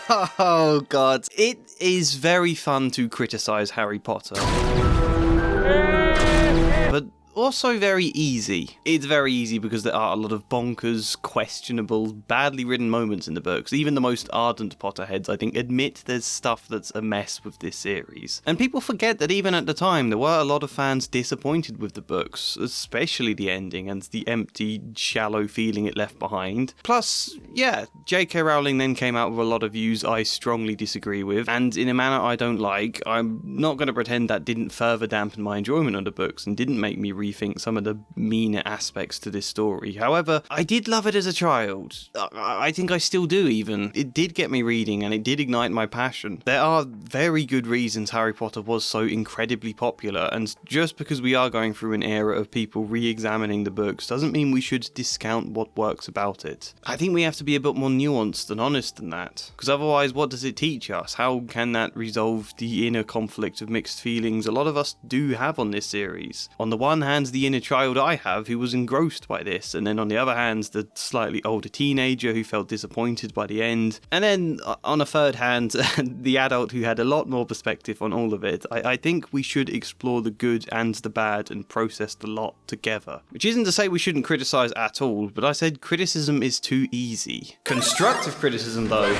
Oh god. It is very fun to criticise Harry Potter. But also very easy. It's very easy because there are a lot of bonkers, questionable, badly written moments in the books. Even the most ardent Potterheads, I think, admit there's stuff that's a mess with this series. And people forget that even at the time, there were a lot of fans disappointed with the books, especially the ending and the empty, shallow feeling it left behind. Plus, yeah, J.K. Rowling then came out with a lot of views I strongly disagree with, and in a manner I don't like. I'm not going to pretend that didn't further dampen my enjoyment of the books and didn't make me rethink some of the meaner aspects to this story. However, I did love it as a child. I think I still do even. It did get me reading and it did ignite my passion. There are very good reasons Harry Potter was so incredibly popular, and just because we are going through an era of people re-examining the books doesn't mean we should discount what works about it. I think we have to be a bit more nuanced and honest than that, because otherwise what does it teach us? How can that resolve the inner conflict of mixed feelings a lot of us do have on this series? On the one hand, the inner child I have who was engrossed by this, and then on the other hand, the slightly older teenager who felt disappointed by the end, and then on a third hand, the adult who had a lot more perspective on all of it. I think we should explore the good and the bad and process the lot together. Which isn't to say we shouldn't criticise at all, but I said criticism is too easy. Constructive criticism though,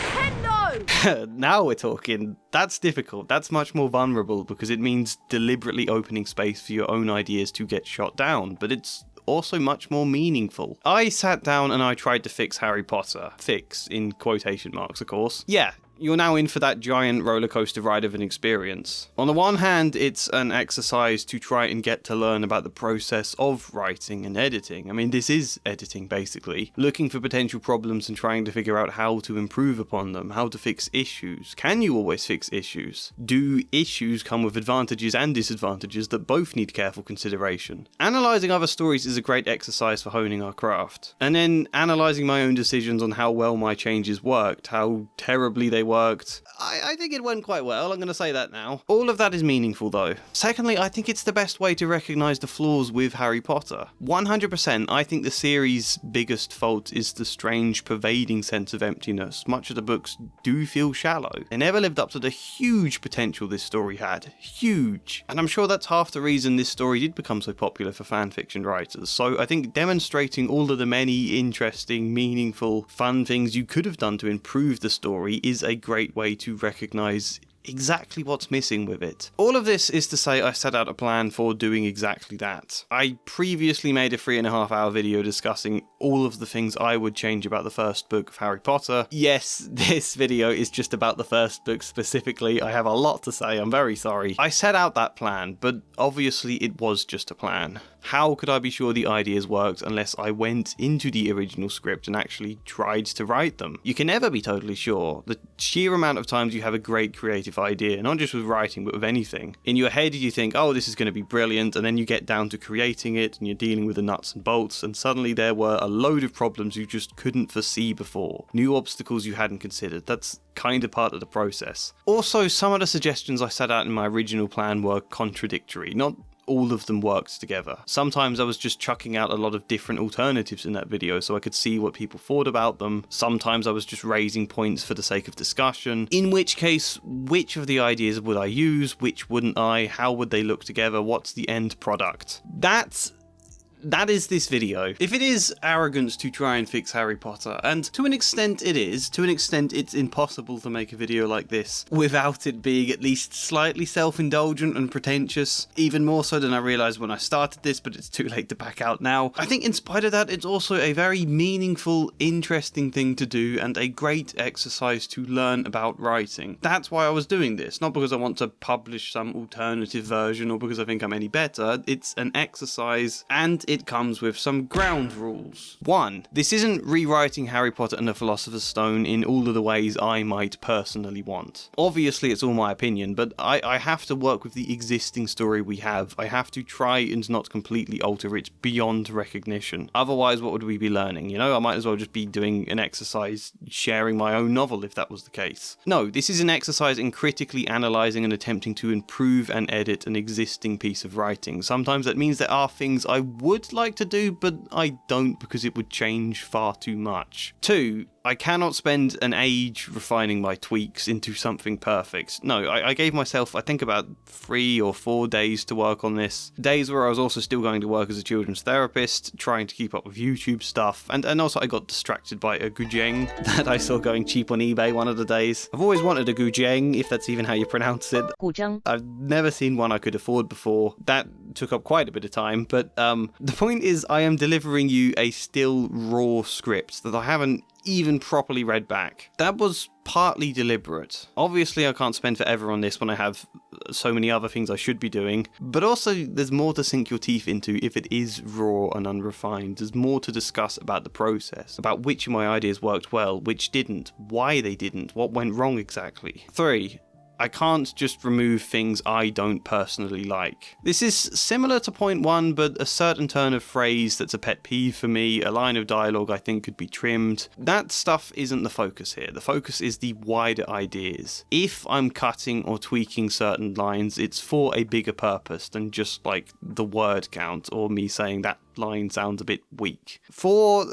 now we're talking. That's difficult. That's much more vulnerable because it means deliberately opening space for your own ideas to get shot down, but it's also much more meaningful. I sat down and I tried to fix Harry Potter. Fix, in quotation marks, of course. Yeah. You're now in for that giant roller coaster ride of an experience. On the one hand, it's an exercise to try and get to learn about the process of writing and editing. I mean, this is editing, basically. Looking for potential problems and trying to figure out how to improve upon them, how to fix issues. Can you always fix issues? Do issues come with advantages and disadvantages that both need careful consideration? Analysing other stories is a great exercise for honing our craft. And then analysing my own decisions on how well my changes worked, how terribly they worked. I think it went quite well, I'm going to say that now. All of that is meaningful though. Secondly, I think it's the best way to recognise the flaws with Harry Potter. 100%, I think the series' biggest fault is the strange, pervading sense of emptiness. Much of the books do feel shallow. They never lived up to the huge potential this story had. Huge. And I'm sure that's half the reason this story did become so popular for fanfiction writers. So I think demonstrating all of the many interesting, meaningful, fun things you could have done to improve the story is a great way to recognise exactly what's missing with it. All of this is to say I set out a plan for doing exactly that. I previously made a 3.5 hour video discussing all of the things I would change about the first book of Harry Potter. Yes, this video is just about the first book specifically. I have a lot to say, I'm very sorry. I set out that plan, but obviously it was just a plan. How could I be sure the ideas worked unless I went into the original script and actually tried to write them? You can never be totally sure. The sheer amount of times you have a great creative idea, not just with writing but with anything. In your head you think, oh, this is going to be brilliant, and then you get down to creating it and you're dealing with the nuts and bolts, and suddenly there were a load of problems you just couldn't foresee before. New obstacles you hadn't considered. That's kind of part of the process. Also, some of the suggestions I set out in my original plan were contradictory. Not all of them worked together. Sometimes I was just chucking out a lot of different alternatives in that video so I could see what people thought about them. Sometimes I was just raising points for the sake of discussion, in which case, which of the ideas would I use, which wouldn't I, how would they look together, what's the end product? That is this video. If it is arrogance to try and fix Harry Potter, and to an extent it is, to an extent it's impossible to make a video like this without it being at least slightly self-indulgent and pretentious, even more so than I realised when I started this, but it's too late to back out now. I think in spite of that, it's also a very meaningful, interesting thing to do and a great exercise to learn about writing. That's why I was doing this, not because I want to publish some alternative version or because I think I'm any better. It's an exercise, and it comes with some ground rules. 1. This isn't rewriting Harry Potter and the Philosopher's Stone in all of the ways I might personally want. Obviously it's all my opinion, but I have to work with the existing story we have. I have to try and not completely alter it beyond recognition. Otherwise, what would we be learning? You know, I might as well just be doing an exercise sharing my own novel if that was the case. No, this is an exercise in critically analysing and attempting to improve and edit an existing piece of writing. Sometimes that means there are things I would like to do, but I don't because it would change far too much. 2. I cannot spend an age refining my tweaks into something perfect. No, I gave myself, I think, about 3 or 4 days to work on this. Days where I was also still going to work as a children's therapist, trying to keep up with YouTube stuff, and also I got distracted by a gujeng that I saw going cheap on eBay one of the days. I've always wanted a gujeng, if that's even how you pronounce it. I've never seen one I could afford before. That took up quite a bit of time, but the point is I am delivering you a still raw script that I haven't even properly read back. That was partly deliberate. Obviously I can't spend forever on this when I have so many other things I should be doing, but also there's more to sink your teeth into if it is raw and unrefined. There's more to discuss about the process, about which of my ideas worked well, which didn't, why they didn't, what went wrong exactly. 3. I can't just remove things I don't personally like. This is similar to point 1, but a certain turn of phrase that's a pet peeve for me, a line of dialogue I think could be trimmed. That stuff isn't the focus here. The focus is the wider ideas. If I'm cutting or tweaking certain lines, it's for a bigger purpose than just like the word count or me saying that line sounds a bit weak.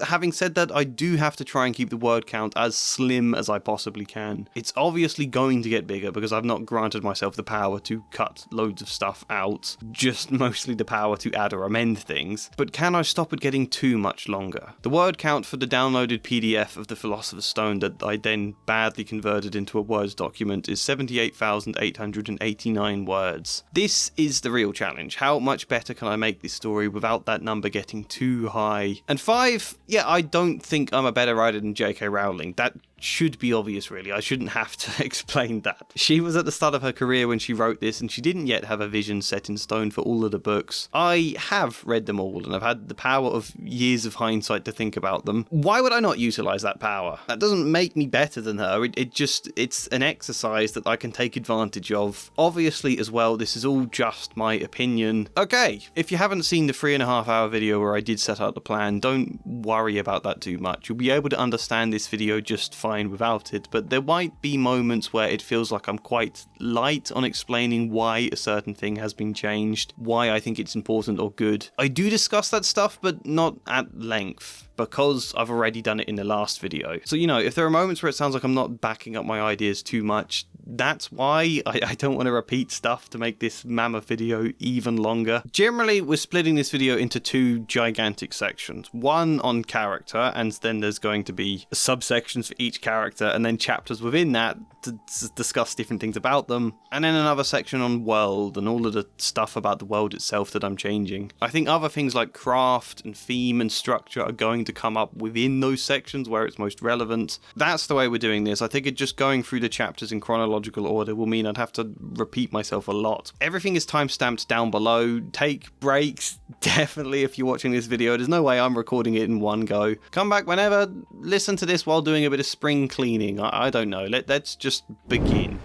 Having said that, I do have to try and keep the word count as slim as I possibly can. It's obviously going to get bigger because I've not granted myself the power to cut loads of stuff out, just mostly the power to add or amend things. But can I stop it getting too much longer? The word count for the downloaded PDF of the Philosopher's Stone that I then badly converted into a Word document is 78,889 words. This is the real challenge. How much better can I make this story without that number getting too high? And 5, yeah, I don't think I'm a better writer than J.K. Rowling. That should be obvious, really. I shouldn't have to explain that. She was at the start of her career when she wrote this, and she didn't yet have a vision set in stone for all of the books. I have read them all, and I've had the power of years of hindsight to think about them. Why would I not utilise that power? That doesn't make me better than her. It's an exercise that I can take advantage of. Obviously, as well, this is all just my opinion. Okay, if you haven't seen the 3.5-hour video where I did set out the plan, don't worry about that too much. You'll be able to understand this video just fine without it, but there might be moments where it feels like I'm quite light on explaining why a certain thing has been changed, why I think it's important or good. I do discuss that stuff, but not at length, because I've already done it in the last video. So, if there are moments where it sounds like I'm not backing up my ideas too much, that's why I don't want to repeat stuff to make this mammoth video even longer. Generally, we're splitting this video into 2 gigantic sections. One on character, and then there's going to be subsections for each character, and then chapters within that to discuss different things about them. And then another section on world, and all of the stuff about the world itself that I'm changing. I think other things like craft and theme and structure are going to come up within those sections where it's most relevant. That's the way we're doing this. I think just going through the chapters in chronological order will mean I'd have to repeat myself a lot. Everything is timestamped down below. Take breaks, definitely, if you're watching this video. There's no way I'm recording it in one go. Come back whenever. Listen to this while doing a bit of spring cleaning. I don't know. Let's just begin.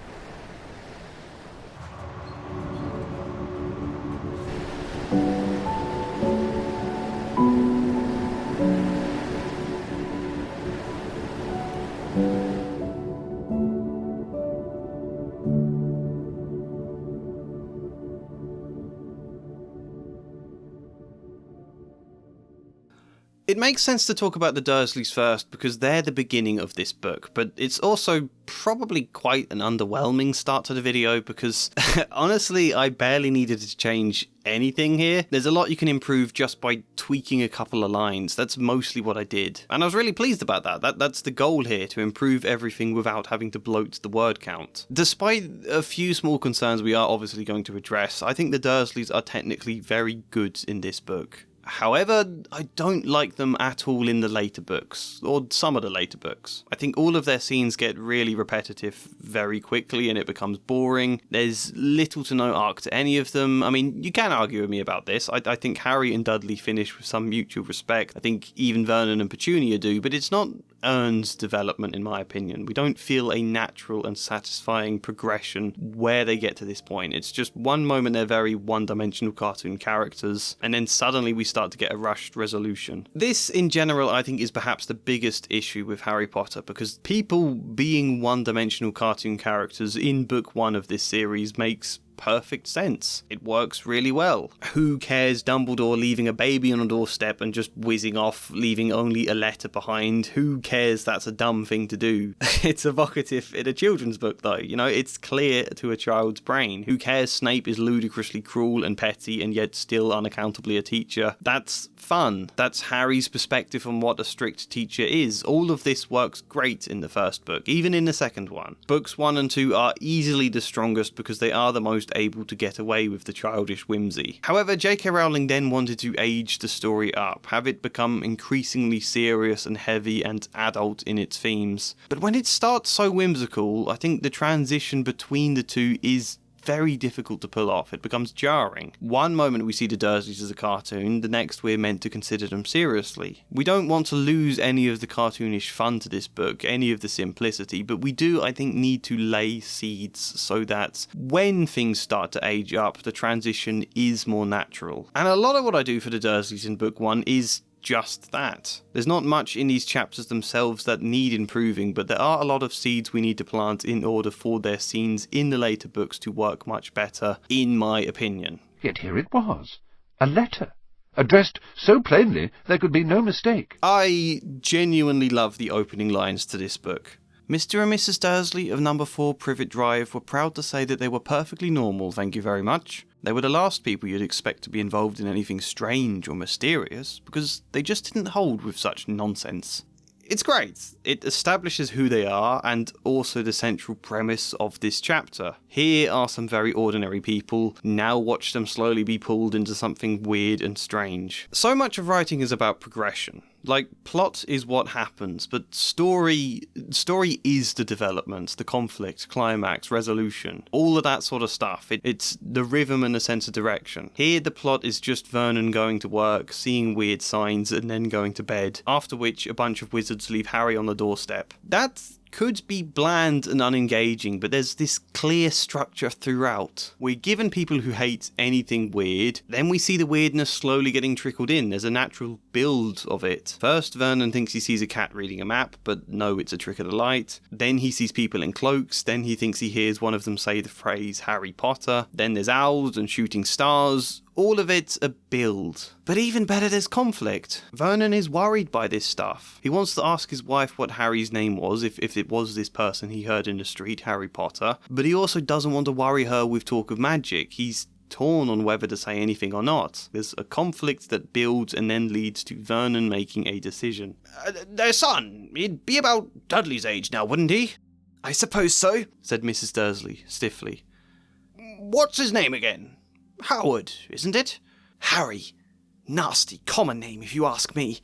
It makes sense to talk about the Dursleys first because they're the beginning of this book, but it's also probably quite an underwhelming start to the video because honestly, I barely needed to change anything here. There's a lot you can improve just by tweaking a couple of lines. That's mostly what I did. And I was really pleased about that. That's the goal here, to improve everything without having to bloat the word count. Despite a few small concerns we are obviously going to address, I think the Dursleys are technically very good in this book. However, I don't like them at all in the later books, or some of the later books. I think all of their scenes get really repetitive very quickly and it becomes boring. There's little to no arc to any of them. I mean, you can argue with me about this. I think Harry and Dudley finish with some mutual respect. I think even Vernon and Petunia do, but it's not earned development in my opinion. We don't feel a natural and satisfying progression where they get to this point. It's just one moment they're very one-dimensional cartoon characters, and then suddenly we start to get a rushed resolution. This, in general, I think is perhaps the biggest issue with Harry Potter, because people being one-dimensional cartoon characters in book 1 of this series makes perfect sense. It works really well. Who cares Dumbledore leaving a baby on a doorstep and just whizzing off, leaving only a letter behind? Who cares that's a dumb thing to do? It's evocative in a children's book though, you know, it's clear to a child's brain. Who cares Snape is ludicrously cruel and petty and yet still unaccountably a teacher? That's fun. That's Harry's perspective on what a strict teacher is. All of this works great in the first book, even in the second one. Books 1 and 2 are easily the strongest because they are the most able to get away with the childish whimsy. However, J.K. Rowling then wanted to age the story up, have it become increasingly serious and heavy and adult in its themes. But when it starts so whimsical, I think the transition between the two is very difficult to pull off. It becomes jarring. One moment we see the Dursleys as a cartoon, the next we're meant to consider them seriously. We don't want to lose any of the cartoonish fun to this book, any of the simplicity, but we do, I think, need to lay seeds so that when things start to age up, the transition is more natural. And a lot of what I do for the Dursleys in book 1 is just that. There's not much in these chapters themselves that need improving, but there are a lot of seeds we need to plant in order for their scenes in the later books to work much better, in my opinion. Yet here it was, a letter, addressed so plainly there could be no mistake. I genuinely love the opening lines to this book. Mr. and Mrs. Dursley of number 4 Privet Drive were proud to say that they were perfectly normal, thank you very much. They were the last people you'd expect to be involved in anything strange or mysterious, because they just didn't hold with such nonsense. It's great. It establishes who they are, and also the central premise of this chapter. Here are some very ordinary people, now watch them slowly be pulled into something weird and strange. So much of writing is about progression. Like, plot is what happens, but story is the development, the conflict, climax, resolution, all of that sort of stuff. It's the rhythm and the sense of direction. Here, the plot is just Vernon going to work, seeing weird signs, and then going to bed, after which a bunch of wizards leave Harry on the doorstep. That could be bland and unengaging, but there's this clear structure throughout. We're given people who hate anything weird, then we see the weirdness slowly getting trickled in. There's a natural build of it. First, Vernon thinks he sees a cat reading a map, but no, it's a trick of the light. Then he sees people in cloaks, then he thinks he hears one of them say the phrase Harry Potter. Then there's owls and shooting stars. All of it's a build. But even better, there's conflict. Vernon is worried by this stuff. He wants to ask his wife what Harry's name was, if it was this person he heard in the street, Harry Potter, but he also doesn't want to worry her with talk of magic. He's torn on whether to say anything or not. There's a conflict that builds and then leads to Vernon making a decision. Their son, he'd be about Dudley's age now, wouldn't he? I suppose so, said Mrs. Dursley, stiffly. What's his name again? Howard, isn't it? Harry. Nasty common name, if you ask me.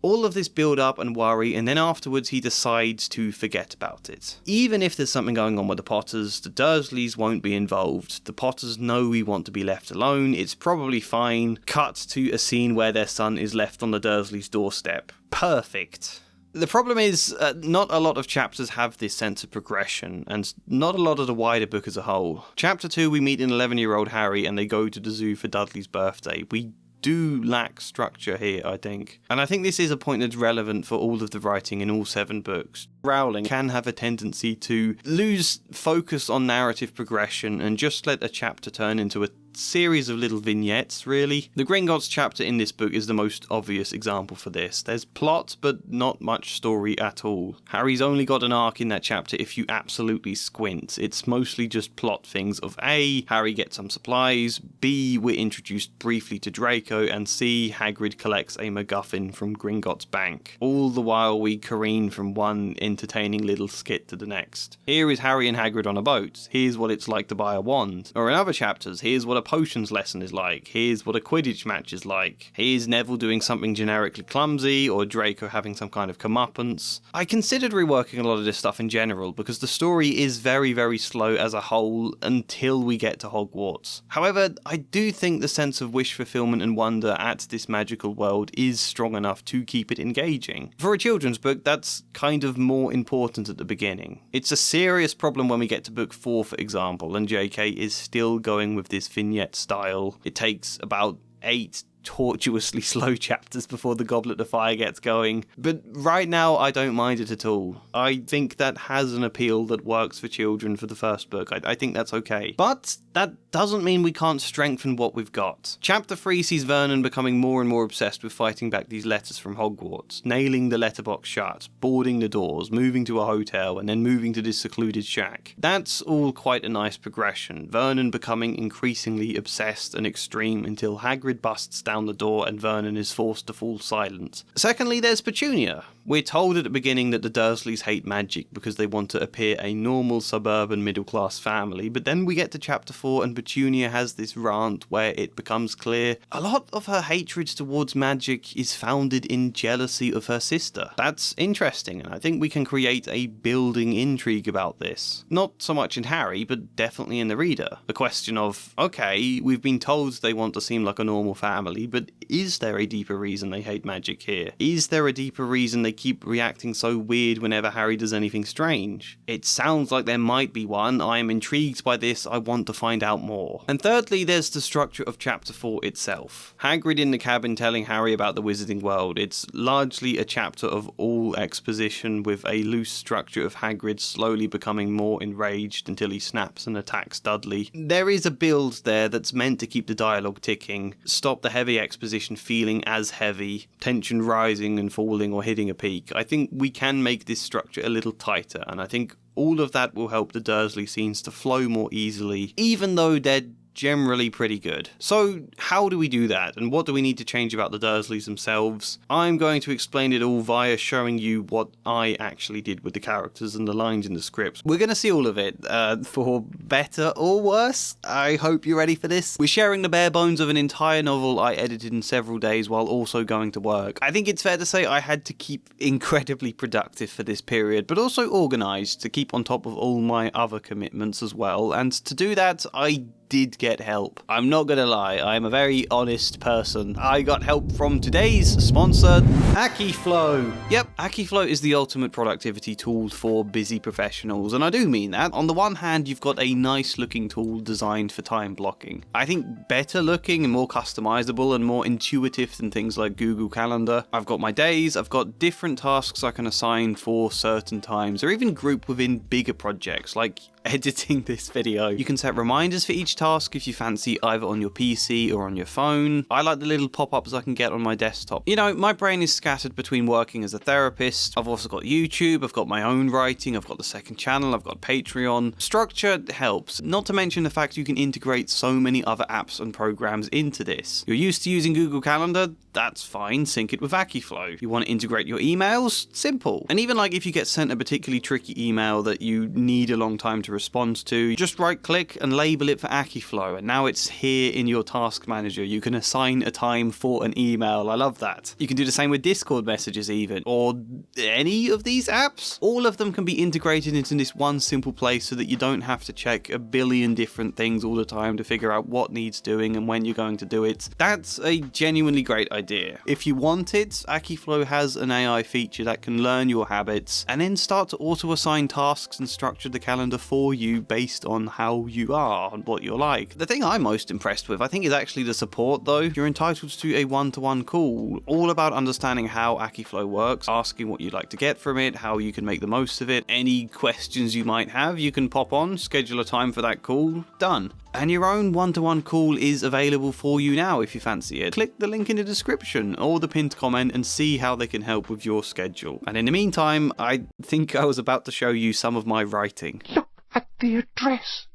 All of this build-up and worry, and then afterwards he decides to forget about it. Even if there's something going on with the Potters, the Dursleys won't be involved. The Potters know we want to be left alone, it's probably fine. Cut to a scene where their son is left on the Dursleys' doorstep. Perfect. The problem is, not a lot of chapters have this sense of progression, and not a lot of the wider book as a whole. Chapter 2, we meet an 11-year-old Harry and they go to the zoo for Dudley's birthday. We do lack structure here, I think. And I think this is a point that's relevant for all of the writing in all 7 books. Rowling can have a tendency to lose focus on narrative progression and just let a chapter turn into a series of little vignettes, really. The Gringotts chapter in this book is the most obvious example for this. There's plot, but not much story at all. Harry's only got an arc in that chapter if you absolutely squint. It's mostly just plot things of A, Harry gets some supplies, B, we're introduced briefly to Draco, and C, Hagrid collects a MacGuffin from Gringotts Bank. All the while we careen from one entertaining little skit to the next. Here is Harry and Hagrid on a boat. Here's what it's like to buy a wand. Or in other chapters, here's what a potions lesson is like. Here's what a Quidditch match is like. Here's Neville doing something generically clumsy, or Draco having some kind of comeuppance. I considered reworking a lot of this stuff in general, because the story is very, very slow as a whole until we get to Hogwarts. However, I do think the sense of wish fulfillment and wonder at this magical world is strong enough to keep it engaging. For a children's book, that's kind of more important at the beginning. It's a serious problem when we get to book 4, for example, and JK is still going with this vignette style. It takes about 8 tortuously slow chapters before the Goblet of Fire gets going. But right now, I don't mind it at all. I think that has an appeal that works for children for the first book. I think that's okay. But that doesn't mean we can't strengthen what we've got. Chapter 3 sees Vernon becoming more and more obsessed with fighting back these letters from Hogwarts, nailing the letterbox shut, boarding the doors, moving to a hotel, and then moving to this secluded shack. That's all quite a nice progression, Vernon becoming increasingly obsessed and extreme until Hagrid busts down the door and Vernon is forced to fall silent. Secondly, there's Petunia. We're told at the beginning that the Dursleys hate magic because they want to appear a normal suburban middle-class family, but then we get to chapter 4 and Petunia has this rant where it becomes clear a lot of her hatred towards magic is founded in jealousy of her sister. That's interesting, and I think we can create a building intrigue about this. Not so much in Harry, but definitely in the reader. The question of, okay, we've been told they want to seem like a normal family, but is there a deeper reason they hate magic here? Is there a deeper reason they keep reacting so weird whenever Harry does anything strange? It sounds like there might be one. I am intrigued by this. I want to find out more. And thirdly, there's the structure of chapter 4 itself. Hagrid in the cabin telling Harry about the wizarding world. It's largely a chapter of all exposition with a loose structure of Hagrid slowly becoming more enraged until he snaps and attacks Dudley. There is a build there that's meant to keep the dialogue ticking, stop the heavy exposition feeling as heavy, tension rising and falling or hitting a peak. I think we can make this structure a little tighter, and I think all of that will help the Dursley scenes to flow more easily, even though they're generally pretty good. So how do we do that, and what do we need to change about the Dursleys themselves? I'm going to explain it all via showing you what I actually did with the characters and the lines in the scripts. We're going to see all of it, for better or worse. I hope you're ready for this. We're sharing the bare bones of an entire novel I edited in several days while also going to work. I think it's fair to say I had to keep incredibly productive for this period, but also organised to keep on top of all my other commitments as well, and to do that I did get help. I'm not gonna lie, I'm a very honest person. I got help from today's sponsor, Akiflow. Yep, Akiflow is the ultimate productivity tool for busy professionals, and I do mean that. On the one hand, you've got a nice looking tool designed for time blocking. I think better looking and more customizable and more intuitive than things like Google Calendar. I've got my days, I've got different tasks I can assign for certain times, or even group within bigger projects like editing this video. You can set reminders for each task if you fancy, either on your PC or on your phone. I like the little pop-ups I can get on my desktop. You know, my brain is scattered between working as a therapist. I've also got YouTube, I've got my own writing, I've got the second channel, I've got Patreon. Structure helps, not to mention the fact you can integrate so many other apps and programs into this. You're used to using Google Calendar? That's fine, sync it with Akiflow. You want to integrate your emails? Simple. And even like if you get sent a particularly tricky email that you need a long time to respond to, just right click and label it for Akiflow, and now it's here in your task manager. You can assign a time for an email. I love that. You can do the same with Discord messages even, or any of these apps. All of them can be integrated into this one simple place so that you don't have to check a billion different things all the time to figure out what needs doing and when you're going to do it. That's a genuinely great idea. If you want it, Akiflow has an AI feature that can learn your habits and then start to auto-assign tasks and structure the calendar for you based on how you are and what you're like. The thing I'm most impressed with, I think, is actually the support though. You're entitled to a one-to-one call, all about understanding how Akiflow works, asking what you'd like to get from it, how you can make the most of it, any questions you might have, you can pop on, schedule a time for that call, done. And your own one-to-one call is available for you now if you fancy it. Click the link in the description or the pinned comment and see how they can help with your schedule. And in the meantime, I think I was about to show you some of my writing. Look at the address.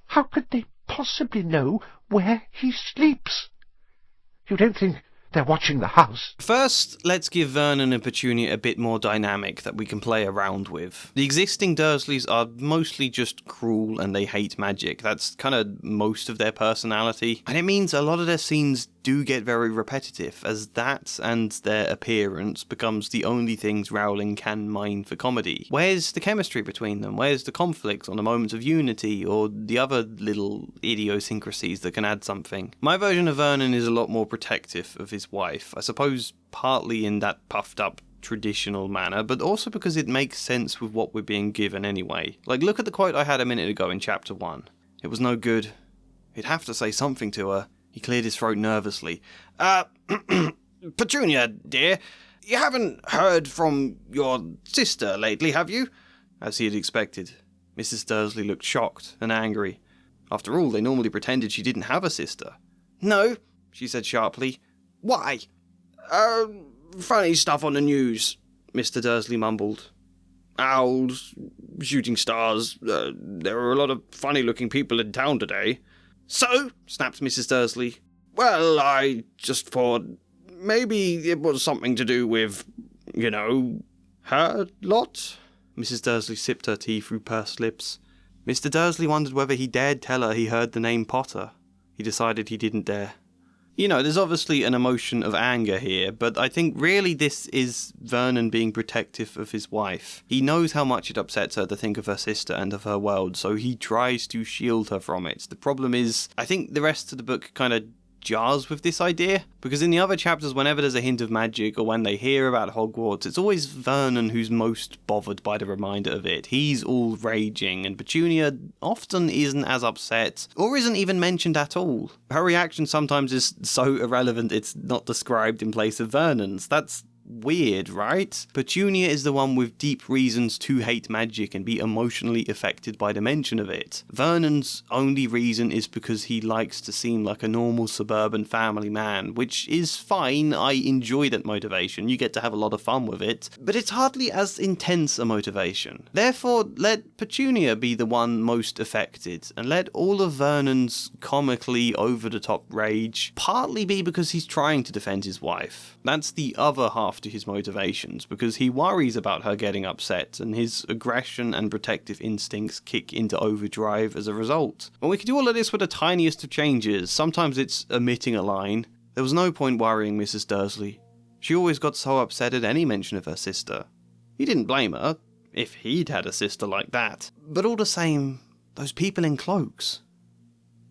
How could they possibly know where he sleeps? You don't think they're watching the house? First, let's give Vernon and Petunia a bit more dynamic that we can play around with. The existing Dursleys are mostly just cruel and they hate magic. That's kind of most of their personality. And it means a lot of their scenes do get very repetitive, as that and their appearance becomes the only things Rowling can mine for comedy. Where's the chemistry between them? Where's the conflict on the moments of unity or the other little idiosyncrasies that can add something? My version of Vernon is a lot more protective of his wife, I suppose partly in that puffed up traditional manner, but also because it makes sense with what we're being given anyway. Like, look at the quote I had a minute ago in chapter 1. It was no good. He'd have to say something to her. He cleared his throat nervously. Petunia, dear, you haven't heard from your sister lately, have you? As he had expected, Mrs. Dursley looked shocked and angry. After all, they normally pretended she didn't have a sister. No, she said sharply. Why? Funny stuff on the news, Mr. Dursley mumbled. Owls, shooting stars, there are a lot of funny-looking people in town today. So, snapped Mrs. Dursley. Well, I just thought maybe it was something to do with, her lot? Mrs. Dursley sipped her tea through pursed lips. Mr. Dursley wondered whether he dared tell her he heard the name Potter. He decided he didn't dare. There's obviously an emotion of anger here, but I think really this is Vernon being protective of his wife. He knows how much it upsets her to think of her sister and of her world, so he tries to shield her from it. The problem is, I think the rest of the book kind of jars with this idea, because in the other chapters, whenever there's a hint of magic or when they hear about Hogwarts, it's always Vernon who's most bothered by the reminder of it. He's all raging, and Petunia often isn't as upset, or isn't even mentioned at all. Her reaction sometimes is so irrelevant it's not described in place of Vernon's. That's weird, right? Petunia is the one with deep reasons to hate magic and be emotionally affected by the mention of it. Vernon's only reason is because he likes to seem like a normal suburban family man, which is fine. I enjoy that motivation. You get to have a lot of fun with it, but it's hardly as intense a motivation. Therefore, let Petunia be the one most affected, and let all of Vernon's comically over-the-top rage partly be because he's trying to defend his wife. That's the other half to his motivations, because he worries about her getting upset, and his aggression and protective instincts kick into overdrive as a result. And we can do all of this with the tiniest of changes. Sometimes it's omitting a line. There was no point worrying Mrs. Dursley. She always got so upset at any mention of her sister. He didn't blame her, if he'd had a sister like that. But all the same, those people in cloaks.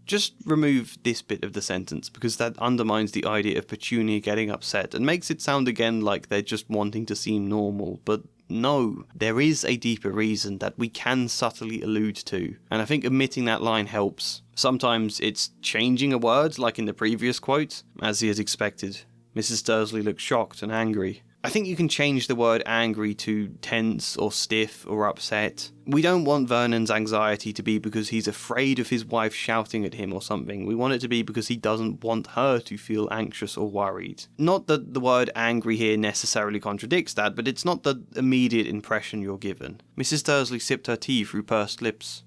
Just remove this bit of the sentence, because that undermines the idea of Petunia getting upset and makes it sound again like they're just wanting to seem normal, but no, there is a deeper reason that we can subtly allude to, and I think omitting that line helps. Sometimes it's changing a word, like in the previous quote, as he had expected. Mrs. Dursley looked shocked and angry. I think you can change the word angry to tense or stiff or upset. We don't want Vernon's anxiety to be because he's afraid of his wife shouting at him or something. We want it to be because he doesn't want her to feel anxious or worried. Not that the word angry here necessarily contradicts that, but it's not the immediate impression you're given. Mrs. Dursley sipped her tea through pursed lips.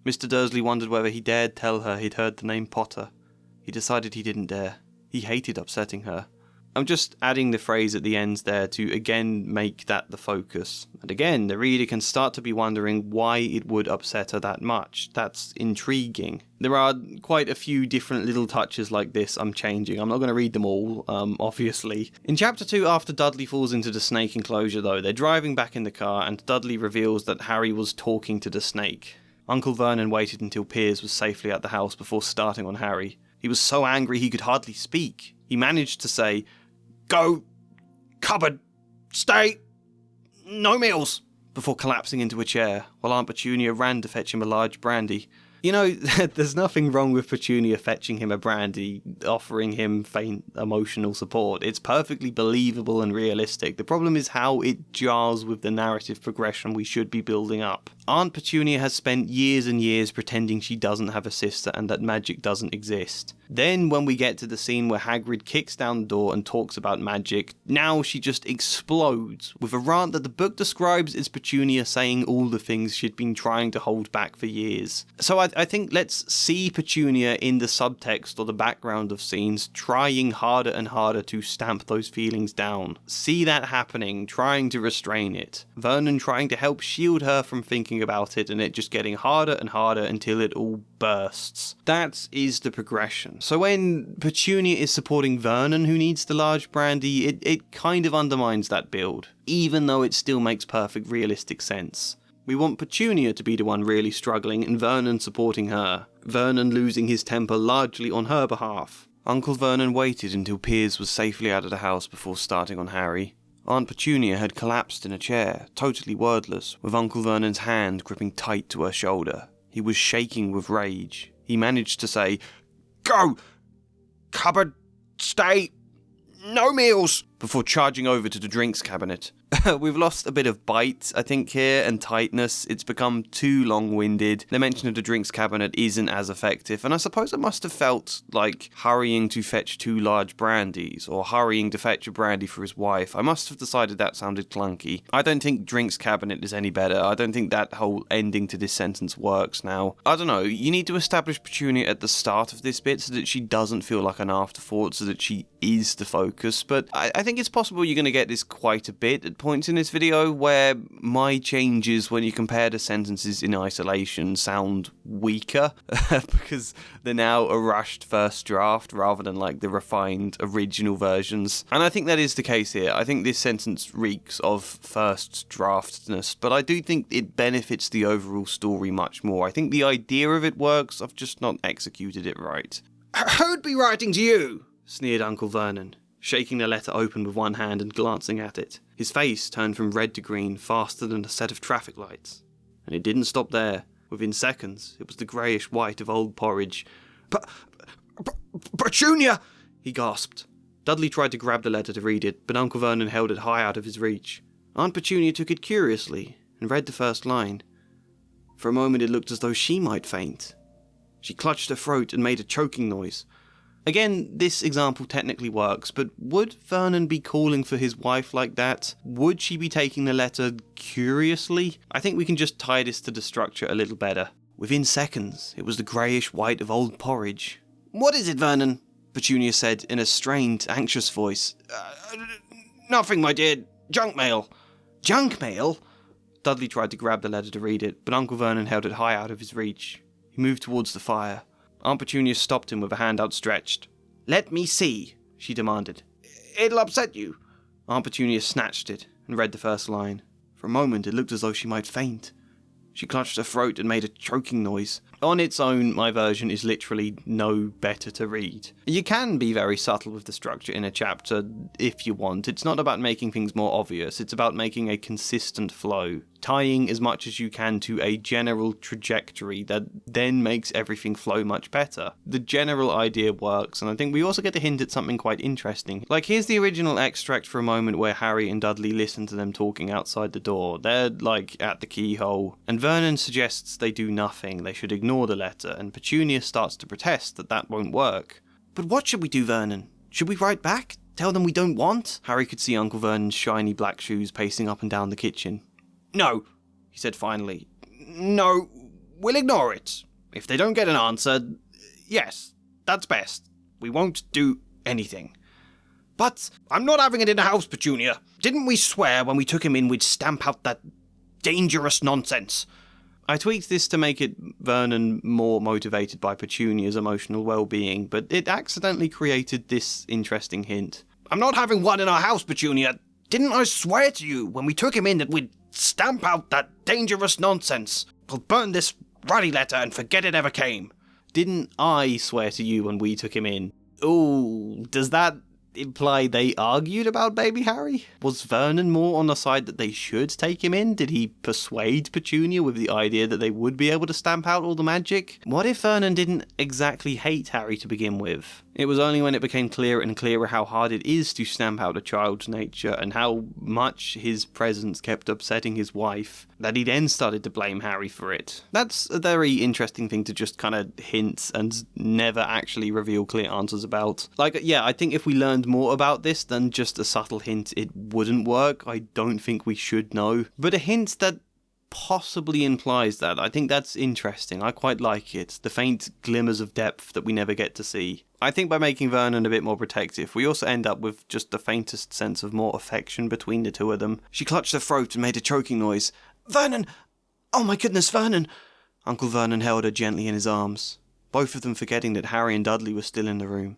Mr. Dursley wondered whether he dared tell her he'd heard the name Potter. He decided he didn't dare. He hated upsetting her. I'm just adding the phrase at the end there to again make that the focus. And again, the reader can start to be wondering why it would upset her that much. That's intriguing. There are quite a few different little touches like this I'm changing. I'm not going to read them all, obviously. In chapter 2, after Dudley falls into the snake enclosure though, they're driving back in the car and Dudley reveals that Harry was talking to the snake. Uncle Vernon waited until Piers was safely at the house before starting on Harry. He was so angry he could hardly speak. He managed to say, "Go, cupboard, stay, no meals," before collapsing into a chair, while Aunt Petunia ran to fetch him a large brandy. There's nothing wrong with Petunia fetching him a brandy, offering him faint emotional support. It's perfectly believable and realistic. The problem is how it jars with the narrative progression we should be building up. Aunt Petunia has spent years and years pretending she doesn't have a sister and that magic doesn't exist. Then when we get to the scene where Hagrid kicks down the door and talks about magic, now she just explodes with a rant that the book describes as Petunia saying all the things she'd been trying to hold back for years. So I think let's see Petunia in the subtext or the background of scenes trying harder and harder to stamp those feelings down. See that happening, trying to restrain it. Vernon trying to help shield her from thinking about it and it just getting harder and harder until it all bursts. That is the progression. So when Petunia is supporting Vernon who needs the large brandy, it kind of undermines that build, even though it still makes perfect realistic sense. We want Petunia to be the one really struggling and Vernon supporting her. Vernon losing his temper largely on her behalf. Uncle Vernon waited until Piers was safely out of the house before starting on Harry. Aunt Petunia had collapsed in a chair, totally wordless, with Uncle Vernon's hand gripping tight to her shoulder. He was shaking with rage. He managed to say, "Go! Cupboard, stay, no meals, before charging over to the drinks cabinet. We've lost a bit of bite, I think, here, and tightness. It's become too long-winded. The mention of the drinks cabinet isn't as effective, and I suppose it must have felt like hurrying to fetch 2 large brandies, or hurrying to fetch a brandy for his wife. I must have decided that sounded clunky. I don't think drinks cabinet is any better. I don't think that whole ending to this sentence works now. I don't know, you need to establish Petunia at the start of this bit so that she doesn't feel like an afterthought, so that she is the focus, but I think it's possible you're going to get this quite a bit at points in this video where my changes when you compare the sentences in isolation sound weaker because they're now a rushed first draft rather than like the refined original versions. And I think that is the case here. I think this sentence reeks of first draftedness, but I do think it benefits the overall story much more. I think the idea of it works, I've just not executed it right. Who'd be writing to you? Sneered Uncle Vernon, shaking the letter open with one hand and glancing at it. His face turned from red to green faster than a set of traffic lights. And it didn't stop there. Within seconds, it was the greyish white of old porridge. Petunia! He gasped. Dudley tried to grab the letter to read it, but Uncle Vernon held it high out of his reach. Aunt Petunia took it curiously and read the first line. For a moment it looked as though she might faint. She clutched her throat and made a choking noise. Again, this example technically works, but would Vernon be calling for his wife like that? Would she be taking the letter curiously? I think we can just tie this to the structure a little better. Within seconds, it was the greyish white of old porridge. What is it, Vernon? Petunia said in a strained, anxious voice. Nothing, my dear. Junk mail. Junk mail? Dudley tried to grab the letter to read it, but Uncle Vernon held it high out of his reach. He moved towards the fire. Aunt Petunia stopped him with a hand outstretched. Let me see, she demanded. It'll upset you. Aunt Petunia snatched it and read the first line. For a moment it looked as though she might faint. She clutched her throat and made a choking noise. On its own, my version is literally no better to read. You can be very subtle with the structure in a chapter if you want. It's not about making things more obvious, it's about making a consistent flow, tying as much as you can to a general trajectory that then makes everything flow much better. The general idea works, and I think we also get a hint at something quite interesting. Like, here's the original extract for a moment where Harry and Dudley listen to them talking outside the door. They're, like, at the keyhole, and Vernon suggests they do nothing, they should ignore the letter, and Petunia starts to protest that won't work. But what should we do, Vernon? Should we write back? Tell them we don't want? Harry could see Uncle Vernon's shiny black shoes pacing up and down the kitchen. No, he said finally. No, we'll ignore it. If they don't get an answer, yes, that's best. We won't do anything. But I'm not having it in the house, Petunia. Didn't we swear when we took him in we'd stamp out that dangerous nonsense? I tweaked this to make it Vernon more motivated by Petunia's emotional well-being, but it accidentally created this interesting hint. I'm not having one in our house, Petunia. Didn't I swear to you when we took him in that we'd stamp out that dangerous nonsense? We'll burn this ruddy letter and forget it ever came. Didn't I swear to you when we took him in? Ooh, does that imply they argued about baby Harry? Was Vernon more on the side that they should take him in? Did he persuade Petunia with the idea that they would be able to stamp out all the magic? What if Vernon didn't exactly hate Harry to begin with? It was only when it became clearer and clearer how hard it is to stamp out a child's nature and how much his presence kept upsetting his wife that he then started to blame Harry for it. That's a very interesting thing to just kind of hint and never actually reveal clear answers about. Like, yeah, I think if we learned more about this than just a subtle hint, it wouldn't work. I don't think we should know. But a hint that possibly implies that, I think that's interesting. I quite like it. The faint glimmers of depth that we never get to see. I think by making Vernon a bit more protective, we also end up with just the faintest sense of more affection between the two of them. She clutched her throat and made a choking noise. Vernon! Oh my goodness, Vernon! Uncle Vernon held her gently in his arms, both of them forgetting that Harry and Dudley were still in the room.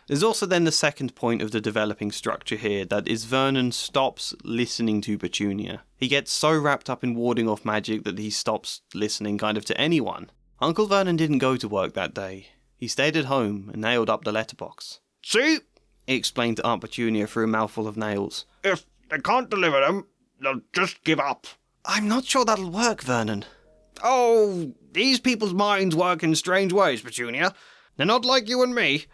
There's also then the second point of the developing structure here, that is Vernon stops listening to Petunia. He gets so wrapped up in warding off magic that he stops listening kind of to anyone. Uncle Vernon didn't go to work that day. He stayed at home and nailed up the letterbox. See? He explained to Aunt Petunia through a mouthful of nails. If they can't deliver them, they'll just give up. I'm not sure that'll work, Vernon. Oh, these people's minds work in strange ways, Petunia. They're not like you and me.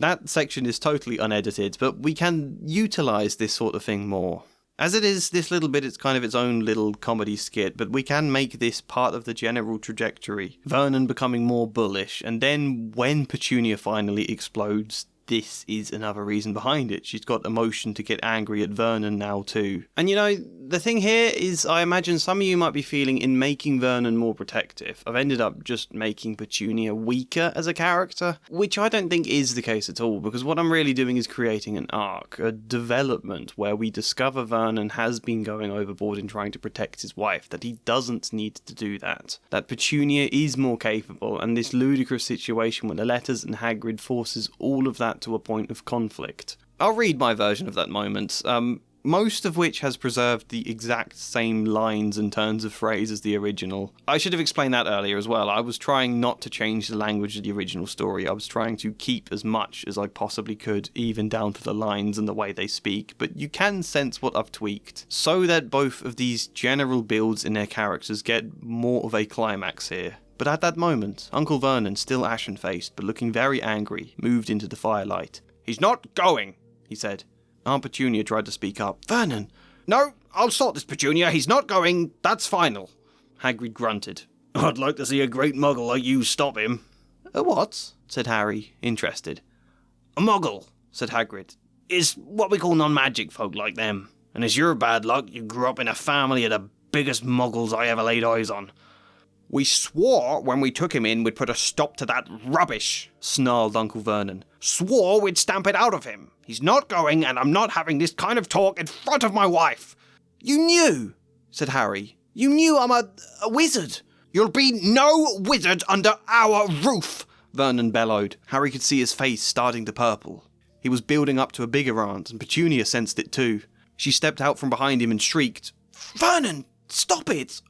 That section is totally unedited, but we can utilise this sort of thing more. As it is, this little bit, it's kind of its own little comedy skit, but we can make this part of the general trajectory. Vernon becoming more bullish, and then when Petunia finally explodes, this is another reason behind it. She's got emotion to get angry at Vernon now too. And you know, the thing here is, I imagine some of you might be feeling in making Vernon more protective, I've ended up just making Petunia weaker as a character, which I don't think is the case at all, because what I'm really doing is creating an arc, a development where we discover Vernon has been going overboard in trying to protect his wife, that he doesn't need to do that Petunia is more capable, and this ludicrous situation with the letters and Hagrid forces all of that to a point of conflict. I'll read my version of that moment, most of which has preserved the exact same lines and turns of phrase as the original. I should have explained that earlier as well. I was trying not to change the language of the original story. I was trying to keep as much as I possibly could, even down to the lines and the way they speak, but you can sense what I've tweaked, so that both of these general builds in their characters get more of a climax here. But at that moment, Uncle Vernon, still ashen-faced but looking very angry, moved into the firelight. "He's not going," he said. Aunt Petunia tried to speak up. "Vernon!" "No, I'll sort this, Petunia. He's not going. That's final." Hagrid grunted. "I'd like to see a great muggle like you stop him." "A what?" said Harry, interested. "A muggle," said Hagrid, "is what we call non-magic folk like them. And it's your bad luck you grew up in a family of the biggest muggles I ever laid eyes on." "We swore when we took him in we'd put a stop to that rubbish," snarled Uncle Vernon. "Swore we'd stamp it out of him. He's not going, and I'm not having this kind of talk in front of my wife." "You knew," said Harry. "You knew I'm a wizard." "You'll be no wizard under our roof," Vernon bellowed. Harry could see his face starting to purple. He was building up to a bigger aunt, and Petunia sensed it too. She stepped out from behind him and shrieked, "Vernon, stop it!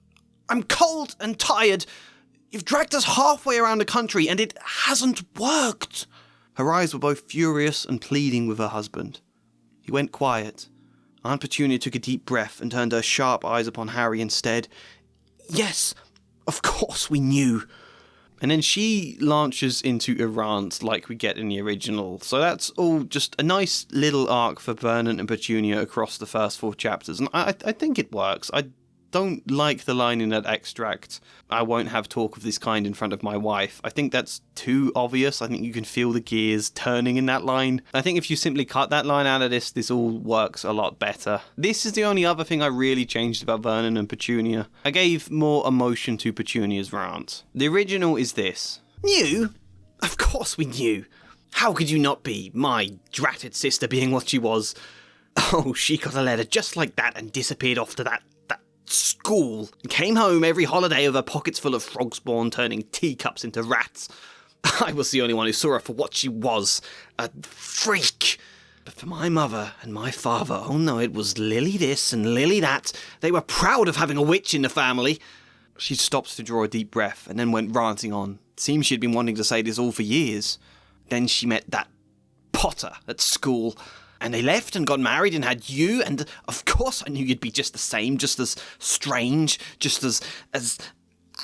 I'm cold and tired. You've dragged us halfway around the country and it hasn't worked." Her eyes were both furious and pleading with her husband. He went quiet. Aunt Petunia took a deep breath and turned her sharp eyes upon Harry instead. "Yes, of course we knew." And then she launches into a rant like we get in the original. So that's all just a nice little arc for Vernon and Petunia across the first 4 chapters. And I think it works. I don't like the line in that extract, "I won't have talk of this kind in front of my wife." I think that's too obvious. I think you can feel the gears turning in that line. I think if you simply cut that line out of this all works a lot better. This is the only other thing I really changed about Vernon and Petunia. I gave more emotion to Petunia's rant. The original is this. "Knew? Of course we knew. How could you not be, my dratted sister being what she was? Oh, she got a letter just like that and disappeared off to that school, and came home every holiday with her pockets full of frog spawn turning teacups into rats. I was the only one who saw her for what she was, a freak. But for my mother and my father, oh no, it was Lily this and Lily that. They were proud of having a witch in the family." She stopped to draw a deep breath and then went ranting on. It seemed she'd been wanting to say this all for years. "Then she met that Potter at school. And they left and got married and had you, and of course I knew you'd be just the same, just as strange, just as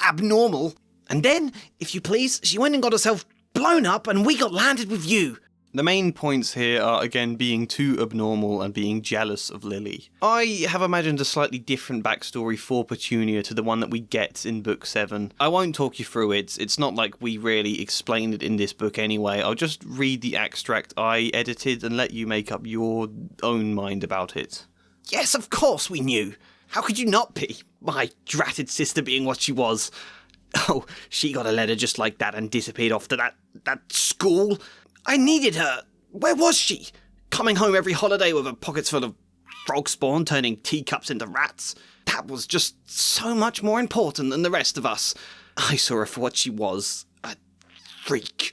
abnormal. And then, if you please, she went and got herself blown up and we got landed with you." The main points here are, again, being too abnormal and being jealous of Lily. I have imagined a slightly different backstory for Petunia to the one that we get in Book 7. I won't talk you through it. It's not like we really explained it in this book anyway. I'll just read the extract I edited and let you make up your own mind about it. "Yes, of course we knew. How could you not be? My dratted sister being what she was. Oh, she got a letter just like that and disappeared off to that school. I needed her. Where was she? Coming home every holiday with her pockets full of frog spawn turning teacups into rats. That was just so much more important than the rest of us. I saw her for what she was, a freak.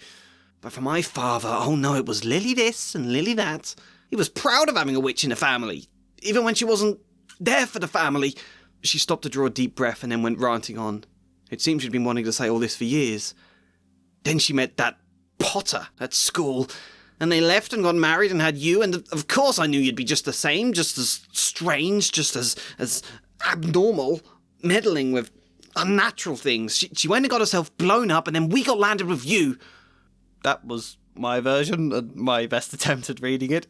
But for my father, oh no, it was Lily this and Lily that. He was proud of having a witch in the family, even when she wasn't there for the family." She stopped to draw a deep breath and then went ranting on. It seemed she'd been wanting to say all this for years. "Then she met that Potter at school, and they left and got married and had you, and of course I knew you'd be just the same, just as strange, just as abnormal, meddling with unnatural things. She went and got herself blown up, and then we got landed with you." That was my version, my best attempt at reading it.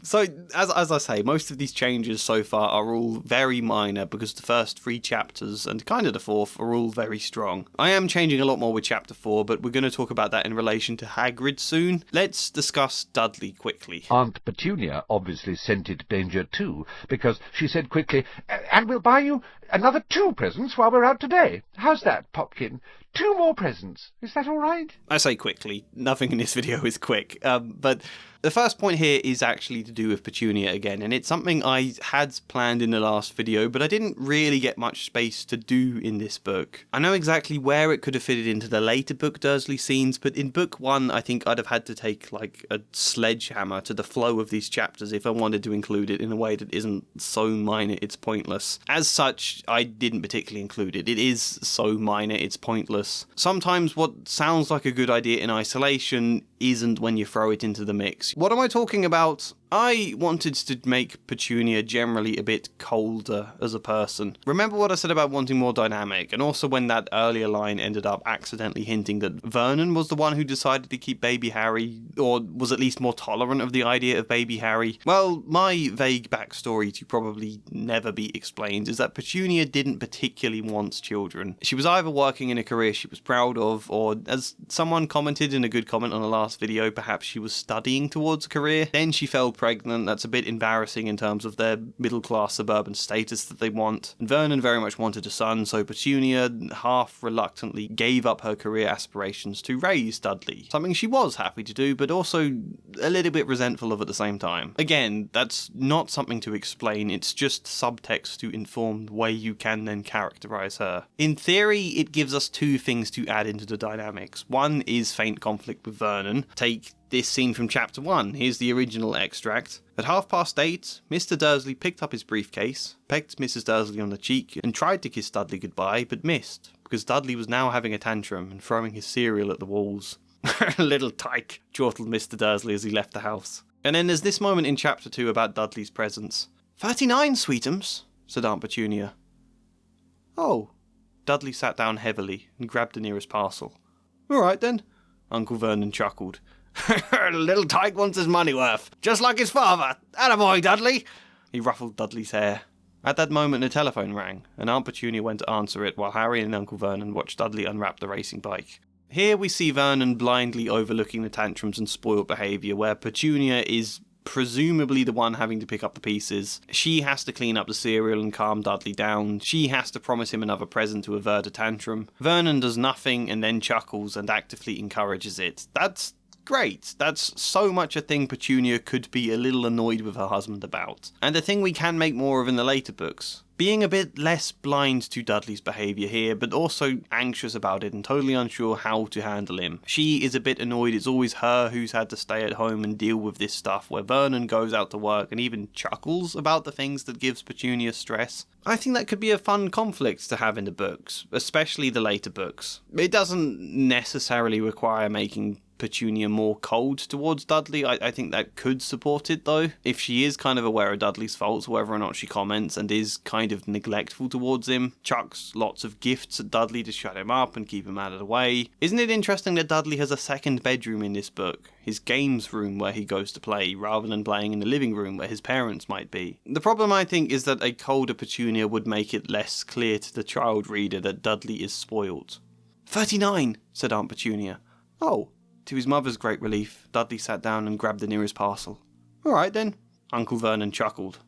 So, as I say, most of these changes so far are all very minor because the first 3 chapters, and kind of the 4th, are all very strong. I am changing a lot more with chapter 4, but we're going to talk about that in relation to Hagrid soon. Let's discuss Dudley quickly. Aunt Petunia obviously scented danger too, because she said quickly, "And we'll buy you another 2 presents while we're out today. How's that, Popkin? 2 more presents. Is that all right?" I say quickly. Nothing in this video is quick. But the first point here is actually to do with Petunia again, and it's something I had planned in the last video, but I didn't really get much space to do in this book. I know exactly where it could have fitted into the later book Dursley scenes, but in book 1 I think I'd have had to take like a sledgehammer to the flow of these chapters if I wanted to include it in a way that isn't so minor it's pointless. As such, I didn't particularly include it. It is so minor it's pointless. Sometimes what sounds like a good idea in isolation isn't when you throw it into the mix. What am I talking about? I wanted to make Petunia generally a bit colder as a person. Remember what I said about wanting more dynamic, and also when that earlier line ended up accidentally hinting that Vernon was the one who decided to keep baby Harry, or was at least more tolerant of the idea of baby Harry. Well, my vague backstory to probably never be explained is that Petunia didn't particularly want children. She was either working in a career she was proud of, or as someone commented in a good comment on the last video, perhaps she was studying towards a career. Then she fell pregnant. That's a bit embarrassing in terms of their middle-class suburban status that they want. And Vernon very much wanted a son, so Petunia half reluctantly gave up her career aspirations to raise Dudley. Something she was happy to do, but also a little bit resentful of at the same time. Again, that's not something to explain, it's just subtext to inform the way you can then characterize her. In theory, it gives us 2 things to add into the dynamics. One is faint conflict with Vernon. Take this scene from chapter 1. Here's the original extract. At 8:30, Mr. Dursley picked up his briefcase, pecked Mrs. Dursley on the cheek, and tried to kiss Dudley goodbye, but missed, because Dudley was now having a tantrum and throwing his cereal at the walls. Little tyke, chortled Mr. Dursley as he left the house. And then there's this moment in chapter 2 about Dudley's presence. 39, sweetums, said Aunt Petunia. Oh. Dudley sat down heavily and grabbed the nearest parcel. All right then, Uncle Vernon chuckled. Little tyke wants his money worth, just like his father. Attaboy, Dudley! He ruffled Dudley's hair. At that moment the telephone rang, and Aunt Petunia went to answer it while Harry and Uncle Vernon watched Dudley unwrap the racing bike. Here we see Vernon blindly overlooking the tantrums and spoiled behaviour, where Petunia is presumably the one having to pick up the pieces. She has to clean up the cereal and calm Dudley down. She has to promise him another present to avert a tantrum. Vernon does nothing and then chuckles and actively encourages it. That's great. That's so much a thing Petunia could be a little annoyed with her husband about. And a thing we can make more of in the later books. Being a bit less blind to Dudley's behaviour here, but also anxious about it and totally unsure how to handle him. She is a bit annoyed it's always her who's had to stay at home and deal with this stuff, where Vernon goes out to work and even chuckles about the things that gives Petunia stress. I think that could be a fun conflict to have in the books, especially the later books. It doesn't necessarily require making Petunia more cold towards Dudley. I think that could support it though. If she is kind of aware of Dudley's faults, whether or not she comments, and is kind of neglectful towards him, chucks lots of gifts at Dudley to shut him up and keep him out of the way. Isn't it interesting that Dudley has a second bedroom in this book? His games room where he goes to play, rather than playing in the living room where his parents might be. The problem I think is that a colder Petunia would make it less clear to the child reader that Dudley is spoiled. 39, said Aunt Petunia. Oh. To his mother's great relief, Dudley sat down and grabbed the nearest parcel. All right then, Uncle Vernon chuckled.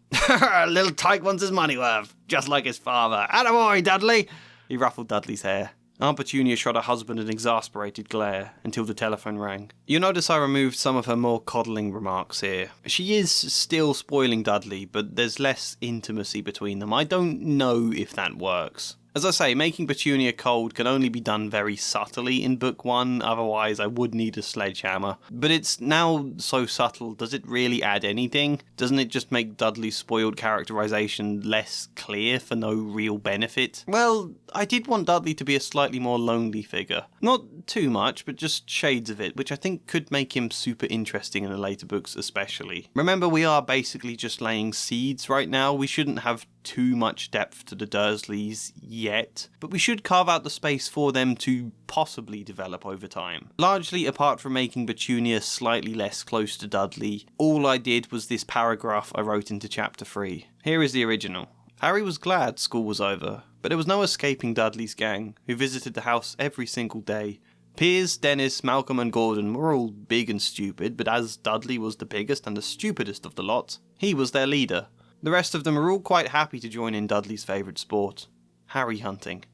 Little tyke wants his money worth, just like his father. Attaboy, Dudley! He ruffled Dudley's hair. Aunt Petunia shot her husband an exasperated glare until the telephone rang. You'll notice I removed some of her more coddling remarks here. She is still spoiling Dudley, but there's less intimacy between them. I don't know if that works. As I say, making Petunia cold can only be done very subtly in book 1, otherwise I would need a sledgehammer. But it's now so subtle, does it really add anything? Doesn't it just make Dudley's spoiled characterization less clear for no real benefit? Well, I did want Dudley to be a slightly more lonely figure. Not too much, but just shades of it, which I think could make him super interesting in the later books especially. Remember, we are basically just laying seeds right now. We shouldn't have too much depth to the Dursleys yet, but we should carve out the space for them to possibly develop over time. Largely apart from making Petunia slightly less close to Dudley, all I did was this paragraph I wrote into chapter 3. Here is the original. Harry was glad school was over, but there was no escaping Dudley's gang, who visited the house every single day. Piers, Dennis, Malcolm and Gordon were all big and stupid, but as Dudley was the biggest and the stupidest of the lot, he was their leader. The rest of them were all quite happy to join in Dudley's favourite sport, Harry hunting.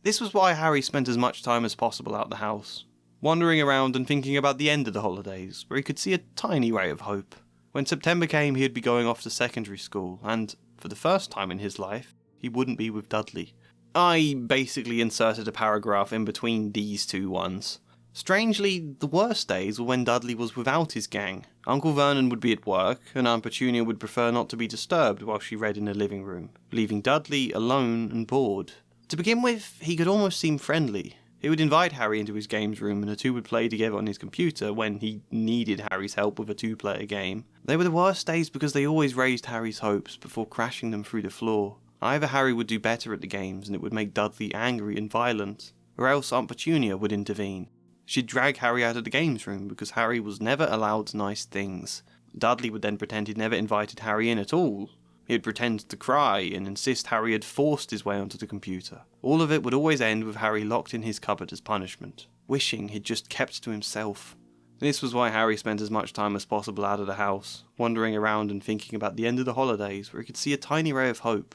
This was why Harry spent as much time as possible out the house, wandering around and thinking about the end of the holidays, where he could see a tiny ray of hope. When September came, he would be going off to secondary school, and, for the first time in his life, he wouldn't be with Dudley. I basically inserted a paragraph in between these two ones. Strangely, the worst days were when Dudley was without his gang. Uncle Vernon would be at work, and Aunt Petunia would prefer not to be disturbed while she read in the living room, leaving Dudley alone and bored. To begin with, he could almost seem friendly. He would invite Harry into his games room and the two would play together on his computer when he needed Harry's help with a two-player game. They were the worst days because they always raised Harry's hopes before crashing them through the floor. Either Harry would do better at the games and it would make Dudley angry and violent, or else Aunt Petunia would intervene. She'd drag Harry out of the games room because Harry was never allowed nice things. Dudley would then pretend he'd never invited Harry in at all. He'd pretend to cry and insist Harry had forced his way onto the computer. All of it would always end with Harry locked in his cupboard as punishment, wishing he'd just kept to himself. This was why Harry spent as much time as possible out of the house, wandering around and thinking about the end of the holidays where he could see a tiny ray of hope.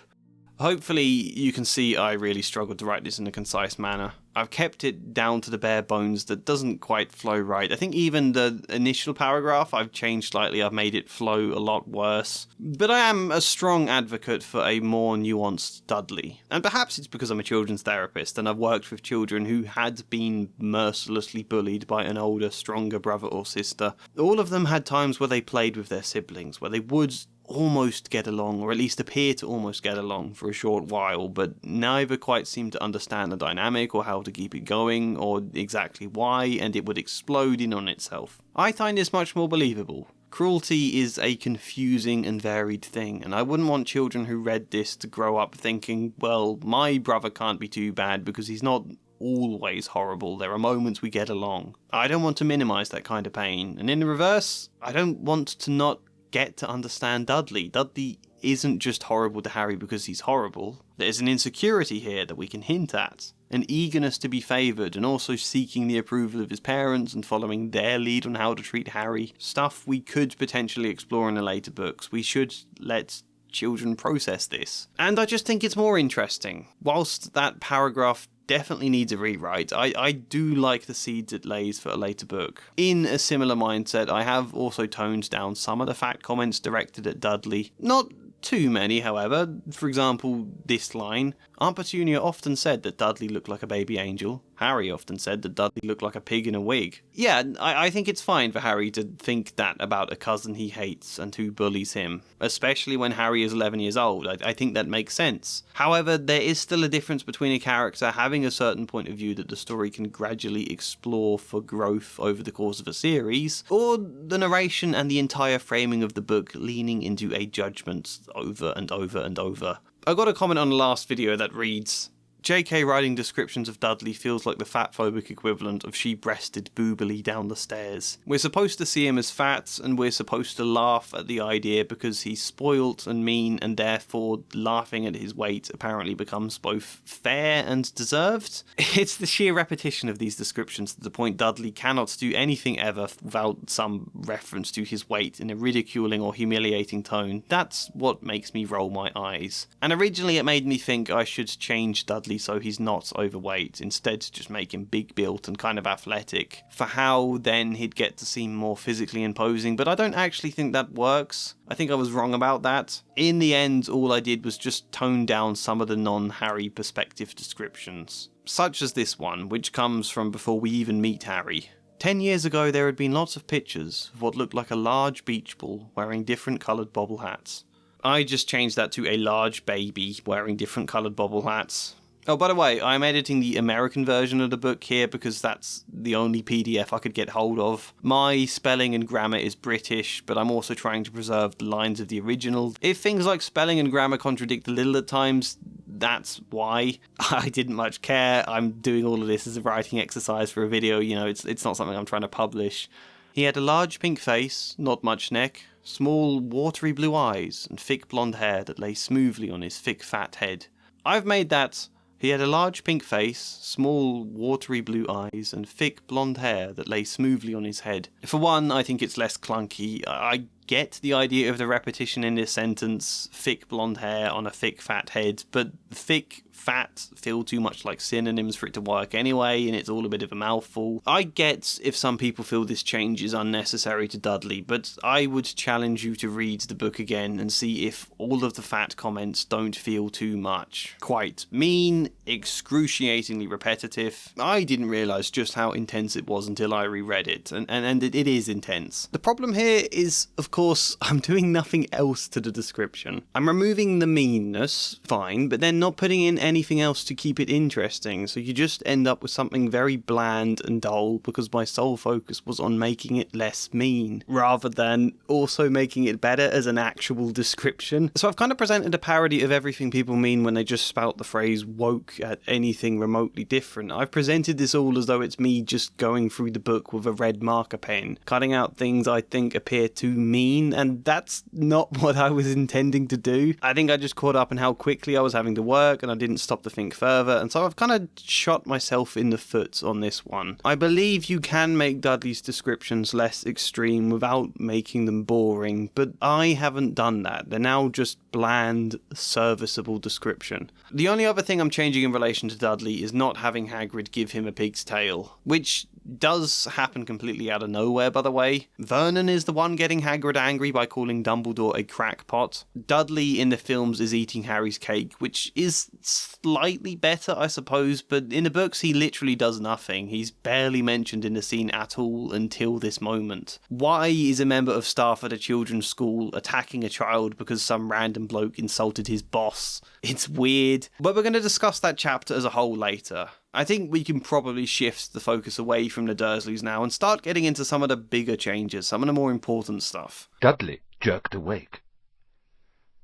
Hopefully you can see I really struggled to write this in a concise manner. I've kept it down to the bare bones that doesn't quite flow right. I think even the initial paragraph I've changed slightly, I've made it flow a lot worse. But I am a strong advocate for a more nuanced Dudley. And perhaps it's because I'm a children's therapist and I've worked with children who had been mercilessly bullied by an older, stronger brother or sister. All of them had times where they played with their siblings, where they would almost get along, or at least appear to almost get along for a short while, but neither quite seemed to understand the dynamic or how to keep it going, or exactly why, and it would explode in on itself. I find this much more believable. Cruelty is a confusing and varied thing, and I wouldn't want children who read this to grow up thinking, well, my brother can't be too bad because he's not always horrible, there are moments we get along. I don't want to minimise that kind of pain, and in the reverse, I don't want to not get to understand Dudley. Dudley isn't just horrible to Harry because he's horrible. There's an insecurity here that we can hint at. An eagerness to be favoured and also seeking the approval of his parents and following their lead on how to treat Harry. Stuff we could potentially explore in the later books. We should let children process this. And I just think it's more interesting. Whilst that paragraph definitely needs a rewrite, I do like the seeds it lays for a later book. In a similar mindset, I have also toned down some of the fact comments directed at Dudley. Not too many, however. For example, this line. Aunt Petunia often said that Dudley looked like a baby angel. Harry often said that Dudley looked like a pig in a wig. Yeah, I think it's fine for Harry to think that about a cousin he hates and who bullies him, especially when Harry is 11 years old. I think that makes sense. However, there is still a difference between a character having a certain point of view that the story can gradually explore for growth over the course of a series, or the narration and the entire framing of the book leaning into a judgment over and over and over. I got a comment on the last video that reads, JK writing descriptions of Dudley feels like the fatphobic equivalent of she breasted boobily down the stairs. We're supposed to see him as fat, and we're supposed to laugh at the idea because he's spoilt and mean, and therefore laughing at his weight apparently becomes both fair and deserved. It's the sheer repetition of these descriptions to the point Dudley cannot do anything ever without some reference to his weight in a ridiculing or humiliating tone. That's what makes me roll my eyes. And originally it made me think I should change Dudley so he's not overweight, instead just make him big built and kind of athletic, for how then he'd get to seem more physically imposing, but I don't actually think that works. I think I was wrong about that. In the end, all I did was just tone down some of the non-Harry perspective descriptions, such as this one, which comes from before we even meet Harry. 10 years ago there had been lots of pictures of what looked like a large beach ball wearing different coloured bobble hats. I just changed that to a large baby wearing different coloured bobble hats. Oh, by the way, I'm editing the American version of the book here because that's the only PDF I could get hold of. My spelling and grammar is British, but I'm also trying to preserve the lines of the original. If things like spelling and grammar contradict a little at times, that's why. I didn't much care. I'm doing all of this as a writing exercise for a video, it's not something I'm trying to publish. He had a large pink face, not much neck, small watery blue eyes, and thick blonde hair that lay smoothly on his thick fat head. I've made that. He had a large pink face, small watery blue eyes, and thick blonde hair that lay smoothly on his head. For one, I think it's less clunky. I get the idea of the repetition in this sentence, thick blonde hair on a thick fat head, but thick, fat feel too much like synonyms for it to work anyway, and it's all a bit of a mouthful. I get if some people feel this change is unnecessary to Dudley, but I would challenge you to read the book again and see if all of the fat comments don't feel too much. Quite mean, excruciatingly repetitive. I didn't realise just how intense it was until I reread it, and it is intense. The problem here is, of course, I'm doing nothing else to the description. I'm removing the meanness, fine, but then not putting in anything else to keep it interesting, so you just end up with something very bland and dull because my sole focus was on making it less mean, rather than also making it better as an actual description. So I've kind of presented a parody of everything people mean when they just spout the phrase woke at anything remotely different. I've presented this all as though it's me just going through the book with a red marker pen, cutting out things I think appear too mean, and that's not what I was intending to do. I think I just caught up in how quickly I was having to work, and I didn't stop to think further, and so I've kind of shot myself in the foot on this one. I believe you can make Dudley's descriptions less extreme without making them boring, but I haven't done that. They're now just bland, serviceable description. The only other thing I'm changing in relation to Dudley is not having Hagrid give him a pig's tail, which does happen completely out of nowhere, by the way. Vernon is the one getting Hagrid angry by calling Dumbledore a crackpot. Dudley in the films is eating Harry's cake, which is slightly better, I suppose, but in the books he literally does nothing. He's barely mentioned in the scene at all until this moment. Why is a member of staff at a children's school attacking a child because some random bloke insulted his boss? It's weird, but we're going to discuss that chapter as a whole later. I think we can probably shift the focus away from the Dursleys now and start getting into some of the bigger changes, some of the more important stuff. Dudley jerked awake.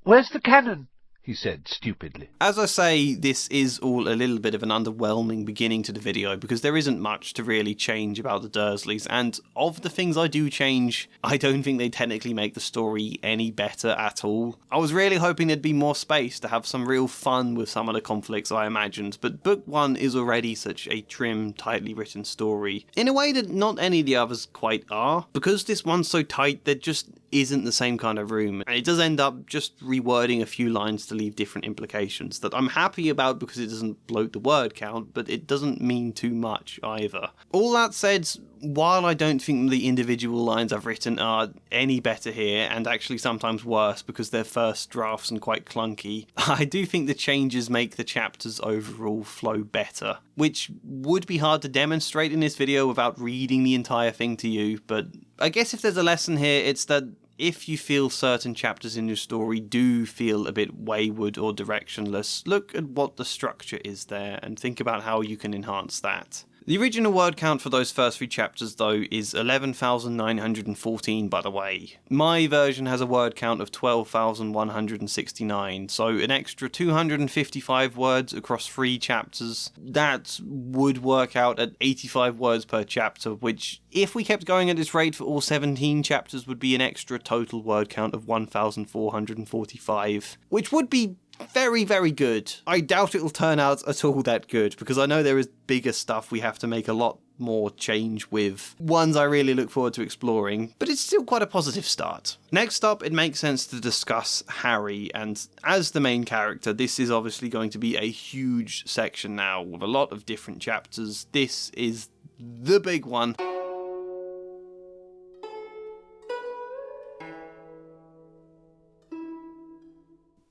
"Where's the cannon?" he said stupidly. As I say, this is all a little bit of an underwhelming beginning to the video because there isn't much to really change about the Dursleys, and of the things I do change, I don't think they technically make the story any better at all. I was really hoping there'd be more space to have some real fun with some of the conflicts I imagined, but book one is already such a trim, tightly written story, in a way that not any of the others quite are. Because this one's so tight, there just isn't the same kind of room, and it does end up just rewording a few lines to leave different implications that I'm happy about because it doesn't bloat the word count, but it doesn't mean too much either. All that said, while I don't think the individual lines I've written are any better here, and actually sometimes worse because they're first drafts and quite clunky, I do think the changes make the chapters overall flow better, which would be hard to demonstrate in this video without reading the entire thing to you, but I guess if there's a lesson here, it's that if you feel certain chapters in your story do feel a bit wayward or directionless, look at what the structure is there and think about how you can enhance that. The original word count for those first three chapters, though, is 11,914, by the way. My version has a word count of 12,169, so an extra 255 words across 3 chapters. That would work out at 85 words per chapter, which, if we kept going at this rate for all 17 chapters, would be an extra total word count of 1,445, which would be very, very good. I doubt it'll turn out at all that good, because I know there is bigger stuff we have to make a lot more change with, ones I really look forward to exploring, but it's still quite a positive start. Next up, it makes sense to discuss Harry, and as the main character, this is obviously going to be a huge section now, with a lot of different chapters. This is the big one.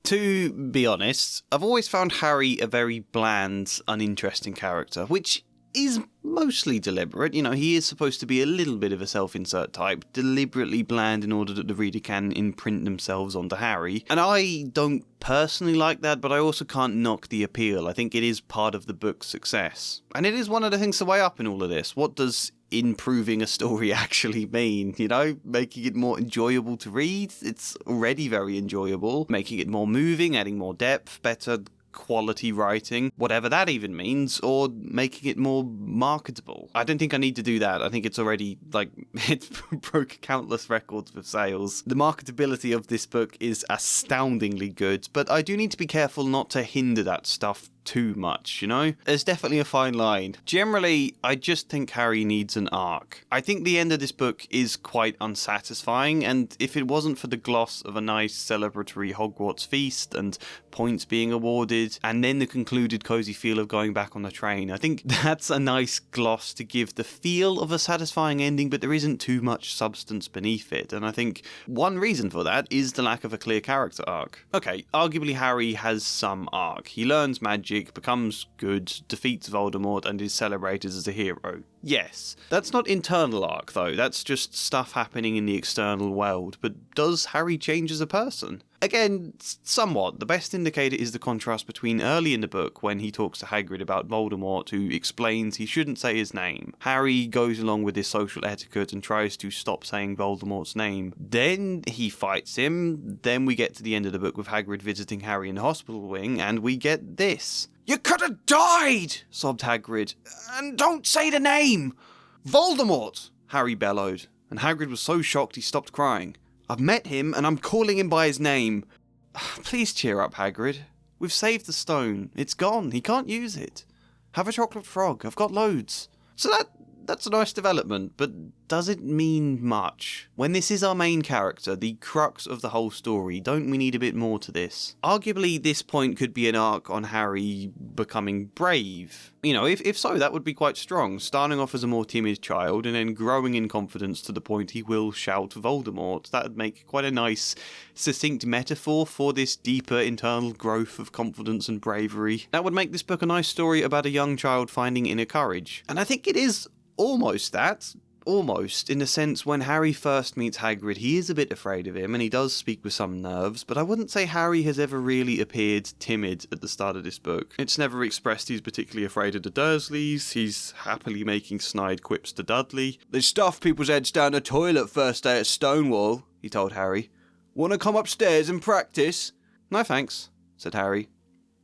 To be honest, I've always found Harry a very bland, uninteresting character, which is mostly deliberate. You know, he is supposed to be a little bit of a self-insert type, deliberately bland in order that the reader can imprint themselves onto Harry. And I don't personally like that, but I also can't knock the appeal. I think it is part of the book's success. And it is one of the things to weigh up in all of this. What does improving a story actually mean? You know, making it more enjoyable to read? It's already very enjoyable. Making it more moving, adding more depth, better quality writing, whatever that even means, or making it more marketable. I don't think I need to do that. I think it's already, it broke countless records with sales. The marketability of this book is astoundingly good, but I do need to be careful not to hinder that stuff too much, There's definitely a fine line. Generally, I just think Harry needs an arc. I think the end of this book is quite unsatisfying, and if it wasn't for the gloss of a nice celebratory Hogwarts feast and points being awarded, and then the concluded cozy feel of going back on the train, I think that's a nice gloss to give the feel of a satisfying ending, but there isn't too much substance beneath it, and I think one reason for that is the lack of a clear character arc. Okay, arguably Harry has some arc. He learns magic, becomes good, defeats Voldemort, and is celebrated as a hero. Yes. That's not internal arc, though. That's just stuff happening in the external world. But does Harry change as a person? Again, somewhat. The best indicator is the contrast between early in the book when he talks to Hagrid about Voldemort, who explains he shouldn't say his name. Harry goes along with his social etiquette and tries to stop saying Voldemort's name. Then he fights him. Then we get to the end of the book with Hagrid visiting Harry in the hospital wing, and we get this. "You could have died!" sobbed Hagrid. "And don't say the name!" "Voldemort!" Harry bellowed, and Hagrid was so shocked he stopped crying. "I've met him, and I'm calling him by his name." "Please cheer up, Hagrid. We've saved the stone. It's gone. He can't use it. Have a chocolate frog. I've got loads." So that's a nice development, but does it mean much? When this is our main character, the crux of the whole story, don't we need a bit more to this? Arguably, this point could be an arc on Harry becoming brave. If so, that would be quite strong, starting off as a more timid child and then growing in confidence to the point he will shout Voldemort. That would make quite a nice, succinct metaphor for this deeper internal growth of confidence and bravery. That would make this book a nice story about a young child finding inner courage. And I think it is almost that. Almost, in the sense when Harry first meets Hagrid, he is a bit afraid of him and he does speak with some nerves, but I wouldn't say Harry has ever really appeared timid at the start of this book. It's never expressed he's particularly afraid of the Dursleys. He's happily making snide quips to Dudley. "They stuffed people's heads down the toilet first day at Stonewall," he told Harry. "Want to come upstairs and practice?" "No thanks," said Harry.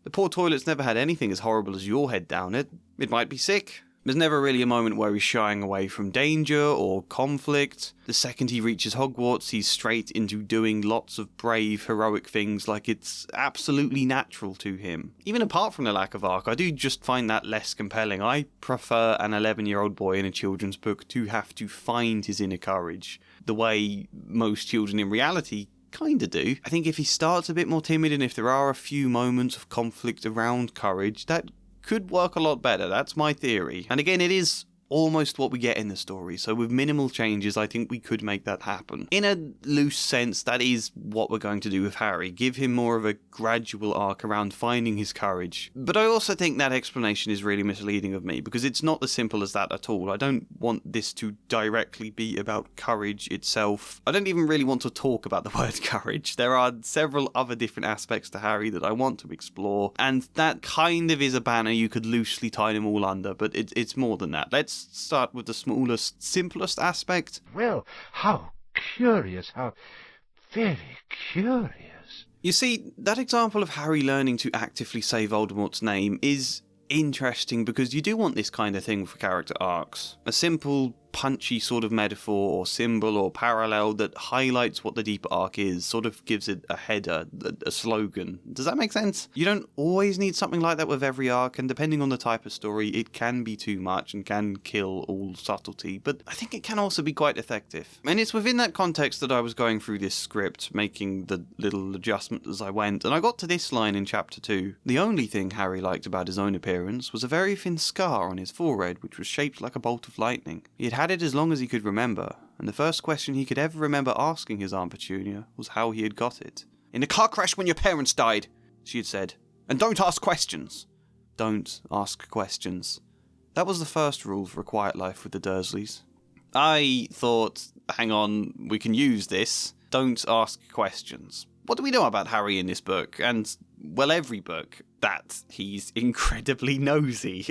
"The poor toilet's never had anything as horrible as your head down it. It might be sick." There's never really a moment where he's shying away from danger or conflict. The second he reaches Hogwarts, he's straight into doing lots of brave, heroic things like it's absolutely natural to him. Even apart from the lack of arc, I do just find that less compelling. I prefer an 11-year-old boy in a children's book to have to find his inner courage, the way most children in reality kinda do. I think if he starts a bit more timid and if there are a few moments of conflict around courage, that could work a lot better. That's my theory. And again, it is almost what we get in the story, so with minimal changes I think we could make that happen. In a loose sense, that is what we're going to do with Harry, give him more of a gradual arc around finding his courage. But I also think that explanation is really misleading of me, because it's not as simple as that at all. I don't want this to directly be about courage itself. I don't even really want to talk about the word courage. There are several other different aspects to Harry that I want to explore, and that kind of is a banner you could loosely tie them all under, but it's more than that. Let's start with the smallest, simplest aspect. Well, how curious, how very curious. You see, that example of Harry learning to actively say Voldemort's name is interesting because you do want this kind of thing for character arcs. A simple, punchy sort of metaphor or symbol or parallel that highlights what the deeper arc is, sort of gives it a header, a slogan. Does that make sense? You don't always need something like that with every arc, and depending on the type of story, it can be too much and can kill all subtlety, but I think it can also be quite effective. And it's within that context that I was going through this script, making the little adjustments as I went, and I got to this line in chapter 2. The only thing Harry liked about his own appearance was a very thin scar on his forehead which was shaped like a bolt of lightning. He had had it as long as he could remember, and the first question he could ever remember asking his Aunt Petunia was how he had got it. "In a car crash when your parents died," she had said. "And don't ask questions." Don't ask questions. That was the first rule for a quiet life with the Dursleys. I thought, hang on, we can use this. Don't ask questions. What do we know about Harry in this book? And well, every book, that he's incredibly nosy.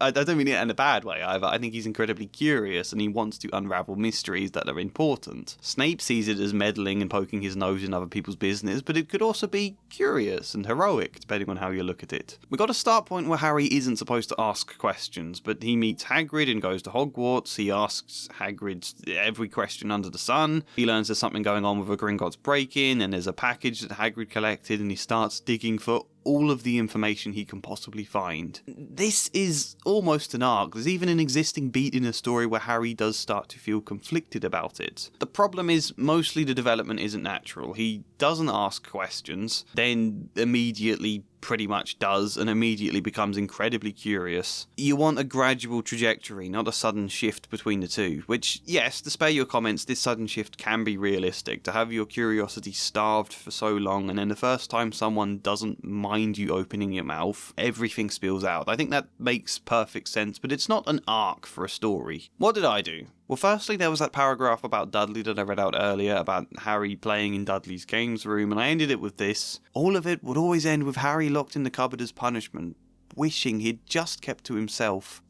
I don't mean it in a bad way either. I think he's incredibly curious and he wants to unravel mysteries that are important. Snape sees it as meddling and poking his nose in other people's business, but it could also be curious and heroic, depending on how you look at it. We got a start point where Harry isn't supposed to ask questions, but he meets Hagrid and goes to Hogwarts. He asks Hagrid every question under the sun. He learns there's something going on with a Gringotts break-in, and there's a package that Hagrid collected, and he starts digging for all of the information he can possibly find. This is almost an arc. There's even an existing beat in the story where Harry does start to feel conflicted about it. The problem is mostly the development isn't natural. He doesn't ask questions, then immediately pretty much does, and immediately becomes incredibly curious. You want a gradual trajectory, not a sudden shift between the two, which, yes, to spare your comments, this sudden shift can be realistic. To have your curiosity starved for so long, and then the first time someone doesn't mind you opening your mouth, everything spills out. I think that makes perfect sense, but it's not an arc for a story. What did I do? Well, firstly, there was that paragraph about Dudley that I read out earlier, about Harry playing in Dudley's games room, and I ended it with this. All of it would always end with Harry locked in the cupboard as punishment, wishing he'd just kept to himself.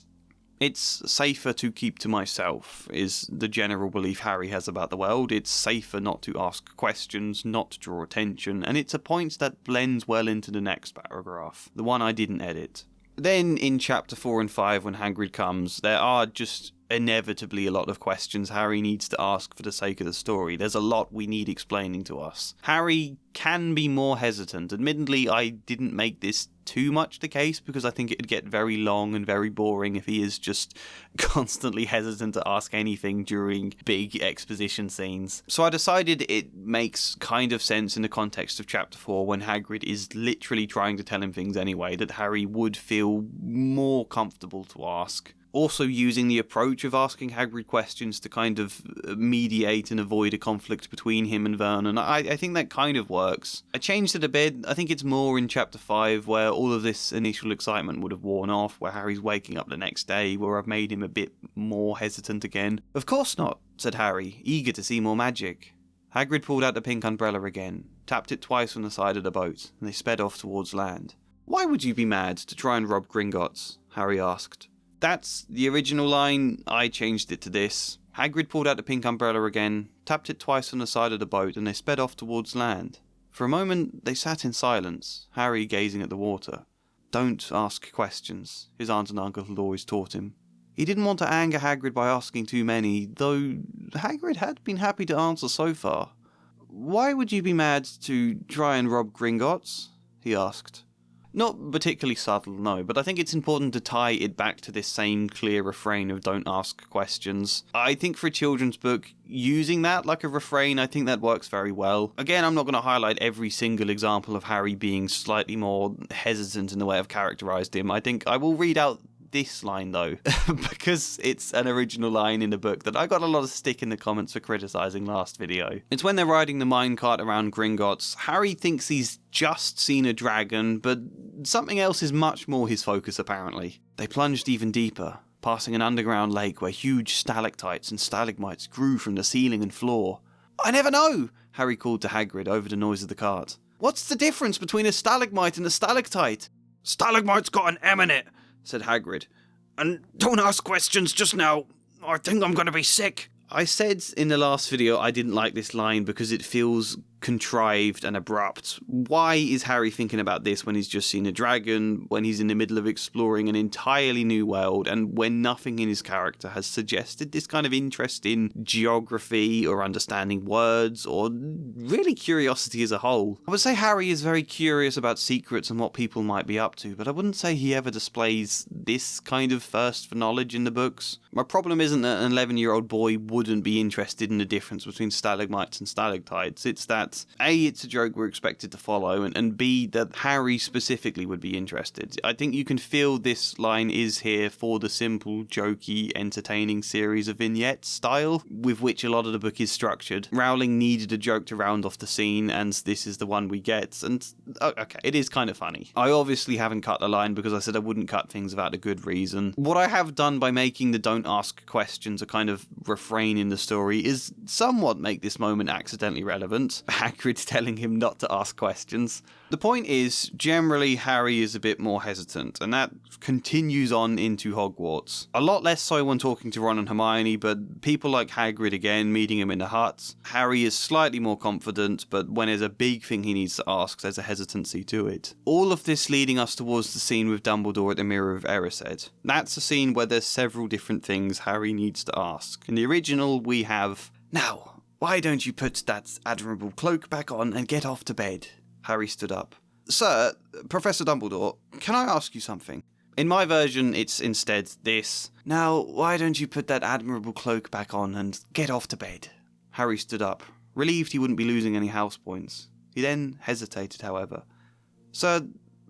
It's safer to keep to myself, is the general belief Harry has about the world. It's safer not to ask questions, not to draw attention, and it's a point that blends well into the next paragraph, the one I didn't edit. Then, in chapter 4 and 5, when Hagrid comes, there are just inevitably a lot of questions Harry needs to ask for the sake of the story. There's a lot we need explaining to us. Harry can be more hesitant. Admittedly, I didn't make this too much the case because I think it'd get very long and very boring if he is just constantly hesitant to ask anything during big exposition scenes. So I decided it makes kind of sense in the context of chapter 4 when Hagrid is literally trying to tell him things anyway that Harry would feel more comfortable to ask. Also using the approach of asking Hagrid questions to kind of mediate and avoid a conflict between him and Vernon. I think that kind of works. I changed it a bit. I think it's more in chapter 5 where all of this initial excitement would have worn off, where Harry's waking up the next day, where I've made him a bit more hesitant again. Of course not, said Harry, eager to see more magic. Hagrid pulled out the pink umbrella again, tapped it twice on the side of the boat, and they sped off towards land. Why would you be mad to try and rob Gringotts? Harry asked. That's the original line. I changed it to this. Hagrid pulled out the pink umbrella again, tapped it twice on the side of the boat, and they sped off towards land. For a moment, they sat in silence, Harry gazing at the water. Don't ask questions, his aunt and uncle had always taught him. He didn't want to anger Hagrid by asking too many, though Hagrid had been happy to answer so far. Why would you be mad to try and rob Gringotts? He asked. Not particularly subtle, no, but I think it's important to tie it back to this same clear refrain of don't ask questions. I think for a children's book, using that like a refrain, I think that works very well. Again, I'm not going to highlight every single example of Harry being slightly more hesitant in the way I've characterised him. I think I will read out this line though, because it's an original line in the book that I got a lot of stick in the comments for criticising last video. It's when they're riding the minecart around Gringotts. Harry thinks he's just seen a dragon, but something else is much more his focus apparently. They plunged even deeper, passing an underground lake where huge stalactites and stalagmites grew from the ceiling and floor. I never know, Harry called to Hagrid over the noise of the cart. What's the difference between a stalagmite and a stalactite? Stalagmite's got an M in it, said Hagrid. And don't ask questions just now. I think I'm going to be sick. I said in the last video I didn't like this line because it feels contrived and abrupt. Why is Harry thinking about this when he's just seen a dragon, when he's in the middle of exploring an entirely new world, and when nothing in his character has suggested this kind of interest in geography or understanding words or really curiosity as a whole? I would say Harry is very curious about secrets and what people might be up to, but I wouldn't say he ever displays this kind of thirst for knowledge in the books. My problem isn't that an 11-year-old boy wouldn't be interested in the difference between stalagmites and stalactites. It's that A, it's a joke we're expected to follow, and B, that Harry specifically would be interested. I think you can feel this line is here for the simple, jokey, entertaining series of vignettes style with which a lot of the book is structured. Rowling needed a joke to round off the scene, and this is the one we get, and okay, it is kind of funny. I obviously haven't cut the line because I said I wouldn't cut things without a good reason. What I have done by making the don't ask questions a kind of refrain in the story is somewhat make this moment accidentally relevant. Hagrid telling him not to ask questions. The point is, generally Harry is a bit more hesitant, and that continues on into Hogwarts. A lot less so when talking to Ron and Hermione, but people like Hagrid again, meeting him in the hut. Harry is slightly more confident, but when there's a big thing he needs to ask, there's a hesitancy to it. All of this leading us towards the scene with Dumbledore at the Mirror of Erised. That's a scene where there's several different things Harry needs to ask. In the original, we have, "Now, why don't you put that admirable cloak back on and get off to bed?" Harry stood up. "Sir, Professor Dumbledore, can I ask you something?" In my version, it's instead this. "Now, why don't you put that admirable cloak back on and get off to bed?" Harry stood up, relieved he wouldn't be losing any house points. He then hesitated, however. "Sir,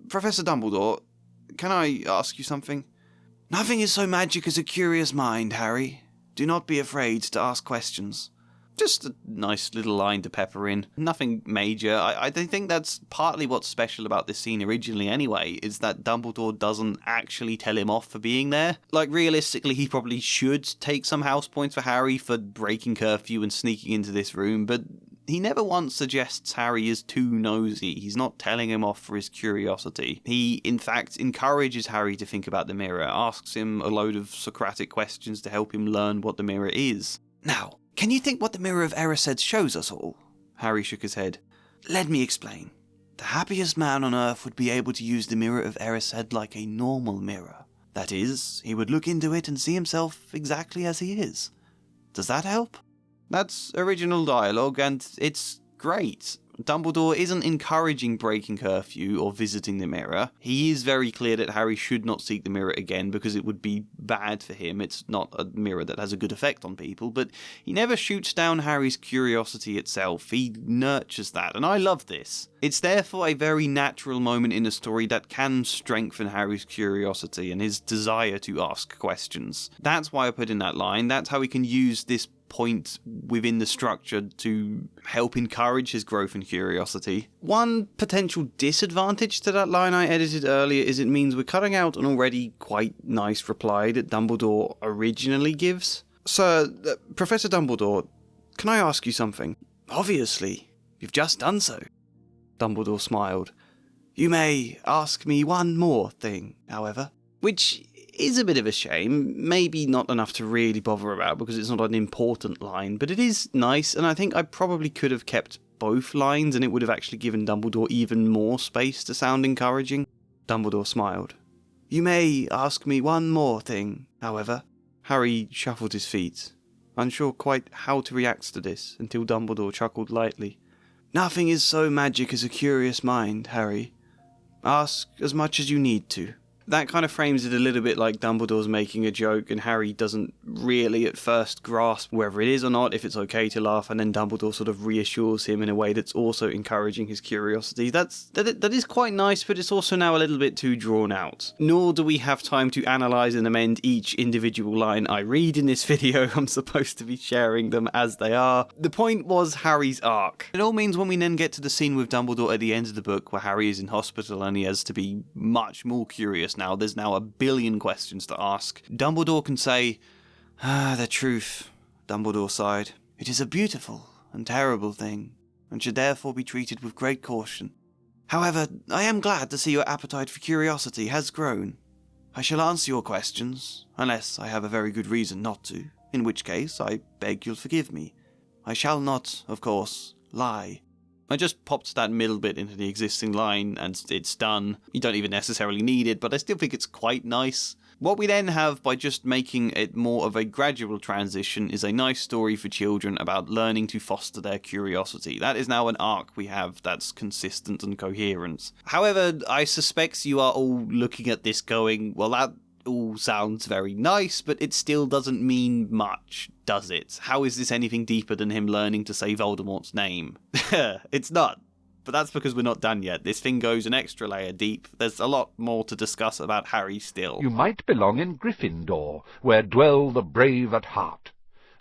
Professor Dumbledore, can I ask you something?" "Nothing is so magic as a curious mind, Harry. Do not be afraid to ask questions." Just a nice little line to pepper in. Nothing major. I think that's partly what's special about this scene originally anyway, is that Dumbledore doesn't actually tell him off for being there. Like, realistically, he probably should take some house points for Harry for breaking curfew and sneaking into this room, but he never once suggests Harry is too nosy. He's not telling him off for his curiosity. He, in fact, encourages Harry to think about the mirror, asks him a load of Socratic questions to help him learn what the mirror is. "Now, can you think what the Mirror of Erised shows us all?" Harry shook his head. "Let me explain. The happiest man on earth would be able to use the Mirror of Erised like a normal mirror. That is, he would look into it and see himself exactly as he is. Does that help?" That's original dialogue, and it's great. Dumbledore isn't encouraging breaking curfew or visiting the mirror. He is very clear that Harry should not seek the mirror again because it would be bad for him. It's not a mirror that has a good effect on people, but he never shoots down Harry's curiosity itself. He nurtures that, and I love this. It's therefore a very natural moment in the story that can strengthen Harry's curiosity and his desire to ask questions. That's why I put in that line. That's how we can use this point within the structure to help encourage his growth and curiosity. One potential disadvantage to that line I edited earlier is it means we're cutting out an already quite nice reply that Dumbledore originally gives. "Sir, Professor Dumbledore, can I ask you something?" "Obviously. You've just done so." Dumbledore smiled. "You may ask me one more thing, however." Which is a bit of a shame, maybe not enough to really bother about because it's not an important line, but it is nice, and I think I probably could have kept both lines and it would have actually given Dumbledore even more space to sound encouraging. Dumbledore smiled. "You may ask me one more thing, however." Harry shuffled his feet, unsure quite how to react to this, until Dumbledore chuckled lightly. "Nothing is so magic as a curious mind, Harry. Ask as much as you need to." That kind of frames it a little bit like Dumbledore's making a joke and Harry doesn't really at first grasp whether it is or not, if it's okay to laugh, and then Dumbledore sort of reassures him in a way that's also encouraging his curiosity. That is quite nice, but it's also now a little bit too drawn out. Nor do we have time to analyse and amend each individual line I read in this video. I'm supposed to be sharing them as they are. The point was Harry's arc. It all means when we then get to the scene with Dumbledore at the end of the book where Harry is in hospital and he has to be much more curious now. There's now a billion questions to ask. Dumbledore can say, "The truth," Dumbledore sighed. "It is a beautiful and terrible thing, and should therefore be treated with great caution. However, I am glad to see your appetite for curiosity has grown. I shall answer your questions, unless I have a very good reason not to, in which case I beg you'll forgive me. I shall not, of course, lie." I just popped that middle bit into the existing line and it's done. You don't even necessarily need it, but I still think it's quite nice. What we then have by just making it more of a gradual transition is a nice story for children about learning to foster their curiosity. That is now an arc we have that's consistent and coherent. However, I suspect you are all looking at this going, well, that all sounds very nice, but it still doesn't mean much, does it? How is this anything deeper than him learning to say Voldemort's name? It's not. But that's because we're not done yet. This thing goes an extra layer deep. There's a lot more to discuss about Harry still. "You might belong in Gryffindor, where dwell the brave at heart.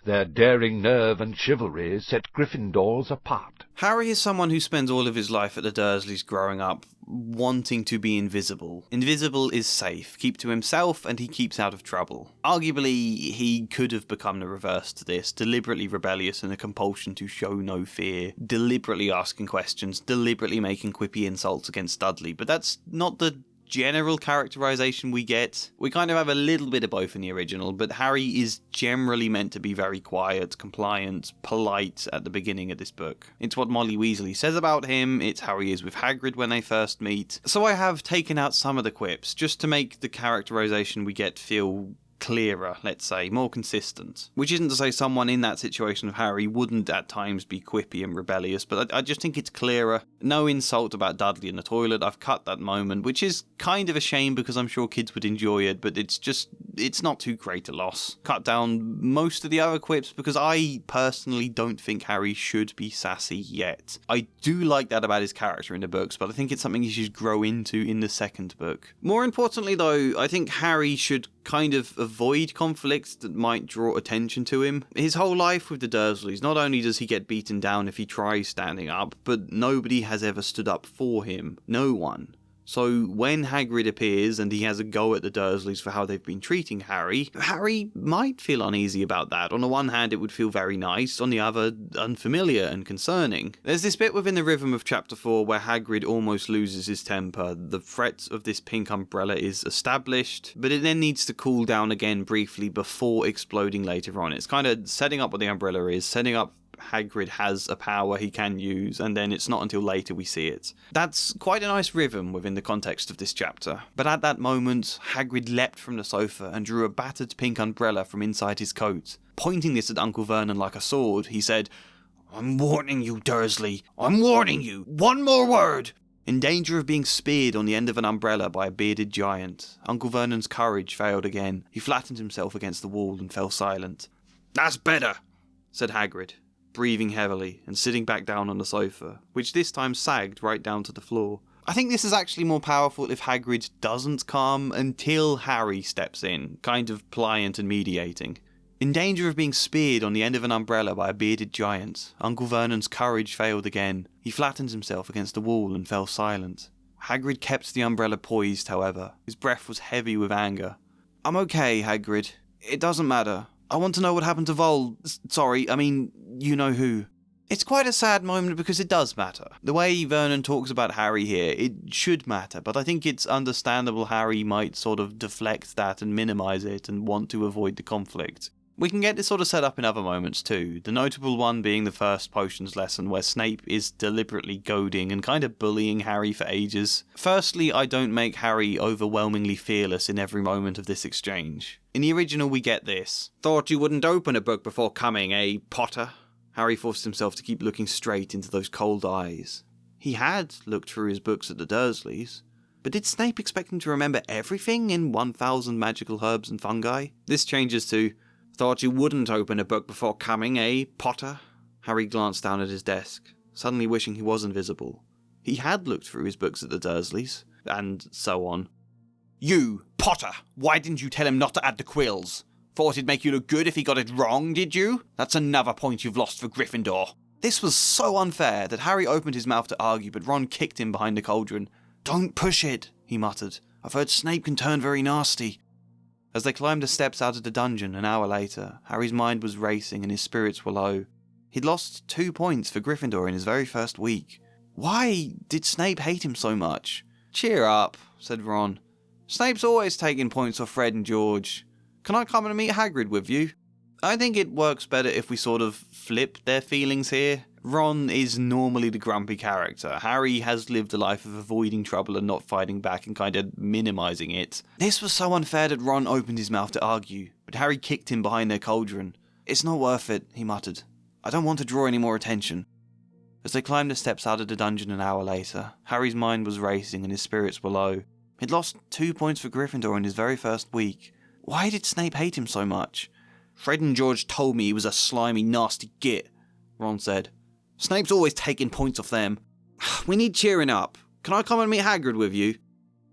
Their daring nerve and chivalry set Gryffindors apart. Harry is someone who spends all of his life at the Dursleys growing up, wanting to be invisible. Invisible is safe, keep to himself, and he keeps out of trouble. Arguably, he could have become the reverse to this, deliberately rebellious and a compulsion to show no fear, deliberately asking questions, deliberately making quippy insults against Dudley, but that's not the general characterization we get. We kind of have a little bit of both in the original, but Harry is generally meant to be very quiet, compliant, polite at the beginning of this book. It's what Molly Weasley says about him, it's how he is with Hagrid when they first meet. So I have taken out some of the quips, just to make the characterization we get feel clearer, let's say, more consistent. Which isn't to say someone in that situation of Harry wouldn't at times be quippy and rebellious, but I just think it's clearer. No insult about Dudley in the toilet, I've cut that moment, which is kind of a shame because I'm sure kids would enjoy it, but it's not too great a loss. Cut down most of the other quips because I personally don't think Harry should be sassy yet. I do like that about his character in the books, but I think it's something he should grow into in the second book. More importantly though, I think Harry should kind of avoid conflicts that might draw attention to him. His whole life with the Dursleys, not only does he get beaten down if he tries standing up, but nobody has ever stood up for him. No one. So when Hagrid appears and he has a go at the Dursleys for how they've been treating Harry, Harry might feel uneasy about that. On the one hand, it would feel very nice, on the other, unfamiliar and concerning. There's this bit within the rhythm of Chapter 4 where Hagrid almost loses his temper. The threat of this pink umbrella is established, but it then needs to cool down again briefly before exploding later on. It's kind of setting up what the umbrella is, setting up Hagrid has a power he can use, and then it's not until later we see it. That's quite a nice rhythm within the context of this chapter. But at that moment, Hagrid leapt from the sofa and drew a battered pink umbrella from inside his coat. Pointing this at Uncle Vernon like a sword, he said, "I'm warning you, Dursley. I'm warning you. One more word." In danger of being speared on the end of an umbrella by a bearded giant, Uncle Vernon's courage failed again. He flattened himself against the wall and fell silent. "That's better," said Hagrid, breathing heavily and sitting back down on the sofa, which this time sagged right down to the floor. I think this is actually more powerful if Hagrid doesn't calm until Harry steps in, kind of pliant and mediating. In danger of being speared on the end of an umbrella by a bearded giant, Uncle Vernon's courage failed again. He flattened himself against the wall and fell silent. Hagrid kept the umbrella poised, however. His breath was heavy with anger. "I'm okay, Hagrid. It doesn't matter. I want to know what happened to Sorry, I mean, you know who." It's quite a sad moment because it does matter. The way Vernon talks about Harry here, it should matter, but I think it's understandable Harry might sort of deflect that and minimise it and want to avoid the conflict. We can get this sort of set up in other moments too, the notable one being the first potions lesson where Snape is deliberately goading and kind of bullying Harry for ages. Firstly, I don't make Harry overwhelmingly fearless in every moment of this exchange. In the original we get this. "Thought you wouldn't open a book before coming, eh, Potter?" Harry forced himself to keep looking straight into those cold eyes. He had looked through his books at the Dursleys, but did Snape expect him to remember everything in 1,000 magical herbs and fungi? This changes to, "Thought you wouldn't open a book before coming, eh, Potter?" Harry glanced down at his desk, suddenly wishing he was invisible. He had looked through his books at the Dursleys, and so on. "You, Potter, why didn't you tell him not to add the quills? Thought it'd make you look good if he got it wrong, did you? That's another point you've lost for Gryffindor." This was so unfair that Harry opened his mouth to argue, but Ron kicked him behind the cauldron. "Don't push it," he muttered. "I've heard Snape can turn very nasty." As they climbed the steps out of the dungeon an hour later, Harry's mind was racing and his spirits were low. He'd lost 2 points for Gryffindor in his very first week. Why did Snape hate him so much? "Cheer up," said Ron. "Snape's always taking points off Fred and George. Can I come and meet Hagrid with you?" I think it works better if we sort of flip their feelings here. Ron is normally the grumpy character. Harry has lived a life of avoiding trouble and not fighting back and kind of minimising it. This was so unfair that Ron opened his mouth to argue, but Harry kicked him behind their cauldron. "It's not worth it," he muttered. "I don't want to draw any more attention." As they climbed the steps out of the dungeon an hour later, Harry's mind was racing and his spirits were low. He'd lost 2 points for Gryffindor in his very first week. Why did Snape hate him so much? "Fred and George told me he was a slimy, nasty git," Ron said. "Snape's always taking points off them. We need cheering up. Can I come and meet Hagrid with you?"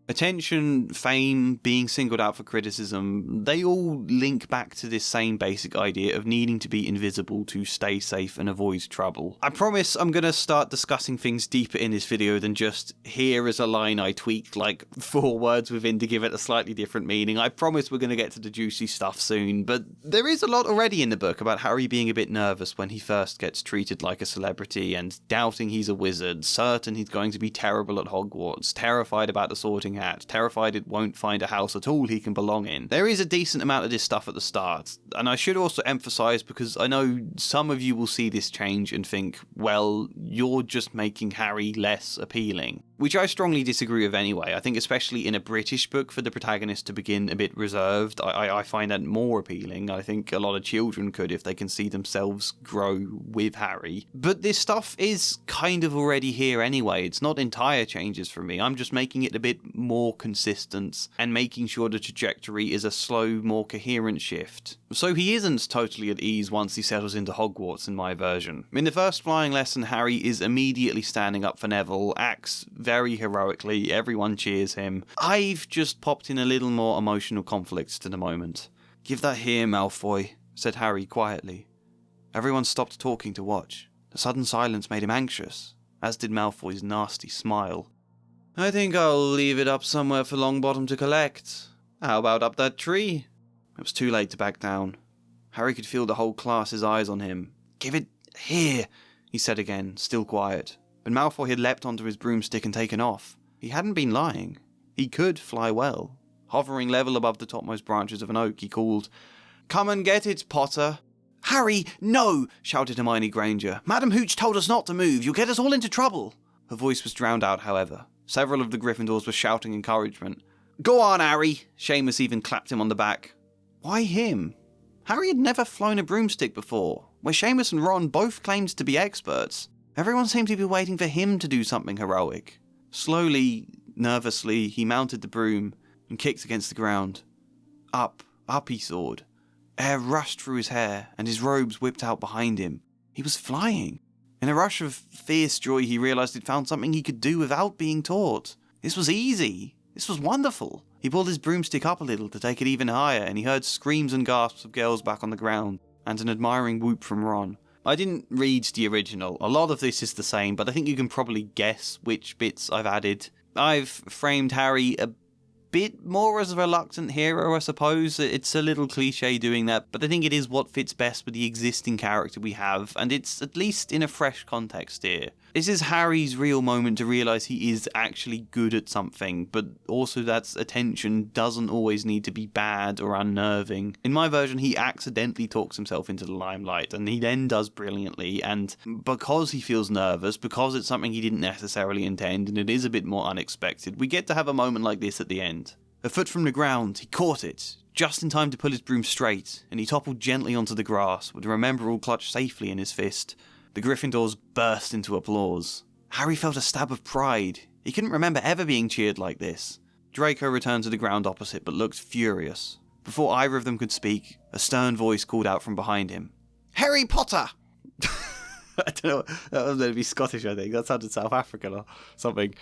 Attention, fame, being singled out for criticism, they all link back to this same basic idea of needing to be invisible to stay safe and avoid trouble. I promise I'm going to start discussing things deeper in this video than just here is a line I tweaked like 4 words within to give it a slightly different meaning. I promise we're going to get to the juicy stuff soon, but there is a lot already in the book about Harry being a bit nervous when he first gets treated like a celebrity and doubting he's a wizard, certain he's going to be terrible at Hogwarts, terrified about the Sorting Hat, terrified it won't find a house at all he can belong in. There is a decent amount of this stuff at the start, and I should also emphasise, because I know some of you will see this change and think, well, you're just making Harry less appealing. Which I strongly disagree with anyway. I think especially in a British book, for the protagonist to begin a bit reserved, I find that more appealing. I think a lot of children could if they can see themselves grow with Harry. But this stuff is kind of already here anyway. It's not entire changes for me. I'm just making it a bit more consistent and making sure the trajectory is a slow, more coherent shift. So he isn't totally at ease once he settles into Hogwarts in my version. In the first flying lesson, Harry is immediately standing up for Neville, acts very heroically, everyone cheers him. I've just popped in a little more emotional conflict to the moment. "Give that here, Malfoy," said Harry quietly. Everyone stopped talking to watch. The sudden silence made him anxious, as did Malfoy's nasty smile. "I think I'll leave it up somewhere for Longbottom to collect. How about up that tree?" It was too late to back down. Harry could feel the whole class's eyes on him. "Give it here," he said again, still quiet. But Malfoy had leapt onto his broomstick and taken off. He hadn't been lying. He could fly well. Hovering level above the topmost branches of an oak, he called, "Come and get it, Potter." "Harry, no!" shouted Hermione Granger. "Madam Hooch told us not to move. You'll get us all into trouble." Her voice was drowned out, however. Several of the Gryffindors were shouting encouragement. "Go on, Harry!" Seamus even clapped him on the back. Why him? Harry had never flown a broomstick before, where Seamus and Ron both claimed to be experts. Everyone seemed to be waiting for him to do something heroic. Slowly, nervously, he mounted the broom and kicked against the ground. Up he soared. Air rushed through his hair, and his robes whipped out behind him. He was flying. In a rush of fierce joy, he realised he'd found something he could do without being taught. This was easy. This was wonderful. He pulled his broomstick up a little to take it even higher, and he heard screams and gasps of girls back on the ground, and an admiring whoop from Ron. I didn't read the original. A lot of this is the same, but I think you can probably guess which bits I've added. I've framed Harry a bit more as a reluctant hero, I suppose. It's a little cliche doing that, but I think it is what fits best with the existing character we have, and it's at least in a fresh context here. This is Harry's real moment to realise he is actually good at something, but also that attention doesn't always need to be bad or unnerving. In my version, he accidentally talks himself into the limelight, and he then does brilliantly, and because he feels nervous, because it's something he didn't necessarily intend, and it is a bit more unexpected, we get to have a moment like this at the end. A foot from the ground, he caught it, just in time to pull his broom straight, and he toppled gently onto the grass, with the Remember All clutched safely in his fist. The Gryffindors burst into applause. Harry felt a stab of pride. He couldn't remember ever being cheered like this. Draco returned to the ground opposite, but looked furious. Before either of them could speak, a stern voice called out from behind him. "Harry Potter!" I don't know, that was going to be Scottish, I think. That sounded South African or something.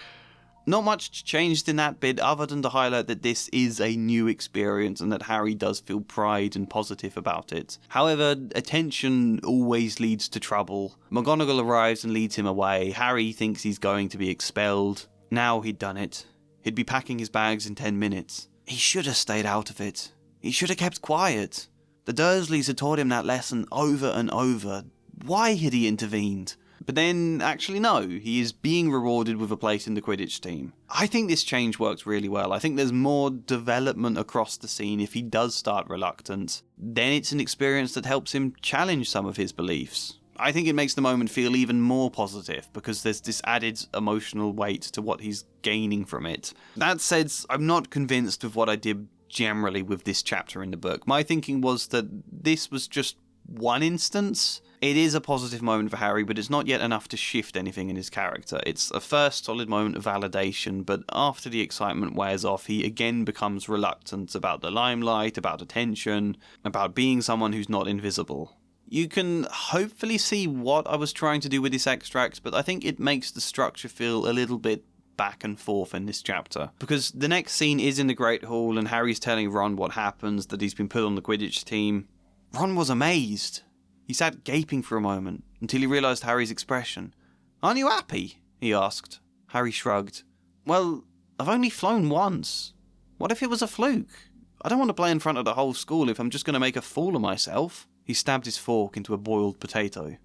Not much changed in that bit other than to highlight that this is a new experience and that Harry does feel pride and positive about it. However, attention always leads to trouble. McGonagall arrives and leads him away. Harry thinks he's going to be expelled. Now he'd done it. He'd be packing his bags in 10 minutes. He should have stayed out of it. He should have kept quiet. The Dursleys had taught him that lesson over and over. Why had he intervened? But then, actually no, he is being rewarded with a place in the Quidditch team. I think this change works really well. I think there's more development across the scene if he does start reluctant. Then it's an experience that helps him challenge some of his beliefs. I think it makes the moment feel even more positive, because there's this added emotional weight to what he's gaining from it. That said, I'm not convinced of what I did generally with this chapter in the book. My thinking was that this was just one instance. It is a positive moment for Harry, but it's not yet enough to shift anything in his character. It's a first solid moment of validation, but after the excitement wears off, he again becomes reluctant about the limelight, about attention, about being someone who's not invisible. You can hopefully see what I was trying to do with this extract, but I think it makes the structure feel a little bit back and forth in this chapter. Because the next scene is in the Great Hall and Harry's telling Ron what happens, that he's been put on the Quidditch team. Ron was amazed. He sat gaping for a moment until he realised Harry's expression. "Aren't you happy?" he asked. Harry shrugged. "Well, I've only flown once. What if it was a fluke? I don't want to play in front of the whole school if I'm just going to make a fool of myself." He stabbed his fork into a boiled potato.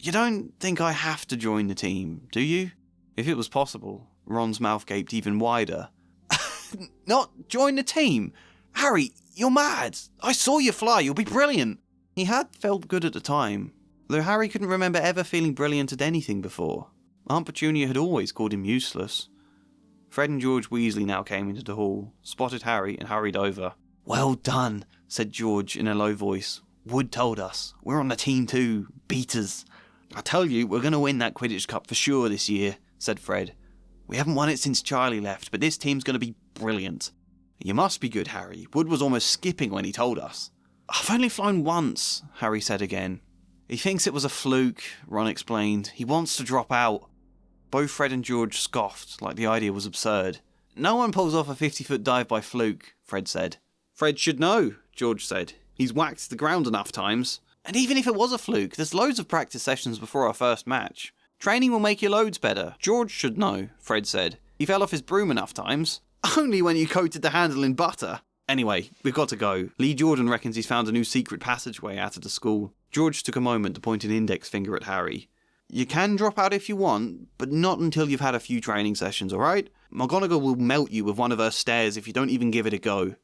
"You don't think I have to join the team, do you?" If it was possible, Ron's mouth gaped even wider. "Not join the team? Harry, you're mad. I saw you fly. You'll be brilliant." He had felt good at the time, though Harry couldn't remember ever feeling brilliant at anything before. Aunt Petunia had always called him useless. Fred and George Weasley now came into the hall, spotted Harry and hurried over. "Well done," said George in a low voice. "Wood told us. We're on the team too. Beat us." "I tell you, we're going to win that Quidditch Cup for sure this year," said Fred. "We haven't won it since Charlie left, but this team's going to be brilliant." "You must be good, Harry. Wood was almost skipping when he told us." "I've only flown once," Harry said again. "He thinks it was a fluke," Ron explained. "He wants to drop out." Both Fred and George scoffed, like the idea was absurd. "No one pulls off a 50-foot dive by fluke," Fred said. "Fred should know," George said. "He's whacked the ground enough times. And even if it was a fluke, there's loads of practice sessions before our first match. Training will make your loads better. George should know," Fred said. "He fell off his broom enough times." "Only when you coated the handle in butter." "Anyway, we've got to go. Lee Jordan reckons he's found a new secret passageway out of the school." George took a moment to point an index finger at Harry. "You can drop out if you want, but not until you've had a few training sessions, alright? McGonagall will melt you with one of her stares if you don't even give it a go."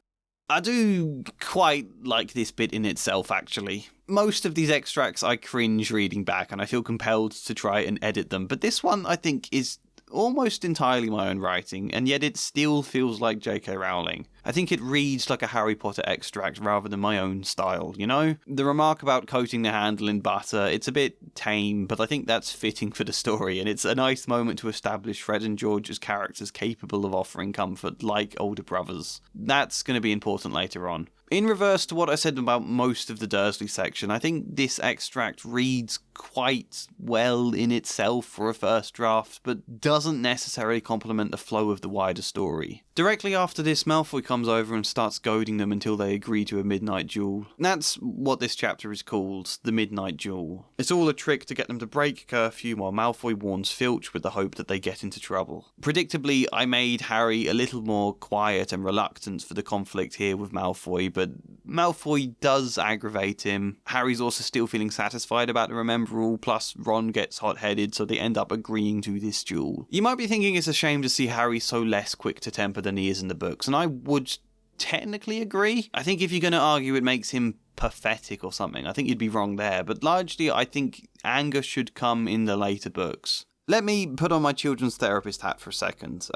I do quite like this bit in itself, actually. Most of these extracts I cringe reading back, and I feel compelled to try and edit them, but this one I think is almost entirely my own writing, and yet it still feels like J.K. Rowling. I think it reads like a Harry Potter extract rather than my own style, you know? The remark about coating the handle in butter, it's a bit tame, but I think that's fitting for the story, and it's a nice moment to establish Fred and George as characters capable of offering comfort, like older brothers. That's going to be important later on. In reverse to what I said about most of the Dursley section, I think this extract reads quite well in itself for a first draft, but doesn't necessarily complement the flow of the wider story. Directly after this, Malfoy comes over and starts goading them until they agree to a midnight duel. That's what this chapter is called, the Midnight Duel. It's all a trick to get them to break curfew while Malfoy warns Filch with the hope that they get into trouble. Predictably, I made Harry a little more quiet and reluctant for the conflict here with Malfoy, but Malfoy does aggravate him. Harry's also still feeling satisfied about the Remember All, plus Ron gets hot-headed, so they end up agreeing to this duel. You might be thinking it's a shame to see Harry so less quick to temper than he is in the books, and I would technically agree. I think if you're going to argue it makes him pathetic or something, I think you'd be wrong there, but largely I think anger should come in the later books. Let me put on my children's therapist hat for a second.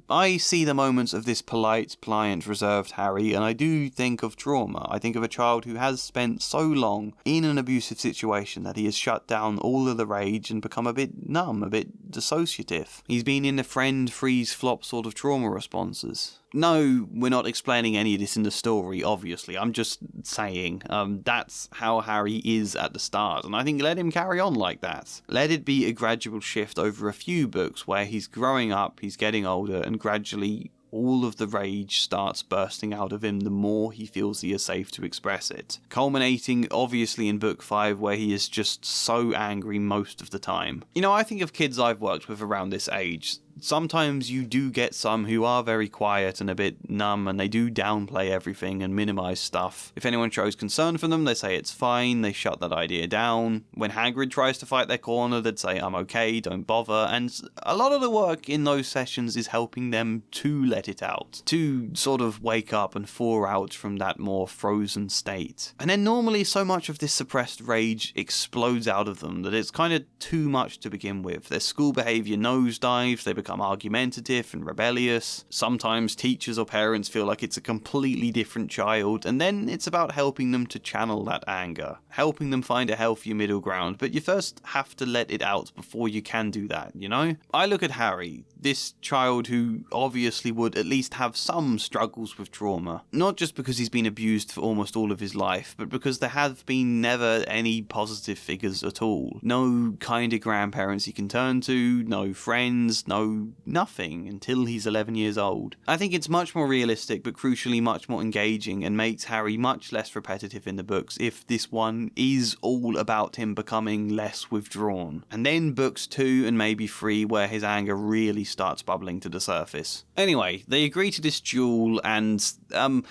I see the moments of this polite, pliant, reserved Harry, and I do think of trauma. I think of a child who has spent so long in an abusive situation that he has shut down all of the rage and become a bit numb, a bit dissociative. He's been in the friend, freeze, flop sort of trauma responses. No, we're not explaining any of this in the story, obviously. I'm just saying, that's how Harry is at the start, and I think let him carry on like that. Let it be a gradual shift over a few books where he's growing up, he's getting older, and gradually all of the rage starts bursting out of him the more he feels he is safe to express it. Culminating, obviously, in Book 5, where he is just so angry most of the time. You know, I think of kids I've worked with around this age. Sometimes you do get some who are very quiet and a bit numb, and they do downplay everything and minimize stuff. If anyone shows concern for them, they say it's fine, they shut that idea down. When Hagrid tries to fight their corner, they'd say, I'm okay, don't bother, and a lot of the work in those sessions is helping them to let it out, to sort of wake up and thaw out from that more frozen state. And then normally so much of this suppressed rage explodes out of them that it's kind of too much to begin with. Their school behaviour nosedives, they become argumentative and rebellious. Sometimes teachers or parents feel like it's a completely different child, and then it's about helping them to channel that anger, helping them find a healthier middle ground, but you first have to let it out before you can do that, you know? I look at Harry, this child who obviously would at least have some struggles with trauma, not just because he's been abused for almost all of his life, but because there have been never any positive figures at all. No kinder grandparents he can turn to, no friends, no know nothing until he's 11 years old. I think it's much more realistic, but crucially much more engaging, and makes Harry much less repetitive in the books if this one is all about him becoming less withdrawn. And then books 2 and maybe 3 where his anger really starts bubbling to the surface. Anyway, they agree to this duel, and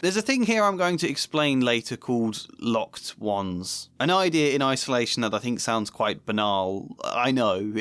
there's a thing here I'm going to explain later called locked wands. An idea in isolation that I think sounds quite banal. I know.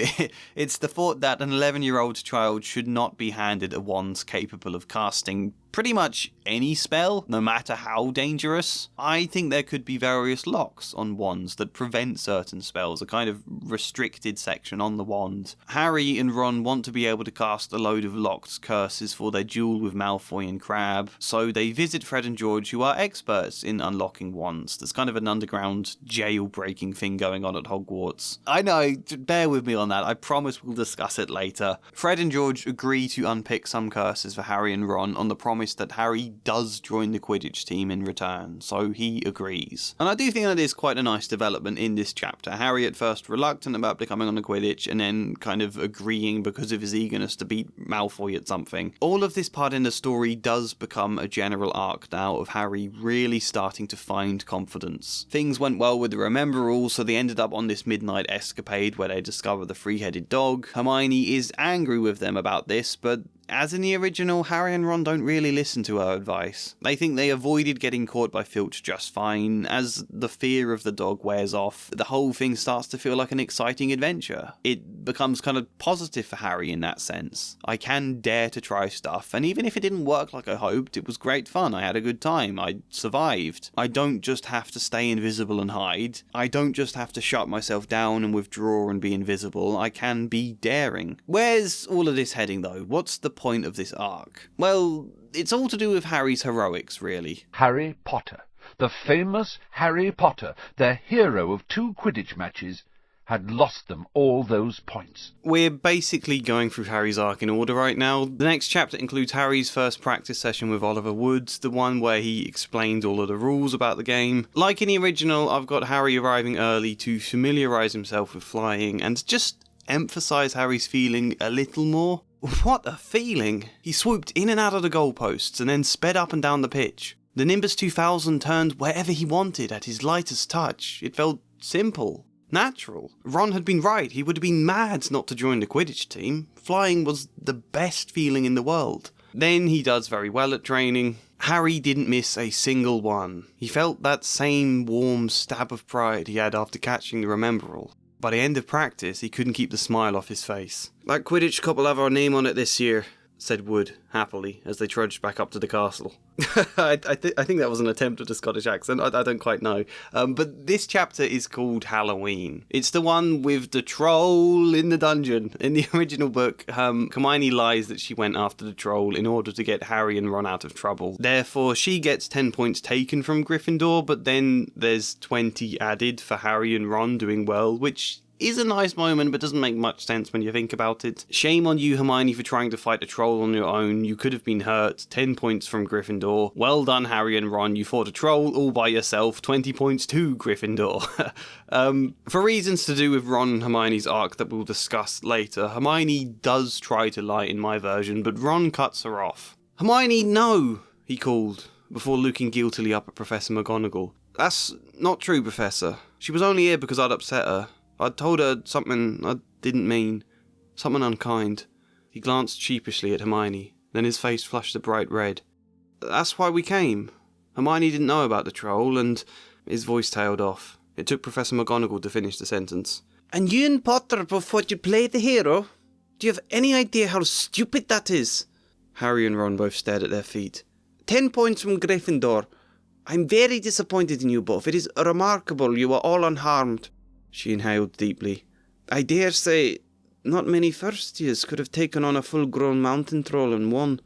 It's the thought that an 11-year-old child should not be handed a wand capable of casting pretty much any spell, no matter how dangerous. I think there could be various locks on wands that prevent certain spells, a kind of restricted section on the wand. Harry and Ron want to be able to cast a load of locked curses for their duel with Malfoy and Crabbe, so they visit Fred and George, who are experts in unlocking wands. There's kind of an underground jail-breaking thing going on at Hogwarts. I know, bear with me on that, I promise we'll discuss it later. Fred and George agree to unpick some curses for Harry and Ron on the promise that Harry does join the Quidditch team in return, so he agrees. And I do think that is quite a nice development in this chapter. Harry at first reluctant about becoming on the Quidditch, and then kind of agreeing because of his eagerness to beat Malfoy at something. All of this part in the story does become a general arc now of Harry really starting to find confidence. Things went well with the Remember-All, so they ended up on this midnight escapade where they discover the three-headed dog. Hermione is angry with them about this, but as in the original, Harry and Ron don't really listen to her advice. They think they avoided getting caught by Filch just fine. As the fear of the dog wears off, the whole thing starts to feel like an exciting adventure. It becomes kind of positive for Harry in that sense. I can dare to try stuff, and even if it didn't work like I hoped, it was great fun. I had a good time. I survived. I don't just have to stay invisible and hide. I don't just have to shut myself down and withdraw and be invisible. I can be daring. Where's all of this heading though? What's the point of this arc? Well, it's all to do with Harry's heroics, really. Harry Potter, the famous Harry Potter, the hero of 2 Quidditch matches, had lost them all those points. We're basically going through Harry's arc in order right now. The next chapter includes Harry's first practice session with Oliver Woods, the one where he explains all of the rules about the game. Like in the original, I've got Harry arriving early to familiarise himself with flying and just emphasise Harry's feeling a little more. What a feeling! He swooped in and out of the goalposts and then sped up and down the pitch. The Nimbus 2000 turned wherever he wanted at his lightest touch. It felt simple, natural. Ron had been right. He would have been mad not to join the Quidditch team. Flying was the best feeling in the world. Then he does very well at training. Harry didn't miss a single one. He felt that same warm stab of pride he had after catching the Remember-All. By the end of practice, he couldn't keep the smile off his face. "That Quidditch Cup will have our name on it this year," said Wood, happily, as they trudged back up to the castle. I think that was an attempt at a Scottish accent, I don't quite know. But this chapter is called Halloween. It's the one with the troll in the dungeon. In the original book, Hermione lies that she went after the troll in order to get Harry and Ron out of trouble. Therefore, she gets 10 points taken from Gryffindor, but then there's 20 added for Harry and Ron doing well, which is a nice moment, but doesn't make much sense when you think about it. Shame on you, Hermione, for trying to fight a troll on your own. You could have been hurt. 10 points from Gryffindor. Well done, Harry and Ron. You fought a troll all by yourself. 20 points to Gryffindor. For reasons to do with Ron and Hermione's arc that we'll discuss later, Hermione does try to lie in my version, but Ron cuts her off. "Hermione, no!" he called, before looking guiltily up at Professor McGonagall. "That's not true, Professor. She was only here because I'd upset her. I'd told her something I didn't mean. Something unkind." He glanced sheepishly at Hermione, then his face flushed a bright red. "That's why we came. Hermione didn't know about the troll, and..." His voice tailed off. It took Professor McGonagall to finish the sentence. "And you and Potter both thought you'd play the hero? Do you have any idea how stupid that is?" Harry and Ron both stared at their feet. 10 points from Gryffindor. I'm very disappointed in you both. It is remarkable you were all unharmed." She inhaled deeply. "I dare say not many first years could have taken on a full-grown mountain troll and won."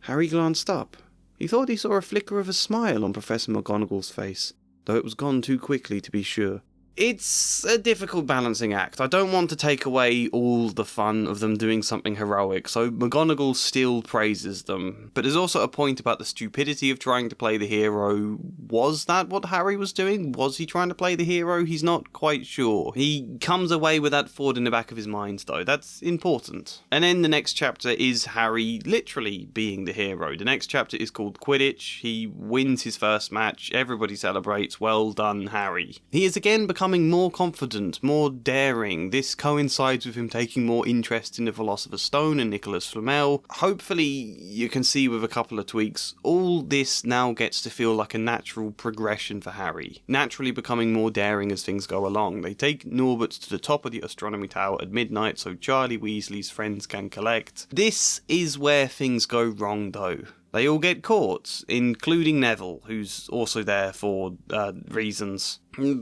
Harry glanced up. He thought he saw a flicker of a smile on Professor McGonagall's face, though it was gone too quickly to be sure. It's a difficult balancing act. I don't want to take away all the fun of them doing something heroic, so McGonagall still praises them. But there's also a point about the stupidity of trying to play the hero. Was that what Harry was doing? Was he trying to play the hero? He's not quite sure. He comes away with that thought in the back of his mind, though. That's important. And then the next chapter is Harry literally being the hero. The next chapter is called Quidditch. He wins his first match. Everybody celebrates. Well done, Harry. He is again becoming more confident, more daring. This coincides with him taking more interest in the Philosopher's Stone and Nicholas Flamel. Hopefully, you can see with a couple of tweaks, all this now gets to feel like a natural progression for Harry, naturally becoming more daring as things go along. They take Norbert to the top of the astronomy tower at midnight so Charlie Weasley's friends can collect. This is where things go wrong, though. They all get caught, including Neville, who's also there for reasons.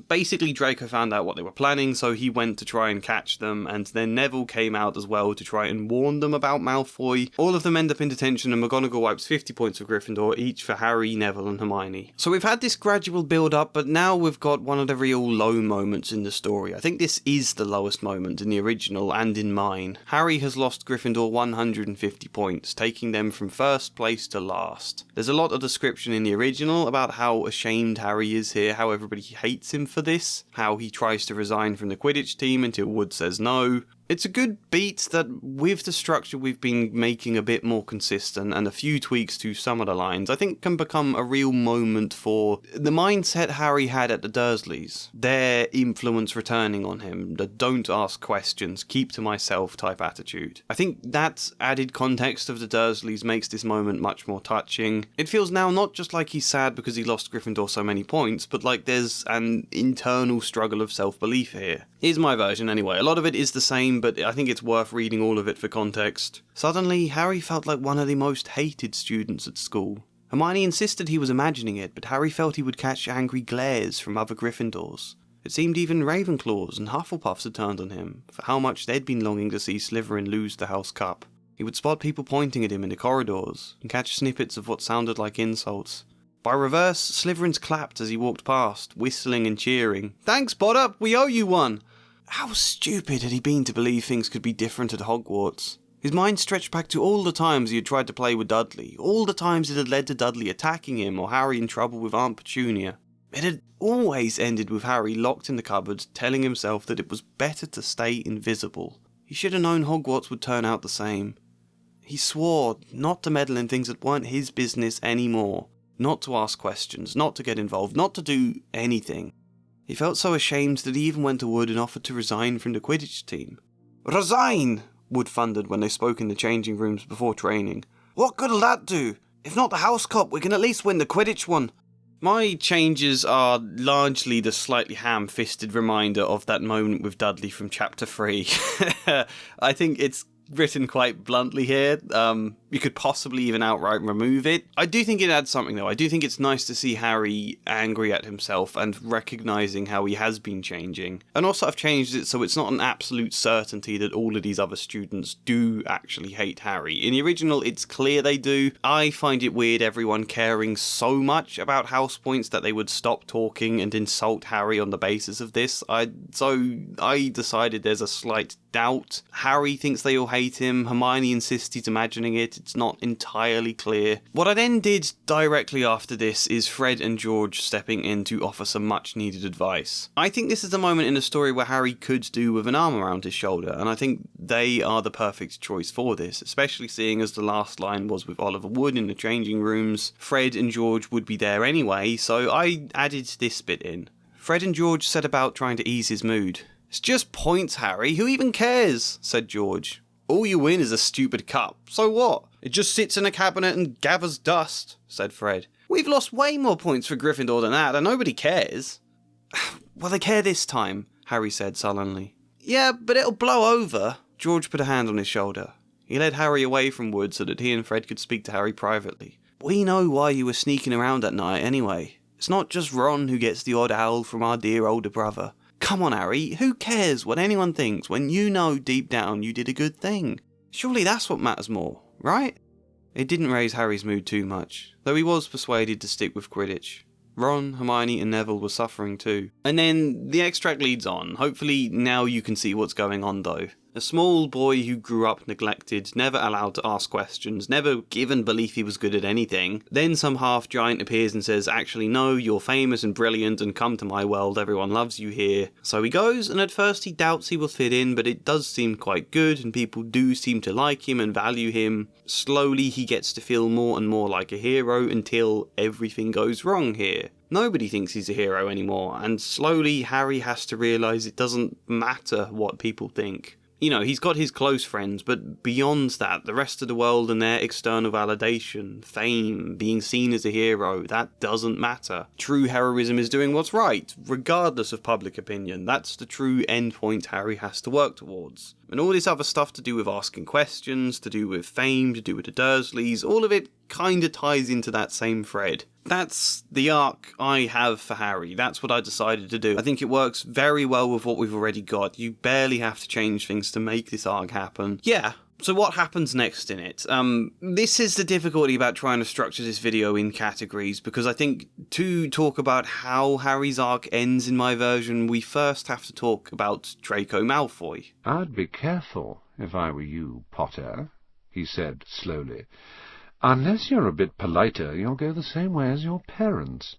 Basically, Draco found out what they were planning, so he went to try and catch them, and then Neville came out as well to try and warn them about Malfoy. All of them end up in detention, and McGonagall wipes 50 points for Gryffindor, each for Harry, Neville, and Hermione. So we've had this gradual build-up, but now we've got one of the real low moments in the story. I think this is the lowest moment in the original and in mine. Harry has lost Gryffindor 150 points, taking them from first place to last. There's a lot of description in the original about how ashamed Harry is here, how everybody hates him for this, how he tries to resign from the Quidditch team until Wood says no. It's a good beat that, with the structure we've been making a bit more consistent and a few tweaks to some of the lines, I think can become a real moment for the mindset Harry had at the Dursleys. Their influence returning on him, the don't ask questions, keep to myself type attitude. I think that added context of the Dursleys makes this moment much more touching. It feels now not just like he's sad because he lost Gryffindor so many points, but like there's an internal struggle of self-belief here. Here's my version anyway. A lot of it is the same, but I think it's worth reading all of it for context. Suddenly, Harry felt like one of the most hated students at school. Hermione insisted he was imagining it, but Harry felt he would catch angry glares from other Gryffindors. It seemed even Ravenclaws and Hufflepuffs had turned on him, for how much they'd been longing to see Slytherin lose the House Cup. He would spot people pointing at him in the corridors, and catch snippets of what sounded like insults. By reverse, Slytherins clapped as he walked past, whistling and cheering. "Thanks, Potter! We owe you one!" How stupid had he been to believe things could be different at Hogwarts? His mind stretched back to all the times he had tried to play with Dudley, all the times it had led to Dudley attacking him or Harry in trouble with Aunt Petunia. It had always ended with Harry locked in the cupboard, telling himself that it was better to stay invisible. He should have known Hogwarts would turn out the same. He swore not to meddle in things that weren't his business anymore, not to ask questions, not to get involved, not to do anything. He felt so ashamed that he even went to Wood and offered to resign from the Quidditch team. "Resign!" Wood thundered when they spoke in the changing rooms before training. "What good'll that do? If not the House Cup, we can at least win the Quidditch one." My changes are largely the slightly ham-fisted reminder of that moment with Dudley from Chapter 3. I think it's written quite bluntly here. You could possibly even outright remove it. I do think it adds something, though. I do think it's nice to see Harry angry at himself and recognising how he has been changing. And also I've changed it so it's not an absolute certainty that all of these other students do actually hate Harry. In the original, it's clear they do. I find it weird everyone caring so much about house points that they would stop talking and insult Harry on the basis of this. So I decided there's a slight doubt. Harry thinks they all hate him. Hermione insists he's imagining it. It's not entirely clear. What I then did directly after this is Fred and George stepping in to offer some much needed advice. I think this is the moment in the story where Harry could do with an arm around his shoulder, and I think they are the perfect choice for this, especially seeing as the last line was with Oliver Wood in the changing rooms. Fred and George would be there anyway, so I added this bit in. Fred and George set about trying to ease his mood. "It's just points, Harry. Who even cares?" said George. "All you win is a stupid cup. So what? It just sits in a cabinet and gathers dust," said Fred. "We've lost way more points for Gryffindor than that, and nobody cares." "Well, they care this time," Harry said sullenly. "Yeah, but it'll blow over." George put a hand on his shoulder. He led Harry away from Wood so that he and Fred could speak to Harry privately. "We know why you were sneaking around at night anyway. It's not just Ron who gets the odd owl from our dear older brother. Come on, Harry, who cares what anyone thinks when you know deep down you did a good thing? Surely that's what matters more, right?" It didn't raise Harry's mood too much, though he was persuaded to stick with Quidditch. Ron, Hermione and Neville were suffering too. And then the extract leads on. Hopefully now you can see what's going on though. A small boy who grew up neglected, never allowed to ask questions, never given belief he was good at anything. Then some half-giant appears and says, actually no, you're famous and brilliant and come to my world, everyone loves you here. So he goes, and at first he doubts he will fit in, but it does seem quite good and people do seem to like him and value him. Slowly he gets to feel more and more like a hero until everything goes wrong here. Nobody thinks he's a hero anymore, and slowly Harry has to realise it doesn't matter what people think. You know, he's got his close friends, but beyond that, the rest of the world and their external validation, fame, being seen as a hero, that doesn't matter. True heroism is doing what's right, regardless of public opinion. That's the true endpoint Harry has to work towards. And all this other stuff to do with asking questions, to do with fame, to do with the Dursleys, all of it kinda ties into that same thread. That's the arc I have for Harry. That's what I decided to do. I think it works very well with what we've already got. You barely have to change things to make this arc happen. Yeah. So what happens next in it? This is the difficulty about trying to structure this video in categories, because I think to talk about how Harry's arc ends in my version, we first have to talk about Draco Malfoy. "I'd be careful if I were you, Potter," he said slowly. "Unless you're a bit politer, you'll go the same way as your parents.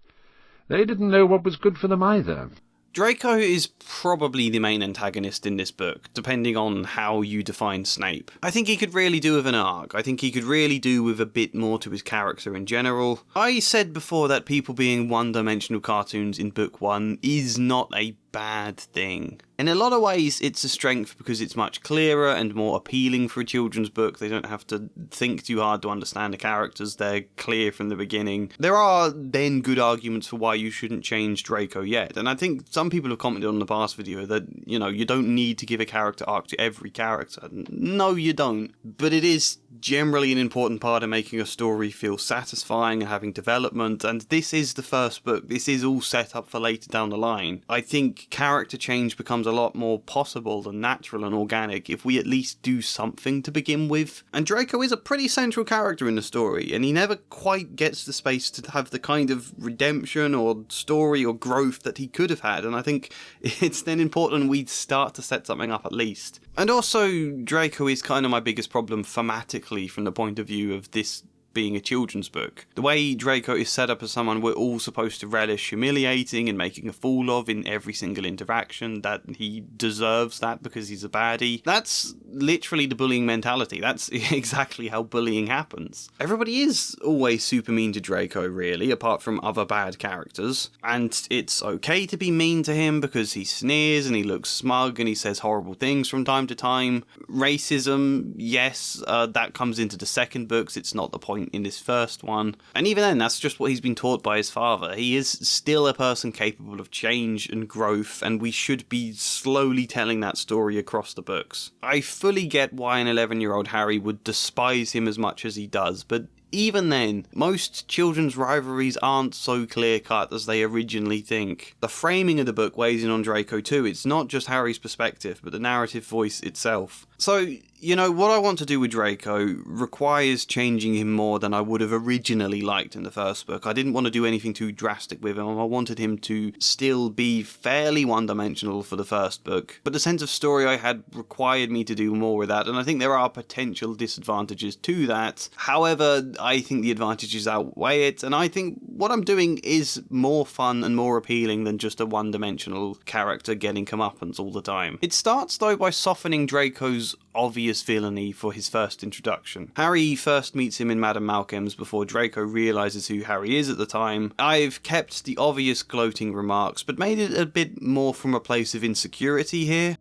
They didn't know what was good for them either." Draco is probably the main antagonist in this book, depending on how you define Snape. I think he could really do with an arc. I think he could really do with a bit more to his character in general. I said before that people being one-dimensional cartoons in book 1 is not a bad thing. In a lot of ways, it's a strength because it's much clearer and more appealing for a children's book. They don't have to think too hard to understand the characters. They're clear from the beginning. There are then good arguments for why you shouldn't change Draco yet. And I think some people have commented on the past video that, you know, you don't need to give a character arc to every character. No, you don't. But it is generally an important part of making a story feel satisfying and having development. And this is the first book. This is all set up for later down the line. I think character change becomes a lot more possible and natural and organic if we at least do something to begin with. And Draco is a pretty central character in the story, and he never quite gets the space to have the kind of redemption or story or growth that he could have had, and I think it's then important we start to set something up at least. And also, Draco is kind of my biggest problem thematically from the point of view of this being a children's book. The way Draco is set up as someone we're all supposed to relish humiliating and making a fool of in every single interaction, that he deserves that because he's a baddie. That's literally the bullying mentality. That's exactly how bullying happens. Everybody is always super mean to Draco, really, apart from other bad characters. And it's okay to be mean to him because he sneers and he looks smug and he says horrible things from time to time. Racism, yes, that comes into the second books. It's not the point in this first one. And even then, that's just what he's been taught by his father. He is still a person capable of change and growth, and we should be slowly telling that story across the books. I fully get why an 11-year-old Harry would despise him as much as he does, but even then, most children's rivalries aren't so clear-cut as they originally think. The framing of the book weighs in on Draco too. It's not just Harry's perspective, but the narrative voice itself. So, you know, what I want to do with Draco requires changing him more than I would have originally liked in the first book. I didn't want to do anything too drastic with him. I wanted him to still be fairly one-dimensional for the first book, but the sense of story I had required me to do more with that, and I think there are potential disadvantages to that. However, I think the advantages outweigh it, and I think what I'm doing is more fun and more appealing than just a one-dimensional character getting comeuppance all the time. It starts, though, by softening Draco's obvious villainy for his first introduction. Harry first meets him in Madame Malcolm's before Draco realises who Harry is at the time. I've kept the obvious gloating remarks, but made it a bit more from a place of insecurity here.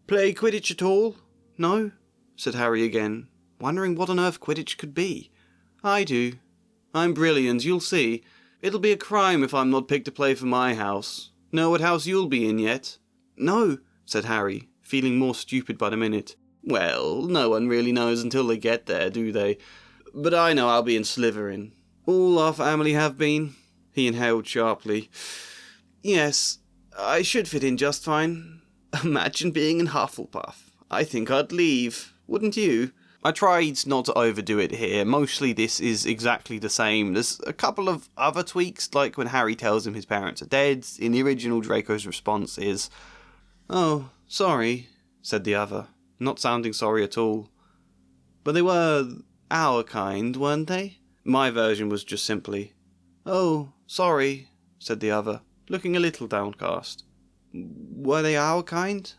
"Play Quidditch at all? No?" said Harry again, wondering what on earth Quidditch could be. "I do. I'm brilliant, you'll see. It'll be a crime if I'm not picked to play for my house. Know what house you'll be in yet?" "No," said Harry, feeling more stupid by the minute. "Well, no one really knows until they get there, do they? But I know I'll be in Slytherin. All our family have been." He inhaled sharply. "Yes, I should fit in just fine. Imagine being in Hufflepuff. I think I'd leave. Wouldn't you?" I tried not to overdo it here. Mostly this is exactly the same. There's a couple of other tweaks, like when Harry tells him his parents are dead. In the original, Draco's response is, "Oh, sorry," said the other, not sounding sorry at all. "But they were our kind, weren't they?" My version was just simply, "Oh, sorry," said the other, looking a little downcast. "Were they our kind?"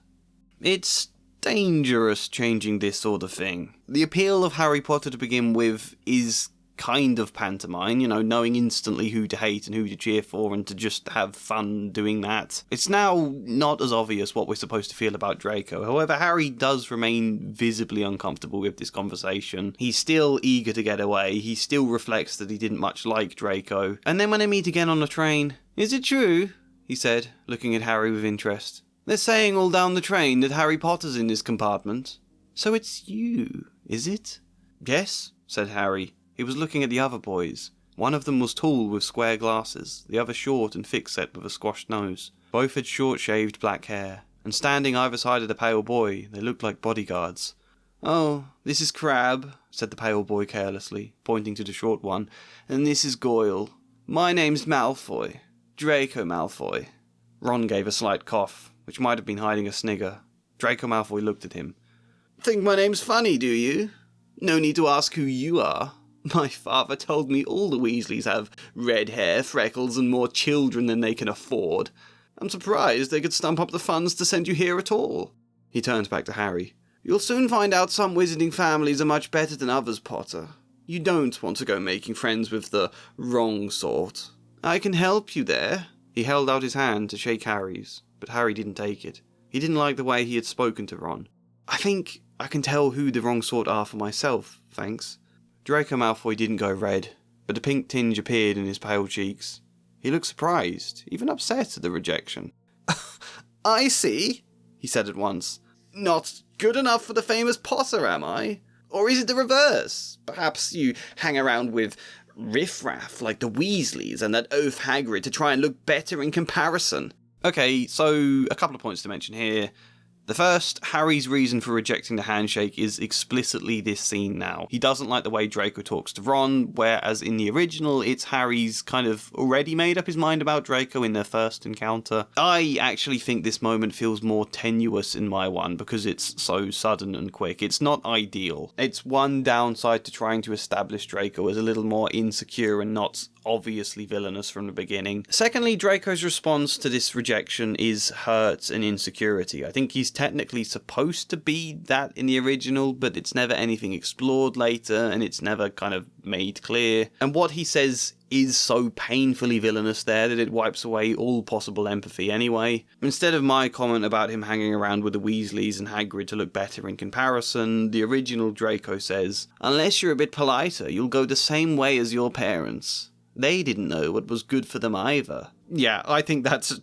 It's dangerous changing this sort of thing. The appeal of Harry Potter to begin with is kind of pantomime, knowing instantly who to hate and who to cheer for and to just have fun doing that. It's now not as obvious what we're supposed to feel about Draco. However, Harry does remain visibly uncomfortable with this conversation. He's still eager to get away. He still reflects that he didn't much like Draco. And then when they meet again on the train, "Is it true?" he said, looking at Harry with interest. "They're saying all down the train that Harry Potter's in this compartment. So it's you, is it?" "Yes," said Harry. He was looking at the other boys. One of them was tall with square glasses, the other short and thick-set with a squashed nose. Both had short-shaved black hair, and standing either side of the pale boy, they looked like bodyguards. "Oh, this is Crabbe," said the pale boy carelessly, pointing to the short one, "and this is Goyle. My name's Malfoy. Draco Malfoy." Ron gave a slight cough, which might have been hiding a snigger. Draco Malfoy looked at him. "Think my name's funny, do you? No need to ask who you are. My father told me all the Weasleys have red hair, freckles, and more children than they can afford. I'm surprised they could stump up the funds to send you here at all." He turned back to Harry. "You'll soon find out some wizarding families are much better than others, Potter. You don't want to go making friends with the wrong sort. I can help you there." He held out his hand to shake Harry's, but Harry didn't take it. He didn't like the way he had spoken to Ron. "I think I can tell who the wrong sort are for myself, thanks." Draco Malfoy didn't go red, but a pink tinge appeared in his pale cheeks. He looked surprised, even upset at the rejection. "I see," he said at once. "Not good enough for the famous Potter, am I? Or is it the reverse? Perhaps you hang around with riffraff like the Weasleys and that oaf Hagrid to try and look better in comparison." Okay, so a couple of points to mention here. The first, Harry's reason for rejecting the handshake is explicitly this scene now. He doesn't like the way Draco talks to Ron, whereas in the original, it's Harry's kind of already made up his mind about Draco in their first encounter. I actually think this moment feels more tenuous in my one because it's so sudden and quick. It's not ideal. It's one downside to trying to establish Draco as a little more insecure and not obviously villainous from the beginning. Secondly, Draco's response to this rejection is hurt and insecurity. I think he's technically supposed to be that in the original, but it's never anything explored later, and it's never kind of made clear. And what he says is so painfully villainous there that it wipes away all possible empathy anyway. Instead of my comment about him hanging around with the Weasleys and Hagrid to look better in comparison, the original Draco says, "Unless you're a bit politer, you'll go the same way as your parents. They didn't know what was good for them either." Yeah, I think that's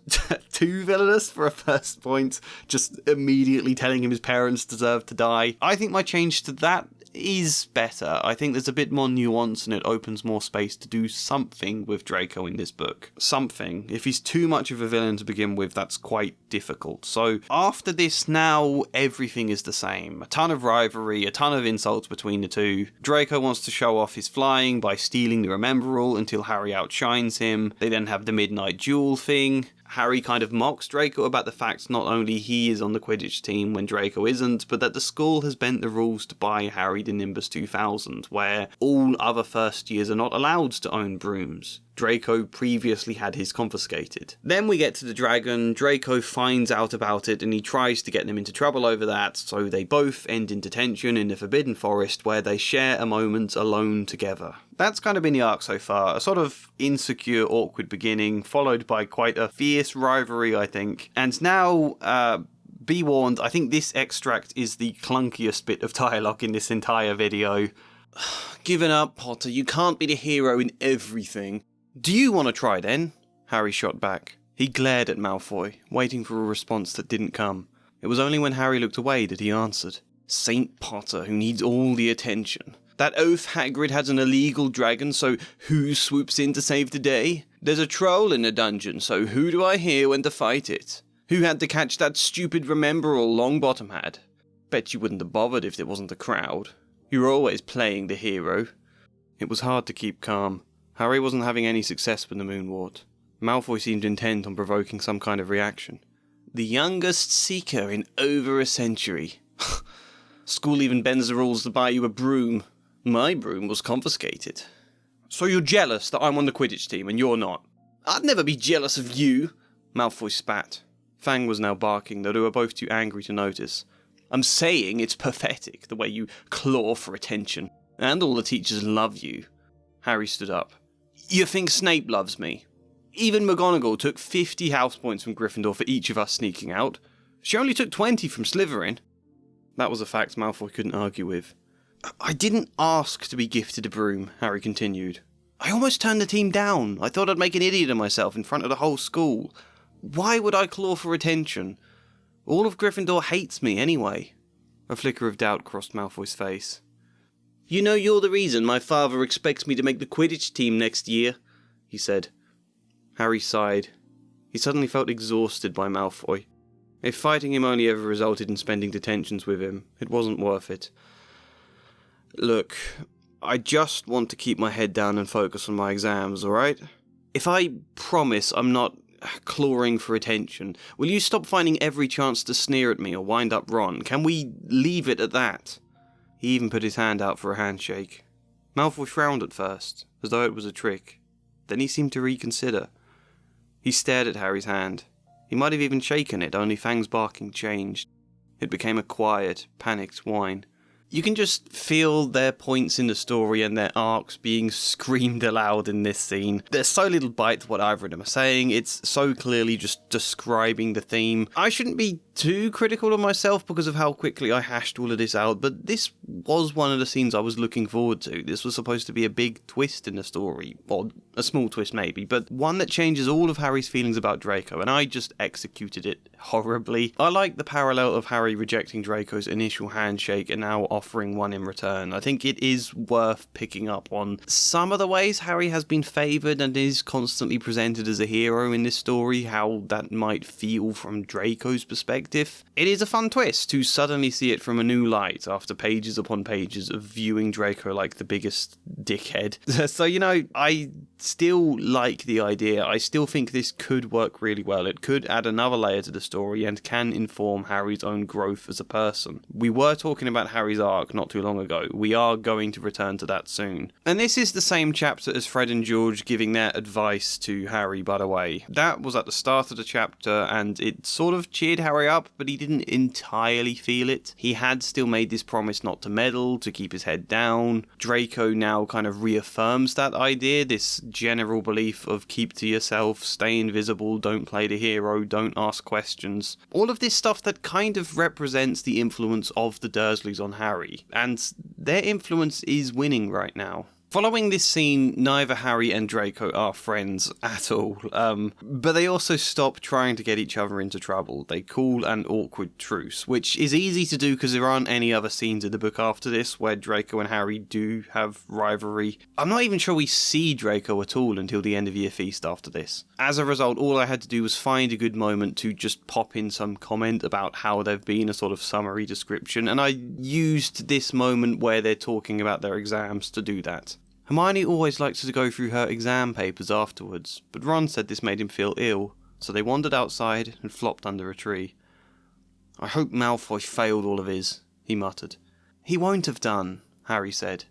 too villainous for a first point, just immediately telling him his parents deserve to die. I think my change to that is better. I think there's a bit more nuance and it opens more space to do something with Draco in this book. Something. If he's too much of a villain to begin with, that's quite difficult. So after this, now everything is the same. A ton of rivalry, a ton of insults between the two. Draco wants to show off his flying by stealing the Remembrall until Harry outshines him. They then have the midnight duel thing. Harry kind of mocks Draco about the fact not only he is on the Quidditch team when Draco isn't, but that the school has bent the rules to buy Harry the Nimbus 2000, where all other first years are not allowed to own brooms. Draco previously had his confiscated. Then we get to the dragon. Draco finds out about it and he tries to get them into trouble over that, so they both end in detention in the Forbidden Forest where they share a moment alone together. That's kind of been the arc so far. A sort of insecure, awkward beginning, followed by quite a fierce rivalry, I think. And now, be warned, I think this extract is the clunkiest bit of dialogue in this entire video. "Given up, Potter. You can't be the hero in everything." "Do you want to try then?" Harry shot back. He glared at Malfoy, waiting for a response that didn't come. It was only when Harry looked away that he answered. "Saint Potter, who needs all the attention. That oaf Hagrid has an illegal dragon, so who swoops in to save the day? There's a troll in the dungeon, so who do I hear when to fight it? Who had to catch that stupid Remembrall Longbottom had? Bet you wouldn't have bothered if it wasn't the crowd. You were always playing the hero. It was hard to keep calm. Harry wasn't having any success with the Moonwort. Malfoy seemed intent on provoking some kind of reaction. The youngest seeker in over a century. School even bends the rules to buy you a broom. My broom was confiscated. So you're jealous that I'm on the Quidditch team and you're not? I'd never be jealous of you. Malfoy spat. Fang was now barking, though they were both too angry to notice. I'm saying it's pathetic, the way you claw for attention. And all the teachers love you. Harry stood up. You think Snape loves me? Even McGonagall took 50 house points from Gryffindor for each of us sneaking out. She only took 20 from Slytherin. That was a fact Malfoy couldn't argue with. I didn't ask to be gifted a broom, Harry continued. I almost turned the team down. I thought I'd make an idiot of myself in front of the whole school. Why would I claw for attention? All of Gryffindor hates me anyway. A flicker of doubt crossed Malfoy's face. You know you're the reason my father expects me to make the Quidditch team next year, he said. Harry sighed. He suddenly felt exhausted by Malfoy. If fighting him only ever resulted in spending detentions with him, it wasn't worth it. Look, I just want to keep my head down and focus on my exams, alright? If I promise I'm not clawing for attention, will you stop finding every chance to sneer at me or wind up Ron? Can we leave it at that? He even put his hand out for a handshake. Malfoy frowned at first, as though it was a trick. Then he seemed to reconsider. He stared at Harry's hand. He might have even shaken it, only Fang's barking changed. It became a quiet, panicked whine. You can just feel their points in the story and their arcs being screamed aloud in this scene. There's so little bite to what either of them are saying, it's so clearly just describing the theme. I shouldn't be too critical of myself because of how quickly I hashed all of this out, but this was one of the scenes I was looking forward to. This was supposed to be a big twist in the story, or a small twist maybe, but one that changes all of Harry's feelings about Draco, and I just executed it horribly. I like the parallel of Harry rejecting Draco's initial handshake and now offering one in return. I think it is worth picking up on some of the ways Harry has been favoured and is constantly presented as a hero in this story, how that might feel from Draco's perspective. It is a fun twist to suddenly see it from a new light after pages upon pages of viewing Draco like the biggest dickhead. So, I still like the idea. I still think this could work really well. It could add another layer to the story and can inform Harry's own growth as a person. We were talking about Harry's arc not too long ago. We are going to return to that soon. And this is the same chapter as Fred and George giving their advice to Harry, by the way. That was at the start of the chapter and it sort of cheered Harry up, but he didn't entirely feel it. He had still made this promise not to meddle, to keep his head down. Draco now kind of reaffirms that idea, this general belief of keep to yourself, stay invisible, don't play the hero, don't ask questions. All of this stuff that kind of represents the influence of the Dursleys on Harry, and their influence is winning right now. Following this scene, neither Harry and Draco are friends at all, but they also stop trying to get each other into trouble. They call an awkward truce, which is easy to do because there aren't any other scenes in the book after this where Draco and Harry do have rivalry. I'm not even sure we see Draco at all until the end of Year Feast after this. As a result, all I had to do was find a good moment to just pop in some comment about how they've been, a sort of summary description, and I used this moment where they're talking about their exams to do that. Hermione always likes to go through her exam papers afterwards, but Ron said this made him feel ill, so they wandered outside and flopped under a tree. I hope Malfoy failed all of his, he muttered. He won't have done, Harry said.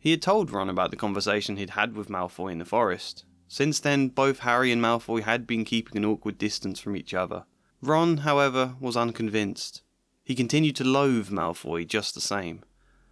He had told Ron about the conversation he'd had with Malfoy in the forest. Since then, both Harry and Malfoy had been keeping an awkward distance from each other. Ron, however, was unconvinced. He continued to loathe Malfoy just the same.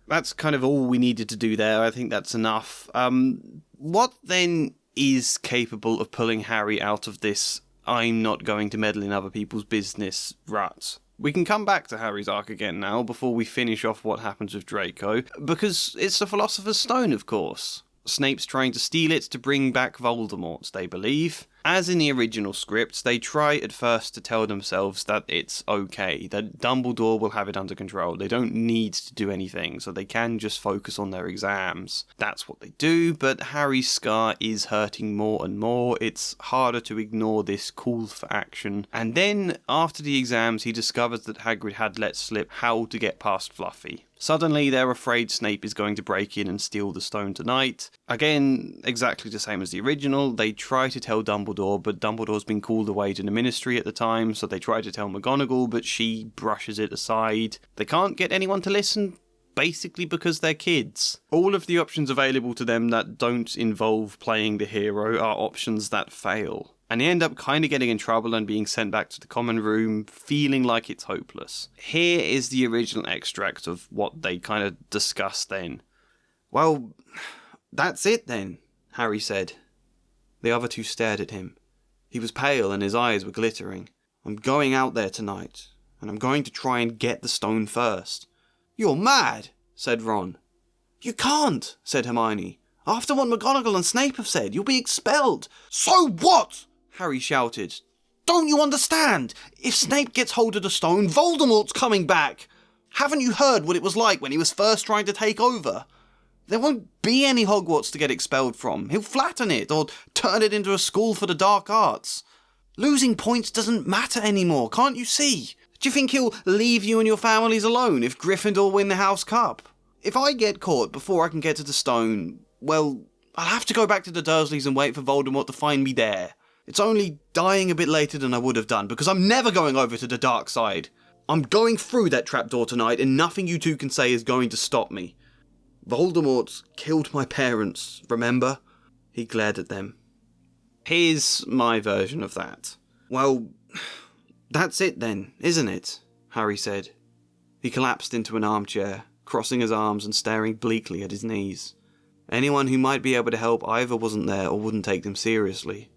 That's kind of all we needed to do there. I think that's enough. What then is capable of pulling Harry out of this I'm not going to meddle in other people's business rut? We can come back to Harry's arc again now before we finish off what happens with Draco, because it's the Philosopher's Stone, of course. Snape's trying to steal it to bring back Voldemort, they believe. As in the original scripts, they try at first to tell themselves that it's okay, that Dumbledore will have it under control. They don't need to do anything, so they can just focus on their exams. That's what they do, but Harry's scar is hurting more and more. It's harder to ignore this call for action. And then, after the exams, he discovers that Hagrid had let slip how to get past Fluffy. Suddenly, they're afraid Snape is going to break in and steal the stone tonight. Again, exactly the same as the original. They try to tell Dumbledore, but Dumbledore's been called away to the Ministry at the time, so they try to tell McGonagall, but she brushes it aside. They can't get anyone to listen, basically because they're kids. All of the options available to them that don't involve playing the hero are options that fail. And they end up kind of getting in trouble and being sent back to the common room, feeling like it's hopeless. Here is the original extract of what they kind of discussed then. "Well, that's it then," Harry said. The other two stared at him. He was pale and his eyes were glittering. "I'm going out there tonight, and I'm going to try and get the stone first." "You're mad," said Ron. "You can't," said Hermione. "After what McGonagall and Snape have said, you'll be expelled." "So what?" Harry shouted. "Don't you understand? If Snape gets hold of the stone, Voldemort's coming back. Haven't you heard what it was like when he was first trying to take over? There won't be any Hogwarts to get expelled from. He'll flatten it, or turn it into a school for the dark arts. Losing points doesn't matter anymore, can't you see? Do you think he'll leave you and your families alone if Gryffindor win the House Cup? If I get caught before I can get to the stone, well, I'll have to go back to the Dursleys and wait for Voldemort to find me there. It's only dying a bit later than I would have done, because I'm never going over to the dark side. I'm going through that trapdoor tonight, and nothing you two can say is going to stop me. Voldemort killed my parents, remember?" He glared at them. Here's my version of that. "Well, that's it then, isn't it?" Harry said. He collapsed into an armchair, crossing his arms and staring bleakly at his knees. Anyone who might be able to help either wasn't there or wouldn't take them seriously.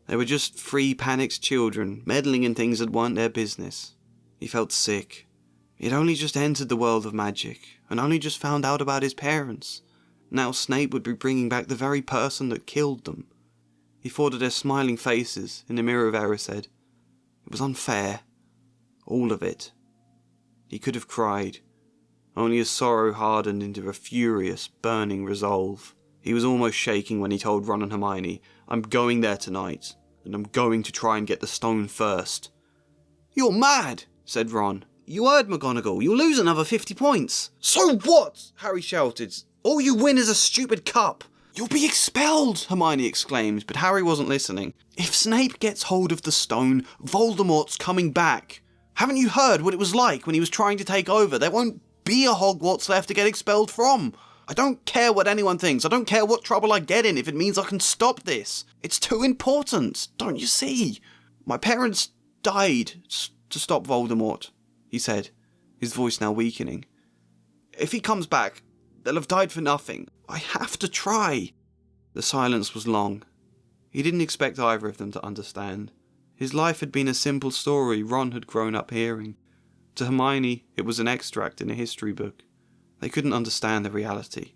They were just three panicked children, meddling in things that weren't their business. He felt sick. He had only just entered the world of magic, and only just found out about his parents. Now Snape would be bringing back the very person that killed them. He thought of their smiling faces in the mirror of Erised. It was unfair. All of it. He could have cried. Only his sorrow hardened into a furious, burning resolve. He was almost shaking when he told Ron and Hermione, "I'm going there tonight, and I'm going to try and get the stone first." "You're mad," said Ron. "You heard McGonagall. You'll lose another 50 points. "So what?" Harry shouted. "All you win is a stupid cup." "You'll be expelled," Hermione exclaimed, but Harry wasn't listening. "If Snape gets hold of the stone, Voldemort's coming back. Haven't you heard what it was like when he was trying to take over? There won't be a Hogwarts left to get expelled from. I don't care what anyone thinks. I don't care what trouble I get in if it means I can stop this. It's too important, don't you see? My parents died to stop Voldemort," he said, his voice now weakening. "If he comes back, they'll have died for nothing. I have to try." The silence was long. He didn't expect either of them to understand. His life had been a simple story Ron had grown up hearing. To Hermione, it was an extract in a history book. They couldn't understand the reality.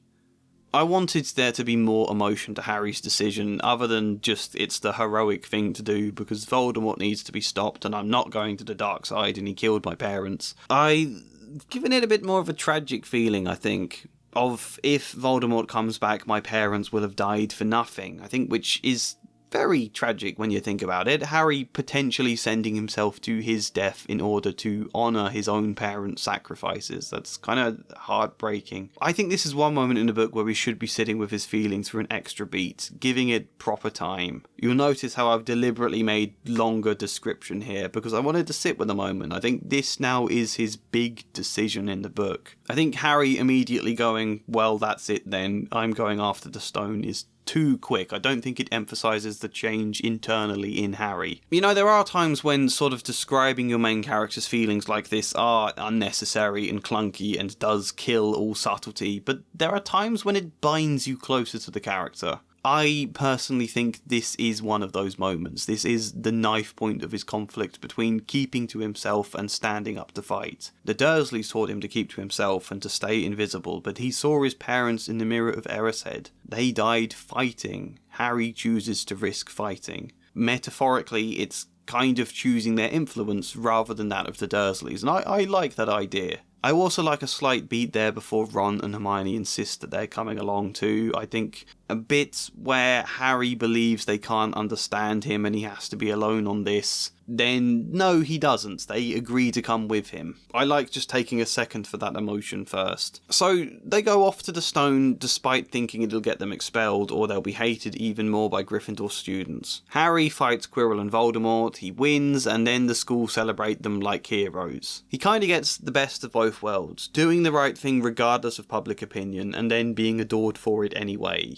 I wanted there to be more emotion to Harry's decision, other than just it's the heroic thing to do because Voldemort needs to be stopped and I'm not going to the dark side and he killed my parents. I've given it a bit more of a tragic feeling, I think, of if Voldemort comes back, my parents will have died for nothing, I think, which is very tragic when you think about it. Harry potentially sending himself to his death in order to honour his own parents' sacrifices. That's kind of heartbreaking. I think this is one moment in the book where we should be sitting with his feelings for an extra beat, giving it proper time. You'll notice how I've deliberately made longer description here because I wanted to sit with the moment. I think this now is his big decision in the book. I think Harry immediately going, "Well, that's it then, I'm going after the stone," is too quick. I don't think it emphasises the change internally in Harry. You know, there are times when sort of describing your main character's feelings like this are unnecessary and clunky and does kill all subtlety, but there are times when it binds you closer to the character. I personally think this is one of those moments. This is the knife point of his conflict between keeping to himself and standing up to fight. The Dursleys taught him to keep to himself and to stay invisible, but he saw his parents in the mirror of Erised. They died fighting. Harry chooses to risk fighting. metaphorically it's kind of choosing their influence rather than that of the Dursleys, and I like that idea. I also like a slight beat there before Ron and Hermione insist that they're coming along too. I think a bit where Harry believes they can't understand him and he has to be alone on this, then no, he doesn't. They agree to come with him. I like just taking a second for that emotion first. So they go off to the stone despite thinking it'll get them expelled or they'll be hated even more by Gryffindor students. Harry fights Quirrell and Voldemort, he wins, and then the school celebrate them like heroes. He kind of gets the best of both worlds, doing the right thing regardless of public opinion and then being adored for it anyway,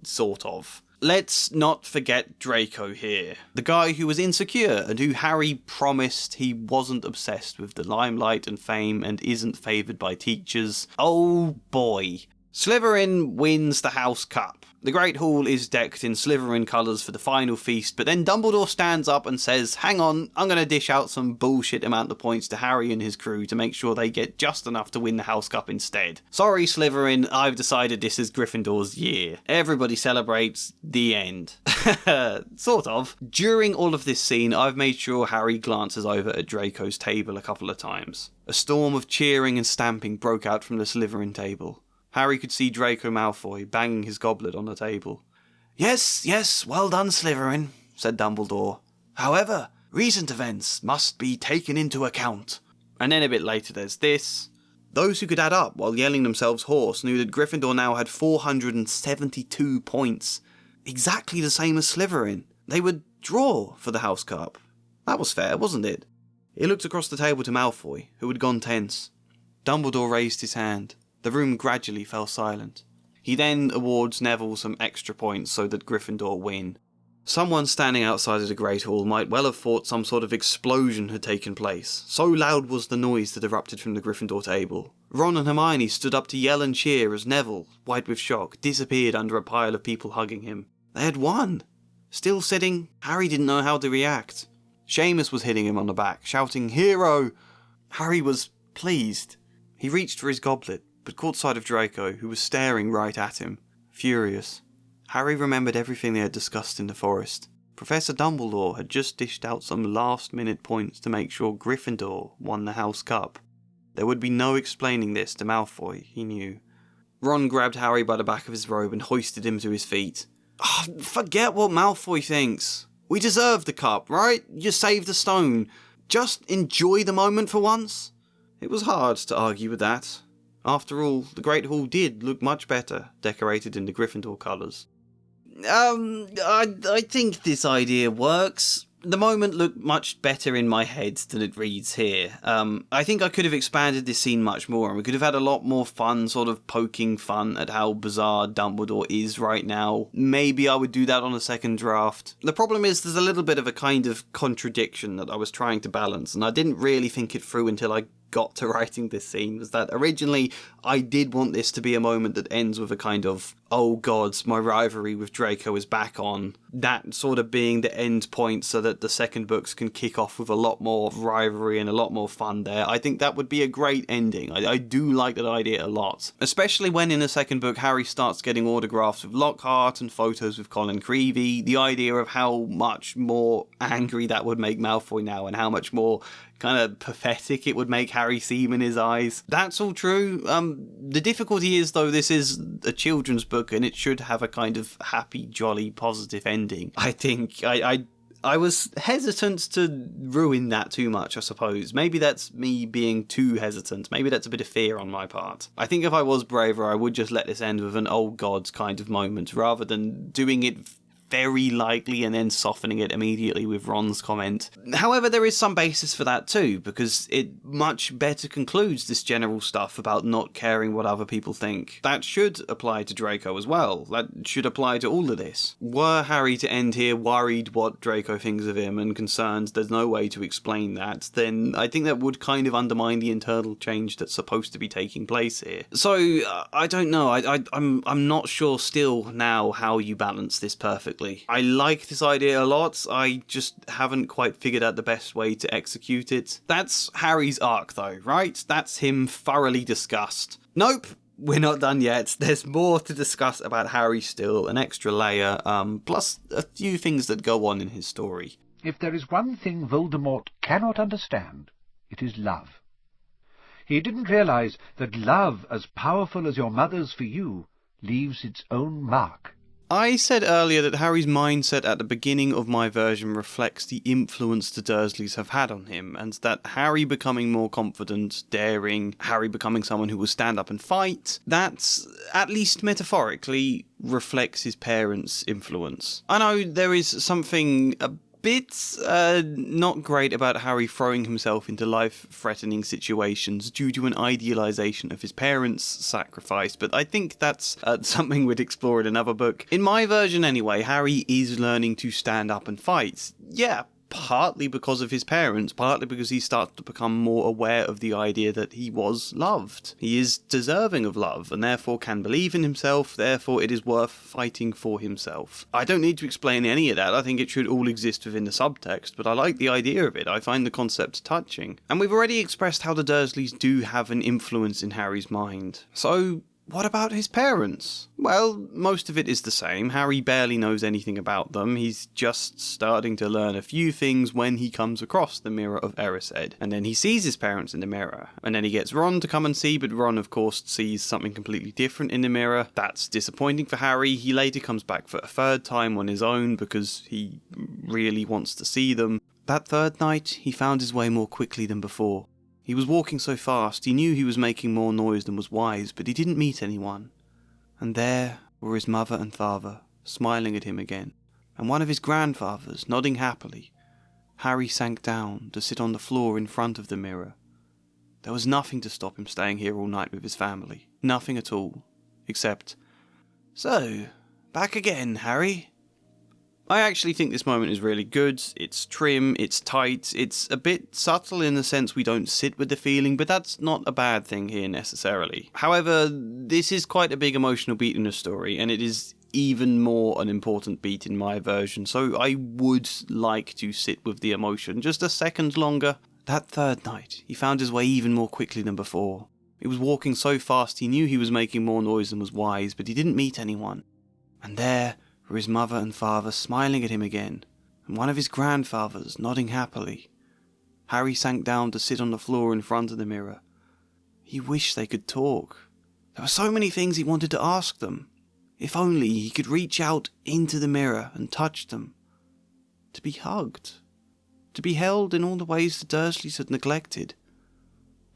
sort of. Let's not forget Draco here. The guy who was insecure and who Harry promised he wasn't obsessed with the limelight and fame and isn't favoured by teachers. Oh boy. Slytherin wins the House Cup. The Great Hall is decked in Slytherin colours for the final feast, but then Dumbledore stands up and says, hang on, I'm going to dish out some bullshit amount of points to Harry and his crew to make sure they get just enough to win the House Cup instead. Sorry Slytherin, I've decided this is Gryffindor's year. Everybody celebrates, the end. Sort of. During all of this scene, I've made sure Harry glances over at Draco's table a couple of times. A storm of cheering and stamping broke out from the Slytherin table. Harry could see Draco Malfoy banging his goblet on the table. Yes, well done, Slytherin, said Dumbledore. However, recent events must be taken into account. And then a bit later there's this. Those who could add up while yelling themselves hoarse knew that Gryffindor now had 472 points. Exactly the same as Slytherin. They would draw for the House Cup. That was fair, wasn't it? He looked across the table to Malfoy, who had gone tense. Dumbledore raised his hand. The room gradually fell silent. He then awards Neville some extra points so that Gryffindor win. Someone standing outside of the Great Hall might well have thought some sort of explosion had taken place. So loud was the noise that erupted from the Gryffindor table. Ron and Hermione stood up to yell and cheer as Neville, white with shock, disappeared under a pile of people hugging him. They had won! Still sitting, Harry didn't know how to react. Seamus was hitting him on the back, shouting, "Hero!" Harry was pleased. He reached for his goblet, but caught sight of Draco, who was staring right at him, furious. Harry remembered everything they had discussed in the forest. Professor Dumbledore had just dished out some last-minute points to make sure Gryffindor won the House Cup. There would be no explaining this to Malfoy, he knew. Ron grabbed Harry by the back of his robe and hoisted him to his feet. Oh, forget what Malfoy thinks. We deserve the cup, right? You saved the stone. Just enjoy the moment for once. It was hard to argue with that. After all, the Great Hall did look much better, decorated in the Gryffindor colours. I think this idea works. The moment looked much better in my head than it reads here. I think I could have expanded this scene much more, and we could have had a lot more fun, sort of poking fun at how bizarre Dumbledore is right now. Maybe I would do that on a second draft. The problem is there's a little bit of a kind of contradiction that I was trying to balance, and I didn't really think it through until I got to writing this scene, was that originally I did want this to be a moment that ends with a kind of, oh gods, my rivalry with Draco is back on. That sort of being the end point so that the second books can kick off with a lot more rivalry and a lot more fun there. I think that would be a great ending. I do like that idea a lot. Especially when in the second book Harry starts getting autographs with Lockhart and photos with Colin Creevey. The idea of how much more angry that would make Malfoy now and how much more kind of pathetic it would make Harry seem in his eyes. That's all true. The difficulty is, though, this is a children's book and it should have a kind of happy, jolly, positive ending. I think I was hesitant to ruin that too much, I suppose. Maybe that's me being too hesitant. Maybe that's a bit of fear on my part. I think if I was braver, I would just let this end with an oh gods kind of moment, rather than doing it very lightly and then softening it immediately with Ron's comment. However, there is some basis for that too, because it much better concludes this general stuff about not caring what other people think. That should apply to Draco as well. That should apply to all of this. Were Harry to end here worried what Draco thinks of him and concerned there's no way to explain that, then I think that would kind of undermine the internal change that's supposed to be taking place here. So, I don't know. I'm not sure still now how you balance this perfectly. I like this idea a lot, I just haven't quite figured out the best way to execute it. That's Harry's arc though, right? That's him thoroughly discussed. Nope, we're not done yet. There's more to discuss about Harry still, an extra layer, plus a few things that go on in his story. If there is one thing Voldemort cannot understand, it is love. He didn't realize that love, as powerful as your mother's for you, leaves its own mark. I said earlier that Harry's mindset at the beginning of my version reflects the influence the Dursleys have had on him, and that Harry becoming more confident, daring, Harry becoming someone who will stand up and fight, that's, at least metaphorically, reflects his parents' influence. I know there is something a bit not great about Harry throwing himself into life-threatening situations due to an idealisation of his parents' sacrifice, but I think that's something we'd explore in another book. In my version anyway, Harry is learning to stand up and fight. Yeah, partly because of his parents, partly because he starts to become more aware of the idea that he was loved. He is deserving of love, and therefore can believe in himself, therefore it is worth fighting for himself. I don't need to explain any of that, I think it should all exist within the subtext, but I like the idea of it, I find the concept touching. And we've already expressed how the Dursleys do have an influence in Harry's mind. So, what about his parents? Well, most of it is the same. Harry barely knows anything about them. He's just starting to learn a few things when he comes across the Mirror of Erised. And then he sees his parents in the mirror. And then he gets Ron to come and see, but Ron, of course, sees something completely different in the mirror. That's disappointing for Harry. He later comes back for a third time on his own because he really wants to see them. That third night, he found his way more quickly than before. He was walking so fast, he knew he was making more noise than was wise, but he didn't meet anyone. And there were his mother and father, smiling at him again, and one of his grandfathers, nodding happily. Harry sank down to sit on the floor in front of the mirror. There was nothing to stop him staying here all night with his family. Nothing at all. Except, "So, back again, Harry?" I actually think this moment is really good. It's trim, it's tight, it's a bit subtle in the sense we don't sit with the feeling, but that's not a bad thing here necessarily. However, this is quite a big emotional beat in the story, and it is even more an important beat in my version, so I would like to sit with the emotion just a second longer. That third night, he found his way even more quickly than before. He was walking so fast he knew he was making more noise than was wise, but he didn't meet anyone. And there were his mother and father smiling at him again, and one of his grandfathers nodding happily. Harry sank down to sit on the floor in front of the mirror. He wished they could talk. There were so many things he wanted to ask them. If only he could reach out into the mirror and touch them. To be hugged. To be held in all the ways the Dursleys had neglected.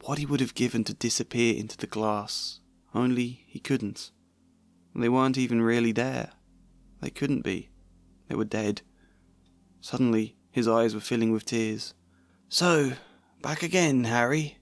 What he would have given to disappear into the glass. Only he couldn't. And they weren't even really there. They couldn't be. They were dead. Suddenly, his eyes were filling with tears. "So, back again, Harry?"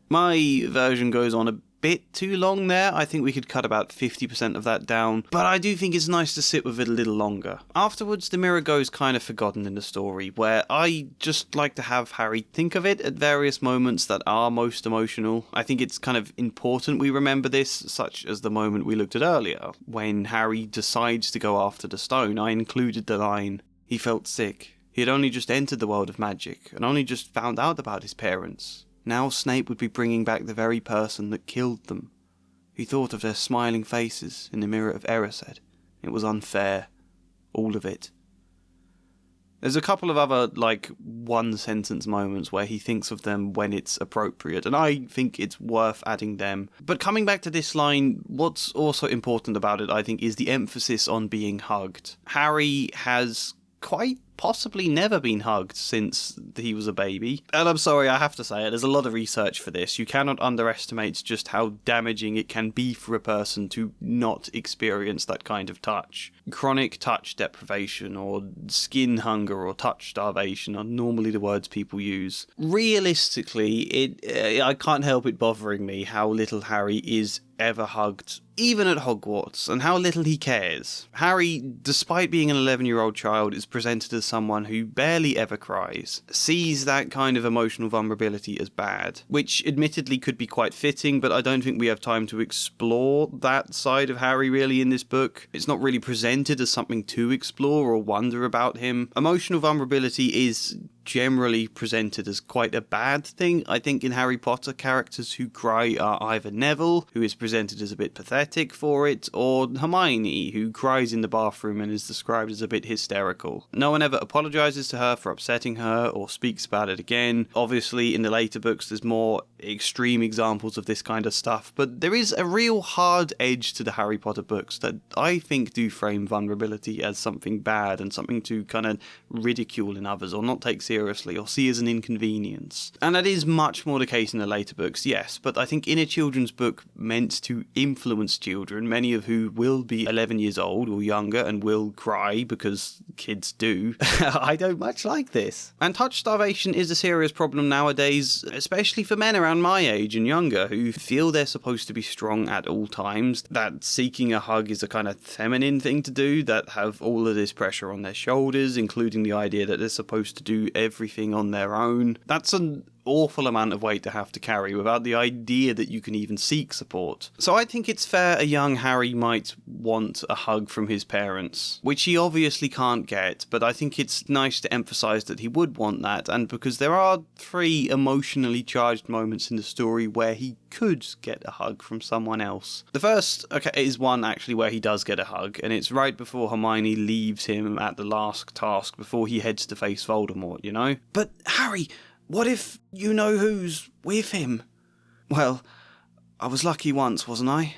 My version goes on a bit too long there. I think we could cut about 50% of that down, but I do think it's nice to sit with it a little longer. Afterwards, the mirror goes kind of forgotten in the story, where I just like to have Harry think of it at various moments that are most emotional. I think it's kind of important we remember this, such as the moment we looked at earlier, when Harry decides to go after the stone. I included the line, he felt sick. He had only just entered the world of magic, and only just found out about his parents. Now Snape would be bringing back the very person that killed them. He thought of their smiling faces in the Mirror of Erised. It was unfair. All of it. There's a couple of other, one-sentence moments where he thinks of them when it's appropriate, and I think it's worth adding them. But coming back to this line, what's also important about it, I think, is the emphasis on being hugged. Harry has quite possibly never been hugged since he was a baby. And I'm sorry, I have to say it, there's a lot of research for this. You cannot underestimate just how damaging it can be for a person to not experience that kind of touch. Chronic touch deprivation, or skin hunger, or touch starvation are normally the words people use. Realistically, I can't help it bothering me how little Harry is ever hugged, even at Hogwarts, and how little he cares. Harry, despite being an 11-year-old child, is presented as someone who barely ever cries, sees that kind of emotional vulnerability as bad, which admittedly could be quite fitting, but I don't think we have time to explore that side of Harry really in this book. It's not really presented as something to explore or wonder about him. Emotional vulnerability is generally presented as quite a bad thing. I think in Harry Potter, characters who cry are either Neville, who is presented as a bit pathetic for it, or Hermione, who cries in the bathroom and is described as a bit hysterical. No one ever apologises to her for upsetting her or speaks about it again. Obviously, in the later books, there's more extreme examples of this kind of stuff, but there is a real hard edge to the Harry Potter books that I think do frame vulnerability as something bad and something to kind of ridicule in others or not take seriously or see as an inconvenience. And that is much more the case in the later books, yes, but I think in a children's book meant to influence children, many of who will be 11 years old or younger and will cry because kids do, I don't much like this. And touch starvation is a serious problem nowadays, especially for men around my age and younger who feel they're supposed to be strong at all times, that seeking a hug is a kind of feminine thing to do, that have all of this pressure on their shoulders, including the idea that they're supposed to do everything on their own. That's an awful amount of weight to have to carry without the idea that you can even seek support. So I think it's fair a young Harry might want a hug from his parents, which he obviously can't get, but I think it's nice to emphasise that he would want that, and because there are 3 emotionally charged moments in the story where he could get a hug from someone else. The first, is one actually where he does get a hug, and it's right before Hermione leaves him at the last task before he heads to face Voldemort, you know? But Harry, what if you know who's with him? Well, I was lucky once, wasn't I?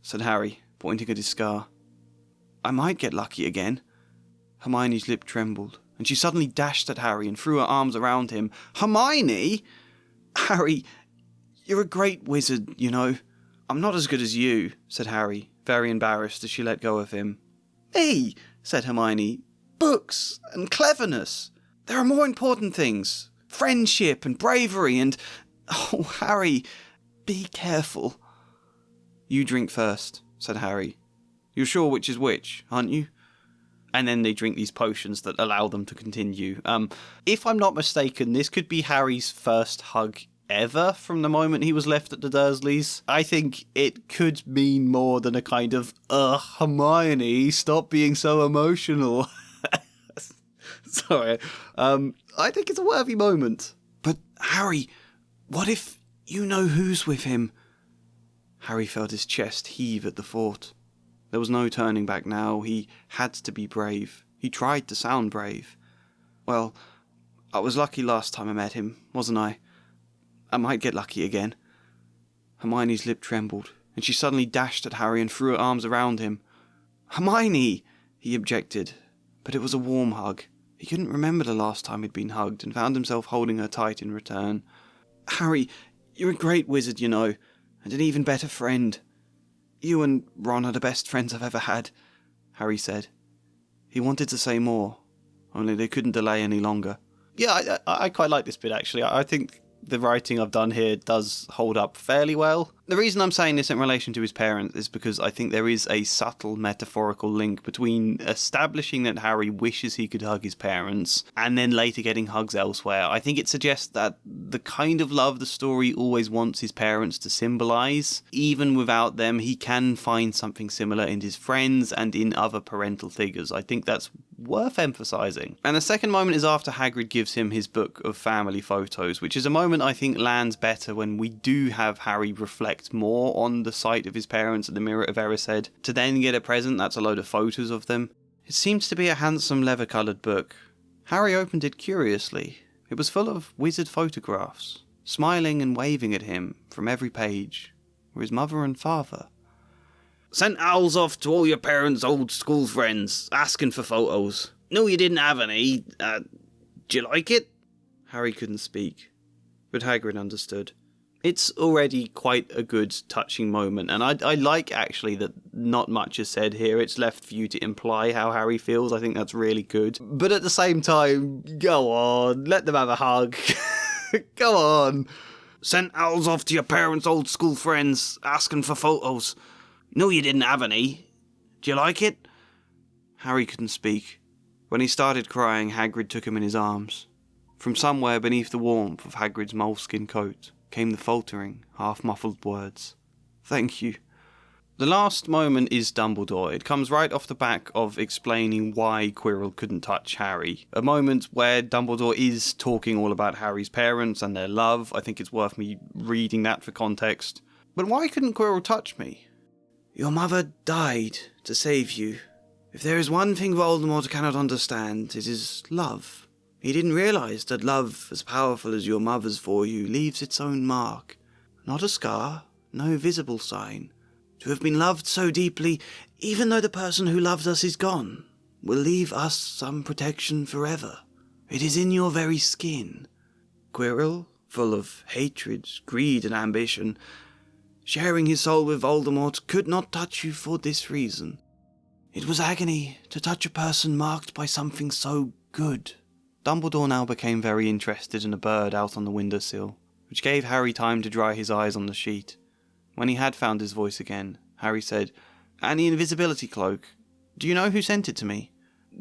Said Harry, pointing at his scar. I might get lucky again. Hermione's lip trembled, and she suddenly dashed at Harry and threw her arms around him. Hermione? Harry, you're a great wizard, you know. I'm not as good as you, said Harry, very embarrassed as she let go of him. Me, said Hermione. Books and cleverness. There are more important things. Friendship and bravery and... Oh, Harry, be careful. You drink first, said Harry. You're sure which is which, aren't you? And then they drink these potions that allow them to continue. If I'm not mistaken, this could be Harry's first hug ever from the moment he was left at the Dursleys. I think it could mean more than a kind of, Hermione, stop being so emotional. Sorry. I think it's a worthy moment. But, Harry, what if you know who's with him? Harry felt his chest heave at the thought. There was no turning back now. He had to be brave. He tried to sound brave. Well, I was lucky last time I met him, wasn't I? I might get lucky again. Hermione's lip trembled, and she suddenly dashed at Harry and threw her arms around him. Hermione! He objected, but it was a warm hug. He couldn't remember the last time he'd been hugged and found himself holding her tight in return. Harry, you're a great wizard, you know, and an even better friend. You and Ron are the best friends I've ever had, Harry said. He wanted to say more, only they couldn't delay any longer. Yeah, I quite like this bit, actually. I think the writing I've done here does hold up fairly well. The reason I'm saying this in relation to his parents is because I think there is a subtle metaphorical link between establishing that Harry wishes he could hug his parents and then later getting hugs elsewhere. I think it suggests that the kind of love the story always wants his parents to symbolise, even without them, he can find something similar in his friends and in other parental figures. I think that's worth emphasising. And the second moment is after Hagrid gives him his book of family photos, which is a moment I think lands better when we do have Harry reflect more on the sight of his parents at the Mirror of Erised, to then get a present that's a load of photos of them. It seems to be a handsome leather-coloured book. Harry opened it curiously. It was full of wizard photographs. Smiling and waving at him from every page were his mother and father. Sent owls off to all your parents' old school friends, asking for photos. No, you didn't have any. Do you like it? Harry couldn't speak, but Hagrid understood. It's already quite a good, touching moment, and I like, actually, that not much is said here. It's left for you to imply how Harry feels. I think that's really good. But at the same time, go on, let them have a hug. Go on. Sent owls off to your parents' old school friends, asking for photos. No, you didn't have any. Do you like it? Harry couldn't speak. When he started crying, Hagrid took him in his arms. From somewhere beneath the warmth of Hagrid's moleskin coat came the faltering, half-muffled words. Thank you. The last moment is Dumbledore. It comes right off the back of explaining why Quirrell couldn't touch Harry. A moment where Dumbledore is talking all about Harry's parents and their love. I think it's worth me reading that for context. But why couldn't Quirrell touch me? Your mother died to save you. If there is one thing Voldemort cannot understand, it is love. He didn't realise that love, as powerful as your mother's for you, leaves its own mark. Not a scar, no visible sign. To have been loved so deeply, even though the person who loved us is gone, will leave us some protection forever. It is in your very skin. Quirrell, full of hatred, greed and ambition, sharing his soul with Voldemort, could not touch you for this reason. It was agony to touch a person marked by something so good. Dumbledore now became very interested in a bird out on the windowsill, which gave Harry time to dry his eyes on the sheet. When he had found his voice again, Harry said, "And the invisibility cloak. Do you know who sent it to me?"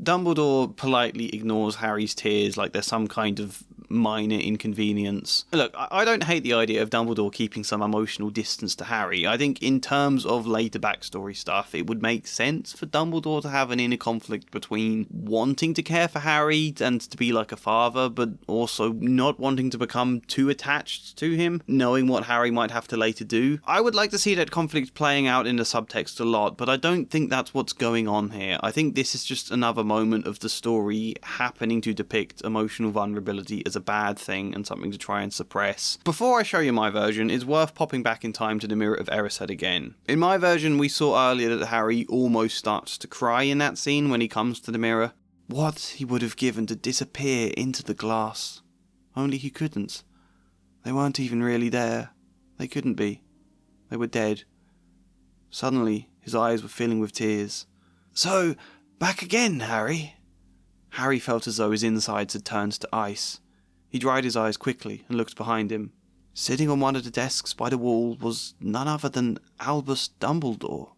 Dumbledore politely ignores Harry's tears like they're some kind of minor inconvenience. Look, I don't hate the idea of Dumbledore keeping some emotional distance to Harry. I think in terms of later backstory stuff, it would make sense for Dumbledore to have an inner conflict between wanting to care for Harry and to be like a father, but also not wanting to become too attached to him, knowing what Harry might have to later do. I would like to see that conflict playing out in the subtext a lot, but I don't think that's what's going on here. I think this is just another moment of the story happening to depict emotional vulnerability as a bad thing and something to try and suppress. Before I show you my version, it's worth popping back in time to the Mirror of Erised again. In my version, we saw earlier that Harry almost starts to cry in that scene when he comes to the mirror. What he would have given to disappear into the glass. Only he couldn't. They weren't even really there. They couldn't be. They were dead. Suddenly, his eyes were filling with tears. So, back again, Harry. Harry felt as though his insides had turned to ice. He dried his eyes quickly and looked behind him. Sitting on one of the desks by the wall was none other than Albus Dumbledore.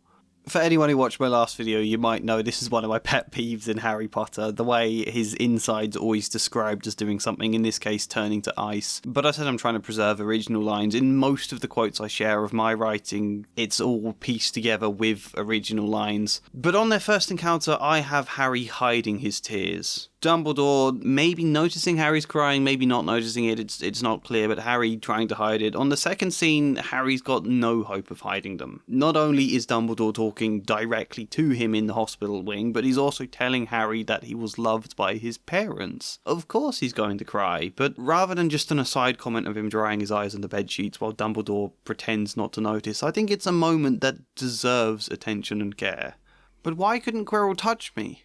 For anyone who watched my last video, you might know this is one of my pet peeves in Harry Potter, the way his insides always described as doing something, in this case turning to ice. But I said I'm trying to preserve original lines. In most of the quotes I share of my writing, it's all pieced together with original lines. But on their first encounter, I have Harry hiding his tears. Dumbledore maybe noticing Harry's crying, maybe not noticing it, it's not clear, but Harry trying to hide it. On the second scene, Harry's got no hope of hiding them. Not only is Dumbledore talking directly to him in the hospital wing, but he's also telling Harry that he was loved by his parents. Of course he's going to cry, but rather than just an aside comment of him drying his eyes on the bedsheets while Dumbledore pretends not to notice, I think it's a moment that deserves attention and care. But why couldn't Quirrell touch me?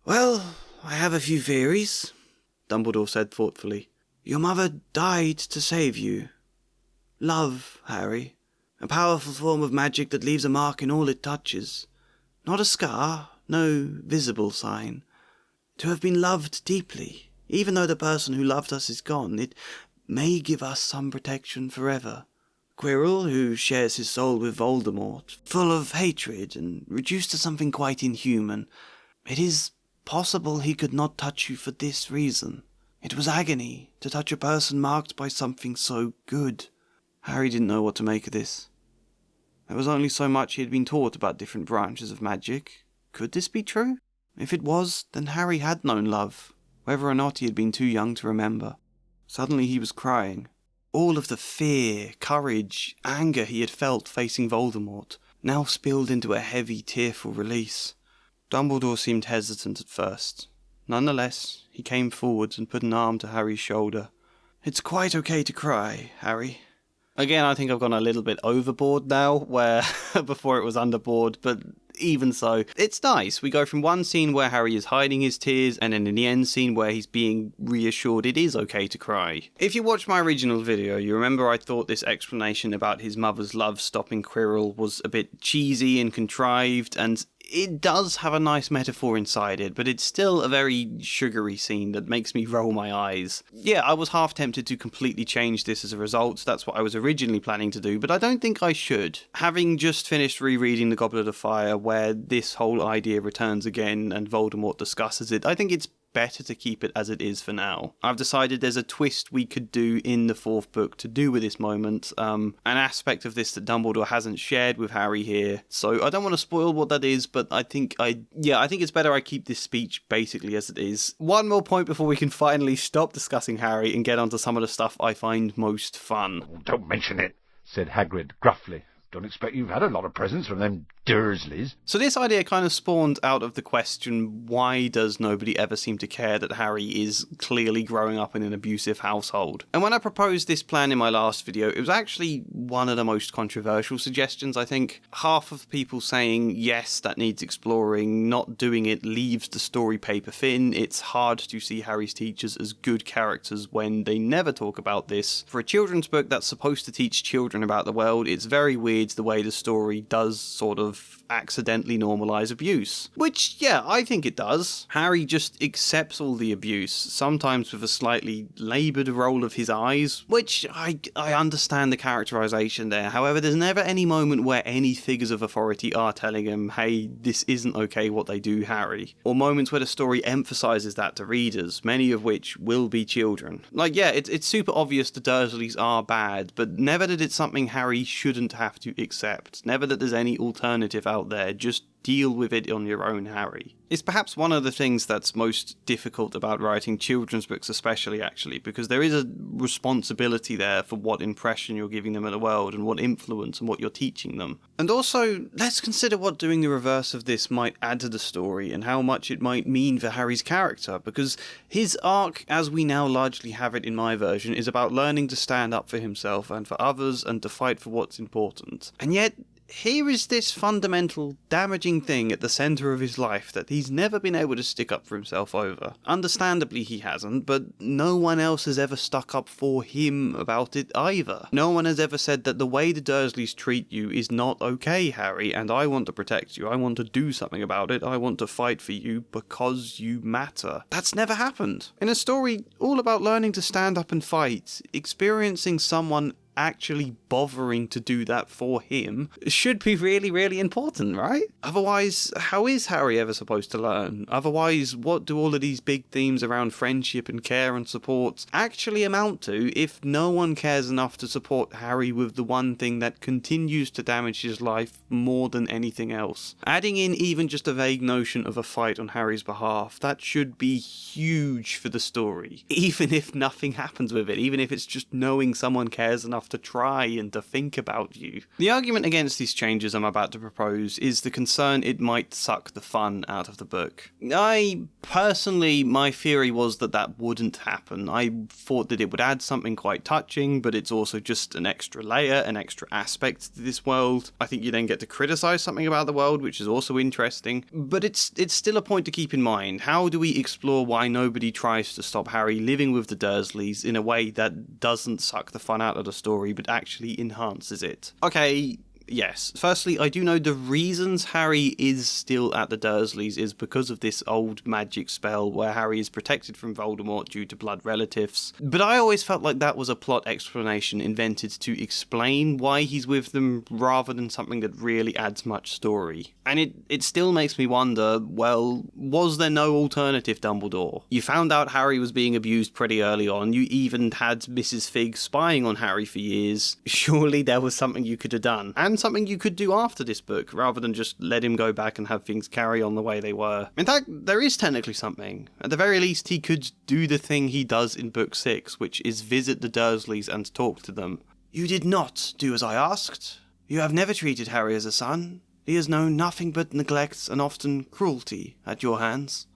Well, I have a few theories, Dumbledore said thoughtfully. Your mother died to save you. Love, Harry. A powerful form of magic that leaves a mark in all it touches. Not a scar, no visible sign. To have been loved deeply, even though the person who loved us is gone, it may give us some protection forever. Quirrell, who shares his soul with Voldemort, full of hatred and reduced to something quite inhuman. It is possible he could not touch you for this reason. It was agony to touch a person marked by something so good. Harry didn't know what to make of this. There was only so much he had been taught about different branches of magic. Could this be true? If it was, then Harry had known love, whether or not he had been too young to remember. Suddenly he was crying. All of the fear, courage, anger he had felt facing Voldemort now spilled into a heavy, tearful release. Dumbledore seemed hesitant at first. Nonetheless, he came forwards and put an arm to Harry's shoulder. It's quite okay to cry, Harry. Again, I think I've gone a little bit overboard now, where before it was underboard, but even so, it's nice. We go from one scene where Harry is hiding his tears, and then in the end scene where he's being reassured it is okay to cry. If you watched my original video, you remember I thought this explanation about his mother's love stopping Quirrell was a bit cheesy and contrived, and it does have a nice metaphor inside it, but it's still a very sugary scene that makes me roll my eyes. Yeah, I was half tempted to completely change this as a result. That's what I was originally planning to do, but I don't think I should. Having just finished rereading The Goblet of Fire, where this whole idea returns again and Voldemort discusses it, I think it's better to keep it as it is for now. I've decided there's a twist we could do in the 4th book to do with this moment, an aspect of this that Dumbledore hasn't shared with Harry here, so I don't want to spoil what that is, but I think it's better I keep this speech basically as it is. One more point before we can finally stop discussing Harry and get onto some of the stuff I find most fun. Oh, don't mention it, said Hagrid gruffly. Don't expect you've had a lot of presents from them DURSLEYS. So this idea kind of spawned out of the question, why does nobody ever seem to care that Harry is clearly growing up in an abusive household? And when I proposed this plan in my last video, it was actually one of the most controversial suggestions, I think. Half of people saying, yes, that needs exploring, not doing it leaves the story paper thin, it's hard to see Harry's teachers as good characters when they never talk about this. For a children's book that's supposed to teach children about the world, it's very weird the way the story does sort of accidentally normalise abuse. Which, yeah, I think it does. Harry just accepts all the abuse, sometimes with a slightly laboured roll of his eyes, which I understand the characterisation there. However, there's never any moment where any figures of authority are telling him, hey, this isn't okay what they do, Harry. Or moments where the story emphasises that to readers, many of which will be children. Like, yeah, it's super obvious the Dursleys are bad, but never that it's something Harry shouldn't have to accept. Never that there's any alternative out there, just deal with it on your own, Harry. It's perhaps one of the things that's most difficult about writing children's books especially, actually, because there is a responsibility there for what impression you're giving them of the world and what influence and what you're teaching them. And also, let's consider what doing the reverse of this might add to the story and how much it might mean for Harry's character, because his arc, as we now largely have it in my version, is about learning to stand up for himself and for others and to fight for what's important. And yet, here is this fundamental, damaging thing at the centre of his life that he's never been able to stick up for himself over. Understandably he hasn't, but no one else has ever stuck up for him about it either. No one has ever said that the way the Dursleys treat you is not okay, Harry, and I want to protect you, I want to do something about it, I want to fight for you because you matter. That's never happened. In a story all about learning to stand up and fight, experiencing someone actually bothering to do that for him should be really, really important, right? Otherwise, how is Harry ever supposed to learn? Otherwise, what do all of these big themes around friendship and care and support actually amount to if no one cares enough to support Harry with the one thing that continues to damage his life more than anything else? Adding in even just a vague notion of a fight on Harry's behalf, that should be huge for the story. Even if nothing happens with it, even if it's just knowing someone cares enough to try and to think about you. The argument against these changes I'm about to propose is the concern it might suck the fun out of the book. Personally, my theory was that that wouldn't happen. I thought that it would add something quite touching, but it's also just an extra layer, an extra aspect to this world. I think you then get to criticise something about the world, which is also interesting, but it's still a point to keep in mind. How do we explore why nobody tries to stop Harry living with the Dursleys in a way that doesn't suck the fun out of the story, but actually enhances it? Okay, yes. Firstly, I do know the reasons Harry is still at the Dursleys is because of this old magic spell where Harry is protected from Voldemort due to blood relatives. But I always felt like that was a plot explanation invented to explain why he's with them rather than something that really adds much story. And it still makes me wonder, well, was there no alternative Dumbledore? You found out Harry was being abused pretty early on. You even had Mrs. Fig spying on Harry for years. Surely there was something you could have done. And something you could do after this book, rather than just let him go back and have things carry on the way they were. In fact, there is technically something. At the very least, he could do the thing he does in book 6, which is visit the Dursleys and talk to them. You did not do as I asked. You have never treated Harry as a son. He has known nothing but neglect and often cruelty at your hands.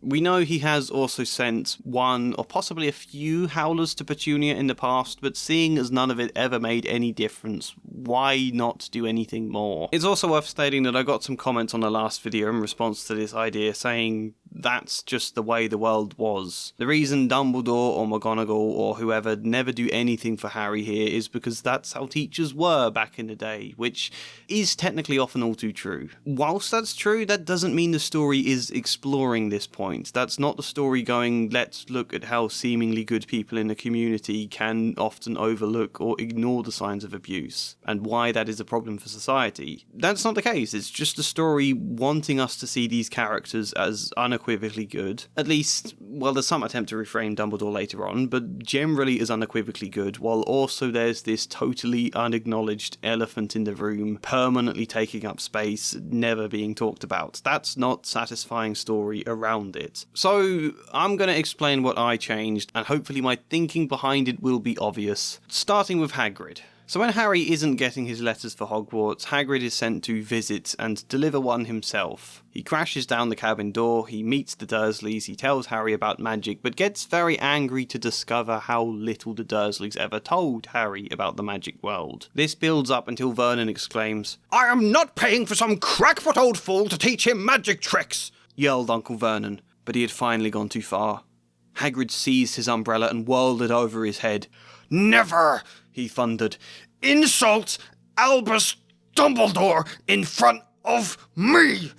We know he has also sent one or possibly a few howlers to Petunia in the past, but seeing as none of it ever made any difference, why not do anything more? It's also worth stating that I got some comments on the last video in response to this idea saying that's just the way the world was. The reason Dumbledore or McGonagall or whoever never do anything for Harry here is because that's how teachers were back in the day, which is technically often all too true. Whilst that's true, that doesn't mean the story is exploring this point. That's not the story going, let's look at how seemingly good people in the community can often overlook or ignore the signs of abuse, and why that is a problem for society. That's not the case. It's just a story wanting us to see these characters as unequivocally unequivocally good. At least, well, there's some attempt to reframe Dumbledore later on, but generally is unequivocally good, while also there's this totally unacknowledged elephant in the room, permanently taking up space, never being talked about. That's not satisfying story around it. So, I'm going to explain what I changed, and hopefully my thinking behind it will be obvious. Starting with Hagrid. So when Harry isn't getting his letters for Hogwarts, Hagrid is sent to visit and deliver one himself. He crashes down the cabin door, he meets the Dursleys, he tells Harry about magic, but gets very angry to discover how little the Dursleys ever told Harry about the magic world. This builds up until Vernon exclaims, "I am not paying for some crackpot old fool to teach him magic tricks!" yelled Uncle Vernon, but he had finally gone too far. Hagrid seized his umbrella and whirled it over his head. "Never!" he thundered. "Insult Albus Dumbledore in front of me!"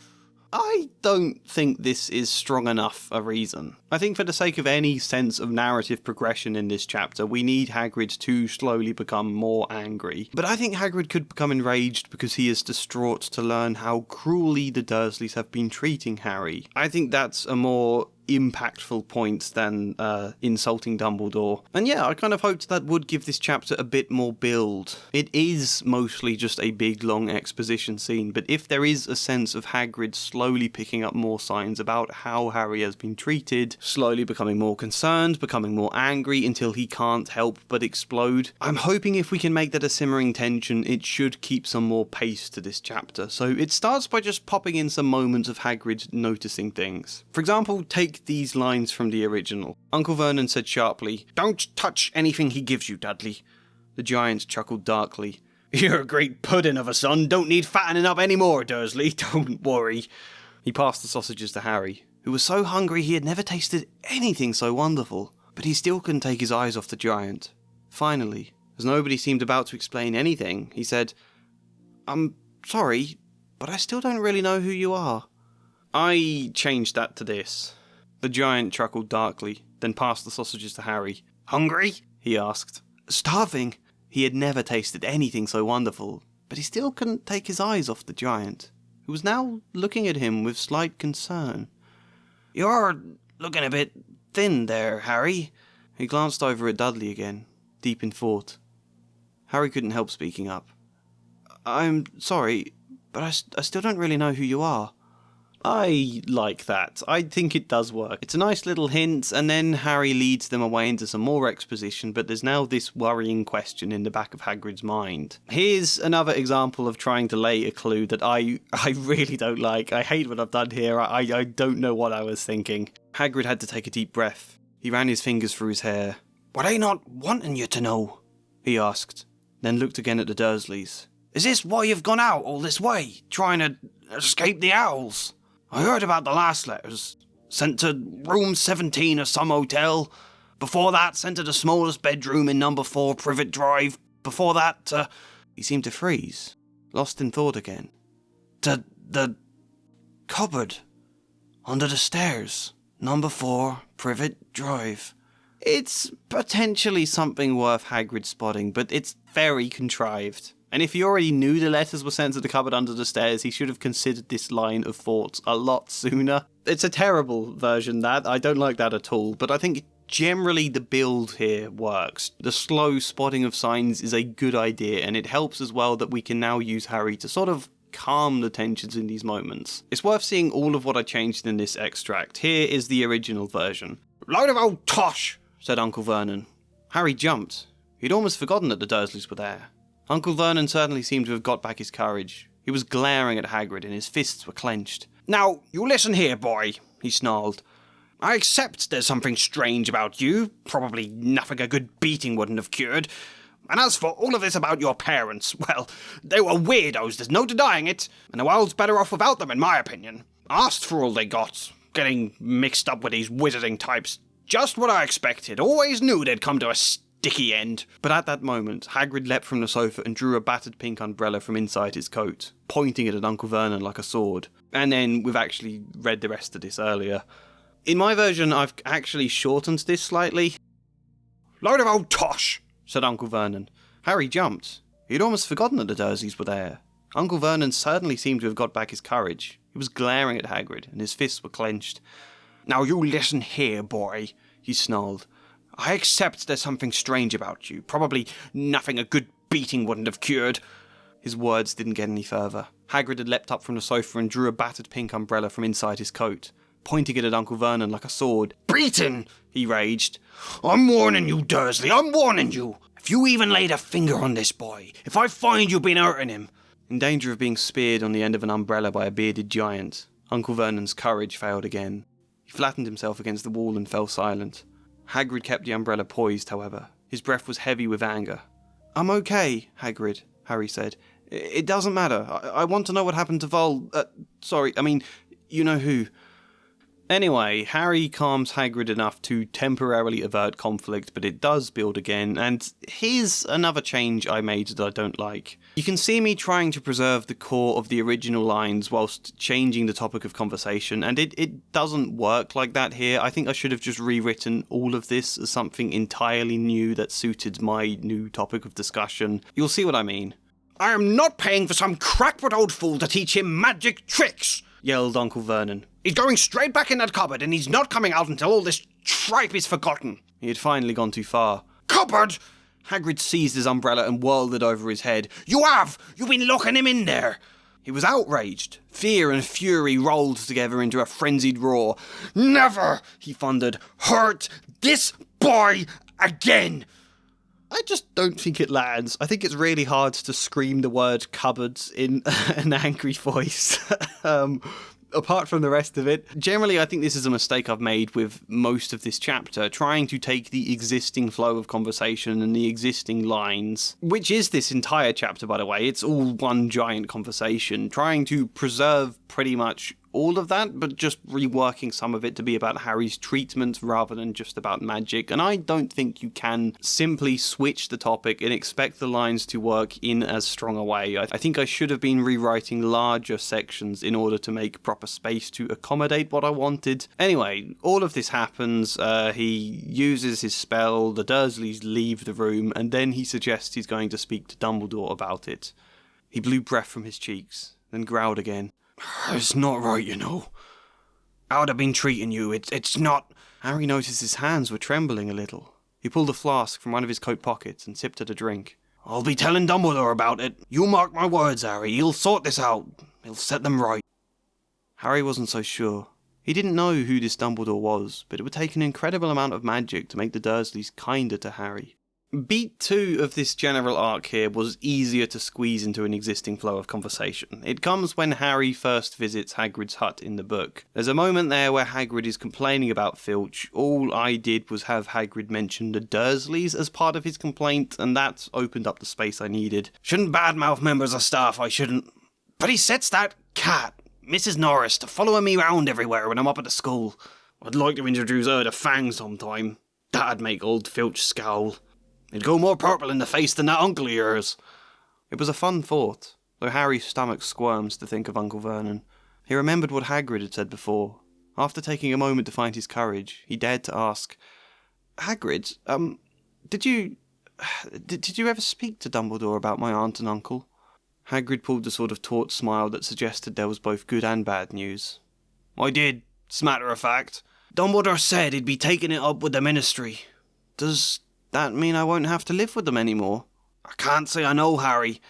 I don't think this is strong enough a reason. I think for the sake of any sense of narrative progression in this chapter, we need Hagrid to slowly become more angry. But I think Hagrid could become enraged because he is distraught to learn how cruelly the Dursleys have been treating Harry. I think that's a more impactful point than insulting Dumbledore. And yeah, I kind of hoped that would give this chapter a bit more build. It is mostly just a big long exposition scene, but if there is a sense of Hagrid slowly picking up more signs about how Harry has been treated, slowly becoming more concerned, becoming more angry until he can't help but explode, I'm hoping if we can make that a simmering tension, it should keep some more pace to this chapter. So it starts by just popping in some moments of Hagrid noticing things. For example, take these lines from the original. Uncle Vernon said sharply, "Don't touch anything he gives you, Dudley." The giant chuckled darkly. "You're a great pudding of a son, don't need fattening up any more, Dursley, don't worry." He passed the sausages to Harry, who was so hungry he had never tasted anything so wonderful, but he still couldn't take his eyes off the giant. Finally, as nobody seemed about to explain anything, he said, "I'm sorry, but I still don't really know who you are." I changed that to this. The giant chuckled darkly, then passed the sausages to Harry. "Hungry?" he asked. "Starving." He had never tasted anything so wonderful, but he still couldn't take his eyes off the giant, who was now looking at him with slight concern. "You're looking a bit thin there, Harry." He glanced over at Dudley again, deep in thought. Harry couldn't help speaking up. "I'm sorry, but I still don't really know who you are." I like that. I think it does work. It's a nice little hint, and then Harry leads them away into some more exposition, but there's now this worrying question in the back of Hagrid's mind. Here's another example of trying to lay a clue that I really don't like. I hate what I've done here. I don't know what I was thinking. Hagrid had to take a deep breath. He ran his fingers through his hair. "Were I not wanting you to know?" he asked, then looked again at the Dursleys. "Is this why you've gone out all this way, trying to escape the owls? I heard about the last letters. Sent to room 17 of some hotel. Before that, sent to the smallest bedroom in number 4 Privet Drive. Before that, to..." He seemed to freeze, lost in thought again. "To the cupboard under the stairs, number 4 Privet Drive." It's potentially something worth Hagrid spotting, but it's very contrived. And if he already knew the letters were sent to the cupboard under the stairs, he should have considered this line of thought a lot sooner. It's a terrible version, that. I don't like that at all, but I think generally the build here works. The slow spotting of signs is a good idea, and it helps as well that we can now use Harry to sort of calm the tensions in these moments. It's worth seeing all of what I changed in this extract. Here is the original version. "Load of old tosh," said Uncle Vernon. Harry jumped. He'd almost forgotten that the Dursleys were there. Uncle Vernon certainly seemed to have got back his courage. He was glaring at Hagrid and his fists were clenched. "Now, you listen here, boy," he snarled. "I accept there's something strange about you. Probably nothing a good beating wouldn't have cured. And as for all of this about your parents, well, they were weirdos, there's no denying it. And the world's better off without them, in my opinion. Asked for all they got. Getting mixed up with these wizarding types. Just what I expected. Always knew they'd come to a sticky end." But at that moment, Hagrid leapt from the sofa and drew a battered pink umbrella from inside his coat, pointing it at Uncle Vernon like a sword. And then, we've actually read the rest of this earlier. In my version, I've actually shortened this slightly. "Load of old tosh," said Uncle Vernon. Harry jumped. He'd almost forgotten that the Dursleys were there. Uncle Vernon certainly seemed to have got back his courage. He was glaring at Hagrid, and his fists were clenched. Now you listen here, boy, he snarled. I accept there's something strange about you. Probably nothing a good beating wouldn't have cured. His words didn't get any further. Hagrid had leapt up from the sofa and drew a battered pink umbrella from inside his coat, pointing it at Uncle Vernon like a sword. Beaten! He raged. I'm warning you, Dursley, I'm warning you. If you even laid a finger on this boy, if I find you've been hurting him. In danger of being speared on the end of an umbrella by a bearded giant, Uncle Vernon's courage failed again. He flattened himself against the wall and fell silent. Hagrid kept the umbrella poised, however. His breath was heavy with anger. I'm okay, Hagrid, Harry said. It doesn't matter. I want to know what happened to you know who. Anyway, Harry calms Hagrid enough to temporarily avert conflict, but it does build again, and here's another change I made that I don't like. You can see me trying to preserve the core of the original lines whilst changing the topic of conversation, and it doesn't work like that here. I think I should have just rewritten all of this as something entirely new that suited my new topic of discussion. You'll see what I mean. I am not paying for some crackpot old fool to teach him magic tricks, yelled Uncle Vernon. He's going straight back in that cupboard, and he's not coming out until all this tripe is forgotten. He had finally gone too far. Cupboard! Hagrid seized his umbrella and whirled it over his head. You have! You've been locking him in there! He was outraged. Fear and fury rolled together into a frenzied roar. Never, he thundered, hurt this boy again! I just don't think it lands. I think it's really hard to scream the word cupboards in an angry voice. Apart from the rest of it. Generally, I think this is a mistake I've made with most of this chapter, trying to take the existing flow of conversation and the existing lines, which is this entire chapter, by the way. It's all one giant conversation, trying to preserve pretty much all of that, but just reworking some of it to be about Harry's treatment rather than just about magic. And I don't think you can simply switch the topic and expect the lines to work in as strong a way. I think I should have been rewriting larger sections in order to make proper space to accommodate what I wanted. Anyway, all of this happens. He uses his spell, the Dursleys leave the room, and then he suggests he's going to speak to Dumbledore about it. He blew breath from his cheeks, then growled again. It's not right, you know. I would have been treating you. It's not... Harry noticed his hands were trembling a little. He pulled a flask from one of his coat pockets and sipped at a drink. I'll be telling Dumbledore about it. You mark my words, Harry. He'll sort this out. He'll set them right. Harry wasn't so sure. He didn't know who this Dumbledore was, but it would take an incredible amount of magic to make the Dursleys kinder to Harry. Beat 2 of this general arc here was easier to squeeze into an existing flow of conversation. It comes when Harry first visits Hagrid's hut in the book. There's a moment there where Hagrid is complaining about Filch. All I did was have Hagrid mention the Dursleys as part of his complaint, and that opened up the space I needed. Shouldn't badmouth members of staff, I shouldn't. But he sets that cat, Mrs. Norris, to follow me around everywhere when I'm up at the school. I'd like to introduce her to Fang sometime. That'd make old Filch scowl. He'd go more purple in the face than that uncle of yours. It was a fun thought, though Harry's stomach squirms to think of Uncle Vernon. He remembered what Hagrid had said before. After taking a moment to find his courage, he dared to ask, Hagrid, did you ever speak to Dumbledore about my aunt and uncle? Hagrid pulled the sort of taut smile that suggested there was both good and bad news. I did, as a matter of fact. Dumbledore said he'd be taking it up with the Ministry. Does that mean I won't have to live with them anymore? I can't say I know, Harry,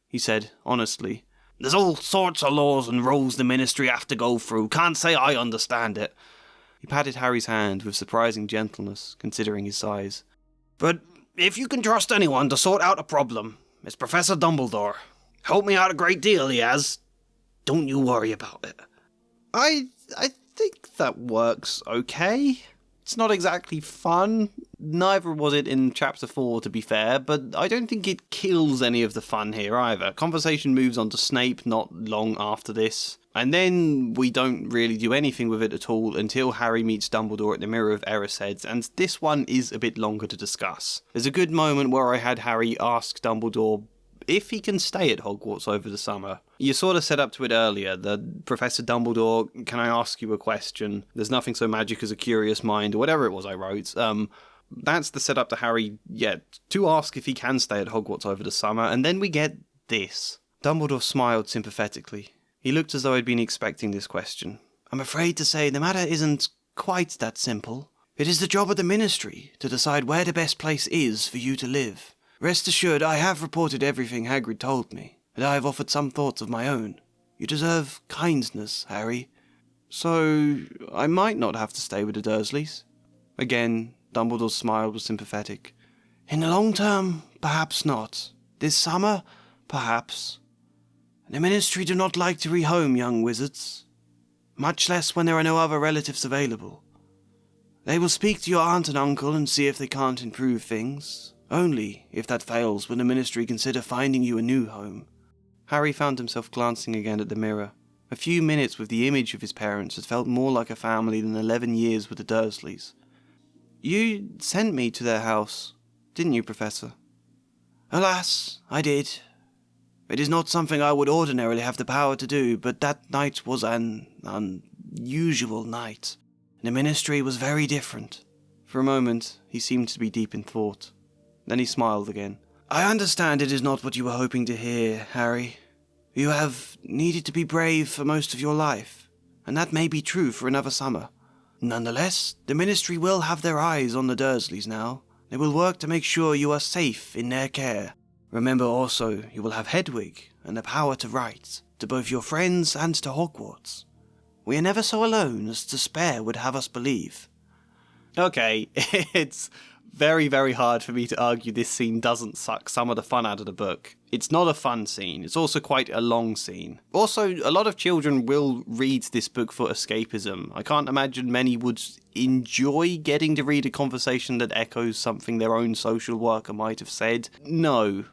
he said, honestly. There's all sorts of laws and rules the Ministry have to go through. Can't say I understand it. He patted Harry's hand with surprising gentleness, considering his size. But if you can trust anyone to sort out a problem, it's Professor Dumbledore. Helped me out a great deal, he has. Don't you worry about it. I think that works okay. It's not exactly fun. Neither was it in Chapter 4, to be fair, but I don't think it kills any of the fun here either. Conversation moves on to Snape not long after this, and then we don't really do anything with it at all until Harry meets Dumbledore at the Mirror of Erised, and this one is a bit longer to discuss. There's a good moment where I had Harry ask Dumbledore if he can stay at Hogwarts over the summer. You sort of set up to it earlier, the Professor Dumbledore, can I ask you a question? There's nothing so magic as a curious mind, or whatever it was I wrote. That's the setup to Harry, to ask if he can stay at Hogwarts over the summer, and then we get this. Dumbledore smiled sympathetically. He looked as though he'd been expecting this question. I'm afraid to say the matter isn't quite that simple. It is the job of the Ministry to decide where the best place is for you to live. Rest assured, I have reported everything Hagrid told me, and I have offered some thoughts of my own. You deserve kindness, Harry. So, I might not have to stay with the Dursleys. Again, Dumbledore's smile was sympathetic. In the long term, perhaps not. This summer, perhaps. The Ministry do not like to rehome young wizards, much less when there are no other relatives available. They will speak to your aunt and uncle and see if they can't improve things. Only, if that fails, will the Ministry consider finding you a new home. Harry found himself glancing again at the mirror. A few minutes with the image of his parents had felt more like a family than 11 years with the Dursleys. You sent me to their house, didn't you, Professor? Alas, I did. It is not something I would ordinarily have the power to do, but that night was an unusual night. The Ministry was very different. For a moment, he seemed to be deep in thought. Then he smiled again. I understand it is not what you were hoping to hear, Harry. You have needed to be brave for most of your life, and that may be true for another summer. Nonetheless, the Ministry will have their eyes on the Dursleys now. They will work to make sure you are safe in their care. Remember also, you will have Hedwig and the power to write, to both your friends and to Hogwarts. We are never so alone as despair would have us believe. Okay, it's very, very hard for me to argue this scene doesn't suck some of the fun out of the book. It's not a fun scene, it's also quite a long scene. Also, a lot of children will read this book for escapism. I can't imagine many would enjoy getting to read a conversation that echoes something their own social worker might have said. No.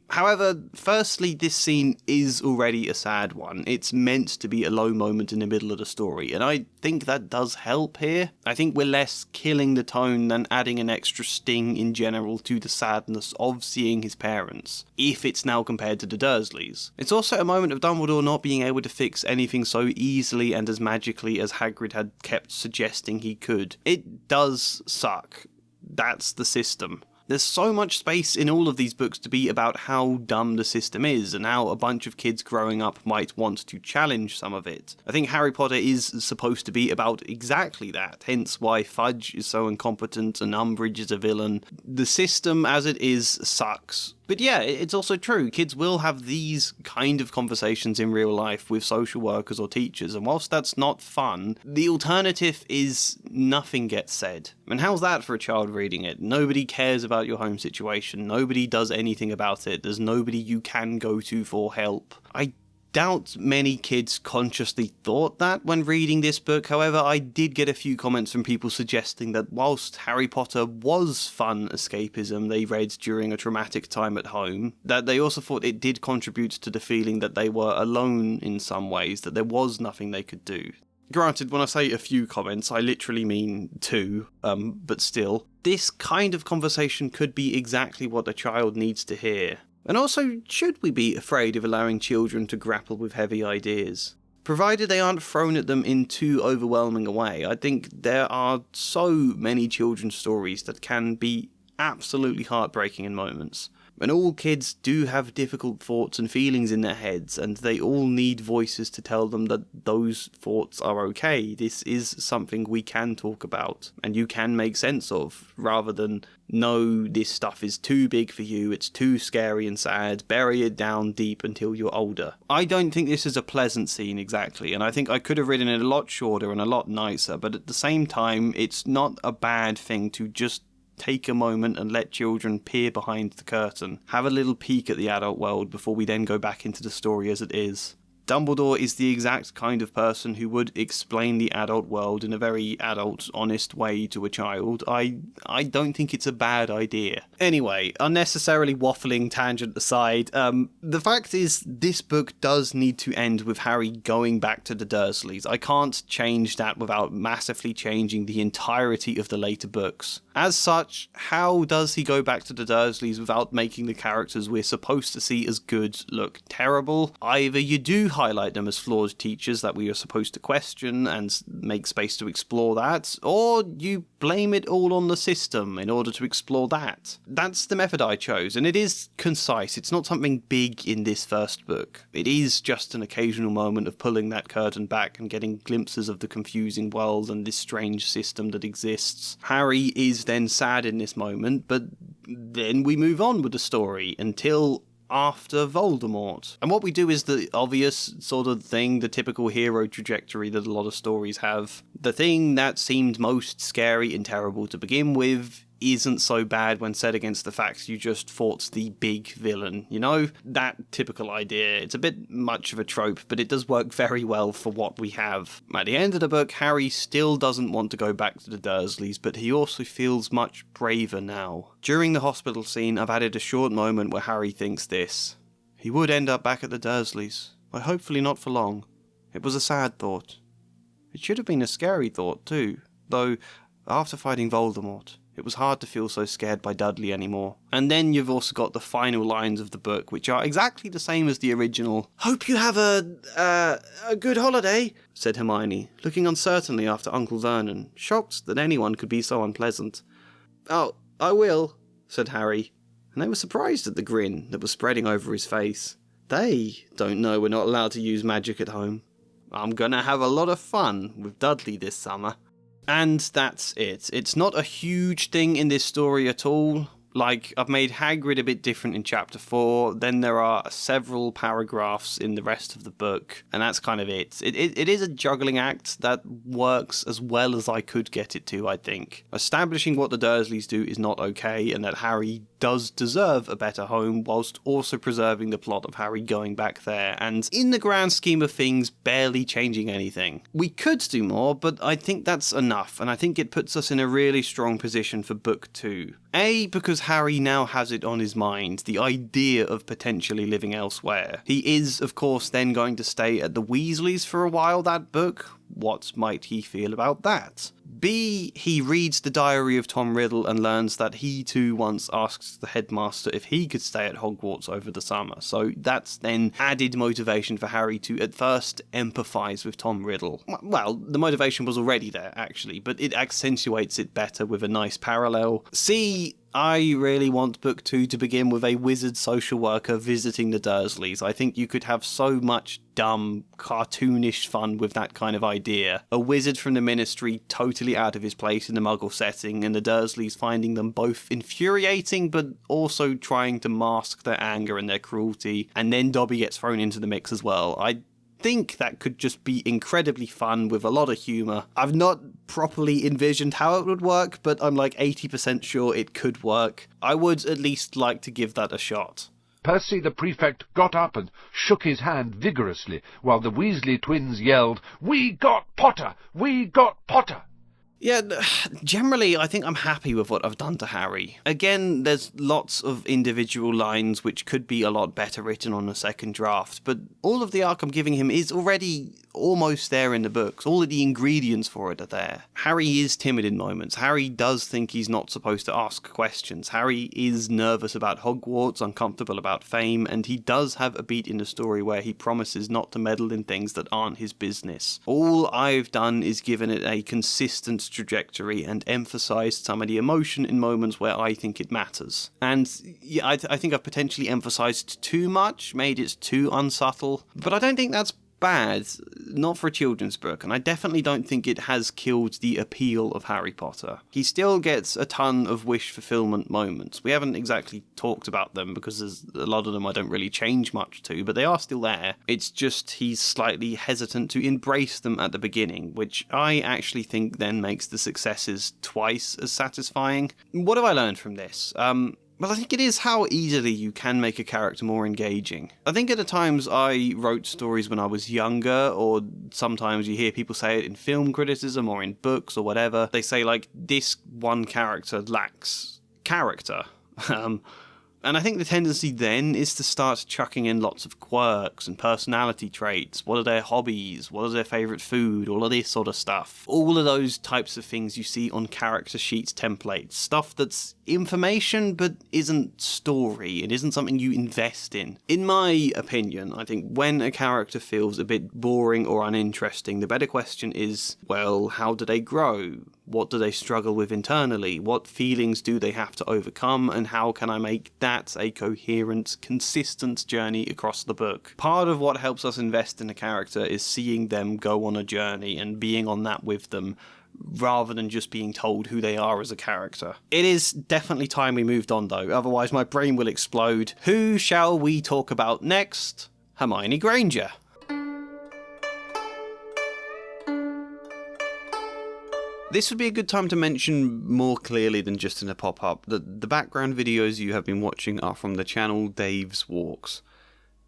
However, firstly, this scene is already a sad one. It's meant to be a low moment in the middle of the story, and I think that does help here. I think we're less killing the tone than adding an extra sting in general to the sadness of seeing his parents, if it's now compared to the Dursleys. It's also a moment of Dumbledore not being able to fix anything so easily and as magically as Hagrid had kept suggesting he could. It does suck. That's the system. There's so much space in all of these books to be about how dumb the system is and how a bunch of kids growing up might want to challenge some of it. I think Harry Potter is supposed to be about exactly that, hence why Fudge is so incompetent and Umbridge is a villain. The system as it is sucks. But yeah, it's also true. Kids will have these kind of conversations in real life with social workers or teachers, and whilst that's not fun, the alternative is nothing gets said. And how's that for a child reading it? Nobody cares about your home situation. Nobody does anything about it. There's nobody you can go to for help. I doubt many kids consciously thought that when reading this book. However, I did get a few comments from people suggesting that whilst Harry Potter was fun escapism they read during a traumatic time at home, that they also thought it did contribute to the feeling that they were alone in some ways, that there was nothing they could do. Granted, when I say a few comments, I literally mean two, but still. This kind of conversation could be exactly what a child needs to hear. And also, should we be afraid of allowing children to grapple with heavy ideas? Provided they aren't thrown at them in too overwhelming a way, I think there are so many children's stories that can be absolutely heartbreaking in moments. And all kids do have difficult thoughts and feelings in their heads, and they all need voices to tell them that those thoughts are okay. This is something we can talk about, and you can make sense of, rather than, no, this stuff is too big for you, it's too scary and sad, bury it down deep until you're older. I don't think this is a pleasant scene exactly, and I think I could have written it a lot shorter and a lot nicer, but at the same time, it's not a bad thing to just take a moment and let children peer behind the curtain, have a little peek at the adult world before we then go back into the story as it is. Dumbledore is the exact kind of person who would explain the adult world in a very adult, honest way to a child. I don't think it's a bad idea. Anyway, unnecessarily waffling tangent aside, the fact is this book does need to end with Harry going back to the Dursleys. I can't change that without massively changing the entirety of the later books. As such, how does he go back to the Dursleys without making the characters we're supposed to see as good look terrible? Either you do highlight them as flawed teachers that we are supposed to question and make space to explore that, or you blame it all on the system in order to explore that. That's the method I chose, and it is concise. It's not something big in this first book. It is just an occasional moment of pulling that curtain back and getting glimpses of the confusing world and this strange system that exists. Harry is then sad in this moment, but then we move on with the story until after Voldemort. And what we do is the obvious sort of thing, the typical hero trajectory that a lot of stories have. The thing that seemed most scary and terrible to begin with isn't so bad when set against the fact you just fought the big villain, you know? That typical idea. It's a bit much of a trope, but it does work very well for what we have. At the end of the book, Harry still doesn't want to go back to the Dursleys, but he also feels much braver now. During the hospital scene, I've added a short moment where Harry thinks this. He would end up back at the Dursleys, but hopefully not for long. It was a sad thought. It should have been a scary thought too, though after fighting Voldemort, it was hard to feel so scared by Dudley anymore. And then you've also got the final lines of the book, which are exactly the same as the original. "Hope you have a good holiday," said Hermione, looking uncertainly after Uncle Vernon, shocked that anyone could be so unpleasant. "Oh, I will," said Harry, and they were surprised at the grin that was spreading over his face. They don't know we're not allowed to use magic at home. I'm gonna have a lot of fun with Dudley this summer. And that's it. It's not a huge thing in this story at all. Like, I've made Hagrid a bit different in chapter 4, then there are several paragraphs in the rest of the book, and that's kind of it. It is a juggling act that works as well as I could get it to, I think. Establishing what the Dursleys do is not okay, and that Harry does deserve a better home, whilst also preserving the plot of Harry going back there, and in the grand scheme of things, barely changing anything. We could do more, but I think that's enough, and I think it puts us in a really strong position for book 2. A, because Harry now has it on his mind, the idea of potentially living elsewhere. He is, of course, then going to stay at the Weasleys for a while that book. What might he feel about that? B, he reads the diary of Tom Riddle and learns that he too once asked the headmaster if he could stay at Hogwarts over the summer, so that's then added motivation for Harry to at first empathise with Tom Riddle. Well, the motivation was already there, actually, but it accentuates it better with a nice parallel. C, I really want book 2 to begin with a wizard social worker visiting the Dursleys. I think you could have so much dumb, cartoonish fun with that kind of idea. A wizard from the Ministry totally out of his place in the Muggle setting, and the Dursleys finding them both infuriating but also trying to mask their anger and their cruelty, and then Dobby gets thrown into the mix as well. I think that could just be incredibly fun with a lot of humour. I've not properly envisioned how it would work, but I'm like 80% sure it could work. I would at least like to give that a shot. Percy the prefect got up and shook his hand vigorously, while the Weasley twins yelled, "We got Potter! We got Potter!" Yeah, generally, I think I'm happy with what I've done to Harry. Again, there's lots of individual lines which could be a lot better written on a second draft, but all of the arc I'm giving him is already almost there in the books. All of the ingredients for it are there. Harry is timid in moments. Harry does think he's not supposed to ask questions. Harry is nervous about Hogwarts, uncomfortable about fame, and he does have a beat in the story where he promises not to meddle in things that aren't his business. All I've done is given it a consistent trajectory and emphasised some of the emotion in moments where I think it matters. And yeah, I think I've potentially emphasised too much, made it too unsubtle, but I don't think that's bad, not for a children's book, and I definitely don't think it has killed the appeal of Harry Potter. He still gets a ton of wish fulfillment moments. We haven't exactly talked about them because there's a lot of them I don't really change much to, but they are still there. It's just he's slightly hesitant to embrace them at the beginning, which I actually think then makes the successes twice as satisfying. What have I learned from this? Well, I think it is how easily you can make a character more engaging. I think at the times I wrote stories when I was younger, or sometimes you hear people say it in film criticism or in books or whatever. They say, like, this one character lacks character. And I think the tendency then is to start chucking in lots of quirks and personality traits. What are their hobbies? What is their favourite food? All of this sort of stuff. All of those types of things you see on character sheets templates. Stuff that's information but isn't story. It isn't something you invest in. In my opinion, I think when a character feels a bit boring or uninteresting, the better question is, well, how do they grow? What do they struggle with internally? What feelings do they have to overcome? And how can I make that a coherent, consistent journey across the book? Part of what helps us invest in a character is seeing them go on a journey and being on that with them, rather than just being told who they are as a character. It is definitely time we moved on though, otherwise my brain will explode. Who shall we talk about next? Hermione Granger. This would be a good time to mention more clearly than just in a pop-up that the background videos you have been watching are from the channel Dave's Walks.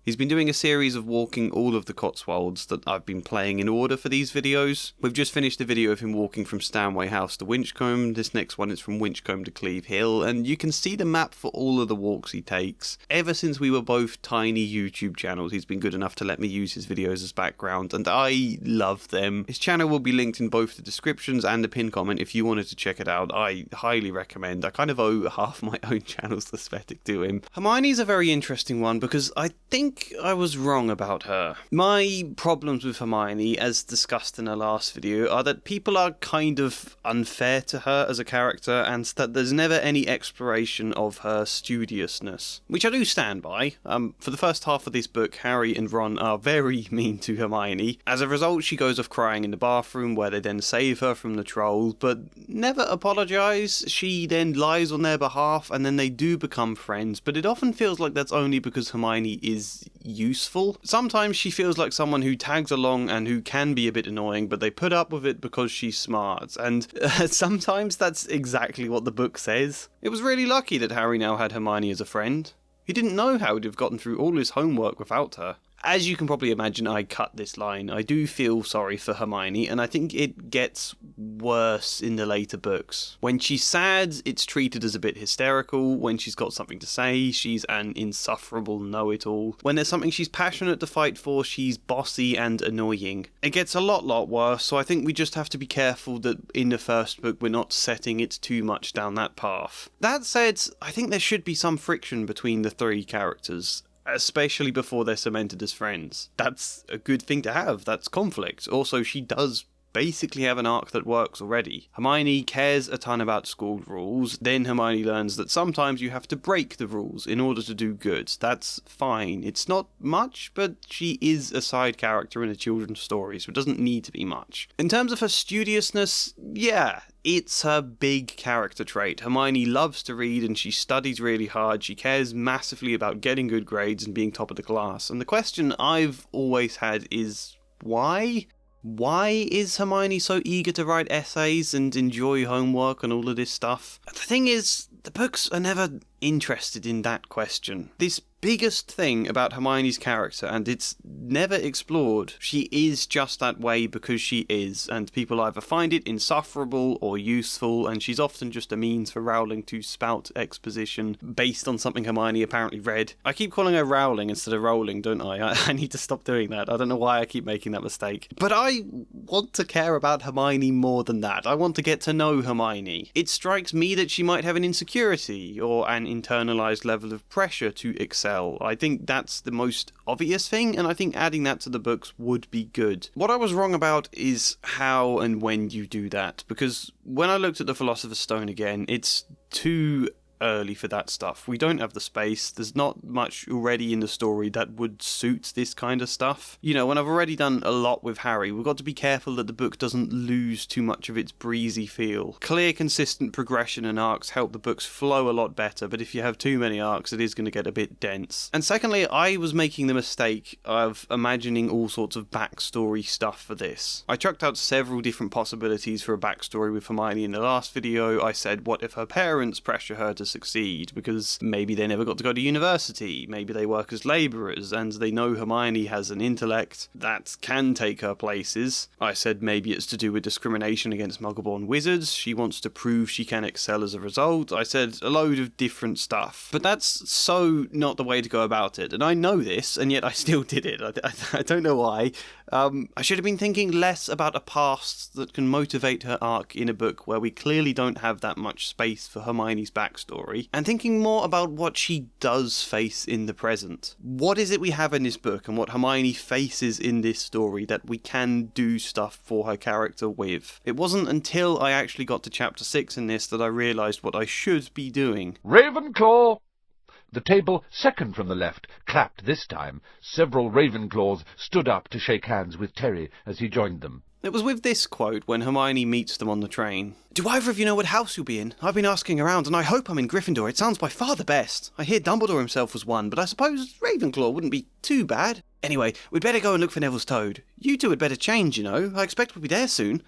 He's been doing a series of walking all of the Cotswolds that I've been playing in order for these videos. We've just finished a video of him walking from Stanway House to Winchcombe. This next one is from Winchcombe to Cleve Hill, and you can see the map for all of the walks he takes. Ever since we were both tiny YouTube channels, he's been good enough to let me use his videos as background, and I love them. His channel will be linked in both the descriptions and the pinned comment if you wanted to check it out. I highly recommend. I kind of owe half my own channel's aesthetic to him. Hermione's a very interesting one because I think I was wrong about her. My problems with Hermione, as discussed in her last video, are that people are kind of unfair to her as a character and that there's never any exploration of her studiousness, which I do stand by. For the first half of this book, Harry and Ron are very mean to Hermione. As a result, she goes off crying in the bathroom where they then save her from the trolls, but never apologise. She then lies on their behalf and then they do become friends, but it often feels like that's only because Hermione is useful. Sometimes she feels like someone who tags along and who can be a bit annoying, but they put up with it because she's smart, and sometimes that's exactly what the book says. It was really lucky that Harry now had Hermione as a friend. He didn't know how he'd have gotten through all his homework without her. As you can probably imagine, I cut this line. I do feel sorry for Hermione, and I think it gets worse in the later books. When she's sad, it's treated as a bit hysterical. When she's got something to say, she's an insufferable know-it-all. When there's something she's passionate to fight for, she's bossy and annoying. It gets a lot worse, so I think we just have to be careful that in the first book we're not setting it too much down that path. That said, I think there should be some friction between the three characters, especially before they're cemented as friends. That's a good thing to have, that's conflict. Also, she does basically have an arc that works already. Hermione cares a ton about school rules, then Hermione learns that sometimes you have to break the rules in order to do good. That's fine. It's not much, but she is a side character in a children's story, so it doesn't need to be much. In terms of her studiousness, yeah, it's her big character trait. Hermione loves to read and she studies really hard. She cares massively about getting good grades and being top of the class. And the question I've always had is, why? Why is Hermione so eager to write essays and enjoy homework and all of this stuff? The thing is, the books are never interested in that question. This biggest thing about Hermione's character, and it's never explored, she is just that way because she is, and people either find it insufferable or useful, and she's often just a means for Rowling to spout exposition based on something Hermione apparently read. I keep calling her Rowling instead of Rowling, don't I? I need to stop doing that. I don't know why I keep making that mistake. But I want to care about Hermione more than that. I want to get to know Hermione. It strikes me that she might have an insecurity or an internalized level of pressure to excel. I think that's the most obvious thing, and I think adding that to the books would be good. What I was wrong about is how and when you do that, because when I looked at the Philosopher's Stone again, it's too early for that stuff. We don't have the space. There's not much already in the story that would suit this kind of stuff. You know, when I've already done a lot with Harry, we've got to be careful that the book doesn't lose too much of its breezy feel. Clear, consistent progression and arcs help the books flow a lot better, but if you have too many arcs, it is going to get a bit dense. And secondly, I was making the mistake of imagining all sorts of backstory stuff for this. I chucked out several different possibilities for a backstory with Hermione in the last video. I said, what if her parents pressure her to succeed, because maybe they never got to go to university, maybe they work as labourers, and they know Hermione has an intellect that can take her places. I said maybe it's to do with discrimination against Muggle-born wizards, she wants to prove she can excel as a result. I said a load of different stuff. But that's so not the way to go about it, and I know this, and yet I still did it. I don't know why. I should have been thinking less about a past that can motivate her arc in a book where we clearly don't have that much space for Hermione's backstory, and thinking more about what she does face in the present. What is it we have in this book, and what Hermione faces in this story that we can do stuff for her character with? It wasn't until I actually got to chapter 6 in this that I realised what I should be doing. Ravenclaw! The table, second from the left, clapped this time. Several Ravenclaws stood up to shake hands with Terry as he joined them. It was with this quote when Hermione meets them on the train. "Do either of you know what house you'll be in? I've been asking around, and I hope I'm in Gryffindor. It sounds by far the best. I hear Dumbledore himself was one, but I suppose Ravenclaw wouldn't be too bad. Anyway, we'd better go and look for Neville's toad. You two had better change, you know. I expect we'll be there soon."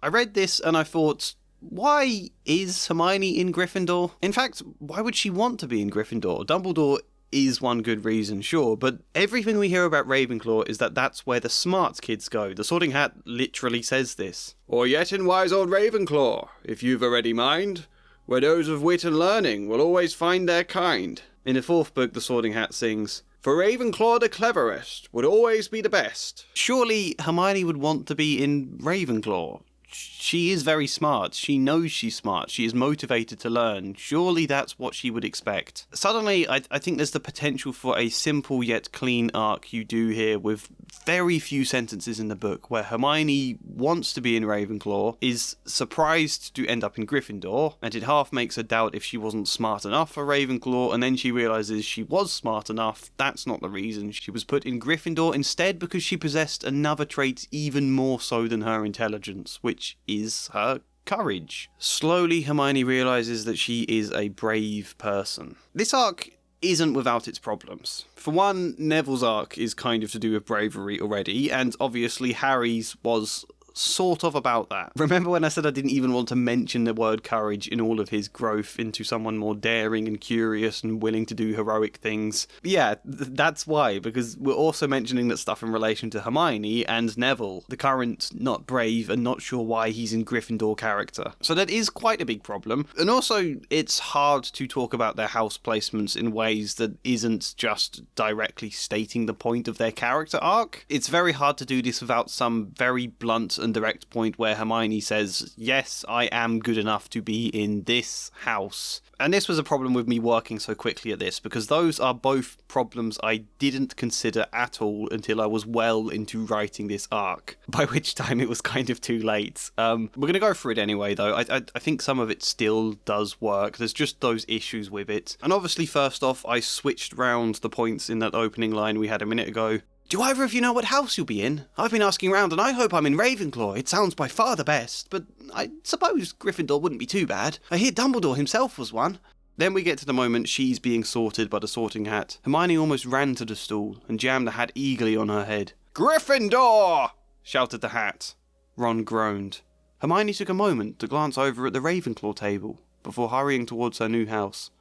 I read this and I thought, why is Hermione in Gryffindor? In fact, why would she want to be in Gryffindor? Dumbledore is one good reason, sure, but everything we hear about Ravenclaw is that that's where the smart kids go. The Sorting Hat literally says this. "Or yet in wise old Ravenclaw, if you've a ready mind, where those of wit and learning will always find their kind." In the 4th book, the Sorting Hat sings, "For Ravenclaw the cleverest would always be the best." Surely Hermione would want to be in Ravenclaw. She is very smart. She knows she's smart. She is motivated to learn. Surely that's what she would expect. Suddenly, I think there's the potential for a simple yet clean arc you do here with very few sentences in the book where Hermione wants to be in Ravenclaw, is surprised to end up in Gryffindor, and it half makes her doubt if she wasn't smart enough for Ravenclaw, and then she realises she was smart enough. That's not the reason. She was put in Gryffindor instead because she possessed another trait even more so than her intelligence, which is her courage. Slowly, Hermione realises that she is a brave person. This arc isn't without its problems. For one, Neville's arc is kind of to do with bravery already, and obviously Harry's was sort of about that. Remember when I said I didn't even want to mention the word courage in all of his growth into someone more daring and curious and willing to do heroic things? Yeah, that's why, because we're also mentioning that stuff in relation to Hermione and Neville, the current not brave and not sure why he's in Gryffindor character. So that is quite a big problem. And also, it's hard to talk about their house placements in ways that isn't just directly stating the point of their character arc. It's very hard to do this without some very blunt and direct point where Hermione says, yes, I am good enough to be in this house. And this was a problem with me working so quickly at this, because those are both problems I didn't consider at all until I was well into writing this arc, by which time it was kind of too late. We're going to go through it anyway, though. I think some of it still does work. There's just those issues with it. And obviously, first off, I switched round the points in that opening line we had a minute ago. Do either of you know what house you'll be in? I've been asking around and I hope I'm in Ravenclaw. It sounds by far the best, but I suppose Gryffindor wouldn't be too bad. I hear Dumbledore himself was one. Then we get to the moment she's being sorted by the Sorting Hat. Hermione almost ran to the stool and jammed the hat eagerly on her head. "Gryffindor!" shouted the hat. Ron groaned. Hermione took a moment to glance over at the Ravenclaw table before hurrying towards her new house.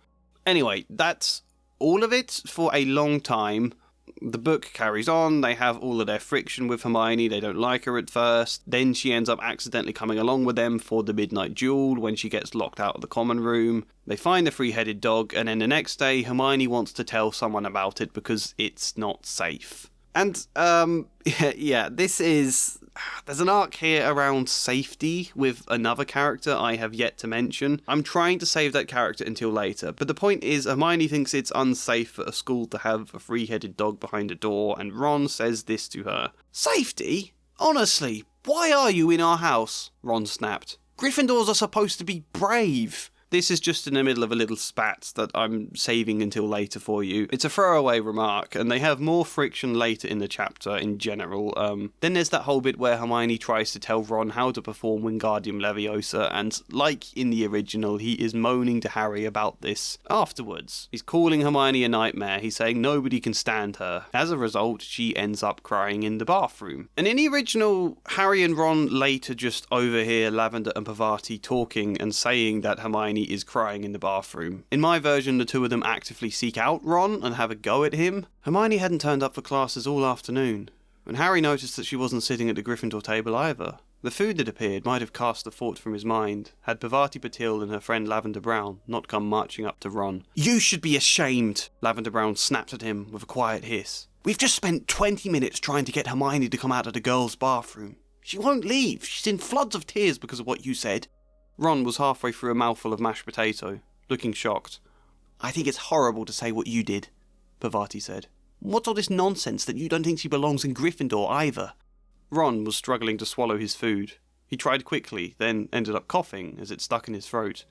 Anyway, that's all of it for a long time. The book carries on, they have all of their friction with Hermione, they don't like her at first, then she ends up accidentally coming along with them for the midnight duel when she gets locked out of the common room. They find the three-headed dog, and then the next day Hermione wants to tell someone about it because it's not safe. And, this is... There's an arc here around safety with another character I have yet to mention. I'm trying to save that character until later, but the point is Hermione thinks it's unsafe for a school to have a three-headed dog behind a door, and Ron says this to her. "Safety? Honestly, why are you in our house?" Ron snapped. "Gryffindors are supposed to be brave." This is just in the middle of a little spat that I'm saving until later for you. It's a throwaway remark, and they have more friction later in the chapter in general. Then there's that whole bit where Hermione tries to tell Ron how to perform Wingardium Leviosa, and like in the original, he is moaning to Harry about this afterwards. He's calling Hermione a nightmare. He's saying nobody can stand her. As a result, she ends up crying in the bathroom. And in the original, Harry and Ron later just overhear Lavender and Parvati talking and saying that Hermione Hermione is crying in the bathroom. In my version, the two of them actively seek out Ron and have a go at him. Hermione hadn't turned up for classes all afternoon, and Harry noticed that she wasn't sitting at the Gryffindor table either. The food that appeared might have cast the thought from his mind, had Parvati Patil and her friend Lavender Brown not come marching up to Ron. "You should be ashamed!" Lavender Brown snapped at him with a quiet hiss. "We've just spent 20 minutes trying to get Hermione to come out of the girls' bathroom. She won't leave. She's in floods of tears because of what you said." Ron was halfway through a mouthful of mashed potato, looking shocked. "I think it's horrible to say what you did," Parvati said. "What's all this nonsense that you don't think she belongs in Gryffindor either?" Ron was struggling to swallow his food. He tried quickly, then ended up coughing as it stuck in his throat.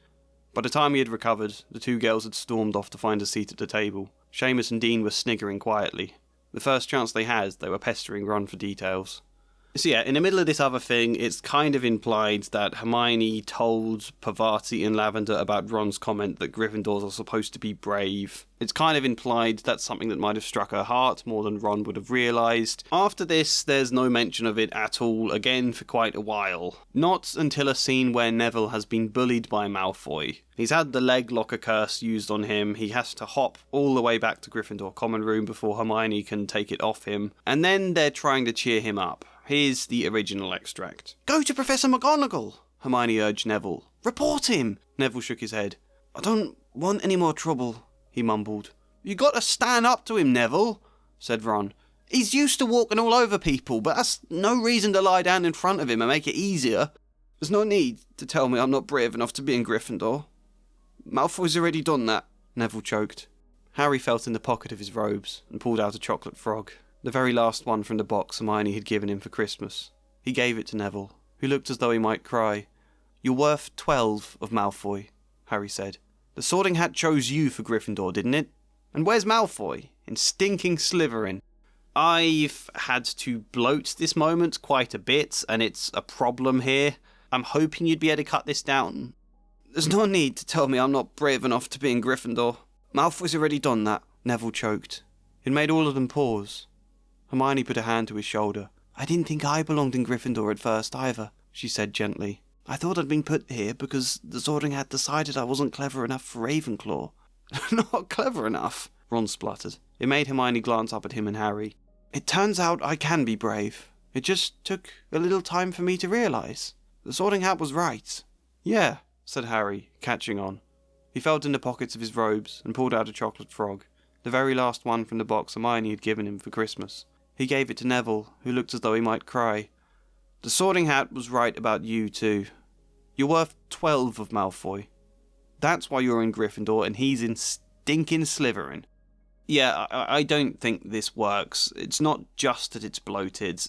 By the time he had recovered, the two girls had stormed off to find a seat at the table. Seamus and Dean were sniggering quietly. The first chance they had, they were pestering Ron for details. So yeah, in the middle of this other thing, it's kind of implied that Hermione told Parvati and Lavender about Ron's comment that Gryffindors are supposed to be brave. It's kind of implied that's something that might have struck her heart more than Ron would have realised. After this, there's no mention of it at all again for quite a while. Not until a scene where Neville has been bullied by Malfoy. He's had the leg locker curse used on him, he has to hop all the way back to Gryffindor Common Room before Hermione can take it off him, and then they're trying to cheer him up. Here's the original extract. "Go to Professor McGonagall," Hermione urged Neville. "Report him." Neville shook his head. "I don't want any more trouble," he mumbled. "You gotta stand up to him, Neville," said Ron. "He's used to walking all over people, but that's no reason to lie down in front of him and make it easier. There's no need to tell me I'm not brave enough to be in Gryffindor. Malfoy's already done that," Neville choked. Harry felt in the pocket of his robes and pulled out a chocolate frog. The very last one from the box Hermione had given him for Christmas. He gave it to Neville, who looked as though he might cry. "You're worth 12 of Malfoy," Harry said. "The Sorting Hat chose you for Gryffindor, didn't it? And where's Malfoy? In stinking Slytherin." I've had to bloat this moment quite a bit, and it's a problem here. I'm hoping you'd be able to cut this down. "There's no need to tell me I'm not brave enough to be in Gryffindor. Malfoy's already done that," Neville choked. It made all of them pause. Hermione put a hand to his shoulder. "I didn't think I belonged in Gryffindor at first either," she said gently. "I thought I'd been put here because the Sorting Hat decided I wasn't clever enough for Ravenclaw." "Not clever enough?" Ron spluttered. It made Hermione glance up at him and Harry. "It turns out I can be brave. It just took a little time for me to realise. The Sorting Hat was right." "Yeah," said Harry, catching on. He felt in the pockets of his robes and pulled out a chocolate frog, the very last one from the box Hermione had given him for Christmas. He gave it to Neville, who looked as though he might cry. "The Sorting Hat was right about you too. You're worth 12 of Malfoy. That's why you're in Gryffindor and he's in stinking Slytherin." Yeah, I don't think this works. It's not just that it's bloated.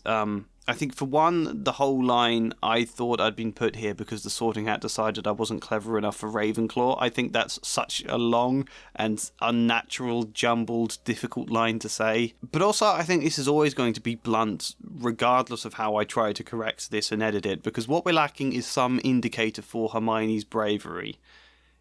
I think for one, the whole line, "I thought I'd been put here because the Sorting Hat decided I wasn't clever enough for Ravenclaw," I think that's such a long and unnatural, jumbled, difficult line to say. But also, I think this is always going to be blunt, regardless of how I try to correct this and edit it, because what we're lacking is some indicator for Hermione's bravery.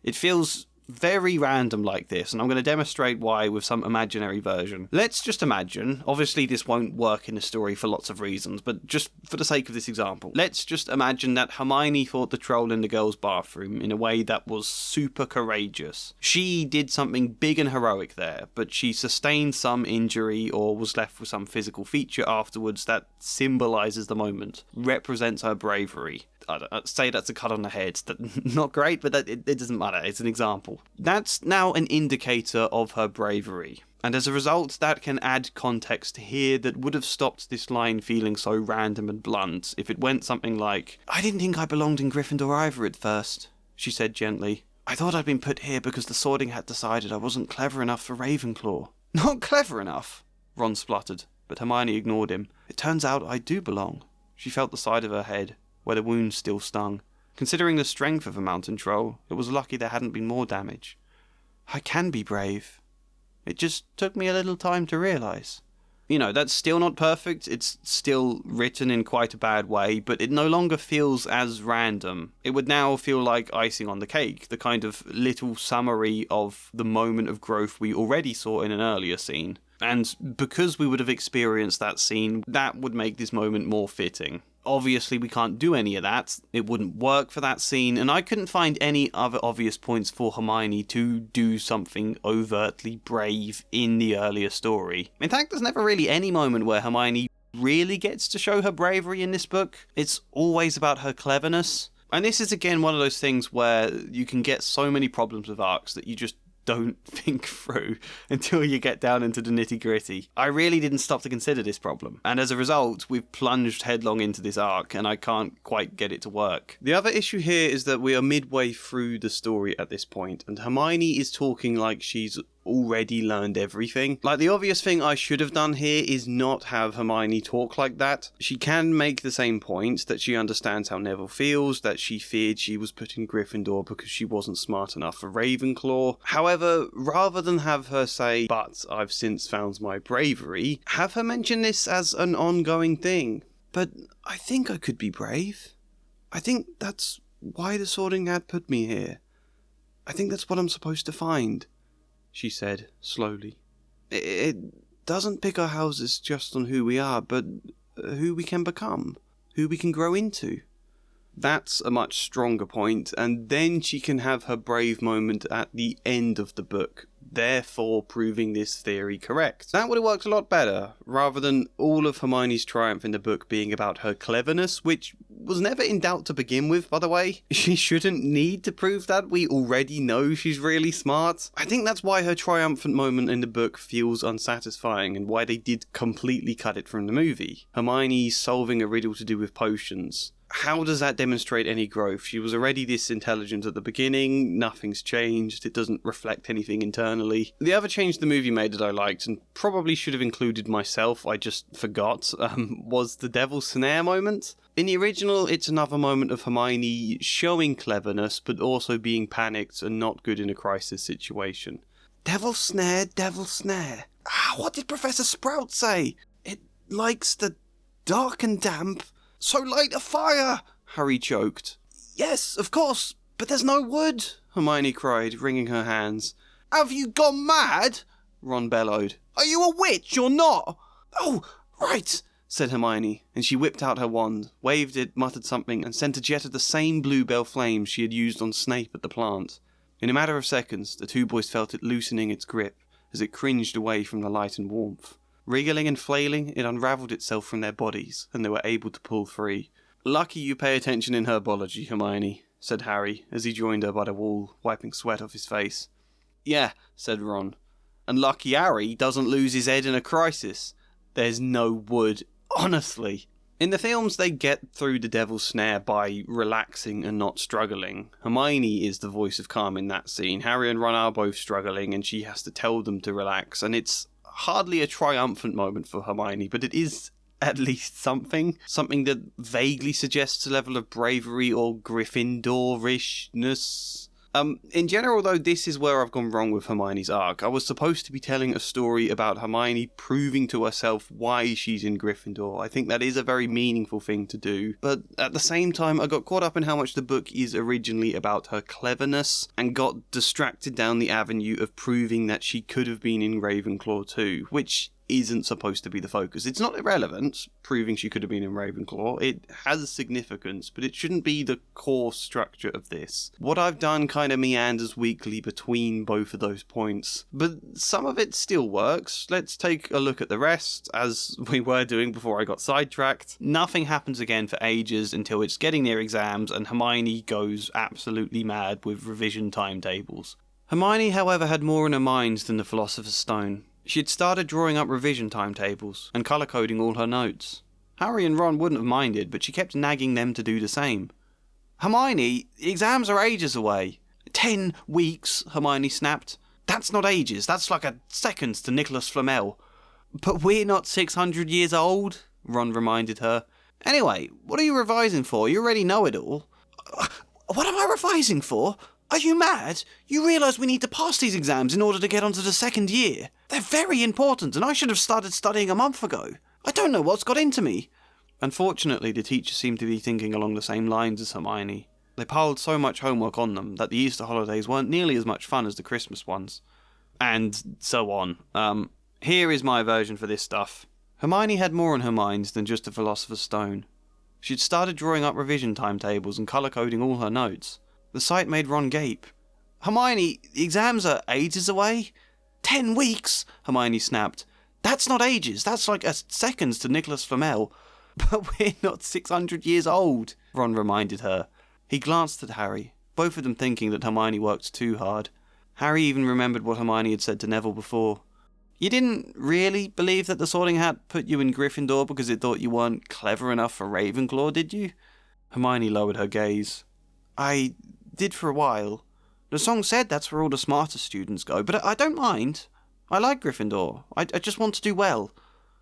It feels very random like this, and I'm going to demonstrate why with some imaginary version. Let's just imagine, obviously this won't work in the story for lots of reasons, but just for the sake of this example, let's just imagine that Hermione fought the troll in the girls' bathroom in a way that was super courageous. She did something big and heroic there, but she sustained some injury or was left with some physical feature afterwards that symbolises the moment, represents her bravery. I'd say that's a cut on the head. Not great, but it doesn't matter. It's an example. That's now an indicator of her bravery. And as a result, that can add context here that would have stopped this line feeling so random and blunt if it went something like, "I didn't think I belonged in Gryffindor either at first," she said gently. "I thought I'd been put here because the Sorting Hat decided I wasn't clever enough for Ravenclaw." "Not clever enough?" Ron spluttered, but Hermione ignored him. "It turns out I do belong." She felt the side of her head, where the wound still stung. Considering the strength of a mountain troll, it was lucky there hadn't been more damage. "I can be brave. It just took me a little time to realise." You know, that's still not perfect, it's still written in quite a bad way, but it no longer feels as random. It would now feel like icing on the cake, the kind of little summary of the moment of growth we already saw in an earlier scene. And because we would have experienced that scene, that would make this moment more fitting. Obviously, we can't do any of that. It wouldn't work for that scene, and I couldn't find any other obvious points for Hermione to do something overtly brave in the earlier story. In fact, there's never really any moment where Hermione really gets to show her bravery in this book. It's always about her cleverness. And this is again one of those things where you can get so many problems with arcs that you just don't think through until you get down into the nitty-gritty. I really didn't stop to consider this problem, and as a result, we've plunged headlong into this arc, and I can't quite get it to work. The other issue here is that we are midway through the story at this point, and Hermione is talking like she's already learned everything. Like, the obvious thing I should have done here is not have Hermione talk like that. She can make the same point, that she understands how Neville feels, that she feared she was put in Gryffindor because she wasn't smart enough for Ravenclaw. However, rather than have her say, "But I've since found my bravery," have her mention this as an ongoing thing. "But I think I could be brave. I think that's why the Sorting Hat put me here. I think that's what I'm supposed to find," she said, slowly. It doesn't pick our houses just on who we are, but who we can become, who we can grow into. That's a much stronger point, and then she can have her brave moment at the end of the book, therefore proving this theory correct. That would have worked a lot better, rather than all of Hermione's triumph in the book being about her cleverness, which was never in doubt to begin with, by the way. She shouldn't need to prove that. We already know she's really smart. I think that's why her triumphant moment in the book feels unsatisfying, and why they did completely cut it from the movie. Hermione solving a riddle to do with potions. How does that demonstrate any growth? She was already this intelligent at the beginning, nothing's changed, it doesn't reflect anything internally. The other change the movie made that I liked, and probably should have included myself, I just forgot, was the Devil's Snare moment. In the original, it's another moment of Hermione showing cleverness, but also being panicked and not good in a crisis situation. Devil's Snare, Devil's Snare. What did Professor Sprout say? It likes the dark and damp. "So light a fire!" Harry choked. "Yes, of course, but there's no wood," Hermione cried, wringing her hands. "Have you gone mad?" Ron bellowed. "Are you a witch or not?" "Oh, right," said Hermione, and she whipped out her wand, waved it, muttered something, and sent a jet of the same bluebell flames she had used on Snape at the plant. In a matter of seconds, the two boys felt it loosening its grip as it cringed away from the light and warmth. Wriggling and flailing, it unravelled itself from their bodies, and they were able to pull free. "Lucky you pay attention in herbology, Hermione," said Harry, as he joined her by the wall, wiping sweat off his face. "Yeah," said Ron. "And lucky Harry doesn't lose his head in a crisis. There's no wood, honestly." In the films, they get through the Devil's Snare by relaxing and not struggling. Hermione is the voice of calm in that scene. Harry and Ron are both struggling, and she has to tell them to relax, and it's hardly a triumphant moment for Hermione, but it is at least something that vaguely suggests a level of bravery or Gryffindor-ishness. In general, though, this is where I've gone wrong with Hermione's arc. I was supposed to be telling a story about Hermione proving to herself why she's in Gryffindor. I think that is a very meaningful thing to do, but at the same time, I got caught up in how much the book is originally about her cleverness, and got distracted down the avenue of proving that she could have been in Ravenclaw too, which isn't supposed to be the focus. It's not irrelevant, proving she could have been in Ravenclaw. It has significance, but it shouldn't be the core structure of this. What I've done kind of meanders weakly between both of those points, but some of it still works. Let's take a look at the rest, as we were doing before I got sidetracked. Nothing happens again for ages until it's getting near exams, and Hermione goes absolutely mad with revision timetables. Hermione, however, had more in her mind than the Philosopher's Stone. She had started drawing up revision timetables and colour-coding all her notes. Harry and Ron wouldn't have minded, but she kept nagging them to do the same. "Hermione, the exams are ages away." 10 weeks, Hermione snapped. "That's not ages, that's like a seconds to Nicholas Flamel." "But we're not 600 years old," Ron reminded her. "Anyway, what are you revising for? You already know it all." "What am I revising for? Are you mad? You realise we need to pass these exams in order to get onto the second year. They're very important, and I should have started studying a month ago. I don't know what's got into me." Unfortunately, the teachers seemed to be thinking along the same lines as Hermione. They piled so much homework on them that the Easter holidays weren't nearly as much fun as the Christmas ones. And so on. Here is my version for this stuff. Hermione had more on her mind than just the Philosopher's Stone. She'd started drawing up revision timetables and colour-coding all her notes. The sight made Ron gape. "Hermione, the exams are ages away." 10 weeks, Hermione snapped. "That's not ages, that's like seconds to Nicholas Flamel." "But we're not 600 years old," Ron reminded her. He glanced at Harry, both of them thinking that Hermione worked too hard. Harry even remembered what Hermione had said to Neville before. "You didn't really believe that the Sorting Hat put you in Gryffindor because it thought you weren't clever enough for Ravenclaw, did you?" Hermione lowered her gaze. "I did for a while. The song said that's where all the smarter students go, but I don't mind. I like Gryffindor. I just want to do well."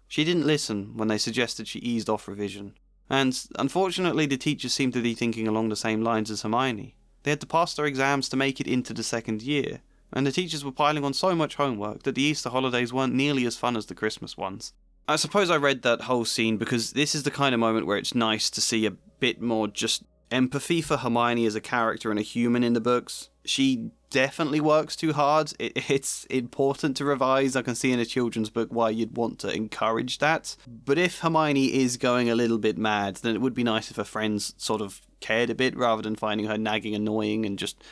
She didn't listen when they suggested she eased off revision. And, unfortunately, the teachers seemed to be thinking along the same lines as Hermione. They had to pass their exams to make it into the second year, and the teachers were piling on so much homework that the Easter holidays weren't nearly as fun as the Christmas ones. I suppose I read that whole scene because this is the kind of moment where it's nice to see a bit more just empathy for Hermione as a character and a human in the books. She definitely works too hard. It's important to revise. I can see in a children's book why you'd want to encourage that. But if Hermione is going a little bit mad, then it would be nice if her friends sort of cared a bit rather than finding her nagging annoying and just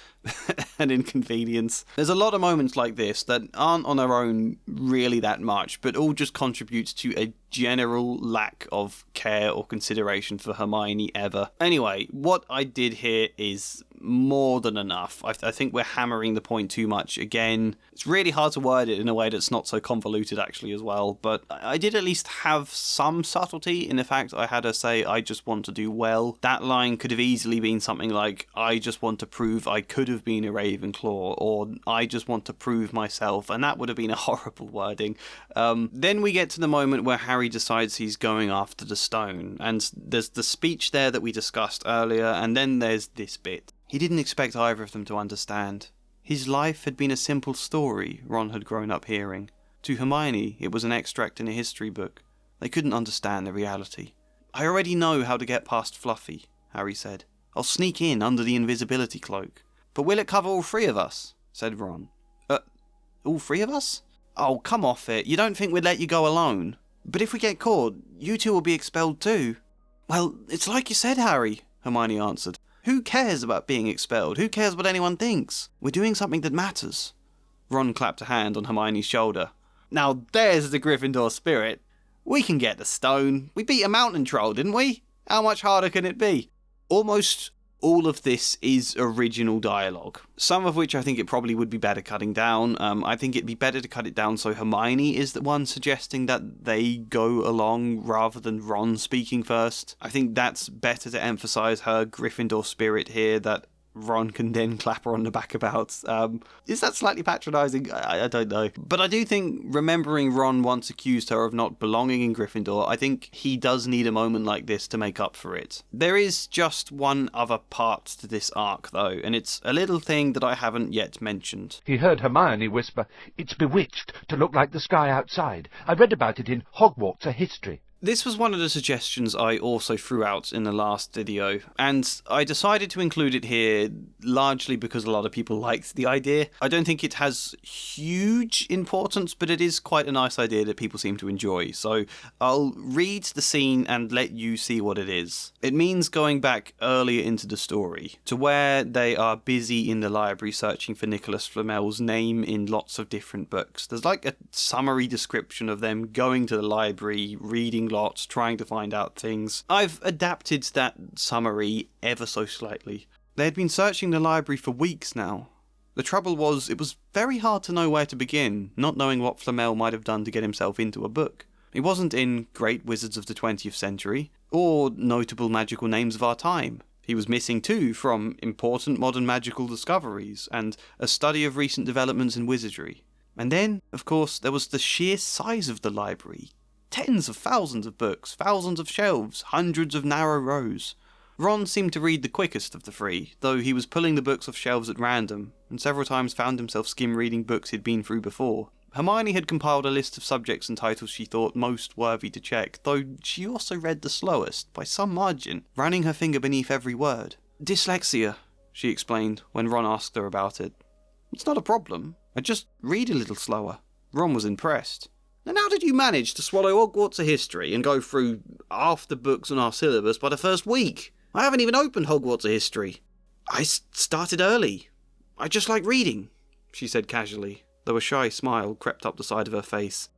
an inconvenience. There's a lot of moments like this that aren't on their own really that much, but all just contributes to a general lack of care or consideration for Hermione ever. Anyway, what I did here is more than enough. I think we're hammering the point too much. Again, it's really hard to word it in a way that's not so convoluted actually as well, but I did at least have some subtlety in the fact I had her say, "I just want to do well." That line could have easily been something like, "I just want to prove I could have been a Ravenclaw," or "I just want to prove myself," and that would have been a horrible wording. Then we get to the moment where Harry decides he's going after the stone, and there's the speech there that we discussed earlier, and then there's this bit. He didn't expect either of them to understand. His life had been a simple story Ron had grown up hearing. To Hermione, it was an extract in a history book. They couldn't understand the reality. "I already know how to get past Fluffy," Harry said. "I'll sneak in under the invisibility cloak." "But will it cover all 3 of us?" said Ron. All 3 of us? Oh, come off it. You don't think we'd let you go alone? But if we get caught, you 2 will be expelled too." "Well, it's like you said, Harry," Hermione answered. "Who cares about being expelled? Who cares what anyone thinks? We're doing something that matters." Ron clapped a hand on Hermione's shoulder. "Now there's the Gryffindor spirit. We can get the stone. We beat a mountain troll, didn't we? How much harder can it be?" Almost all of this is original dialogue, some of which I think it probably would be better cutting down. I think it'd be better to cut it down so Hermione is the one suggesting that they go along rather than Ron speaking first. I think that's better to emphasise her Gryffindor spirit here that Ron can then clap her on the back about. Is that slightly patronising? I don't know. But I do think remembering Ron once accused her of not belonging in Gryffindor, I think he does need a moment like this to make up for it. There is just one other part to this arc though, and it's a little thing that I haven't yet mentioned. He heard Hermione whisper, "It's bewitched to look like the sky outside. I read about it in Hogwarts, a history." This was one of the suggestions I also threw out in the last video, and I decided to include it here largely because a lot of people liked the idea. I don't think it has huge importance, but it is quite a nice idea that people seem to enjoy, so I'll read the scene and let you see what it is. It means going back earlier into the story, to where they are busy in the library searching for Nicholas Flamel's name in lots of different books. There's like a summary description of them going to the library, reading lots, trying to find out things. I've adapted that summary ever so slightly. They had been searching the library for weeks now. The trouble was, it was very hard to know where to begin, not knowing what Flamel might have done to get himself into a book. He wasn't in Great Wizards of the 20th Century, or notable magical names of our time. He was missing too from important modern magical discoveries, and a study of recent developments in wizardry. And then, of course, there was the sheer size of the library. Tens of thousands of books, thousands of shelves, hundreds of narrow rows. Ron seemed to read the quickest of the 3, though he was pulling the books off shelves at random, and several times found himself skim-reading books he'd been through before. Hermione had compiled a list of subjects and titles she thought most worthy to check, though she also read the slowest, by some margin, running her finger beneath every word. "Dyslexia," she explained, when Ron asked her about it. "It's not a problem. I just read a little slower." Ron was impressed. And how did you manage to swallow Hogwarts of history and go through half the books on our syllabus by the first week? I haven't even opened Hogwarts of history. I started early. I just like reading, she said casually, though a shy smile crept up the side of her face.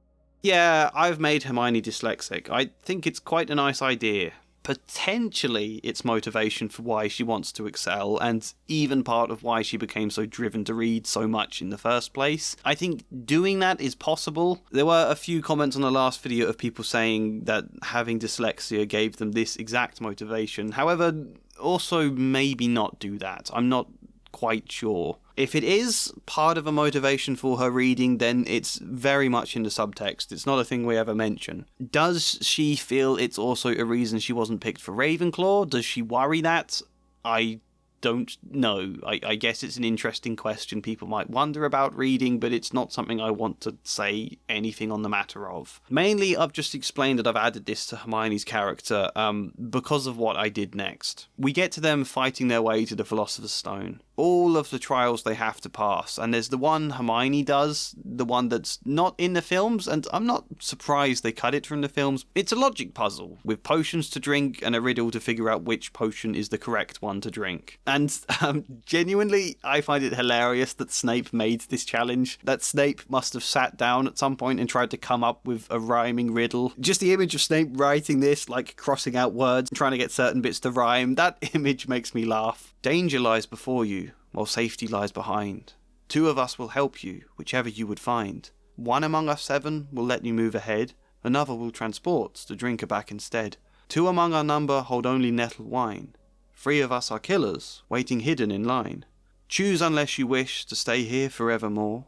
Yeah, I've made Hermione dyslexic. I think it's quite a nice idea. Potentially its motivation for why she wants to excel, and even part of why she became so driven to read so much in the first place. I think doing that is possible. There were a few comments on the last video of people saying that having dyslexia gave them this exact motivation. However, also maybe not do that. I'm not quite sure. If it is part of a motivation for her reading, then it's very much in the subtext. It's not a thing we ever mention. Does she feel it's also a reason she wasn't picked for Ravenclaw? Does she worry that? I don't know. I guess it's an interesting question people might wonder about reading, but it's not something I want to say anything on the matter of. Mainly, I've just explained that I've added this to Hermione's character because of what I did next. We get to them fighting their way to the Philosopher's Stone. All of the trials they have to pass, and there's the one Hermione does, the one that's not in the films, and I'm not surprised they cut it from the films. It's a logic puzzle, with potions to drink and a riddle to figure out which potion is the correct one to drink. And genuinely, I find it hilarious that Snape made this challenge, that Snape must have sat down at some point and tried to come up with a rhyming riddle. Just the image of Snape writing this, like crossing out words, trying to get certain bits to rhyme, that image makes me laugh. Danger lies before you, while safety lies behind. 2 of us will help you, whichever you would find. 1 among us 7 will let you move ahead, another will transport the drinker back instead. 2 among our number hold only nettled wine. 3 of us are killers, waiting hidden in line. Choose unless you wish to stay here forevermore.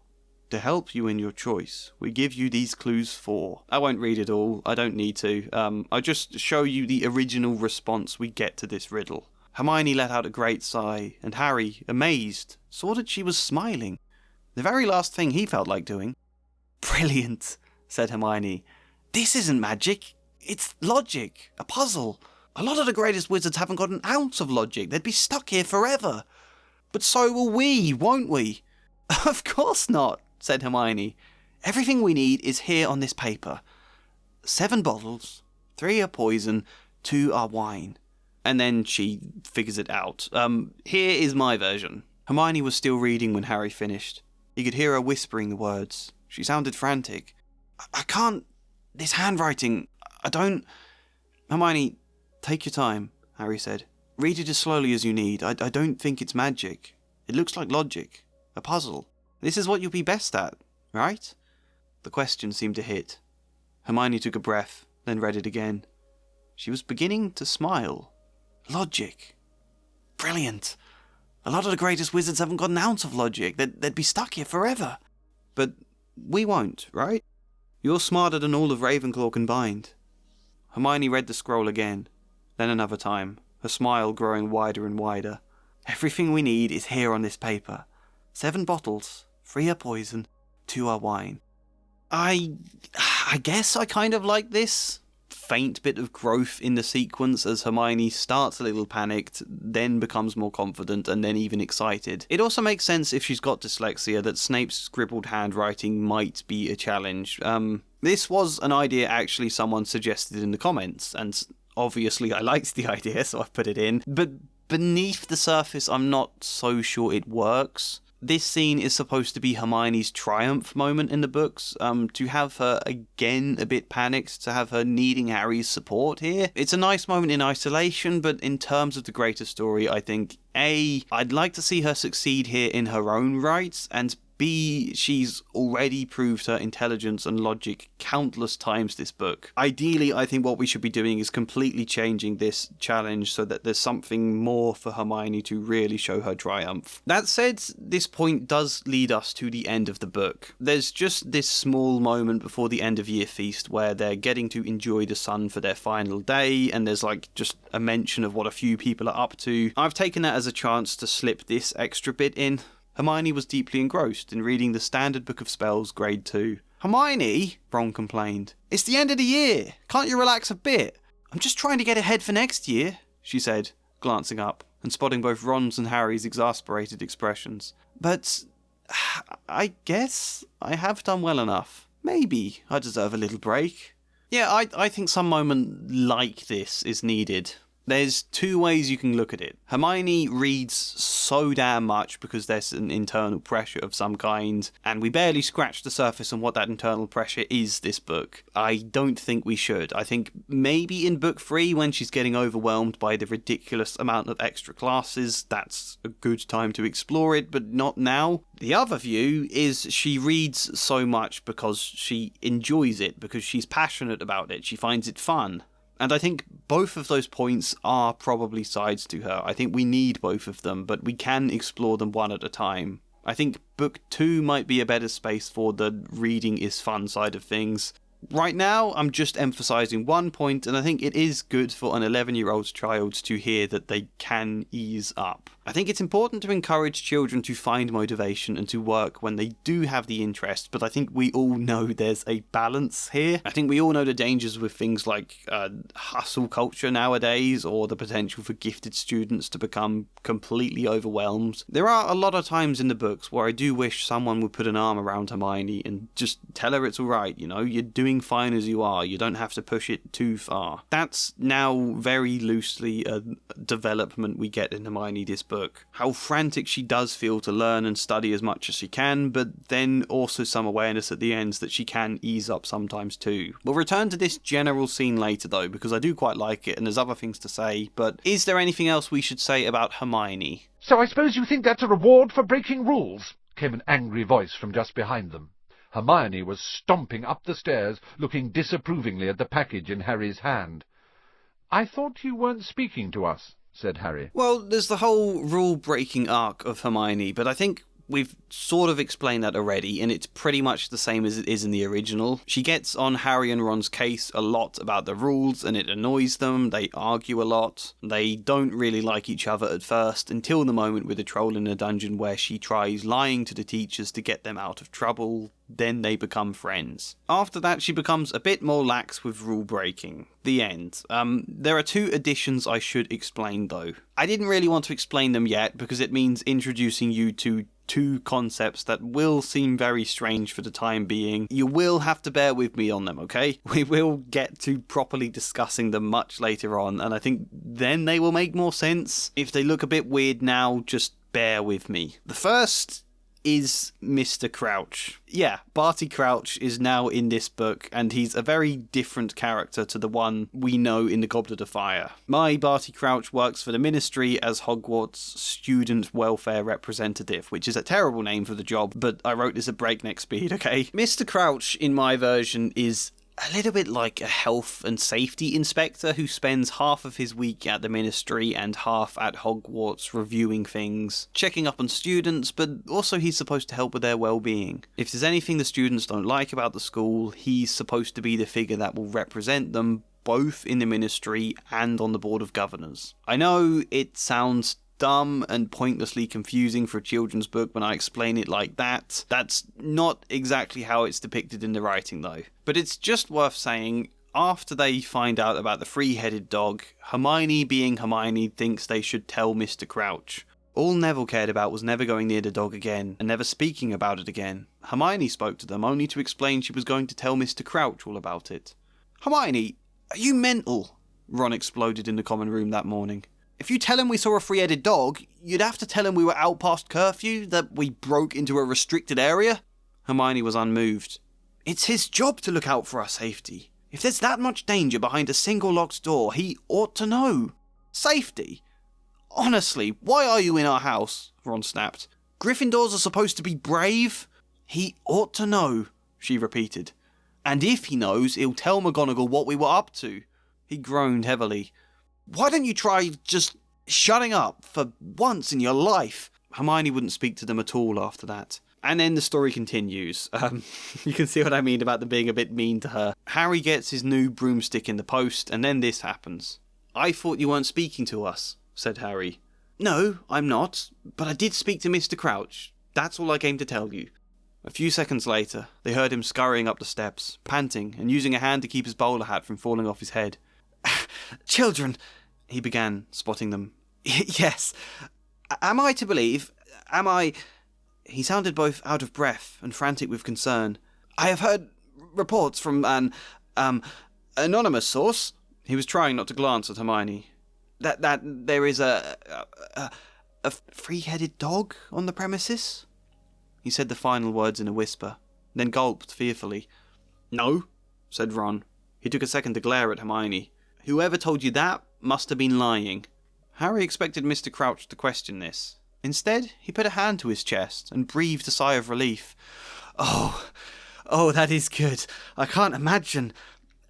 To help you in your choice, we give you these clues 4. I won't read it all, I don't need to. I'll just show you the original response we get to this riddle. Hermione let out a great sigh, and Harry, amazed, saw that she was smiling. The very last thing he felt like doing. Brilliant, said Hermione. This isn't magic, it's logic, a puzzle. A lot of the greatest wizards haven't got an ounce of logic, they'd be stuck here forever. But so will we, won't we? Of course not, said Hermione. Everything we need is here on this paper. 7 bottles, 3 are poison, 2 are wine. And then she figures it out. Here is my version. Hermione was still reading when Harry finished. He could hear her whispering the words. She sounded frantic. I can't... This handwriting... I don't... Hermione, take your time, Harry said. Read it as slowly as you need. I don't think it's magic. It looks like logic. A puzzle. This is what you'll be best at, right? The question seemed to hit. Hermione took a breath, then read it again. She was beginning to smile. Logic. Brilliant. A lot of the greatest wizards haven't got an ounce of logic. They'd be stuck here forever. But we won't, right? You're smarter than all of Ravenclaw combined. Hermione read the scroll again, then another time, her smile growing wider and wider. Everything we need is here on this paper. 7 bottles, 3 are poison, 2 are wine. I guess I kind of like this faint bit of growth in the sequence as Hermione starts a little panicked, then becomes more confident, and then even excited. It also makes sense if she's got dyslexia that Snape's scribbled handwriting might be a challenge. This was an idea actually someone suggested in the comments, and obviously I liked the idea, so I've put it in. But beneath the surface, I'm not so sure it works. This scene is supposed to be Hermione's triumph moment in the books, to have her again a bit panicked, to have her needing Harry's support here. It's a nice moment in isolation, but in terms of the greater story, I think, A, I'd like to see her succeed here in her own right, and B, she's already proved her intelligence and logic countless times this book. Ideally, I think what we should be doing is completely changing this challenge so that there's something more for Hermione to really show her triumph. That said, this point does lead us to the end of the book. There's just this small moment before the end of year feast where they're getting to enjoy the sun for their final day, and there's like just a mention of what a few people are up to. I've taken that as a chance to slip this extra bit in. Hermione was deeply engrossed in reading the Standard Book of Spells, Grade 2. Hermione, Ron complained. It's the end of the year. Can't you relax a bit? I'm just trying to get ahead for next year, she said, glancing up and spotting both Ron's and Harry's exasperated expressions. But I guess I have done well enough. maybe I deserve a little break. Yeah, I think some moment like this is needed. There's two ways you can look at it. Hermione reads so damn much because there's an internal pressure of some kind, and we barely scratched the surface on what that internal pressure is this book. I don't think we should. I think maybe in book 3, when she's getting overwhelmed by the ridiculous amount of extra classes, that's a good time to explore it, but not now. The other view is she reads so much because she enjoys it, because she's passionate about it, she finds it fun. And I think both of those points are probably sides to her. I think we need both of them, but we can explore them one at a time. I think book 2 might be a better space for the reading is fun side of things. Right now, I'm just emphasising one point, and I think it is good for an 11-year-old child to hear that they can ease up. I think it's important to encourage children to find motivation and to work when they do have the interest, but I think we all know there's a balance here. I think we all know the dangers with things like hustle culture nowadays, or the potential for gifted students to become completely overwhelmed. There are a lot of times in the books where I do wish someone would put an arm around Hermione and just tell her it's alright, you're doing fine as you are, you don't have to push it too far. That's now very loosely a development we get in Hermione this book. How frantic she does feel to learn and study as much as she can, but then also some awareness at the end that she can ease up sometimes too. We'll return to this general scene later though, because I do quite like it and there's other things to say, but is there anything else we should say about Hermione? "So I suppose you think that's a reward for breaking rules?" came an angry voice from just behind them. Hermione was stomping up the stairs, looking disapprovingly at the package in Harry's hand. "I thought you weren't speaking to us," said Harry. Well, there's the whole rule-breaking arc of Hermione, but I think we've sort of explained that already, and it's pretty much the same as it is in the original. She gets on Harry and Ron's case a lot about the rules, and it annoys them. They argue a lot. They don't really like each other at first, until the moment with the troll in the dungeon where she tries lying to the teachers to get them out of trouble. Then they become friends. After that, she becomes a bit more lax with rule breaking. The end. There are 2 additions I should explain though. I didn't really want to explain them yet because it means introducing you to 2 concepts that will seem very strange for the time being. You will have to bear with me on them, okay? We will get to properly discussing them much later on, and I think then they will make more sense. If they look a bit weird now, just bear with me. The first is Mr. Crouch. Yeah, Barty Crouch is now in this book, and he's a very different character to the one we know in the Goblet of Fire. My Barty Crouch works for the Ministry as Hogwarts Student Welfare Representative, which is a terrible name for the job, but I wrote this at breakneck speed, okay? Mr. Crouch, in my version, is a little bit like a health and safety inspector who spends half of his week at the Ministry and half at Hogwarts reviewing things, checking up on students, but also he's supposed to help with their well-being. If there's anything the students don't like about the school, he's supposed to be the figure that will represent them both in the Ministry and on the Board of Governors. I know it sounds dumb and pointlessly confusing for a children's book when I explain it like that. That's not exactly how it's depicted in the writing though. But it's just worth saying, after they find out about the 3-headed dog, Hermione being Hermione thinks they should tell Mr. Crouch. All Neville cared about was never going near the dog again, and never speaking about it again. Hermione spoke to them only to explain she was going to tell Mr. Crouch all about it. "Hermione, are you mental?" Ron exploded in the common room that morning. "If you tell him we saw a 3-headed dog, you'd have to tell him we were out past curfew, that we broke into a restricted area." Hermione was unmoved. "It's his job to look out for our safety. If there's that much danger behind a single locked door, he ought to know. Safety? Honestly, why are you in our house?" Ron snapped. "Gryffindors are supposed to be brave." "He ought to know," she repeated. "And if he knows, he'll tell McGonagall what we were up to." He groaned heavily. "Why don't you try just shutting up for once in your life?" Hermione wouldn't speak to them at all after that. And then the story continues. You can see what I mean about them being a bit mean to her. Harry gets his new broomstick in the post, and then this happens. "I thought you weren't speaking to us," said Harry. "No, I'm not, but I did speak to Mr. Crouch. That's all I came to tell you." A few seconds later, they heard him scurrying up the steps, panting, and using a hand to keep his bowler hat from falling off his head. "Children," he began, spotting them. "Yes. Am I to believe? Am I..." He sounded both out of breath and frantic with concern. "I have heard reports from an, anonymous source. He was trying not to glance at Hermione. That there is a three-headed dog on the premises? He said the final words in a whisper, then gulped fearfully. No, said Ron. He took a second to glare at Hermione. Whoever told you that must have been lying. Harry expected Mr. Crouch to question this. Instead, he put a hand to his chest and breathed a sigh of relief. Oh, that is good. I can't imagine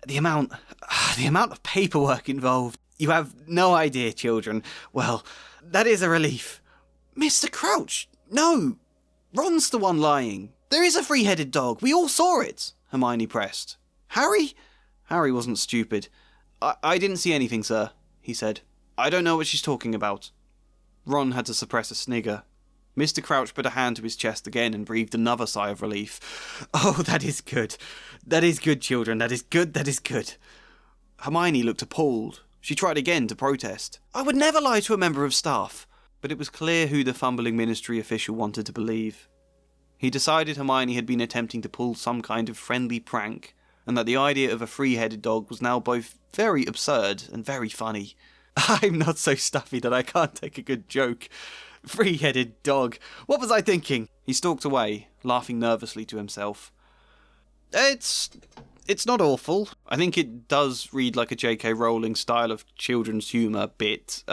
the amount of paperwork involved. You have no idea, children. Well, that is a relief. Mr. Crouch, no. Ron's the one lying. There is a three-headed dog. We all saw it, Hermione pressed. Harry? Harry wasn't stupid. I didn't see anything, sir, he said. I don't know what she's talking about. Ron had to suppress a snigger. Mr. Crouch put a hand to his chest again and breathed another sigh of relief. Oh, that is good. That is good, children. That is good. That is good. Hermione looked appalled. She tried again to protest. I would never lie to a member of staff. But it was clear who the fumbling ministry official wanted to believe. He decided Hermione had been attempting to pull some kind of friendly prank, and that the idea of a three-headed dog was now both very absurd and very funny. I'm not so stuffy that I can't take a good joke. Three-headed dog. What was I thinking? He stalked away, laughing nervously to himself. It's not awful. I think it does read like a J.K. Rowling style of children's humour bit,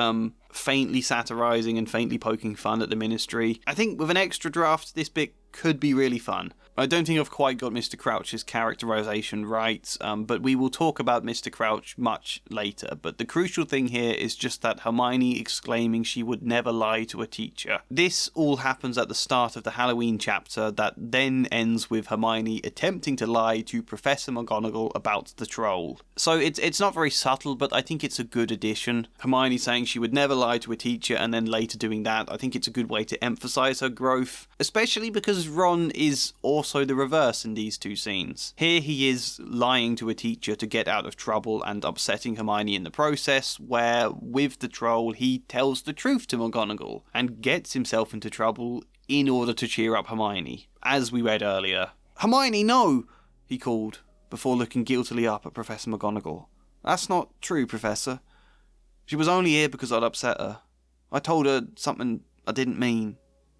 faintly satirising and faintly poking fun at the ministry. I think with an extra draft, this bit could be really fun. I don't think I've quite got Mr. Crouch's characterisation right, but we will talk about Mr. Crouch much later. But the crucial thing here is just that Hermione exclaiming she would never lie to a teacher. This all happens at the start of the Halloween chapter that then ends with Hermione attempting to lie to Professor McGonagall about the troll. So it's not very subtle, but I think it's a good addition. Hermione saying she would never lie to a teacher and then later doing that, I think it's a good way to emphasise her growth, especially because Ron is also the reverse in these two scenes. Here he is lying to a teacher to get out of trouble and upsetting Hermione in the process, where with the troll he tells the truth to McGonagall and gets himself into trouble in order to cheer up Hermione. As we read earlier. Hermione, no! He called, before looking guiltily up at Professor McGonagall. That's not true, Professor. She was only here because I'd upset her. I told her something I didn't mean.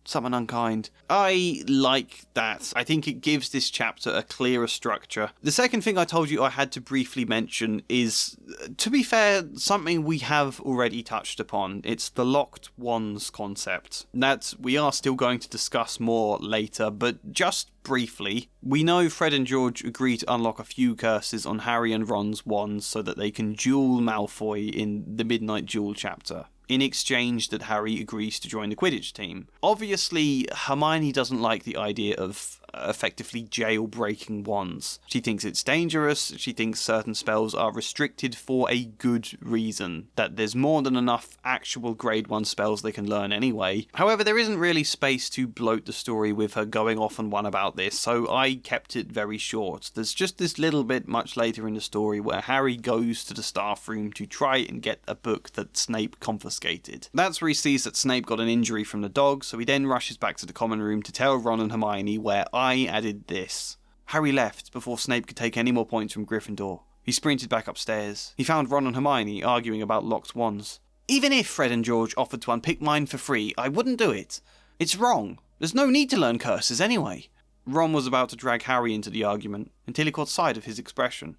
Something unkind. I like that. I think it gives this chapter a clearer structure. The second thing I told you I had to briefly mention is, to be fair, something we have already touched upon. It's the locked wands concept. That we are still going to discuss more later, but just briefly, we know Fred and George agree to unlock a few curses on Harry and Ron's wands so that they can duel Malfoy in the Midnight Duel chapter. In exchange that Harry agrees to join the Quidditch team. Obviously, Hermione doesn't like the idea of effectively jailbreaking wands. She thinks it's dangerous, she thinks certain spells are restricted for a good reason, that there's more than enough actual grade 1 spells they can learn anyway. However, there isn't really space to bloat the story with her going off on one about this, so I kept it very short. There's just this little bit much later in the story where Harry goes to the staff room to try and get a book that Snape confiscated. That's where he sees that Snape got an injury from the dog, so he then rushes back to the common room to tell Ron and Hermione, where I added this. Harry left before Snape could take any more points from Gryffindor. He sprinted back upstairs. He found Ron and Hermione arguing about locked wands. Even if Fred and George offered to unpick mine for free, I wouldn't do it. It's wrong. There's no need to learn curses anyway. Ron was about to drag Harry into the argument until he caught sight of his expression.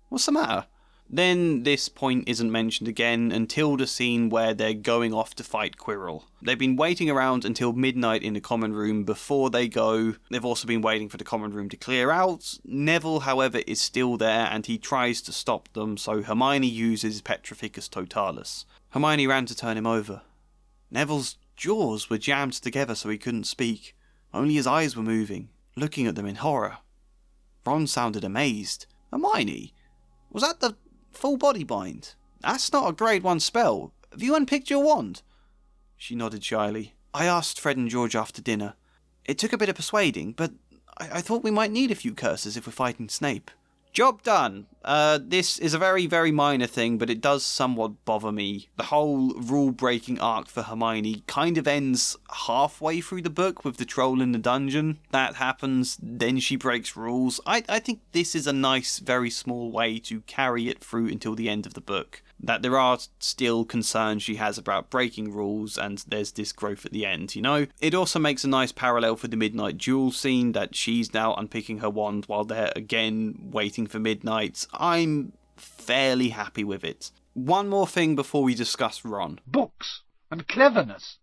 What's the matter? Then this point isn't mentioned again until the scene where they're going off to fight Quirrell. They've been waiting around until midnight in the common room before they go. They've also been waiting for the common room to clear out. Neville, however, is still there and he tries to stop them, so Hermione uses Petrificus Totalis. Hermione ran to turn him over. Neville's jaws were jammed together so he couldn't speak. Only his eyes were moving, looking at them in horror. Ron sounded amazed. Hermione? Was that the full body bind? That's not a grade 1 spell. Have you unpicked your wand? She nodded shyly. I asked Fred and George after dinner. It took a bit of persuading, but I thought we might need a few curses if we're fighting Snape. Job done. This is a very, very minor thing, but it does somewhat bother me. The whole rule-breaking arc for Hermione kind of ends halfway through the book with the troll in the dungeon. That happens, then she breaks rules. I think this is a nice, very small way to carry it through until the end of the book. That there are still concerns she has about breaking rules, and there's this growth at the end, you know? It also makes a nice parallel for the midnight duel scene, that she's now unpicking her wand while they're again waiting for midnight. I'm fairly happy with it. One more thing before we discuss Ron. Books and cleverness.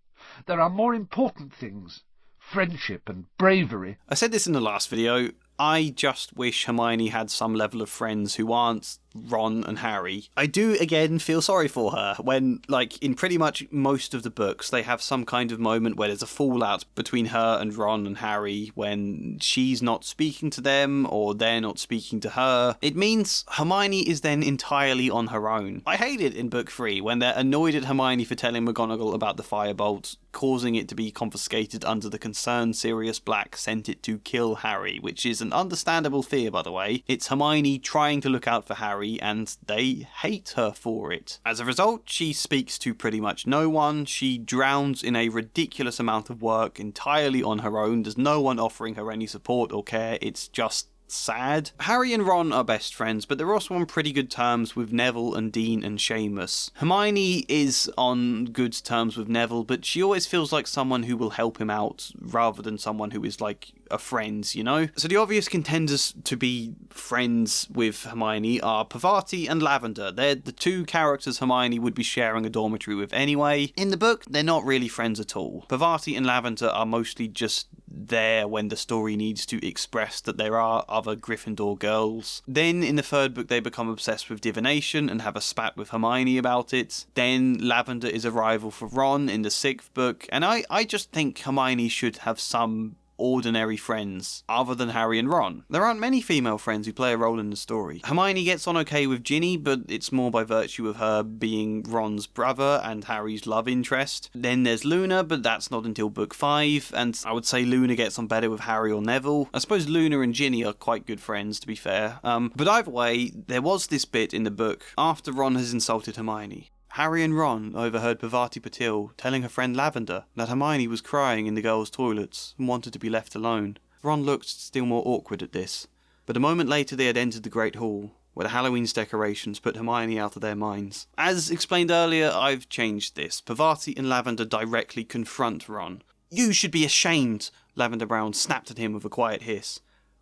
There are more important things. Friendship and bravery. I said this in the last video. I just wish Hermione had some level of friends who aren't Ron and Harry. I do, again, feel sorry for her when, like, in pretty much most of the books, they have some kind of moment where there's a fallout between her and Ron and Harry when she's not speaking to them or they're not speaking to her. It means Hermione is then entirely on her own. I hate it in book 3 when they're annoyed at Hermione for telling McGonagall about the firebolt, causing it to be confiscated under the concern Sirius Black sent it to kill Harry, which is an understandable fear, by the way. It's Hermione trying to look out for Harry, and they hate her for it. As a result, she speaks to pretty much no one. She drowns in a ridiculous amount of work entirely on her own. There's no one offering her any support or care. It's just sad. Harry and Ron are best friends, but they're also on pretty good terms with Neville and Dean and Seamus. Hermione is on good terms with Neville, but she always feels like someone who will help him out rather than someone who is like a friend, you know? So the obvious contenders to be friends with Hermione are Parvati and Lavender. They're the two characters Hermione would be sharing a dormitory with anyway. In the book, they're not really friends at all. Parvati and Lavender are mostly just there when the story needs to express that there are other Gryffindor girls. Then in the third book they become obsessed with divination and have a spat with Hermione about it. Then Lavender is a rival for Ron in the 6th book, and I just think Hermione should have some ordinary friends other than Harry and Ron. There aren't many female friends who play a role in the story. Hermione gets on okay with Ginny, but it's more by virtue of her being Ron's brother and Harry's love interest. Then there's Luna, but that's not until book 5, and I would say Luna gets on better with Harry or Neville. I suppose Luna and Ginny are quite good friends, to be fair. But either way, there was this bit in the book after Ron has insulted Hermione. Harry and Ron overheard Parvati Patil telling her friend Lavender that Hermione was crying in the girls' toilets and wanted to be left alone. Ron looked still more awkward at this, but a moment later they had entered the Great Hall, where the Halloween's decorations put Hermione out of their minds. As explained earlier, I've changed this. Parvati and Lavender directly confront Ron. "You should be ashamed," Lavender Brown snapped at him with a quiet hiss.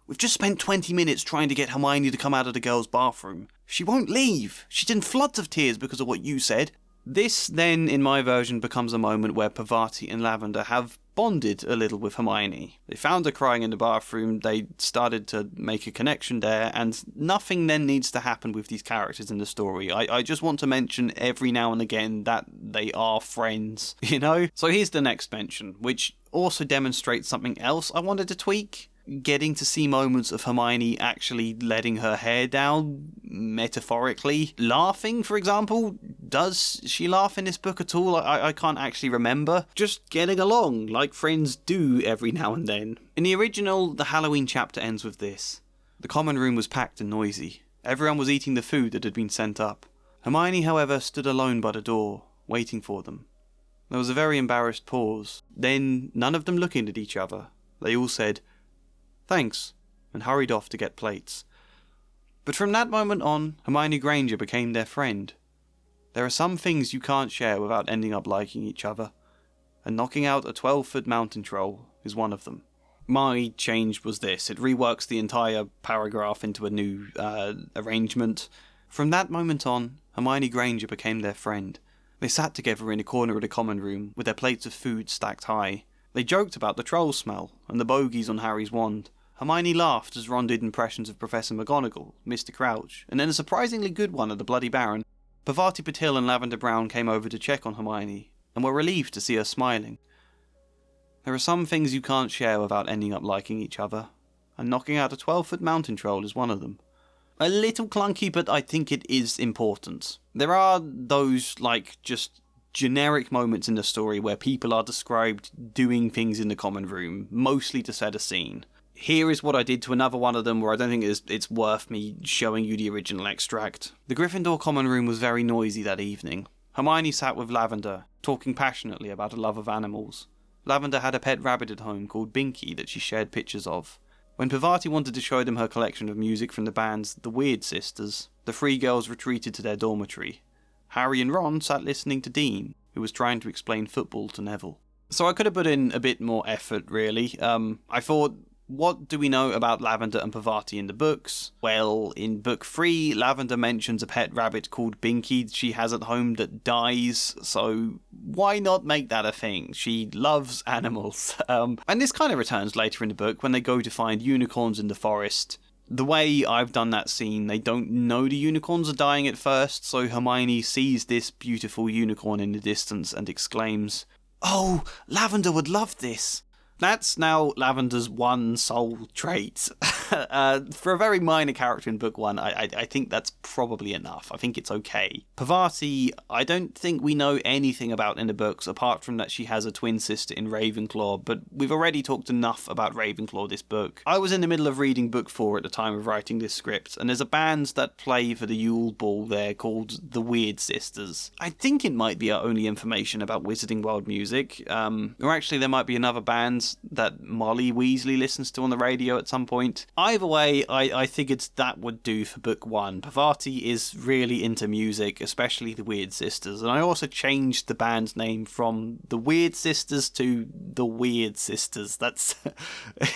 "We've just spent 20 minutes trying to get Hermione to come out of the girls' bathroom. She won't leave. She's in floods of tears because of what you said." This then, in my version, becomes a moment where Parvati and Lavender have bonded a little with Hermione. They found her crying in the bathroom, they started to make a connection there, and nothing then needs to happen with these characters in the story. I just want to mention every now and again that they are friends, you know? So here's the next mention, which also demonstrates something else I wanted to tweak. Getting to see moments of Hermione actually letting her hair down, metaphorically. Laughing, for example. Does she laugh in this book at all? I can't actually remember. Just getting along, like friends do every now and then. In the original, the Halloween chapter ends with this. The common room was packed and noisy. Everyone was eating the food that had been sent up. Hermione, however, stood alone by the door, waiting for them. There was a very embarrassed pause. Then, none of them looking at each other, they all said, "Thanks," and hurried off to get plates. But from that moment on, Hermione Granger became their friend. There are some things you can't share without ending up liking each other, and knocking out a 12-foot mountain troll is one of them. My change was this. It reworks the entire paragraph into a new arrangement. From that moment on, Hermione Granger became their friend. They sat together in a corner of the common room, with their plates of food stacked high. They joked about the troll smell, and the bogies on Harry's wand. Hermione laughed as Ron did impressions of Professor McGonagall, Mr. Crouch, and then a surprisingly good one of the Bloody Baron. Parvati Patil and Lavender Brown came over to check on Hermione, and were relieved to see her smiling. There are some things you can't share without ending up liking each other, and knocking out a 12-foot mountain troll is one of them. A little clunky, but I think it is important. There are those, just generic moments in the story where people are described doing things in the common room, mostly to set a scene. Here is what I did to another one of them where I don't think it's worth me showing you the original extract. The Gryffindor common room was very noisy that evening. Hermione sat with Lavender, talking passionately about a love of animals. Lavender had a pet rabbit at home called Binky that she shared pictures of. When Parvati wanted to show them her collection of music from the bands The Weird Sisters, the three girls retreated to their dormitory. Harry and Ron sat listening to Dean, who was trying to explain football to Neville. So I could have put in a bit more effort, really. I thought, what do we know about Lavender and Parvati in the books? Well, in book 3, Lavender mentions a pet rabbit called Binky she has at home that dies, so why not make that a thing? She loves animals. And this kind of returns later in the book when they go to find unicorns in the forest. The way I've done that scene, they don't know the unicorns are dying at first, so Hermione sees this beautiful unicorn in the distance and exclaims, "Oh, Lavender would love this!" That's now Lavender's one sole trait. For a very minor character in book 1, I think that's probably enough. I think it's okay. Parvati, I don't think we know anything about in the books, apart from that she has a twin sister in Ravenclaw, but we've already talked enough about Ravenclaw this book. I was in the middle of reading book 4 at the time of writing this script, and there's a band that play for the Yule Ball there called The Weird Sisters. I think it might be our only information about Wizarding World music, or actually there might be another band that Molly Weasley listens to on the radio at some point. Either way, I figured that would do for book 1. Parvati is really into music, especially the Weird Sisters, and I also changed the band's name from the Weird Sisters to the Weird Sisters. That's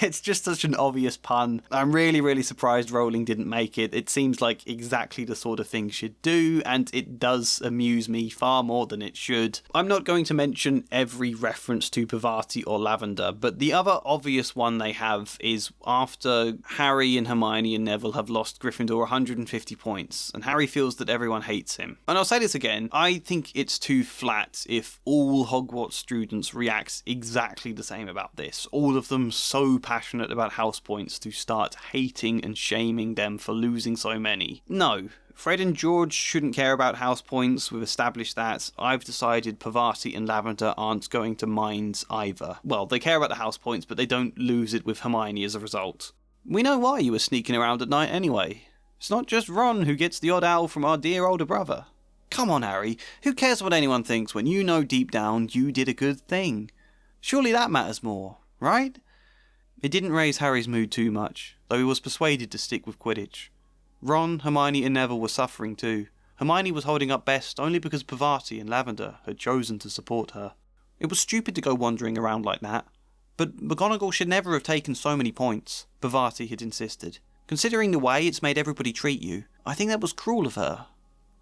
it's just such an obvious pun. I'm really surprised Rowling didn't make it. It seems like exactly the sort of thing she'd do, and it does amuse me far more than it should. I'm not going to mention every reference to Parvati or Lavender, but the other obvious one they have is after Harry and Hermione and Neville have lost Gryffindor 150 points, and Harry feels that everyone hates him. And I'll say this again, I think it's too flat if all Hogwarts students react exactly the same about this. All of them so passionate about house points to start hating and shaming them for losing so many. No. Fred and George shouldn't care about house points, we've established that. I've decided Parvati and Lavender aren't going to mind either. Well, they care about the house points, but they don't lose it with Hermione as a result. We know why you were sneaking around at night anyway. It's not just Ron who gets the odd owl from our dear older brother. Come on, Harry, who cares what anyone thinks when you know deep down you did a good thing? Surely that matters more, right? It didn't raise Harry's mood too much, though he was persuaded to stick with Quidditch. Ron, Hermione and Neville were suffering too. Hermione was holding up best only because Parvati and Lavender had chosen to support her. It was stupid to go wandering around like that. But McGonagall should never have taken so many points, Parvati had insisted. Considering the way it's made everybody treat you, I think that was cruel of her.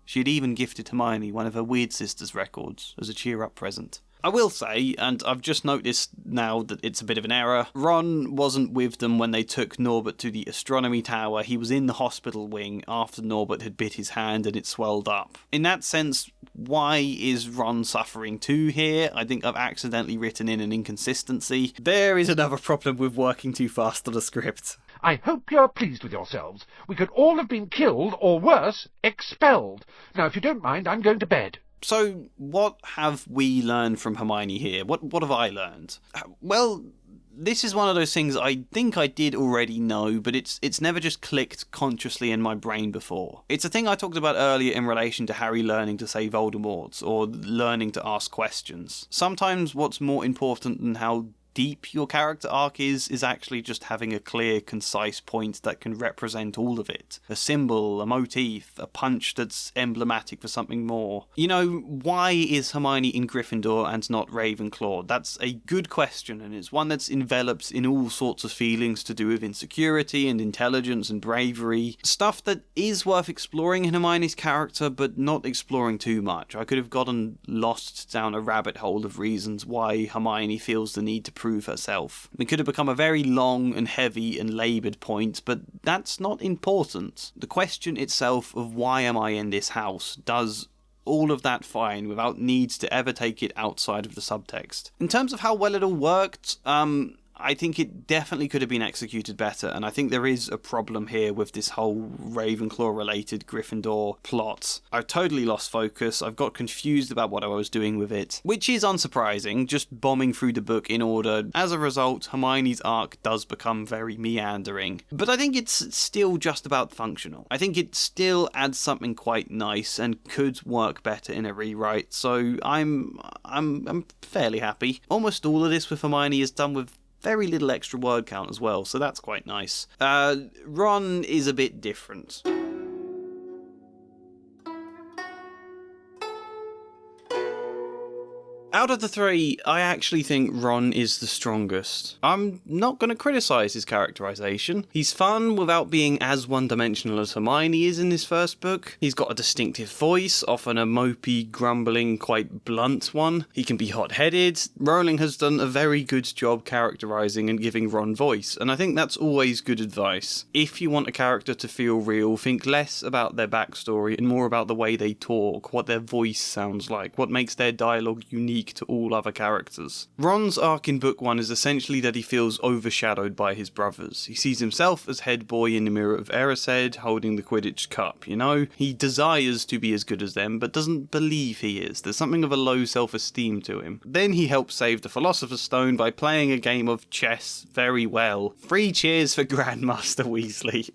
She had even gifted Hermione one of her Weird Sisters records as a cheer-up present. I will say, and I've just noticed now that it's a bit of an error, Ron wasn't with them when they took Norbert to the astronomy tower. He was in the hospital wing after Norbert had bit his hand and it swelled up. In that sense, why is Ron suffering too here? I think I've accidentally written in an inconsistency. There is another problem with working too fast on a script. I hope you're pleased with yourselves. We could all have been killed, or worse, expelled. Now, if you don't mind, I'm going to bed. So, what have we learned from Hermione here? What have I learned? Well, this is one of those things I think I did already know, but it's never just clicked consciously in my brain before. It's a thing I talked about earlier in relation to Harry learning to say Voldemort, or learning to ask questions. Sometimes what's more important than how deep your character arc is actually just having a clear, concise point that can represent all of it. A symbol, a motif, a punch that's emblematic for something more. You know, why is Hermione in Gryffindor and not Ravenclaw? That's a good question, and it's one that's enveloped in all sorts of feelings to do with insecurity and intelligence and bravery. Stuff that is worth exploring in Hermione's character, but not exploring too much. I could have gotten lost down a rabbit hole of reasons why Hermione feels the need to prove herself. It could have become a very long and heavy and laboured point, but that's not important. The question itself of why am I in this house does all of that fine without needs to ever take it outside of the subtext. In terms of how well it all worked, I think it definitely could have been executed better, and I think there is a problem here with this whole Ravenclaw-related Gryffindor plot. I've totally lost focus, I've got confused about what I was doing with it, which is unsurprising, just bombing through the book in order. As a result, Hermione's arc does become very meandering, but I think it's still just about functional. I think it still adds something quite nice and could work better in a rewrite, so I'm fairly happy. Almost all of this with Hermione is done with very little extra word count as well, so that's quite nice. Ron is a bit different. Out of the three, I actually think Ron is the strongest. I'm not going to criticise his characterisation. He's fun without being as one-dimensional as Hermione is in this first book. He's got a distinctive voice, often a mopey, grumbling, quite blunt one. He can be hot-headed. Rowling has done a very good job characterising and giving Ron voice, and I think that's always good advice. If you want a character to feel real, think less about their backstory and more about the way they talk, what their voice sounds like, what makes their dialogue unique to all other characters. Ron's arc in book 1 is essentially that he feels overshadowed by his brothers. He sees himself as head boy in the Mirror of Erised, holding the Quidditch cup, you know? He desires to be as good as them, but doesn't believe he is. There's something of a low self-esteem to him. Then he helps save the Philosopher's Stone by playing a game of chess very well. 3 cheers for Grandmaster Weasley.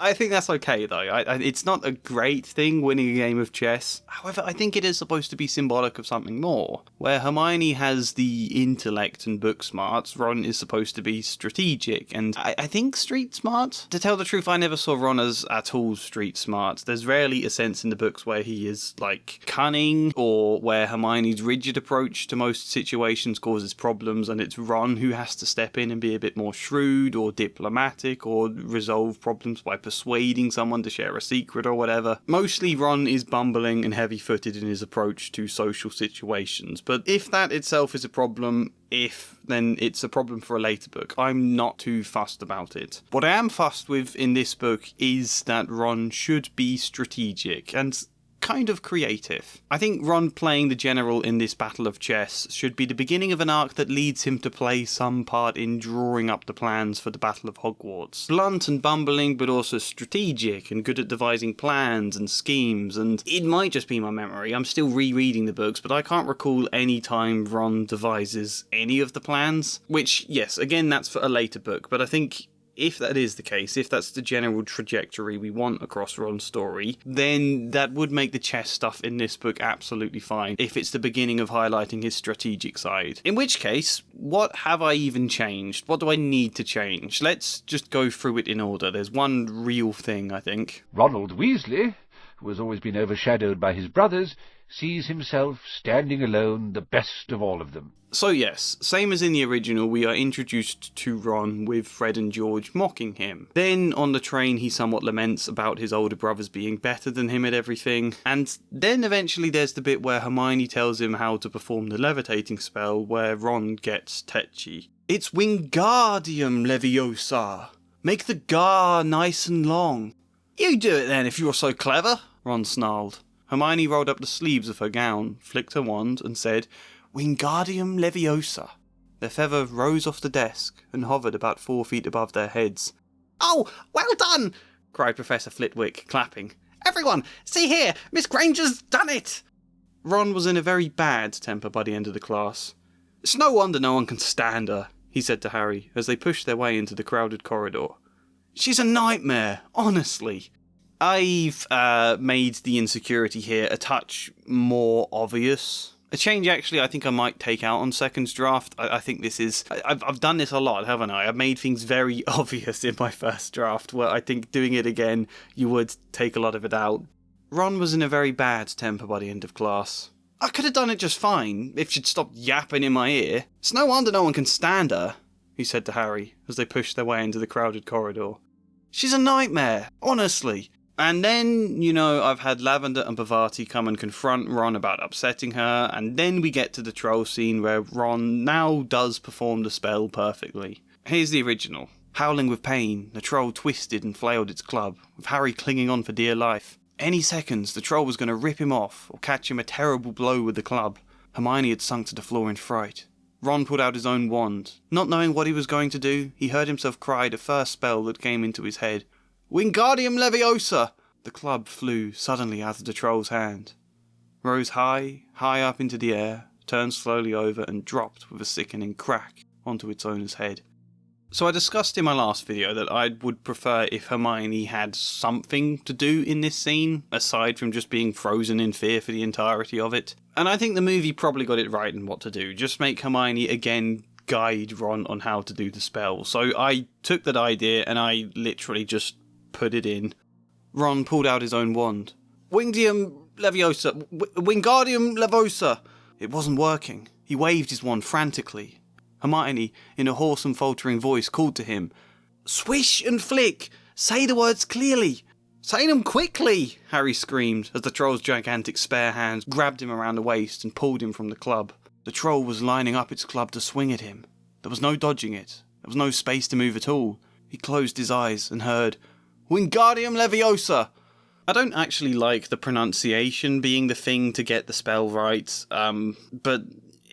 I think that's okay, though. It's not a great thing winning a game of chess. However, I think it is supposed to be symbolic of something more. Where Hermione has the intellect and book smarts, Ron is supposed to be strategic, and I think street smart? To tell the truth, I never saw Ron as at all street smart. There's rarely a sense in the books where he is, like, cunning, or where Hermione's rigid approach to most situations causes problems, and it's Ron who has to step in and be a bit more shrewd, or diplomatic, or resolve problems by persuading someone to share a secret or whatever. Mostly Ron is bumbling and heavy-footed in his approach to social situations, but if that itself is a problem, then it's a problem for a later book. I'm not too fussed about it. What I am fussed with in this book is that Ron should be strategic and kind of creative. I think Ron playing the general in this battle of chess should be the beginning of an arc that leads him to play some part in drawing up the plans for the Battle of Hogwarts. Blunt and bumbling, but also strategic and good at devising plans and schemes, and it might just be my memory, I'm still rereading the books, but I can't recall any time Ron devises any of the plans, which, yes, again, that's for a later book, but I think if that is the case, if that's the general trajectory we want across Ron's story, then that would make the chess stuff in this book absolutely fine, if it's the beginning of highlighting his strategic side. In which case, what have I even changed? What do I need to change? Let's just go through it in order. There's one real thing, I think. Ronald Weasley, who has always been overshadowed by his brothers, sees himself standing alone, the best of all of them. So yes, same as in the original, we are introduced to Ron with Fred and George mocking him. Then on the train he somewhat laments about his older brothers being better than him at everything, and then eventually there's the bit where Hermione tells him how to perform the levitating spell, where Ron gets tetchy. It's Wingardium Leviosa! Make the gar nice and long. You do it then if you're so clever, Ron snarled. Hermione rolled up the sleeves of her gown, flicked her wand, and said, Wingardium Leviosa. Their feather rose off the desk and hovered about 4 feet above their heads. Oh, well done! Cried Professor Flitwick, clapping. Everyone, see here! Miss Granger's done it! Ron was in a very bad temper by the end of the class. It's no wonder no one can stand her, he said to Harry, as they pushed their way into the crowded corridor. She's a nightmare, honestly. I've made the insecurity here a touch more obvious. A change, actually, I think I might take out on second draft. I think this is... I've done this a lot, haven't I? I've made things very obvious in my first draft, where I think doing it again, you would take a lot of it out. Ron was in a very bad temper by the end of class. I could have done it just fine, if she'd stopped yapping in my ear. It's no wonder no one can stand her, he said to Harry, as they pushed their way into the crowded corridor. She's a nightmare, honestly. And then, I've had Lavender and Bavati come and confront Ron about upsetting her, and then we get to the troll scene where Ron now does perform the spell perfectly. Here's the original. Howling with pain, the troll twisted and flailed its club, with Harry clinging on for dear life. Any seconds, the troll was going to rip him off, or catch him a terrible blow with the club. Hermione had sunk to the floor in fright. Ron pulled out his own wand. Not knowing what he was going to do, he heard himself cry the first spell that came into his head. Wingardium Leviosa! The club flew suddenly out of the troll's hand, rose high, high up into the air, turned slowly over and dropped with a sickening crack onto its owner's head. So I discussed in my last video that I would prefer if Hermione had something to do in this scene, aside from just being frozen in fear for the entirety of it. And I think the movie probably got it right in what to do. Just make Hermione again guide Ron on how to do the spell. So I took that idea and I literally just put it in. Ron pulled out his own wand. Wingardium Leviosa! Wingardium Leviosa! It wasn't working. He waved his wand frantically. Hermione, in a hoarse and faltering voice, called to him. Swish and flick! Say the words clearly! Say them quickly! Harry screamed, as the troll's gigantic spare hands grabbed him around the waist and pulled him from the club. The troll was lining up its club to swing at him. There was no dodging it. There was no space to move at all. He closed his eyes and heard, Wingardium Leviosa! I don't actually like the pronunciation being the thing to get the spell right, but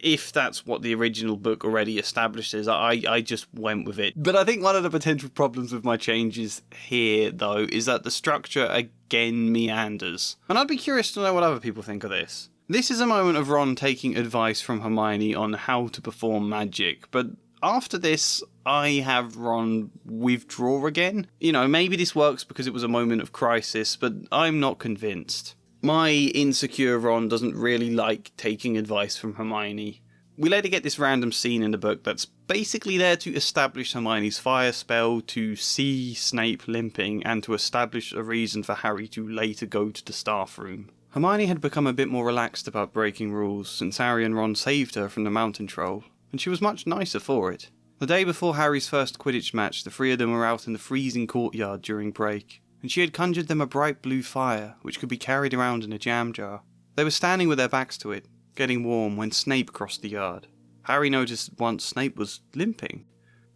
if that's what the original book already establishes, I just went with it. But I think one of the potential problems with my changes here, though, is that the structure again meanders. And I'd be curious to know what other people think of this. This is a moment of Ron taking advice from Hermione on how to perform magic, but after this, I have Ron withdraw again. You know, maybe this works because it was a moment of crisis, but I'm not convinced. My insecure Ron doesn't really like taking advice from Hermione. We later get this random scene in the book that's basically there to establish Hermione's fire spell, to see Snape limping, and to establish a reason for Harry to later go to the staff room. Hermione had become a bit more relaxed about breaking rules since Harry and Ron saved her from the mountain troll, and she was much nicer for it. The day before Harry's first Quidditch match, the three of them were out in the freezing courtyard during break, and she had conjured them a bright blue fire, which could be carried around in a jam jar. They were standing with their backs to it, getting warm, when Snape crossed the yard. Harry noticed at once Snape was limping.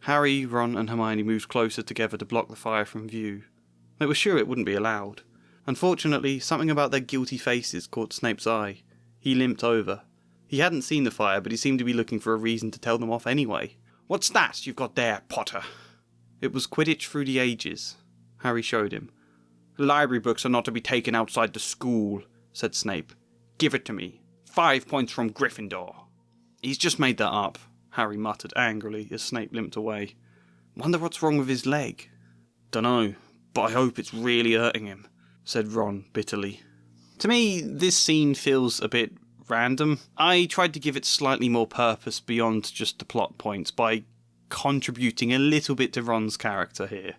Harry, Ron and Hermione moved closer together to block the fire from view. They were sure it wouldn't be allowed. Unfortunately, something about their guilty faces caught Snape's eye. He limped over. He hadn't seen the fire, but he seemed to be looking for a reason to tell them off anyway. What's that you've got there, Potter? It was Quidditch Through the Ages. Harry showed him. Library books are not to be taken outside the school, said Snape. Give it to me. 5 points from Gryffindor. He's just made that up, Harry muttered angrily as Snape limped away. Wonder what's wrong with his leg. Dunno, but I hope it's really hurting him, said Ron bitterly. To me, this scene feels a bit random. I tried to give it slightly more purpose beyond just the plot points by contributing a little bit to Ron's character here.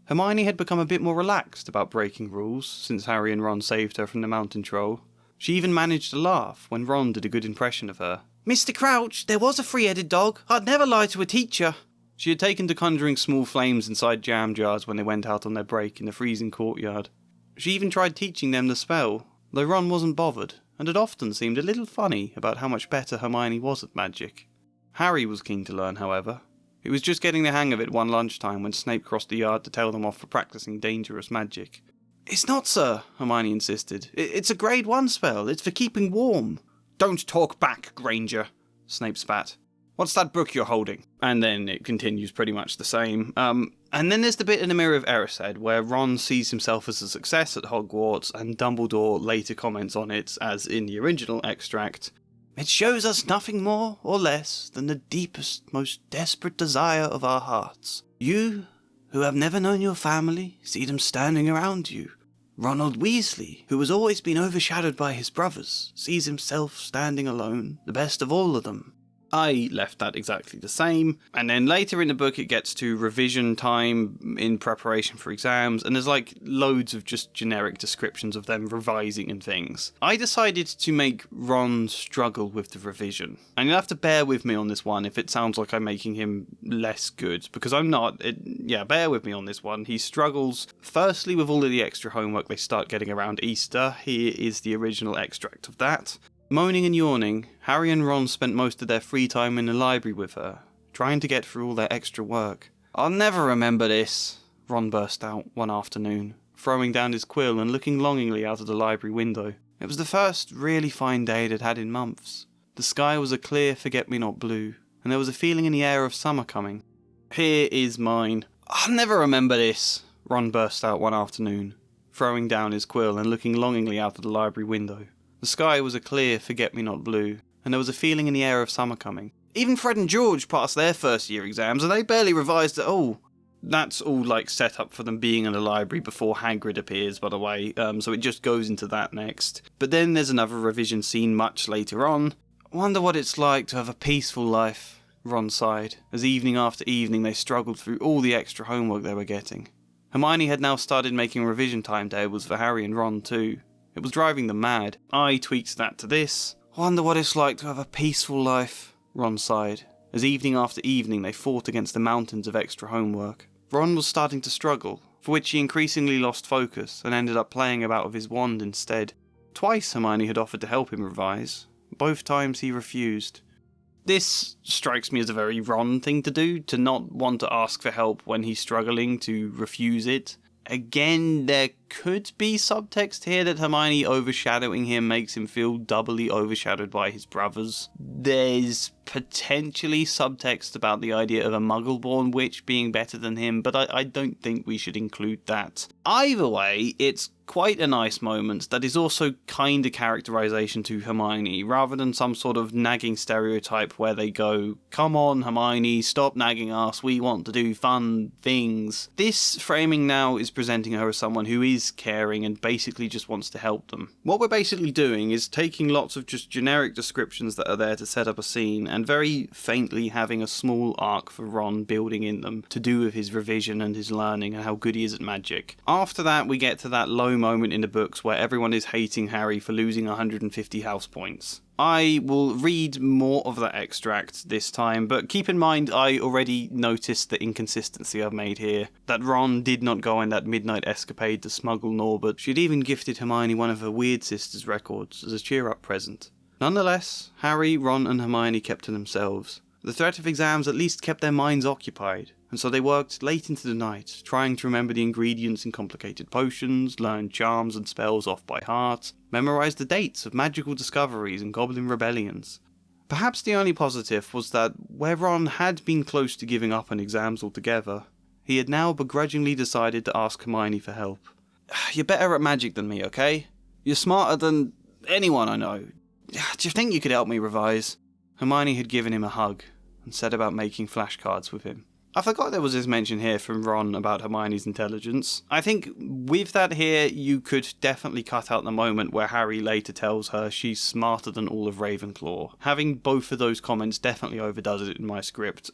Hermione had become a bit more relaxed about breaking rules since Harry and Ron saved her from the mountain troll. She even managed to laugh when Ron did a good impression of her. Mr. Crouch, there was a three-headed dog. I'd never lie to a teacher. She had taken to conjuring small flames inside jam jars when they went out on their break in the freezing courtyard. She even tried teaching them the spell, though Ron wasn't bothered, and had often seemed a little funny about how much better Hermione was at magic. Harry was keen to learn, however. He was just getting the hang of it one lunchtime when Snape crossed the yard to tell them off for practicing dangerous magic. It's not, sir, Hermione insisted. It's a grade 1 spell. It's for keeping warm. Don't talk back, Granger, Snape spat. What's that book you're holding? And then it continues pretty much the same. And then there's the bit in the Mirror of Erised where Ron sees himself as a success at Hogwarts, and Dumbledore later comments on it, as in the original extract. It shows us nothing more or less than the deepest, most desperate desire of our hearts. You, who have never known your family, see them standing around you. Ronald Weasley, who has always been overshadowed by his brothers, sees himself standing alone, the best of all of them. I left that exactly the same, and then later in the book it gets to revision time in preparation for exams, and there's like loads of just generic descriptions of them revising and things. I decided to make Ron struggle with the revision, and you'll have to bear with me on this one if it sounds like I'm making him less good, because I'm not. Bear with me on this one. He struggles firstly with all of the extra homework they start getting around Easter. Here is the original extract of that. Moaning and yawning, Harry and Ron spent most of their free time in the library with her, trying to get through all their extra work. I'll never remember this, Ron burst out one afternoon, throwing down his quill and looking longingly out of the library window. It was the first really fine day they'd had in months. The sky was a clear forget-me-not blue, and there was a feeling in the air of summer coming. Here is mine. I'll never remember this, Ron burst out one afternoon, throwing down his quill and looking longingly out of the library window. The sky was a clear forget-me-not blue, and there was a feeling in the air of summer coming. Even Fred and George passed their first year exams, and they barely revised at all. That's all set up for them being in the library before Hagrid appears, by the way, so it just goes into that next. But then there's another revision scene much later on. Wonder what it's like to have a peaceful life, Ron sighed, as evening after evening they struggled through all the extra homework they were getting. Hermione had now started making revision timetables for Harry and Ron too. It was driving them mad. I tweaked that to this. Wonder what it's like to have a peaceful life, Ron sighed, as evening after evening they fought against the mountains of extra homework. Ron was starting to struggle, for which he increasingly lost focus and ended up playing about with his wand instead. Twice Hermione had offered to help him revise. Both times he refused. This strikes me as a very Ron thing to do, to not want to ask for help when he's struggling, to refuse it. Again, there could be subtext here that Hermione overshadowing him makes him feel doubly overshadowed by his brothers. There's potentially subtext about the idea of a Muggle-born witch being better than him, but I don't think we should include that. Either way, it's quite a nice moment that is also kind of characterization to Hermione, rather than some sort of nagging stereotype where they go, come on Hermione, stop nagging us, we want to do fun things. This framing now is presenting her as someone who is caring and basically just wants to help them. What we're basically doing is taking lots of just generic descriptions that are there to set up a scene and very faintly having a small arc for Ron building in them to do with his revision and his learning and how good he is at magic. After that we get to that low moment in the books where everyone is hating Harry for losing 150 house points. I will read more of that extract this time, but keep in mind I already noticed the inconsistency I've made here. That Ron did not go on that midnight escapade to smuggle Norbert. She'd even gifted Hermione one of her weird sister's records as a cheer-up present. Nonetheless, Harry, Ron and Hermione kept to themselves. The threat of exams at least kept their minds occupied, and so they worked late into the night, trying to remember the ingredients in complicated potions, learn charms and spells off by heart, memorize the dates of magical discoveries and goblin rebellions. Perhaps the only positive was that where Ron had been close to giving up on exams altogether, he had now begrudgingly decided to ask Hermione for help. You're better at magic than me, okay? You're smarter than anyone I know. Do you think you could help me revise? Hermione had given him a hug and set about making flashcards with him. I forgot there was this mention here from Ron about Hermione's intelligence. I think with that here, you could definitely cut out the moment where Harry later tells her she's smarter than all of Ravenclaw. Having both of those comments definitely overdoes it in my script.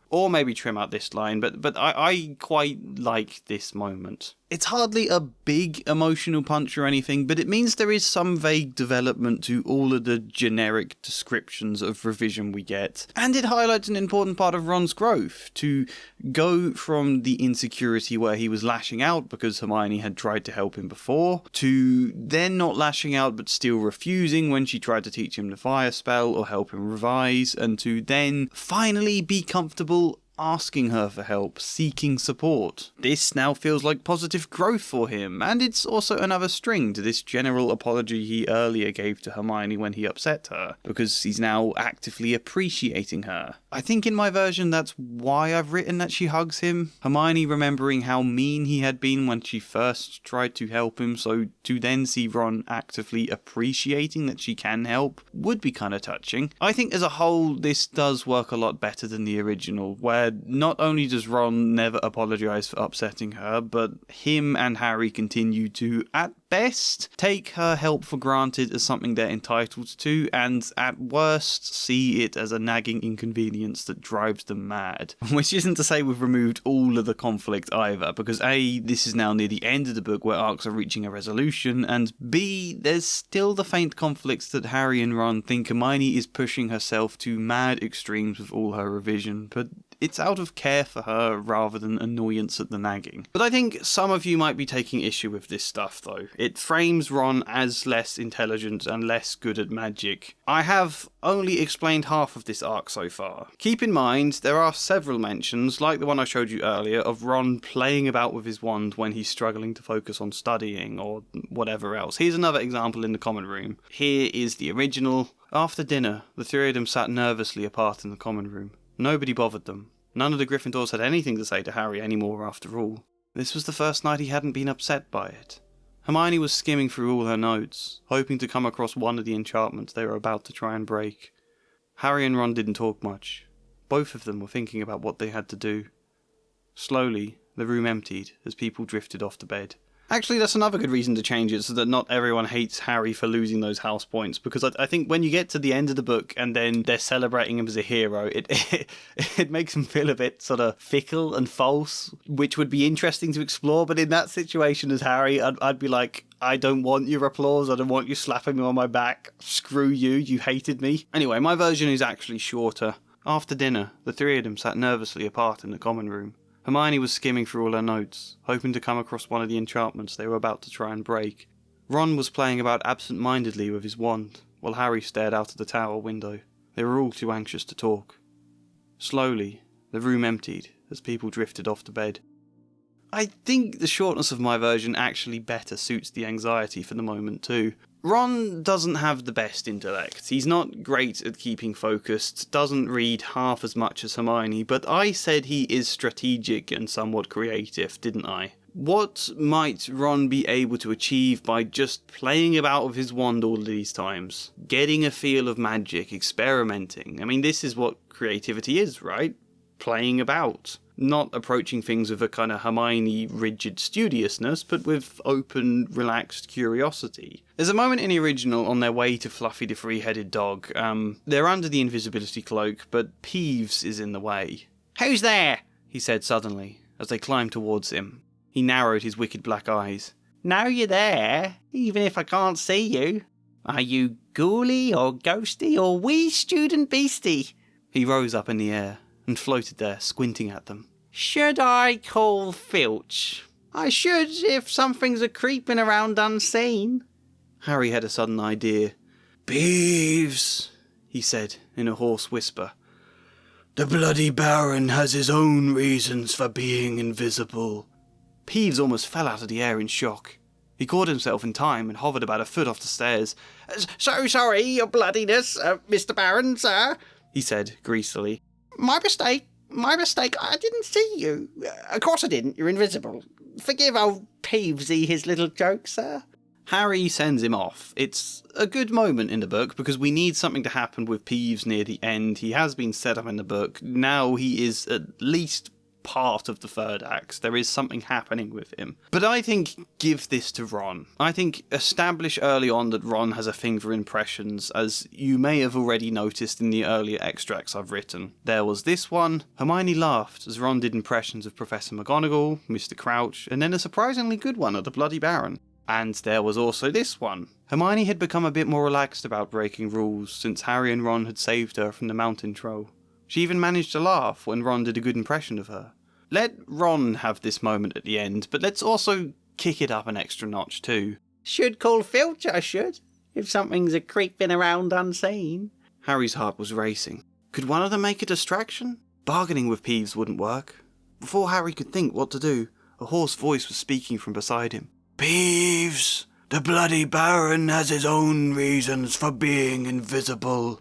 Or maybe trim out this line, but I quite like this moment. It's hardly a big emotional punch or anything, but it means there is some vague development to all of the generic descriptions of revision we get. And it highlights an important part of Ron's growth, to go from the insecurity where he was lashing out because Hermione had tried to help him before, to then not lashing out but still refusing when she tried to teach him the fire spell or help him revise, and to then finally be comfortable asking her for help, seeking support. This now feels like positive growth for him, and it's also another string to this general apology he earlier gave to Hermione when he upset her, because he's now actively appreciating her. I think in my version that's why I've written that she hugs him. Hermione remembering how mean he had been when she first tried to help him, so to then see Ron actively appreciating that she can help would be kind of touching. I think as a whole this does work a lot better than the original, where not only does Ron never apologise for upsetting her, but him and Harry continue to, at best, take her help for granted as something they're entitled to, and at worst, see it as a nagging inconvenience that drives them mad. Which isn't to say we've removed all of the conflict either, because A, this is now near the end of the book where arcs are reaching a resolution, and B, there's still the faint conflicts that Harry and Ron think Hermione is pushing herself to mad extremes with all her revision, but it's out of care for her rather than annoyance at the nagging. But I think some of you might be taking issue with this stuff though. It frames Ron as less intelligent and less good at magic. I have only explained half of this arc so far. Keep in mind, there are several mentions, like the one I showed you earlier, of Ron playing about with his wand when he's struggling to focus on studying or whatever else. Here's another example in the common room. Here is the original. After dinner, the three of them sat nervously apart in the common room. Nobody bothered them. None of the Gryffindors had anything to say to Harry anymore after all. This was the first night he hadn't been upset by it. Hermione was skimming through all her notes, hoping to come across one of the enchantments they were about to try and break. Harry and Ron didn't talk much. Both of them were thinking about what they had to do. Slowly, the room emptied as people drifted off to bed. Actually, that's another good reason to change it, so that not everyone hates Harry for losing those house points, because I think when you get to the end of the book and then they're celebrating him as a hero, it makes him feel a bit sort of fickle and false, which would be interesting to explore, but in that situation as Harry, I'd be like, I don't want your applause, I don't want you slapping me on my back, screw you, you hated me. Anyway, my version is actually shorter. After dinner, the three of them sat nervously apart in the common room. Hermione was skimming through all her notes, hoping to come across one of the enchantments they were about to try and break. Ron was playing about absent-mindedly with his wand, while Harry stared out of the tower window. They were all too anxious to talk. Slowly, the room emptied as people drifted off to bed. I think the shortness of my version actually better suits the anxiety for the moment too. Ron doesn't have the best intellect. He's not great at keeping focused, doesn't read half as much as Hermione, but I said he is strategic and somewhat creative, didn't I? What might Ron be able to achieve by just playing about with his wand all these times? Getting a feel of magic, experimenting. I mean, this is what creativity is, right? Playing about. Not approaching things with a kind of Hermione rigid studiousness, but with open, relaxed curiosity. There's a moment in the original on their way to Fluffy the three-headed dog. They're under the invisibility cloak, but Peeves is in the way. "Who's there?" he said suddenly, as they climbed towards him. He narrowed his wicked black eyes. "Know you're there, even if I can't see you. Are you ghouly or ghosty or wee student beastie?" He rose up in the air and floated there, squinting at them. "Should I call Filch? I should if something's a creeping around unseen." Harry had a sudden idea. "Peeves," he said in a hoarse whisper. "The bloody Baron has his own reasons for being invisible." Peeves almost fell out of the air in shock. He caught himself in time and hovered about a foot off the stairs. "So sorry, your bloodiness, Mr. Baron, sir," he said greasily. My mistake, I didn't see you. Of course I didn't, you're invisible. Forgive old Peevesy his little joke, sir." Harry sends him off. It's a good moment in the book because we need something to happen with Peeves near the end. He has been set up in the book. Now he is at least part of the third act. There is something happening with him. But I think give this to Ron. I think establish early on that Ron has a thing for impressions, as you may have already noticed in the earlier extracts I've written. There was this one. Hermione laughed as Ron did impressions of Professor McGonagall, Mr. Crouch, and then a surprisingly good one of the Bloody Baron. And there was also this one. Hermione had become a bit more relaxed about breaking rules since Harry and Ron had saved her from the mountain troll. She even managed to laugh when Ron did a good impression of her. Let Ron have this moment at the end, but let's also kick it up an extra notch too. "Should call Filch, I should, if something's a creeping around unseen." Harry's heart was racing. Could one of them make a distraction? Bargaining with Peeves wouldn't work. Before Harry could think what to do, a hoarse voice was speaking from beside him. "Peeves, the bloody Baron has his own reasons for being invisible."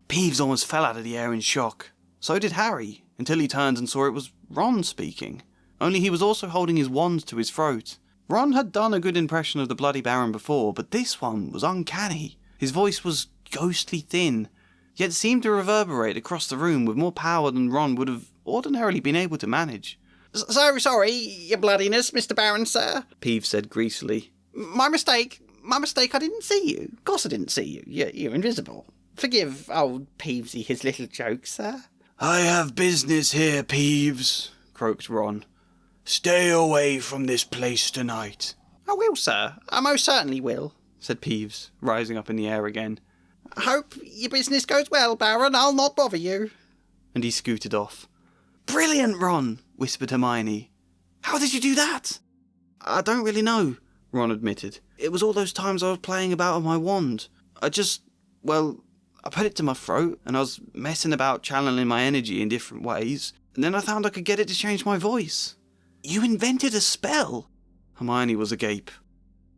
Peeves almost fell out of the air in shock. So did Harry, until he turned and saw it was Ron speaking. Only he was also holding his wand to his throat. Ron had done a good impression of the Bloody Baron before, but this one was uncanny. His voice was ghostly thin, yet seemed to reverberate across the room with more power than Ron would have ordinarily been able to manage. "So sorry, your bloodiness, Mr. Baron, sir," Peeves said greasily. My mistake, I didn't see you. Of course I didn't see you. You're invisible. Forgive old Peevesy his little joke, sir." "I have business here, Peeves," croaked Ron. "Stay away from this place tonight." "I will, sir. I most certainly will," said Peeves, rising up in the air again. "I hope your business goes well, Baron. I'll not bother you." And he scooted off. "Brilliant, Ron," whispered Hermione. "How did you do that?" "I don't really know," Ron admitted. "It was all those times I was playing about with my wand. I put it to my throat, and I was messing about channeling my energy in different ways, and then I found I could get it to change my voice." "You invented a spell?" Hermione was agape.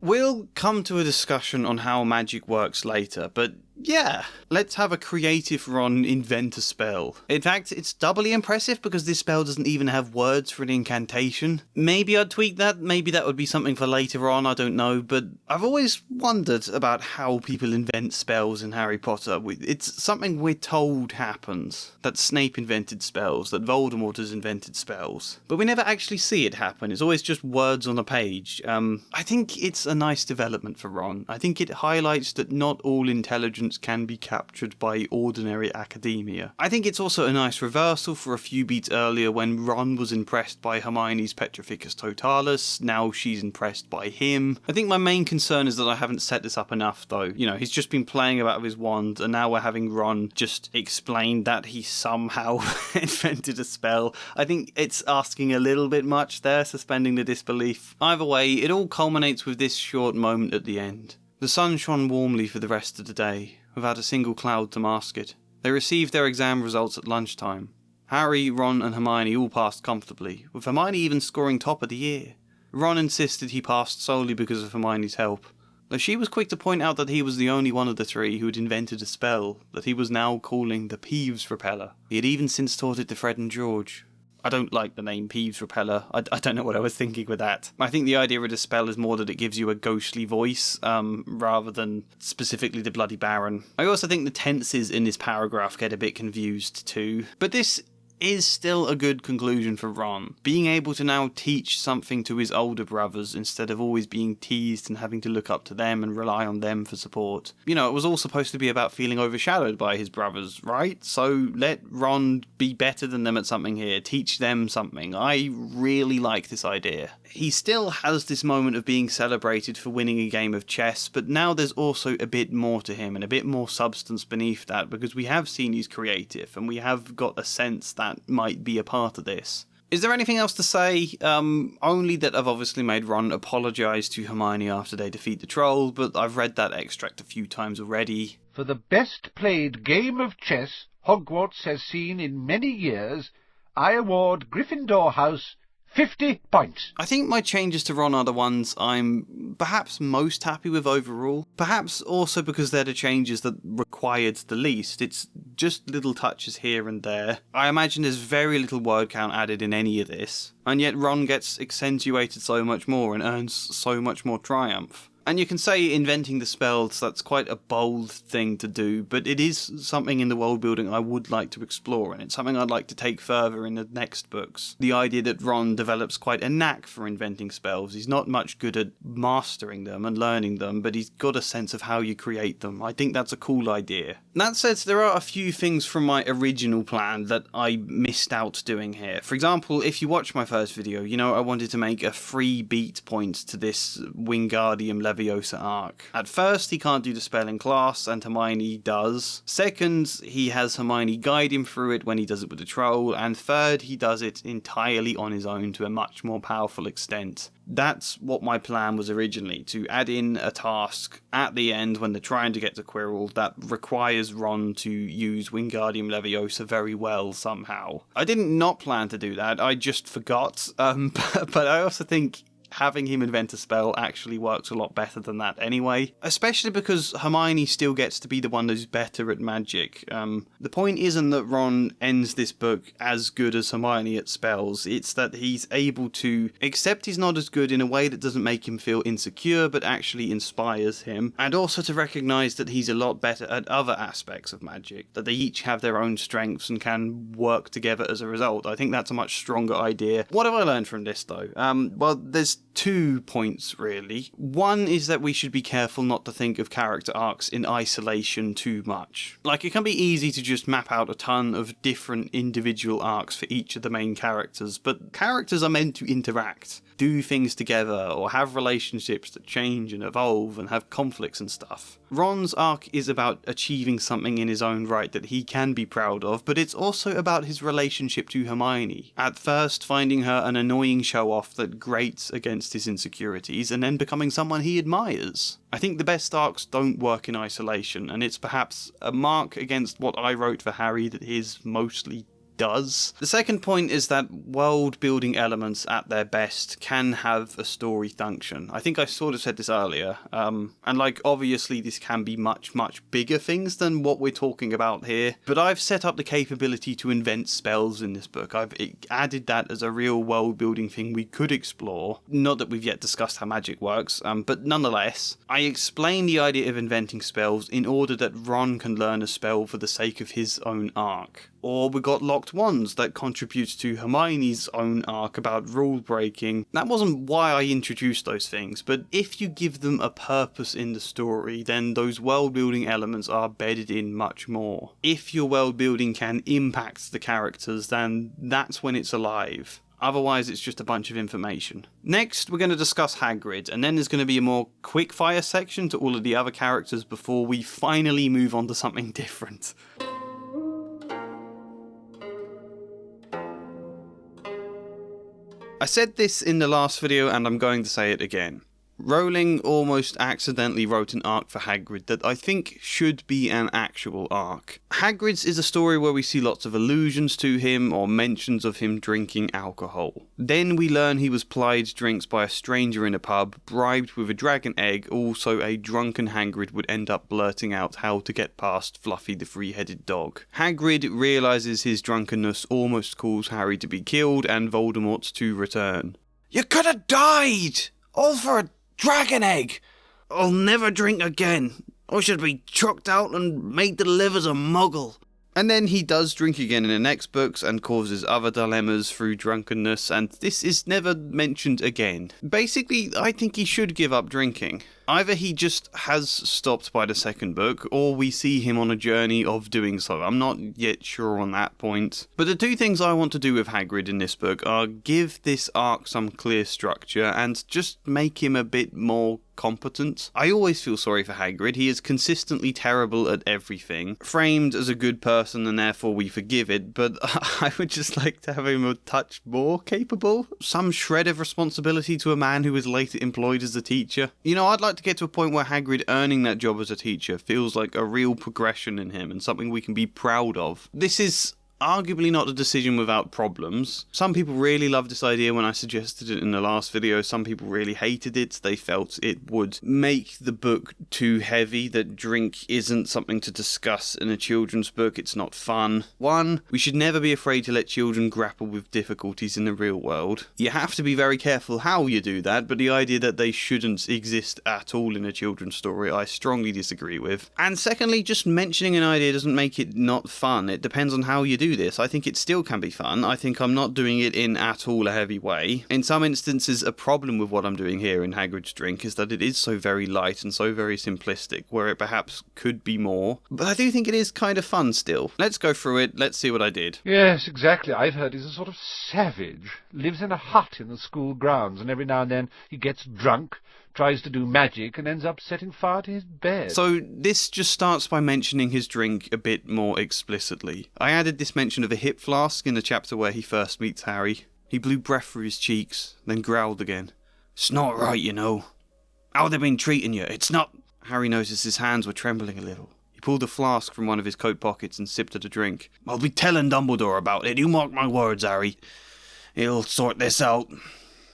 We'll come to a discussion on how magic works later, but Yeah, let's have a creative Ron invent a spell. In fact, it's doubly impressive because this spell doesn't even have words for an incantation. Maybe I'd tweak that, maybe that would be something for later on, I don't know, but I've always wondered about how people invent spells in Harry Potter. It's something we're told happens, that Snape invented spells, that Voldemort has invented spells, but we never actually see it happen. It's always just words on a page. I think it's a nice development for Ron. I think it highlights that not all intelligence can be captured by ordinary academia. I think it's also a nice reversal for a few beats earlier when Ron was impressed by Hermione's Petrificus Totalis, now she's impressed by him. I think my main concern is that I haven't set this up enough though. You know, he's just been playing about with his wand and now we're having Ron just explain that he somehow invented a spell. I think it's asking a little bit much there, suspending the disbelief. Either way, it all culminates with this short moment at the end. The sun shone warmly for the rest of the day, without a single cloud to mask it. They received their exam results at lunchtime. Harry, Ron and Hermione all passed comfortably, with Hermione even scoring top of the year. Ron insisted he passed solely because of Hermione's help, though she was quick to point out that he was the only one of the three who had invented a spell that he was now calling the Peeves Repeller. He had even since taught it to Fred and George. I don't like the name Peeves Repeller. I don't know what I was thinking with that. I think the idea of the spell is more that it gives you a ghostly voice, rather than specifically the Bloody Baron. I also think the tenses in this paragraph get a bit confused too. But this is still a good conclusion for Ron. Being able to now teach something to his older brothers instead of always being teased and having to look up to them and rely on them for support. You know, it was all supposed to be about feeling overshadowed by his brothers, right? So let Ron be better than them at something here, teach them something. I really like this idea. He still has this moment of being celebrated for winning a game of chess, but now there's also a bit more to him and a bit more substance beneath that because we have seen he's creative and we have got a sense that might be a part of this. Is there anything else to say? Only that I've obviously made Ron apologise to Hermione after they defeat the troll, but I've read that extract a few times already. For the best played game of chess Hogwarts has seen in many years, I award Gryffindor House 50 points. I think my changes to Ron are the ones I'm perhaps most happy with overall. Perhaps also because they're the changes that required the least. It's just little touches here and there. I imagine there's very little word count added in any of this, and yet Ron gets accentuated so much more and earns so much more triumph. And you can say inventing the spells, that's quite a bold thing to do, but it is something in the world building I would like to explore, and it's something I'd like to take further in the next books. The idea that Ron develops quite a knack for inventing spells. He's not much good at mastering them and learning them, but he's got a sense of how you create them. I think that's a cool idea. That said, there are a few things from my original plan that I missed out doing here. For example, if you watch my first video, you know I wanted to make a free beat point to this Wingardium Leviosa arc. At first, he can't do the spell in class, and Hermione does. Second, he has Hermione guide him through it when he does it with the troll. And third, he does it entirely on his own to a much more powerful extent. That's what my plan was originally, to add in a task at the end when they're trying to get to Quirrell that requires Ron to use Wingardium Leviosa very well somehow. I didn't not plan to do that, I just forgot, but I also think having him invent a spell actually works a lot better than that anyway. Especially because Hermione still gets to be the one who's better at magic. The point isn't that Ron ends this book as good as Hermione at spells, it's that he's able to accept he's not as good in a way that doesn't make him feel insecure but actually inspires him, and also to recognise that he's a lot better at other aspects of magic, that they each have their own strengths and can work together as a result. I think that's a much stronger idea. What have I learned from this though? Well, there's 2 points really. One is that we should be careful not to think of character arcs in isolation too much. Like, it can be easy to just map out a ton of different individual arcs for each of the main characters, but characters are meant to interact, do things together, or have relationships that change and evolve and have conflicts and stuff. Ron's arc is about achieving something in his own right that he can be proud of, but it's also about his relationship to Hermione. At first finding her an annoying show-off that grates against his insecurities, and then becoming someone he admires. I think the best arcs don't work in isolation, and it's perhaps a mark against what I wrote for Harry that is mostly does. The second point is that world-building elements at their best can have a story function. I think I sort of said this earlier, and like obviously this can be much bigger things than what we're talking about here, but I've set up the capability to invent spells in this book. I've added that as a real world-building thing we could explore. Not that we've yet discussed how magic works, but nonetheless, I explain the idea of inventing spells in order that Ron can learn a spell for the sake of his own arc. Or we got locked wands that contributes to Hermione's own arc about rule breaking. That wasn't why I introduced those things, but if you give them a purpose in the story, then those world building elements are bedded in much more. If your world building can impact the characters, then that's when it's alive. Otherwise, it's just a bunch of information. Next, we're going to discuss Hagrid, and then there's going to be a more quickfire section to all of the other characters before we finally move on to something different. I said this in the last video and I'm going to say it again. Rowling almost accidentally wrote an arc for Hagrid that I think should be an actual arc. Hagrid's is a story where we see lots of allusions to him or mentions of him drinking alcohol. Then we learn he was plied drinks by a stranger in a pub, bribed with a dragon egg, also a drunken Hagrid would end up blurting out how to get past Fluffy the three-headed dog. Hagrid realises his drunkenness almost caused Harry to be killed and Voldemort to return. "You could have died! All for a dragon egg! I'll never drink again. I should be chucked out and made to live as a muggle." And then he does drink again in the next books and causes other dilemmas through drunkenness, and this is never mentioned again. Basically, I think he should give up drinking. Either he just has stopped by the second book, or we see him on a journey of doing so. I'm not yet sure on that point. But the two things I want to do with Hagrid in this book are give this arc some clear structure and just make him a bit more competent. I always feel sorry for Hagrid. He is consistently terrible at everything, framed as a good person and therefore we forgive it, but I would just like to have him a touch more capable. Some shred of responsibility to a man who was later employed as a teacher. You know, I'd like to get to a point where Hagrid earning that job as a teacher feels like a real progression in him and something we can be proud of. This is arguably not a decision without problems. Some people really loved this idea when I suggested it in the last video. Some people really hated it. They felt it would make the book too heavy, that drink isn't something to discuss in a children's book. It's not fun. One, we should never be afraid to let children grapple with difficulties in the real world. You have to be very careful how you do that, but the idea that they shouldn't exist at all in a children's story, I strongly disagree with. And secondly, just mentioning an idea doesn't make it not fun. It depends on how you do this. I think it still can be fun. I think I'm not doing it in at all a heavy way. In some instances, a problem with what I'm doing here in Hagrid's Drink is that it is so very light and so very simplistic, where it perhaps could be more. But I do think it is kind of fun still. Let's go through it. Let's see what I did. Yes, exactly. I've heard he's a sort of savage. Lives in a hut in the school grounds, and every now and then he gets drunk, tries to do magic, and ends up setting fire to his bed. So this just starts by mentioning his drink a bit more explicitly. I added this mention of a hip flask in the chapter where he first meets Harry. He blew breath through his cheeks, then growled again. "It's not right, you know. How they been treating you? It's not..." Harry noticed his hands were trembling a little. He pulled a flask from one of his coat pockets and sipped at a drink. "I'll be telling Dumbledore about it, you mark my words, Harry. He'll sort this out.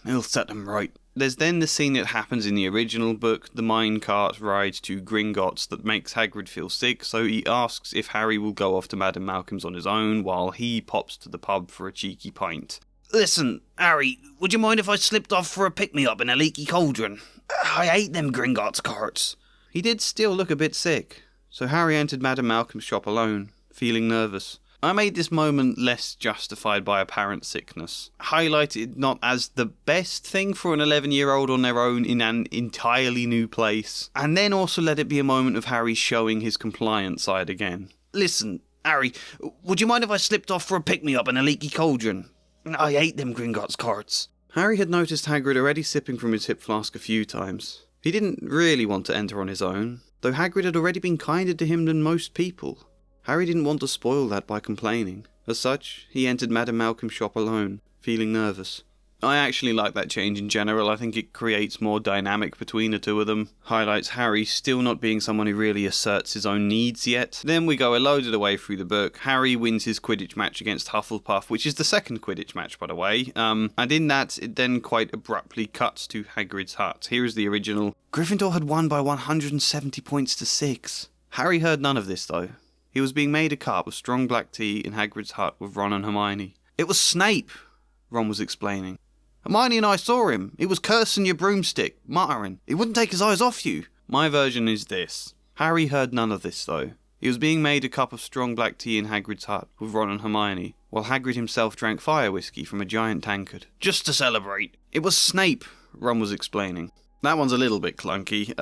He'll set them right." There's then the scene that happens in the original book, the minecart ride to Gringotts that makes Hagrid feel sick, so he asks if Harry will go off to Madame Malcolm's on his own while he pops to the pub for a cheeky pint. "Listen, Harry, would you mind if I slipped off for a pick-me-up in a leaky cauldron? I hate them Gringotts carts." He did still look a bit sick, so Harry entered Madame Malcolm's shop alone, feeling nervous. I made this moment less justified by apparent sickness, highlighted not as the best thing for an 11-year-old on their own in an entirely new place, and then also let it be a moment of Harry showing his compliant side again. "Listen, Harry, would you mind if I slipped off for a pick-me-up in a leaky cauldron? I hate them Gringotts carts." Harry had noticed Hagrid already sipping from his hip flask a few times. He didn't really want to enter on his own, though Hagrid had already been kinder to him than most people. Harry didn't want to spoil that by complaining. As such, he entered Madame Malcolm's shop alone, feeling nervous. I actually like that change in general. I think it creates more dynamic between the two of them. Highlights Harry still not being someone who really asserts his own needs yet. Then we go a load of the way through the book. Harry wins his Quidditch match against Hufflepuff, which is the second Quidditch match, by the way. And in that, it then quite abruptly cuts to Hagrid's hut. Here is the original. Gryffindor had won by 170 points to 6. Harry heard none of this, though. He was being made a cup of strong black tea in Hagrid's hut with Ron and Hermione. It was Snape, Ron was explaining. Hermione and I saw him. He was cursing your broomstick, muttering. He wouldn't take his eyes off you. My version is this. Harry heard none of this, though. He was being made a cup of strong black tea in Hagrid's hut with Ron and Hermione, while Hagrid himself drank fire whiskey from a giant tankard. Just to celebrate. It was Snape, Ron was explaining. That one's a little bit clunky.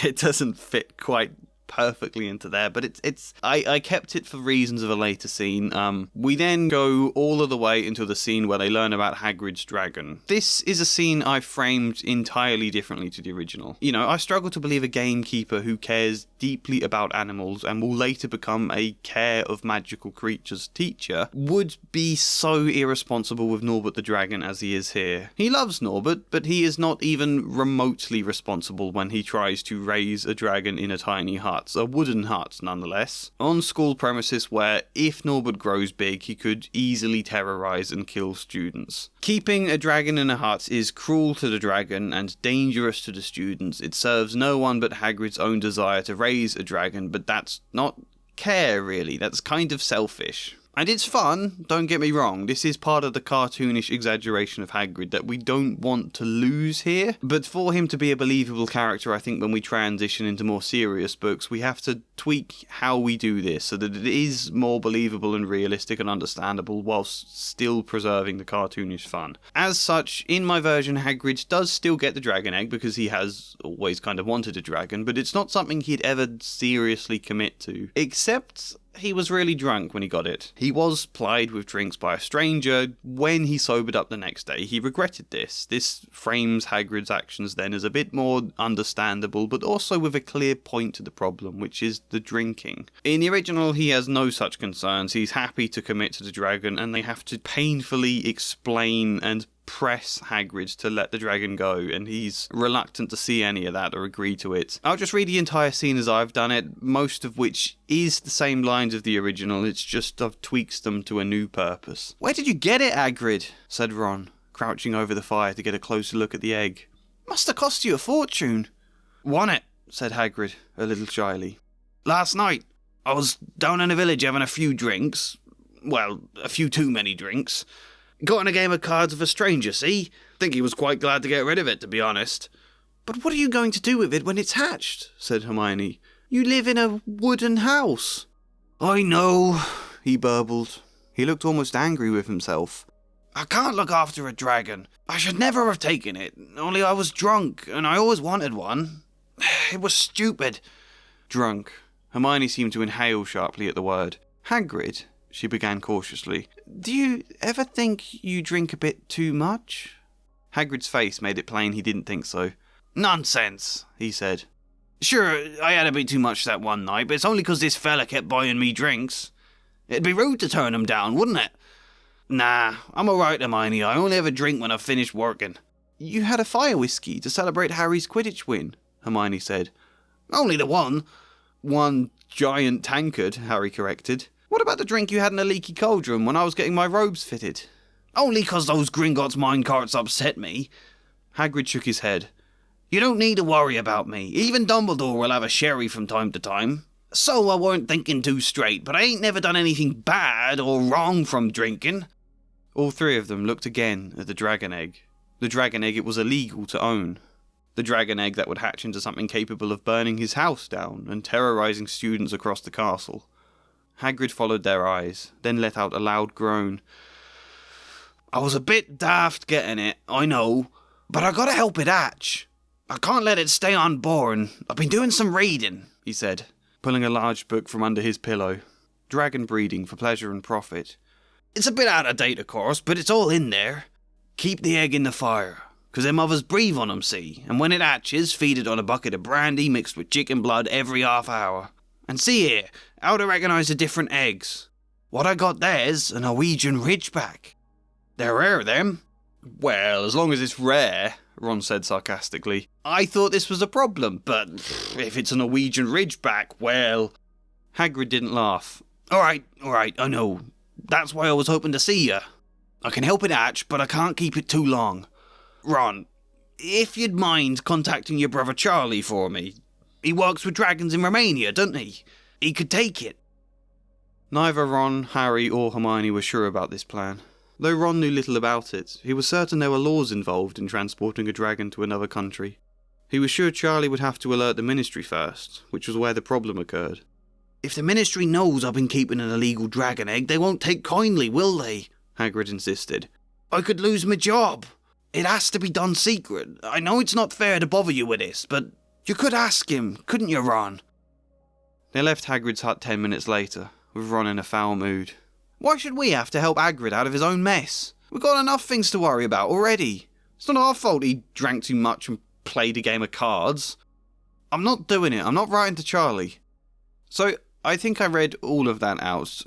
It doesn't fit quite perfectly into there, but I kept it for reasons of a later scene. We then go all of the way into the scene where they learn about Hagrid's dragon. This is a scene I framed entirely differently to the original. You know, I struggle to believe a gamekeeper who cares deeply about animals and will later become a care of magical creatures teacher would be so irresponsible with Norbert the dragon as he is here. He loves Norbert, but he is not even remotely responsible when he tries to raise a dragon in a tiny hut. A wooden hut, nonetheless, on school premises where, if Norbert grows big, he could easily terrorise and kill students. Keeping a dragon in a hut is cruel to the dragon and dangerous to the students. It serves no one but Hagrid's own desire to raise a dragon, but that's not care, really. That's kind of selfish. And it's fun, don't get me wrong, this is part of the cartoonish exaggeration of Hagrid that we don't want to lose here, but for him to be a believable character, I think when we transition into more serious books, we have to tweak how we do this so that it is more believable and realistic and understandable whilst still preserving the cartoonish fun. As such, in my version, Hagrid does still get the dragon egg because he has always kind of wanted a dragon, but it's not something he'd ever seriously commit to, except he was really drunk when he got it. He was plied with drinks by a stranger. When he sobered up the next day, he regretted this. This frames Hagrid's actions then as a bit more understandable, but also with a clear point to the problem, which is the drinking. In the original, he has no such concerns. He's happy to commit to the dragon, and they have to painfully explain and press Hagrid to let the dragon go, and he's reluctant to see any of that or agree to it. I'll just read the entire scene as I've done it, most of which is the same lines of the original, it's just I've tweaked them to a new purpose. "Where did you get it, Hagrid?" said Ron, crouching over the fire to get a closer look at the egg. "Must have cost you a fortune." "Won it," said Hagrid, a little shyly. "Last night. I was down in the village having a few drinks. Well, a few too many drinks. Got in a game of cards with a stranger, see? Think he was quite glad to get rid of it, to be honest." "But what are you going to do with it when it's hatched?" said Hermione. "You live in a wooden house." "I know," he burbled. He looked almost angry with himself. "I can't look after a dragon. I should never have taken it, only I was drunk, and I always wanted one. It was stupid." Drunk. Hermione seemed to inhale sharply at the word. "Hagrid," she began cautiously, "do you ever think you drink a bit too much?" Hagrid's face made it plain he didn't think so. "Nonsense," he said. "Sure, I had a bit too much that one night, but it's only 'cause this fella kept buying me drinks. It'd be rude to turn him down, wouldn't it? Nah, I'm alright, Hermione. I only ever drink when I've finished working." "You had a fire whiskey to celebrate Harry's Quidditch win," Hermione said. "Only the one." "One giant tankard," Harry corrected. "What about the drink you had in a leaky cauldron when I was getting my robes fitted?" "Only 'cause those Gringotts minecarts upset me." Hagrid shook his head. "You don't need to worry about me. Even Dumbledore will have a sherry from time to time. So I weren't thinking too straight, but I ain't never done anything bad or wrong from drinking." All three of them looked again at the dragon egg. The dragon egg it was illegal to own. The dragon egg that would hatch into something capable of burning his house down and terrorising students across the castle. Hagrid followed their eyes, then let out a loud groan. "I was a bit daft getting it, I know, but I gotta help it hatch. I can't let it stay unborn. I've been doing some reading," he said, pulling a large book from under his pillow. Dragon Breeding for Pleasure and Profit. "It's a bit out of date, of course, but it's all in there. Keep the egg in the fire, 'cause their mothers breathe on 'em, see, and when it hatches, feed it on a bucket of brandy mixed with chicken blood every half hour. And see here, how to recognise the different eggs. What I got there's a Norwegian Ridgeback. They're rare, them. Well, as long as it's rare, Ron said sarcastically. I thought this was a problem, but if it's a Norwegian Ridgeback, well... Hagrid didn't laugh. Alright, I know. That's why I was hoping to see you. I can help it hatch, but I can't keep it too long. Ron, if you'd mind contacting your brother Charlie for me. He works with dragons in Romania, doesn't he? He could take it. Neither Ron, Harry or Hermione were sure about this plan. Though Ron knew little about it, he was certain there were laws involved in transporting a dragon to another country. He was sure Charlie would have to alert the Ministry first, which was where the problem occurred. If the Ministry knows I've been keeping an illegal dragon egg, they won't take kindly, will they? Hagrid insisted. I could lose my job. It has to be done secret. I know it's not fair to bother you with this, but you could ask him, couldn't you, Ron? They left Hagrid's hut 10 minutes later, with Ron in a foul mood. Why should we have to help Hagrid out of his own mess? We've got enough things to worry about already. It's not our fault he drank too much and played a game of cards. I'm not doing it. I'm not writing to Charlie. So, I think I read all of that out.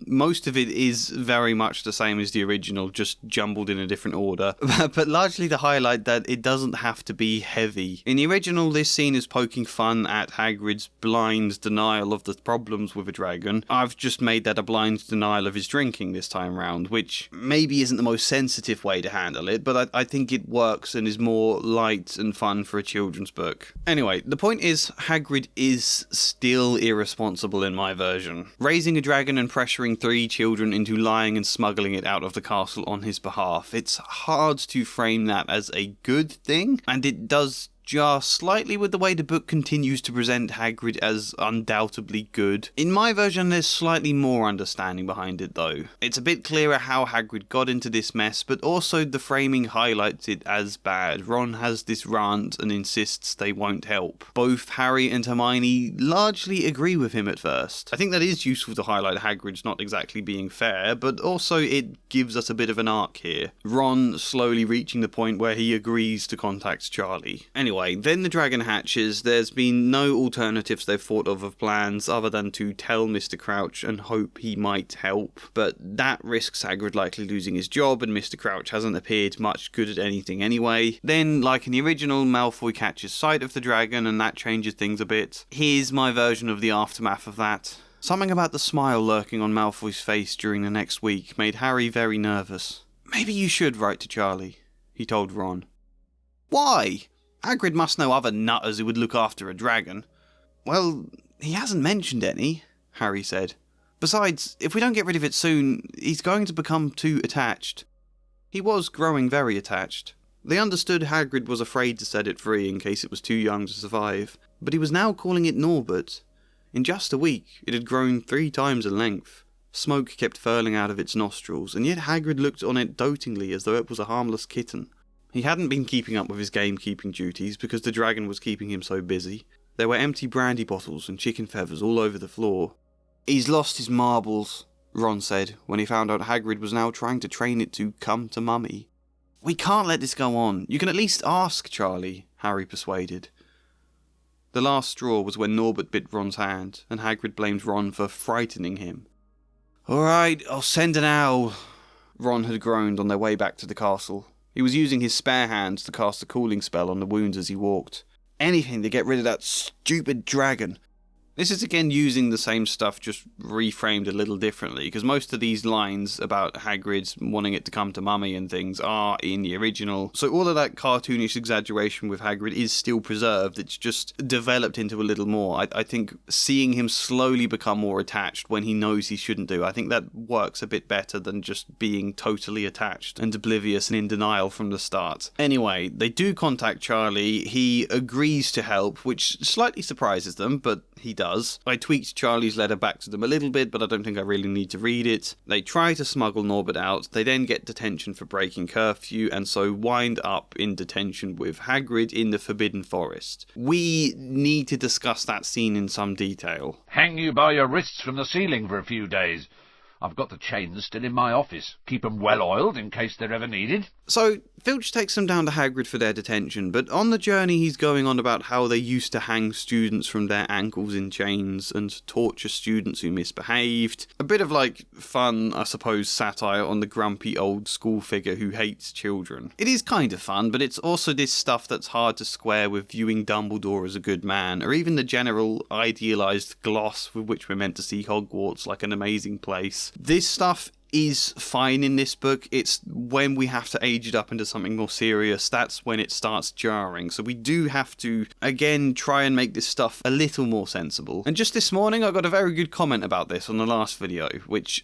Most of it is very much the same as the original, just jumbled in a different order. But largely to highlight that it doesn't have to be heavy. In the original, this scene is poking fun at Hagrid's blind denial of the problems with a dragon. I've just made that a blind denial of his drinking this time round, which maybe isn't the most sensitive way to handle it, but I think it works and is more light and fun for a children's book. Anyway, the point is, Hagrid is still irresponsible in my version. Raising a dragon and pressuring 3 children into lying and smuggling it out of the castle on his behalf. It's hard to frame that as a good thing, and it does jar slightly with the way the book continues to present Hagrid as undoubtedly good. In my version, there's slightly more understanding behind it though. It's a bit clearer how Hagrid got into this mess, but also the framing highlights it as bad. Ron has this rant and insists they won't help. Both Harry and Hermione largely agree with him at first. I think that is useful to highlight Hagrid's not exactly being fair, but also it gives us a bit of an arc here. Ron slowly reaching the point where he agrees to contact Charlie. Anyway, then the dragon hatches. There's been no alternatives they've thought of plans other than to tell Mr. Crouch and hope he might help, but that risks Hagrid likely losing his job, and Mr. Crouch hasn't appeared much good at anything anyway. Then, like in the original, Malfoy catches sight of the dragon and that changes things a bit. Here's my version of the aftermath of that. Something about the smile lurking on Malfoy's face during the next week made Harry very nervous. Maybe you should write to Charlie, he told Ron. Why? Hagrid must know other nutters who would look after a dragon. Well, he hasn't mentioned any, Harry said. Besides, if we don't get rid of it soon, he's going to become too attached. He was growing very attached. They understood Hagrid was afraid to set it free in case it was too young to survive, but he was now calling it Norbert. In just a week, it had grown 3 times in length. Smoke kept furling out of its nostrils, and yet Hagrid looked on it dotingly as though it was a harmless kitten. He hadn't been keeping up with his gamekeeping duties because the dragon was keeping him so busy. There were empty brandy bottles and chicken feathers all over the floor. He's lost his marbles, Ron said, when he found out Hagrid was now trying to train it to come to Mummy. We can't let this go on. You can at least ask Charlie, Harry persuaded. The last straw was when Norbert bit Ron's hand, and Hagrid blamed Ron for frightening him. Alright, I'll send an owl, Ron had groaned on their way back to the castle. He was using his spare hands to cast a cooling spell on the wounds as he walked. Anything to get rid of that stupid dragon. This is again using the same stuff, just reframed a little differently, because most of these lines about Hagrid wanting it to come to Mummy and things are in the original. So all of that cartoonish exaggeration with Hagrid is still preserved, it's just developed into a little more. I think seeing him slowly become more attached when he knows he shouldn't do, I think that works a bit better than just being totally attached and oblivious and in denial from the start. Anyway, they do contact Charlie. He agrees to help, which slightly surprises them, but he does. I tweaked Charlie's letter back to them a little bit, but I don't think I really need to read it. They try to smuggle Norbert out, they then get detention for breaking curfew, and so wind up in detention with Hagrid in the Forbidden Forest. We need to discuss that scene in some detail. Hang you by your wrists from the ceiling for a few days. I've got the chains still in my office. Keep 'em well oiled in case they're ever needed. So, Filch takes them down to Hagrid for their detention, but on the journey he's going on about how they used to hang students from their ankles in chains and torture students who misbehaved. A bit of, fun, I suppose, satire on the grumpy old school figure who hates children. It is kind of fun, but it's also this stuff that's hard to square with viewing Dumbledore as a good man, or even the general idealised gloss with which we're meant to see Hogwarts like an amazing place. This stuff is fine in this book. It's when we have to age it up into something more serious, that's when it starts jarring. So we do have to, again, try and make this stuff a little more sensible. And just this morning I got a very good comment about this on the last video, which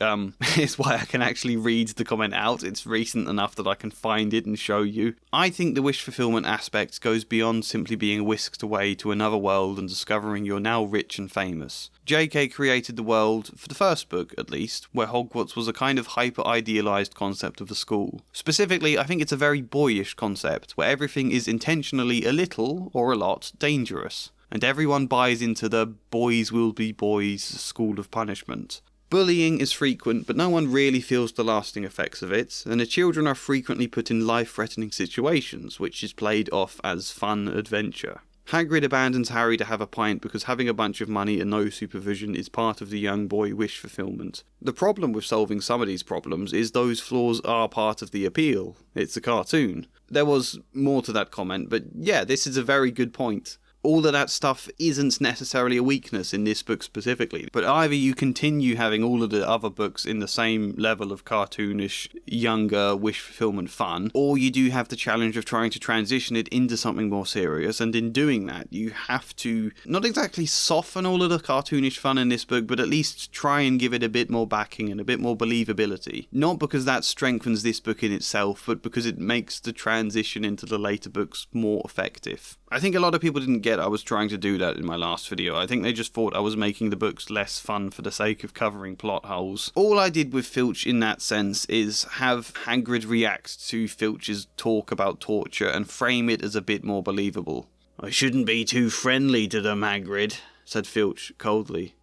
is why I can actually read the comment out. It's recent enough that I can find it and show you. I think the wish fulfillment aspect goes beyond simply being whisked away to another world and discovering you're now rich and famous. JK created the world, for the first book at least, where Hogwarts was a kind of hyper-idealised concept of the school. Specifically, I think it's a very boyish concept, where everything is intentionally a little, or a lot, dangerous, and everyone buys into the boys will be boys school of punishment. Bullying is frequent, but no one really feels the lasting effects of it, and the children are frequently put in life-threatening situations, which is played off as fun adventure. Hagrid abandons Harry to have a pint because having a bunch of money and no supervision is part of the young boy wish fulfillment. The problem with solving some of these problems is those flaws are part of the appeal. It's a cartoon. There was more to that comment, but yeah, this is a very good point. All of that stuff isn't necessarily a weakness in this book specifically, but either you continue having all of the other books in the same level of cartoonish, younger, wish fulfillment fun, or you do have the challenge of trying to transition it into something more serious, and in doing that, you have to not exactly soften all of the cartoonish fun in this book, but at least try and give it a bit more backing and a bit more believability. Not because that strengthens this book in itself, but because it makes the transition into the later books more effective. I think a lot of people didn't get I was trying to do that in my last video. I think they just thought I was making the books less fun for the sake of covering plot holes. All I did with Filch in that sense is have Hagrid react to Filch's talk about torture and frame it as a bit more believable. "I shouldn't be too friendly to them, Hagrid," said Filch coldly.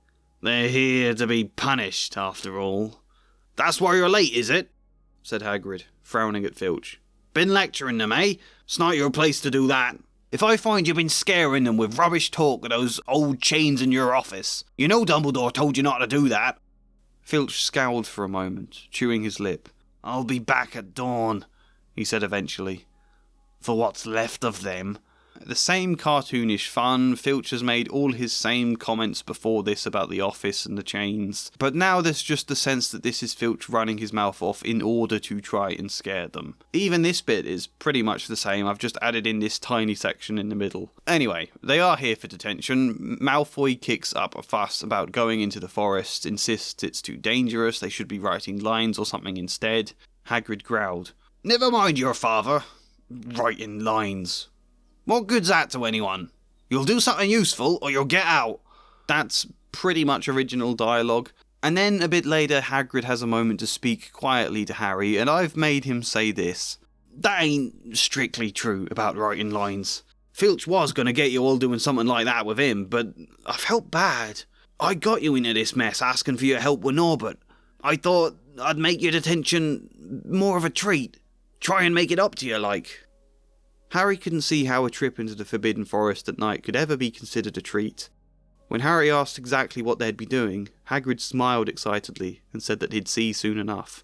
"They're here to be punished, after all." "That's why you're late, is it?" said Hagrid, frowning at Filch. "Been lecturing them, eh? It's not your place to do that. If I find you've been scaring them with rubbish talk of those old chains in your office, you know Dumbledore told you not to do that." Filch scowled for a moment, chewing his lip. "I'll be back at dawn," he said eventually. "For what's left of them." The same cartoonish fun. Filch has made all his same comments before this about the office and the chains, but now there's just the sense that this is Filch running his mouth off in order to try and scare them. Even this bit is pretty much the same. I've just added in this tiny section in the middle. Anyway, they are here for detention. Malfoy kicks up a fuss about going into the forest, insists it's too dangerous, they should be writing lines or something instead. Hagrid growled, "Never mind your father. Writing lines. What good's that to anyone? You'll do something useful or you'll get out." That's pretty much original dialogue. And then a bit later Hagrid has a moment to speak quietly to Harry, and I've made him say this. "That ain't strictly true about writing lines. Filch was going to get you all doing something like that with him, but I felt bad. I got you into this mess asking for your help with Norbert. I thought I'd make your detention more of a treat. Try and make it up to you, like." Harry couldn't see how a trip into the Forbidden Forest at night could ever be considered a treat. When Harry asked exactly what they'd be doing, Hagrid smiled excitedly and said that he'd see soon enough.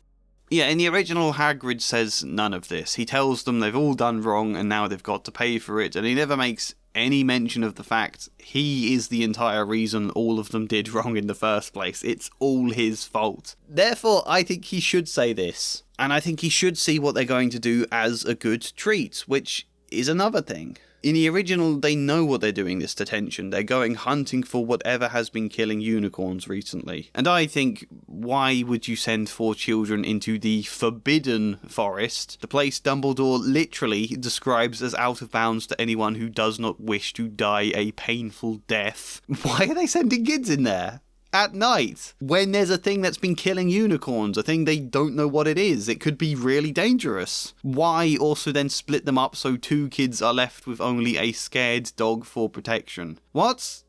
Yeah, in the original, Hagrid says none of this. He tells them they've all done wrong and now they've got to pay for it, and he never makes any mention of the fact he is the entire reason all of them did wrong in the first place. It's all his fault. Therefore, I think he should say this, and I think he should see what they're going to do as a good treat, which is another thing. In the original, they know what they're doing this detention. They're going hunting for whatever has been killing unicorns recently. And I think, why would you send 4 children into the Forbidden Forest, the place Dumbledore literally describes as out of bounds to anyone who does not wish to die a painful death? Why are they sending kids in there? At night, when there's a thing that's been killing unicorns, a thing they don't know what it is. It could be really dangerous. Why also then split them up so 2 kids are left with only a scared dog for protection? What?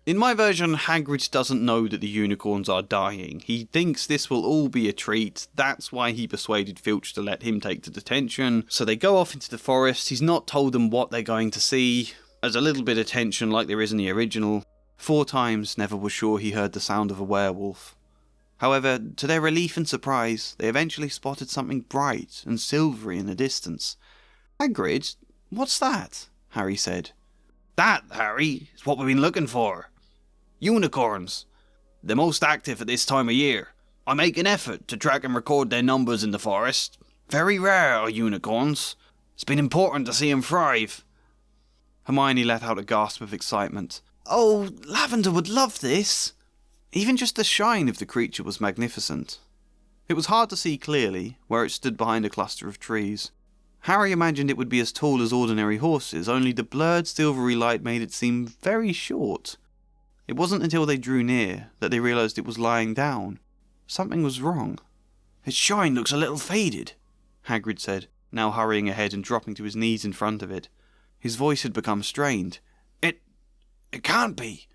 In my version, Hagrid doesn't know that the unicorns are dying. He thinks this will all be a treat. That's why he persuaded Filch to let him take the detention. So they go off into the forest. He's not told them what they're going to see. There's a little bit of tension like there is in the original. 4 times Neville was sure he heard the sound of a werewolf. However, to their relief and surprise, they eventually spotted something bright and silvery in the distance. "Hagrid, what's that?" Harry said. "That, Harry, is what we've been looking for. Unicorns. They're most active at this time of year. I make an effort to track and record their numbers in the forest. Very rare are unicorns. It's been important to see them thrive." Hermione let out a gasp of excitement. "Oh, Lavender would love this." Even just the shine of the creature was magnificent. It was hard to see clearly, where it stood behind a cluster of trees. Harry imagined it would be as tall as ordinary horses, only the blurred silvery light made it seem very short. It wasn't until they drew near that they realised it was lying down. Something was wrong. "Its shine looks a little faded," Hagrid said, now hurrying ahead and dropping to his knees in front of it. His voice had become strained. It can't be."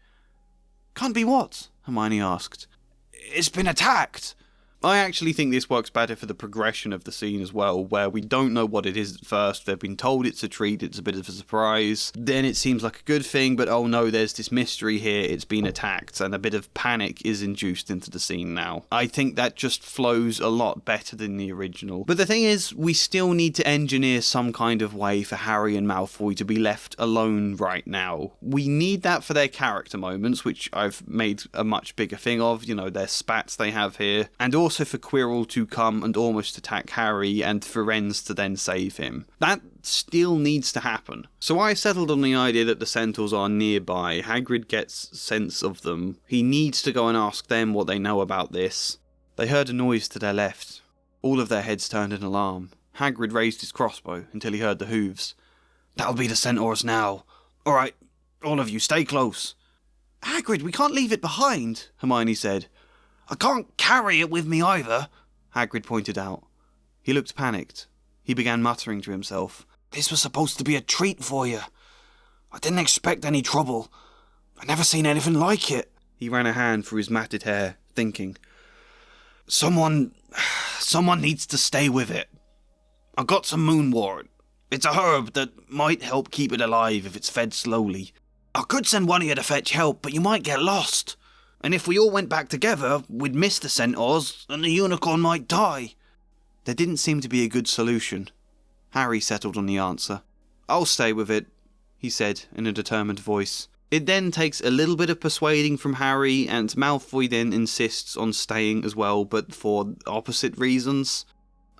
"Can't be what?" Hermione asked. "It's been attacked." I actually think this works better for the progression of the scene as well, where we don't know what it is at first. They've been told it's a treat, it's a bit of a surprise. Then it seems like a good thing, but oh no, there's this mystery here, it's been attacked, and a bit of panic is induced into the scene now. I think that just flows a lot better than the original. But the thing is, we still need to engineer some kind of way for Harry and Malfoy to be left alone right now. We need that for their character moments, which I've made a much bigger thing of, their spats they have here, and also for Quirrell to come and almost attack Harry and Firenze to then save him. That still needs to happen. So I settled on the idea that the centaurs are nearby. Hagrid gets sense of them. He needs to go and ask them what they know about this. They heard a noise to their left. All of their heads turned in alarm. Hagrid raised his crossbow until he heard the hooves. "That'll be the centaurs now. Alright, all of you, stay close." "Hagrid, we can't leave it behind," Hermione said. "I can't carry it with me either," Hagrid pointed out. He looked panicked. He began muttering to himself. "This was supposed to be a treat for you. I didn't expect any trouble. I've never seen anything like it." He ran a hand through his matted hair, thinking. Someone needs to stay with it. I've got some moonwort. It's a herb that might help keep it alive if it's fed slowly. I could send one of you to fetch help, but you might get lost. And if we all went back together, we'd miss the centaurs, and the unicorn might die." There didn't seem to be a good solution. Harry settled on the answer. "I'll stay with it," he said in a determined voice. It then takes a little bit of persuading from Harry, and Malfoy then insists on staying as well, but for opposite reasons.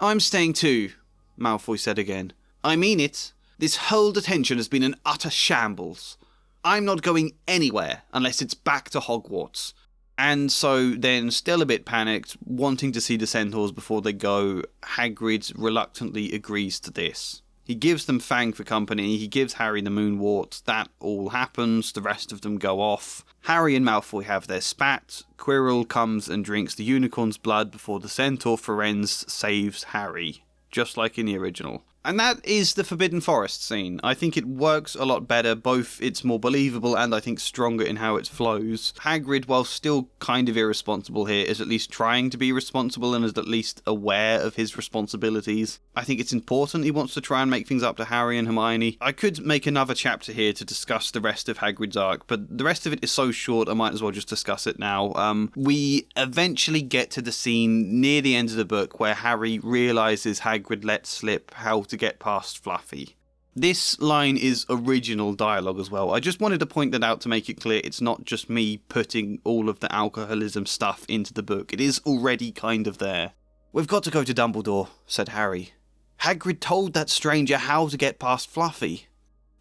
"I'm staying too," Malfoy said again. "I mean it. This whole detention has been an utter shambles. I'm not going anywhere unless it's back to Hogwarts." And so then, still a bit panicked, wanting to see the centaurs before they go, Hagrid reluctantly agrees to this. He gives them Fang for company, he gives Harry the moonwort, that all happens, the rest of them go off. Harry and Malfoy have their spat, Quirrell comes and drinks the unicorn's blood before the centaur Firenze saves Harry, just like in the original. And that is the Forbidden Forest scene. I think it works a lot better, both it's more believable and I think stronger in how it flows. Hagrid, while still kind of irresponsible here, is at least trying to be responsible and is at least aware of his responsibilities. I think it's important he wants to try and make things up to Harry and Hermione. I could make another chapter here to discuss the rest of Hagrid's arc, but the rest of it is so short I might as well just discuss it now. We eventually get to the scene near the end of the book where Harry realises Hagrid let slip how to get past Fluffy. This line is original dialogue as well. I just wanted to point that out to make it clear it's not just me putting all of the alcoholism stuff into the book. It is already kind of there. "We've got to go to Dumbledore," said Harry. "Hagrid told that stranger how to get past Fluffy.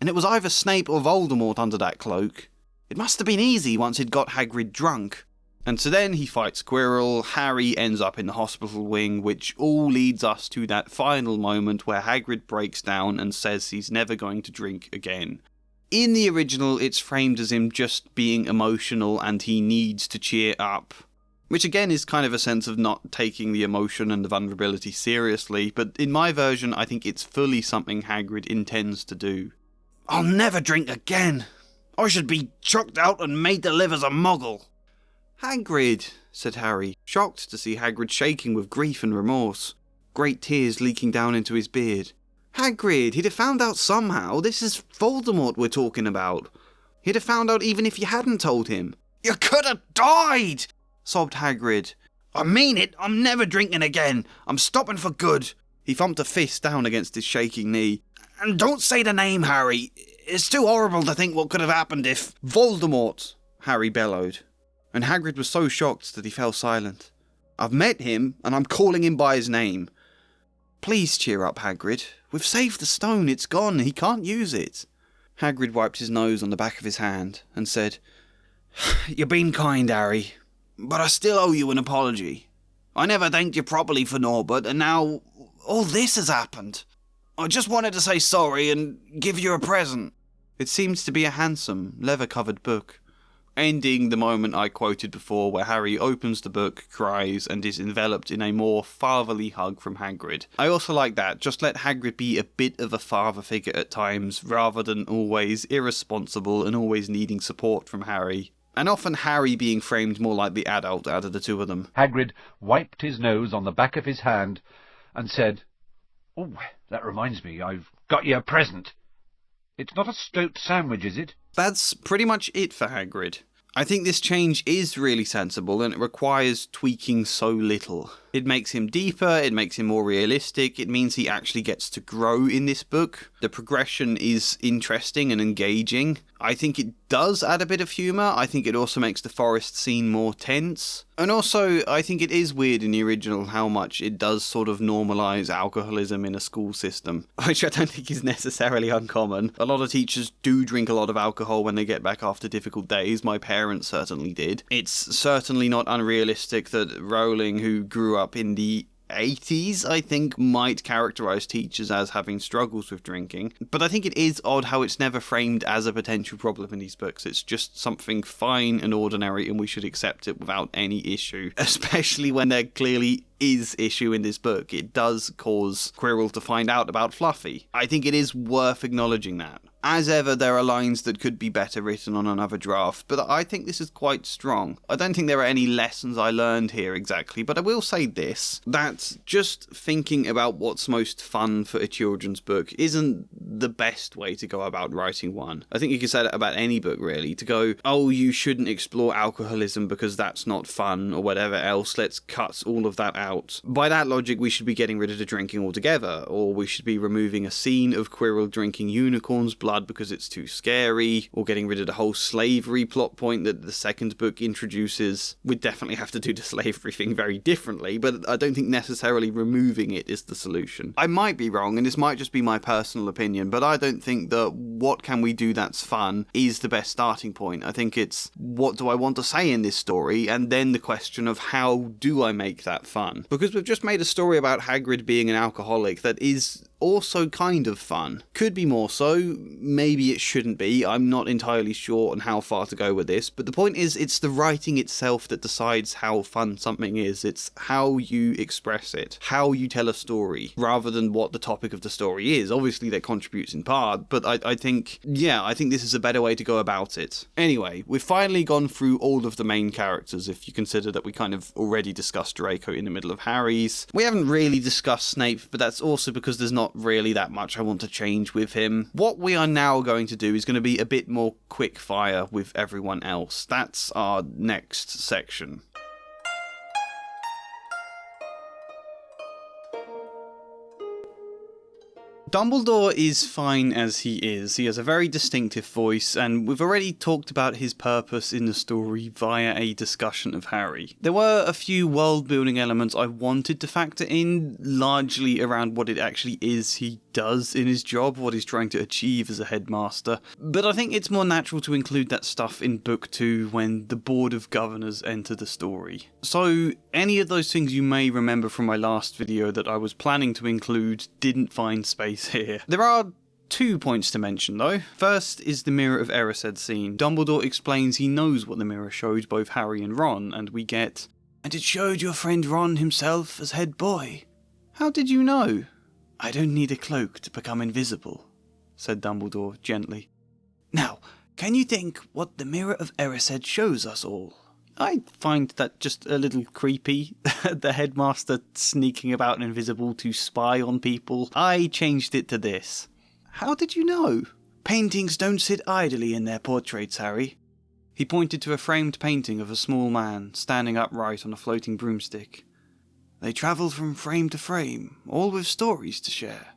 And it was either Snape or Voldemort under that cloak. It must have been easy once he'd got Hagrid drunk." And so then he fights Quirrell, Harry ends up in the hospital wing, which all leads us to that final moment where Hagrid breaks down and says he's never going to drink again. In the original, it's framed as him just being emotional and he needs to cheer up, which again is kind of a sense of not taking the emotion and the vulnerability seriously, but in my version I think it's fully something Hagrid intends to do. "I'll never drink again. I should be chucked out and made to live as a muggle." "Hagrid," said Harry, shocked to see Hagrid shaking with grief and remorse, great tears leaking down into his beard. "Hagrid, he'd have found out somehow. This is Voldemort we're talking about. He'd have found out even if you hadn't told him." "You could have died," sobbed Hagrid. "I mean it, I'm never drinking again. I'm stopping for good." He thumped a fist down against his shaking knee. "And don't say the name, Harry. It's too horrible to think what could have happened if—" "Voldemort," Harry bellowed, and Hagrid was so shocked that he fell silent. "I've met him, and I'm calling him by his name. Please cheer up, Hagrid. We've saved the stone, it's gone, he can't use it." Hagrid wiped his nose on the back of his hand and said, "You've been kind, Harry, but I still owe you an apology. I never thanked you properly for Norbert, and now all this has happened. I just wanted to say sorry and give you a present." It seemed to be a handsome, leather-covered book, ending the moment I quoted before where Harry opens the book, cries, and is enveloped in a more fatherly hug from Hagrid. I also like that, just let Hagrid be a bit of a father figure at times, rather than always irresponsible and always needing support from Harry. And often Harry being framed more like the adult out of the two of them. Hagrid wiped his nose on the back of his hand and said, "Oh, that reminds me, I've got you a present. It's not a stoat sandwich, is it?" That's pretty much it for Hagrid. I think this change is really sensible and it requires tweaking so little. It makes him deeper, it makes him more realistic, it means he actually gets to grow in this book. The progression is interesting and engaging. I think it does add a bit of humour. I think it also makes the forest scene more tense. And also, I think it is weird in the original how much it does sort of normalise alcoholism in a school system, which I don't think is necessarily uncommon. A lot of teachers do drink a lot of alcohol when they get back after difficult days. My parents certainly did. It's certainly not unrealistic that Rowling, who grew up in the 80s, I think, might characterise teachers as having struggles with drinking. But I think it is odd how it's never framed as a potential problem in these books. It's just something fine and ordinary and we should accept it without any issue. Especially when there clearly is issue in this book. It does cause Quirrell to find out about Fluffy. I think it is worth acknowledging that. As ever, there are lines that could be better written on another draft, but I think this is quite strong. I don't think there are any lessons I learned here exactly, but I will say this, that just thinking about what's most fun for a children's book isn't the best way to go about writing one. I think you can say that about any book, really, to go, oh, you shouldn't explore alcoholism because that's not fun, or whatever else, let's cut all of that out. By that logic, we should be getting rid of the drinking altogether, or we should be removing a scene of Quirrell drinking unicorn's blood because it's too scary, or getting rid of the whole slavery plot point that the second book introduces. We'd definitely have to do the slavery thing very differently, but I don't think necessarily removing it is the solution. I might be wrong, and this might just be my personal opinion, but I don't think that what can we do that's fun is the best starting point. I think it's what do I want to say in this story, and then the question of how do I make that fun? Because we've just made a story about Hagrid being an alcoholic that is also kind of fun. Could be more so, maybe it shouldn't be, I'm not entirely sure on how far to go with this, but the point is it's the writing itself that decides how fun something is. It's how you express it, how you tell a story, rather than what the topic of the story is. Obviously that contributes in part, but I think this is a better way to go about it. Anyway, we've finally gone through all of the main characters, if you consider that we kind of already discussed Draco in the middle of Harry's. We haven't really discussed Snape, but that's also because there's not really that much I want to change with him. What we are now going to do is going to be a bit more quick fire with everyone else. That's our next section. Dumbledore is fine as he is. He has a very distinctive voice, and we've already talked about his purpose in the story via a discussion of Harry. There were a few world-building elements I wanted to factor in, largely around what it actually is he does in his job, what he's trying to achieve as a headmaster, but I think it's more natural to include that stuff in Book 2 when the Board of Governors enter the story. So, any of those things you may remember from my last video that I was planning to include didn't find space here. There are 2 points to mention though. First is the Mirror of Erised scene. Dumbledore explains he knows what the mirror showed both Harry and Ron, and we get, "And it showed your friend Ron himself as head boy." How did you know? "I don't need a cloak to become invisible," said Dumbledore gently. "Now, Can you think what the Mirror of Erised shows us all? I find that just a little creepy. The headmaster sneaking about invisible to spy on people. I changed it to this. How did you know? Paintings don't sit idly in their portraits, Harry. He pointed to a framed painting of a small man standing upright on a floating broomstick. They travel from frame to frame, all with stories to share.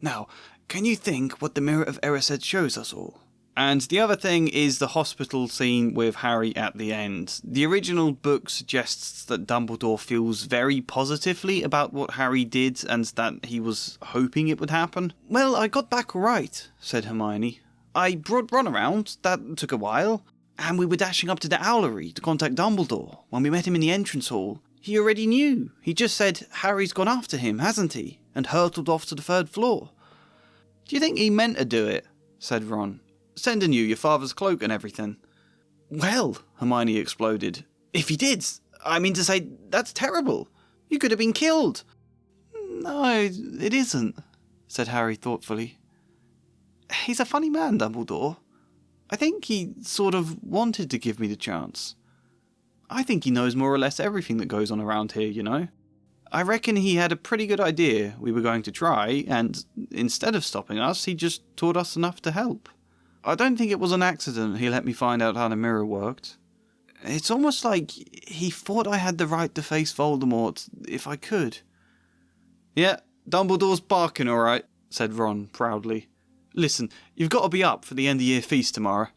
Now, can you think what the Mirror of Erised shows us all? And the other thing is the hospital scene with Harry at the end. The original book suggests that Dumbledore feels very positively about what Harry did and that he was hoping it would happen. Well, I got back all right, said Hermione. I brought Ron around, that took a while, and we were dashing up to the Owlery to contact Dumbledore. When we met him in the entrance hall, he already knew. He just said, Harry's gone after him, hasn't he? And hurtled off to the 3rd floor. Do you think he meant to do it? Said Ron. Sending you your father's cloak and everything. Well, Hermione exploded. If he did, I mean to say, that's terrible. You could have been killed. No, it isn't, said Harry thoughtfully. He's a funny man, Dumbledore. I think he sort of wanted to give me the chance. I think he knows more or less everything that goes on around here, you know. I reckon he had a pretty good idea we were going to try, and instead of stopping us, he just taught us enough to help. I don't think it was an accident he let me find out how the mirror worked. It's almost like he thought I had the right to face Voldemort if I could. Yeah, Dumbledore's barking all right, said Ron proudly. Listen, you've got to be up for the end-of-year feast tomorrow.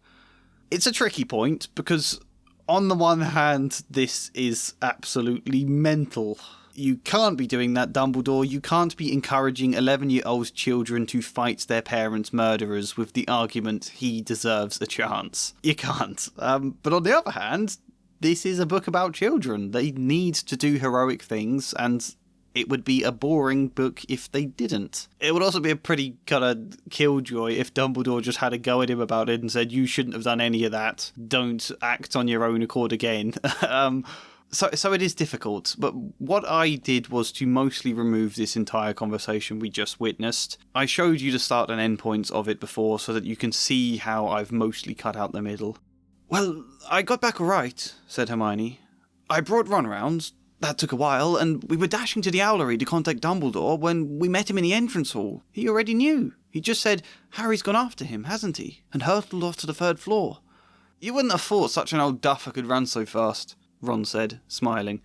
It's a tricky point, because on the one hand, this is absolutely mental. You can't be doing that, Dumbledore. You can't be encouraging 11-year-old children to fight their parents' murderers with the argument he deserves a chance. You can't. But on the other hand, this is a book about children. They need to do heroic things, and it would be a boring book if they didn't. It would also be a pretty kind of killjoy if Dumbledore just had a go at him about it and said, you shouldn't have done any of that. Don't act on your own accord again. So it is difficult, but what I did was to mostly remove this entire conversation we just witnessed. I showed you the start and end points of it before so that you can see how I've mostly cut out the middle. Well, I got back all right, said Hermione. I brought Ron around. That took a while, and we were dashing to the Owlery to contact Dumbledore when we met him in the entrance hall. He already knew. He just said, Harry's gone after him, hasn't he? And hurtled off to the 3rd floor. You wouldn't have thought such an old duffer could run so fast, Ron said, smiling.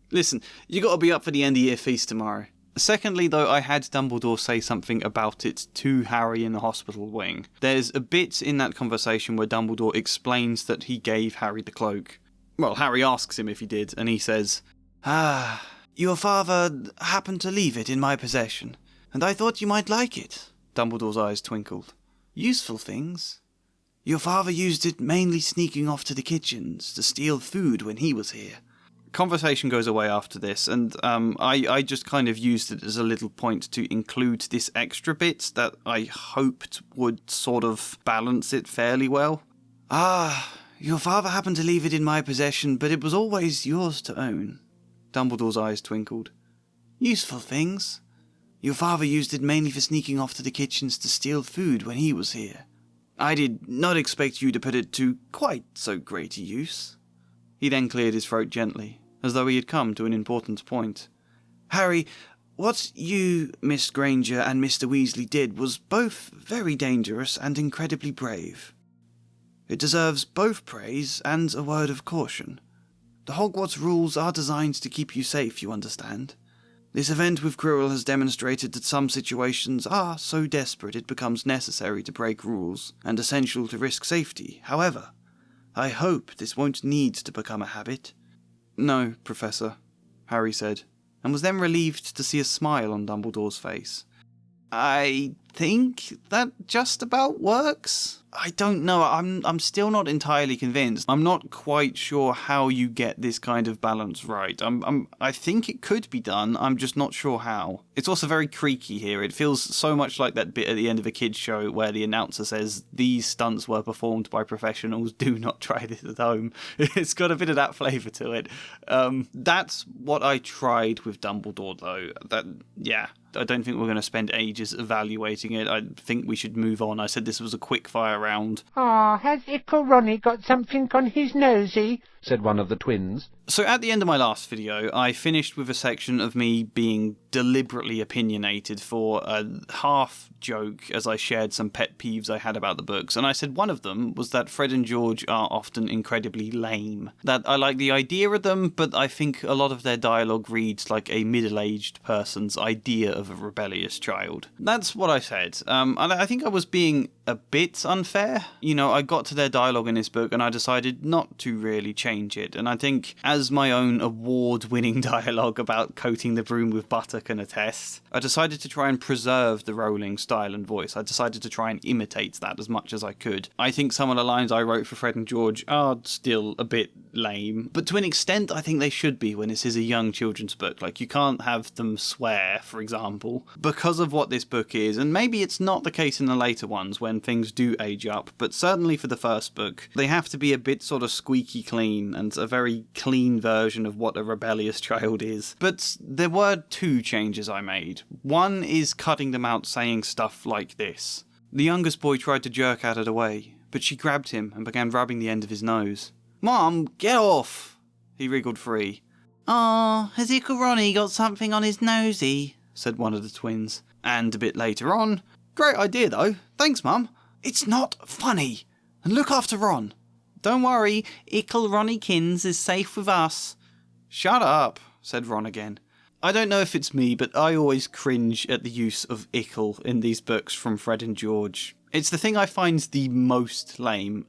Listen, you got to be up for the end-of-year feast tomorrow. Secondly, though, I had Dumbledore say something about it to Harry in the hospital wing. There's a bit in that conversation where Dumbledore explains that he gave Harry the cloak. Well, Harry asks him if he did, and he says, your father happened to leave it in my possession, and I thought you might like it. Dumbledore's eyes twinkled. Useful things. Your father used it mainly sneaking off to the kitchens to steal food when he was here. Conversation goes away after this, and I just kind of used it as a little point to include this extra bit that I hoped would sort of balance it fairly well. Your father happened to leave it in my possession, but it was always yours to own. Dumbledore's eyes twinkled. Useful things. Your father used it mainly for sneaking off to the kitchens to steal food when he was here. I did not expect you to put it to quite so great a use. He then cleared his throat gently, as though he had come to an important point. Harry, what you, Miss Granger, and Mr. Weasley did was both very dangerous and incredibly brave. It deserves both praise and a word of caution. The Hogwarts rules are designed to keep you safe, you understand. This event with Quirrell has demonstrated that some situations are so desperate it becomes necessary to break rules, and essential to risk safety. However, I hope this won't need to become a habit. No, Professor, Harry said, and was then relieved to see a smile on Dumbledore's face. I think that just about works. I don't know, I'm still not entirely convinced. I'm not quite sure how you get this kind of balance right. I think it could be done, I'm just not sure how. It's also very creaky here. It feels so much like that bit at the end of a kid's show where the announcer says, these stunts were performed by professionals, do not try this at home. It's got a bit of that flavour to it. That's what I tried with Dumbledore though. I don't think we're going to spend ages evaluating rating it. I think we should move on. I said this was a quickfire round. Ah, has Ickle Ronnie got something on his nosy? Said one of the twins. So at the end of my last video, I finished with a section of me being deliberately opinionated for a half joke as I shared some pet peeves I had about the books, and I said one of them was that Fred and George are often incredibly lame. That I like the idea of them, but I think a lot of their dialogue reads like a middle-aged person's idea of a rebellious child. That's what I said, and I think I was being a bit unfair. You know, I got to their dialogue in this book and I decided not to really change it, and I think as my own award-winning dialogue about coating the broom with butter can attest, I decided to try and preserve the Rowling style and voice. I decided to try and imitate that as much as I could. I think some of the lines I wrote for Fred and George are still a bit lame, but to an extent I think they should be when this is a young children's book. Like, you can't have them swear, for example, because of what this book is, and maybe it's not the case in the later ones when things do age up, but certainly for the first book, they have to be a bit sort of squeaky clean and a very clean version of what a rebellious child is. But there were two changes I made. One is cutting them out saying stuff like this. The youngest boy tried to jerk out of the way, but she grabbed him and began rubbing the end of his nose. "Mom, get off!" He wriggled free. "Aw, has Ickle Ronnie got something on his nosy?" said one of the twins. And a bit later on, "Great idea though, thanks Mum. It's not funny. And look after Ron." "Don't worry, Ickle Ronnykins is safe with us." "Shut up," said Ron again. I don't know if it's me, but I always cringe at the use of Ickle in these books from Fred and George. It's the thing I find the most lame.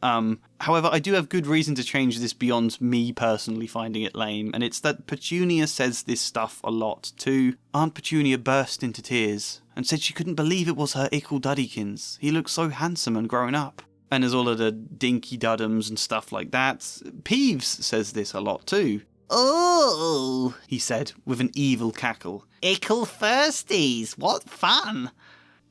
However, I do have good reason to change this beyond me personally finding it lame, and it's that Petunia says this stuff a lot too. Aunt Petunia burst into tears and said she couldn't believe it was her Ickle Duddykins. He looked so handsome and grown up. And there's all of the dinky duddums and stuff like that. Peeves says this a lot too. "Oh," he said with an evil cackle. "Ickle firsties, what fun."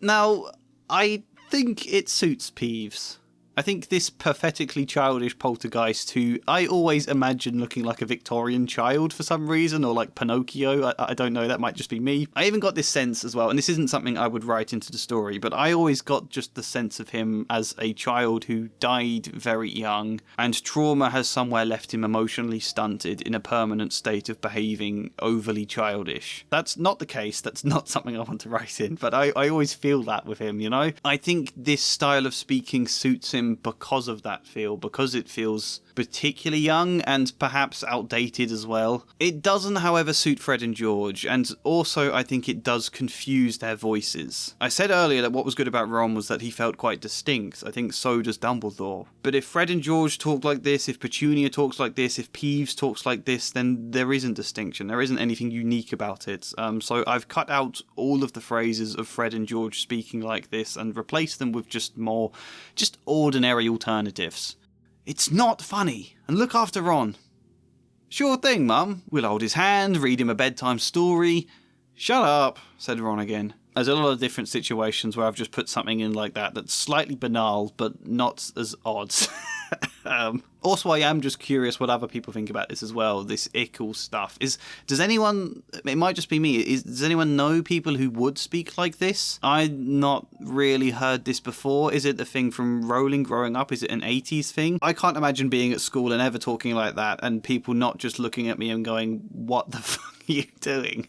Now, I think it suits Peeves. I think this pathetically childish poltergeist who I always imagine looking like a Victorian child for some reason, or like Pinocchio, I don't know, that might just be me. I even got this sense as well, and this isn't something I would write into the story, but I always got just the sense of him as a child who died very young, and trauma has somewhere left him emotionally stunted in a permanent state of behaving overly childish. That's not the case, that's not something I want to write in, but I always feel that with him, you know? I think this style of speaking suits him because of that feel, because it feels particularly young and perhaps outdated as well. It doesn't, however, suit Fred and George, and also I think it does confuse their voices. I said earlier that what was good about Ron was that he felt quite distinct. I think so does Dumbledore. But if Fred and George talk like this, if Petunia talks like this, if Peeves talks like this, then there isn't distinction. There isn't anything unique about it. So I've cut out all of the phrases of Fred and George speaking like this and replaced them with just ordinary alternatives. "It's not funny, and look after Ron." "Sure thing, Mum. We'll hold his hand, read him a bedtime story." "Shut up," said Ron again. There's a lot of different situations where I've just put something in like that that's slightly banal, but not as odd. Also, I am just curious what other people think about this as well, this Ickle stuff. Does anyone, it might just be me, does anyone know people who would speak like this? I've not really heard this before. Is it the thing from Rowling growing up? Is it an 80s thing? I can't imagine being at school and ever talking like that and people not just looking at me and going, "What the fuck are you doing?"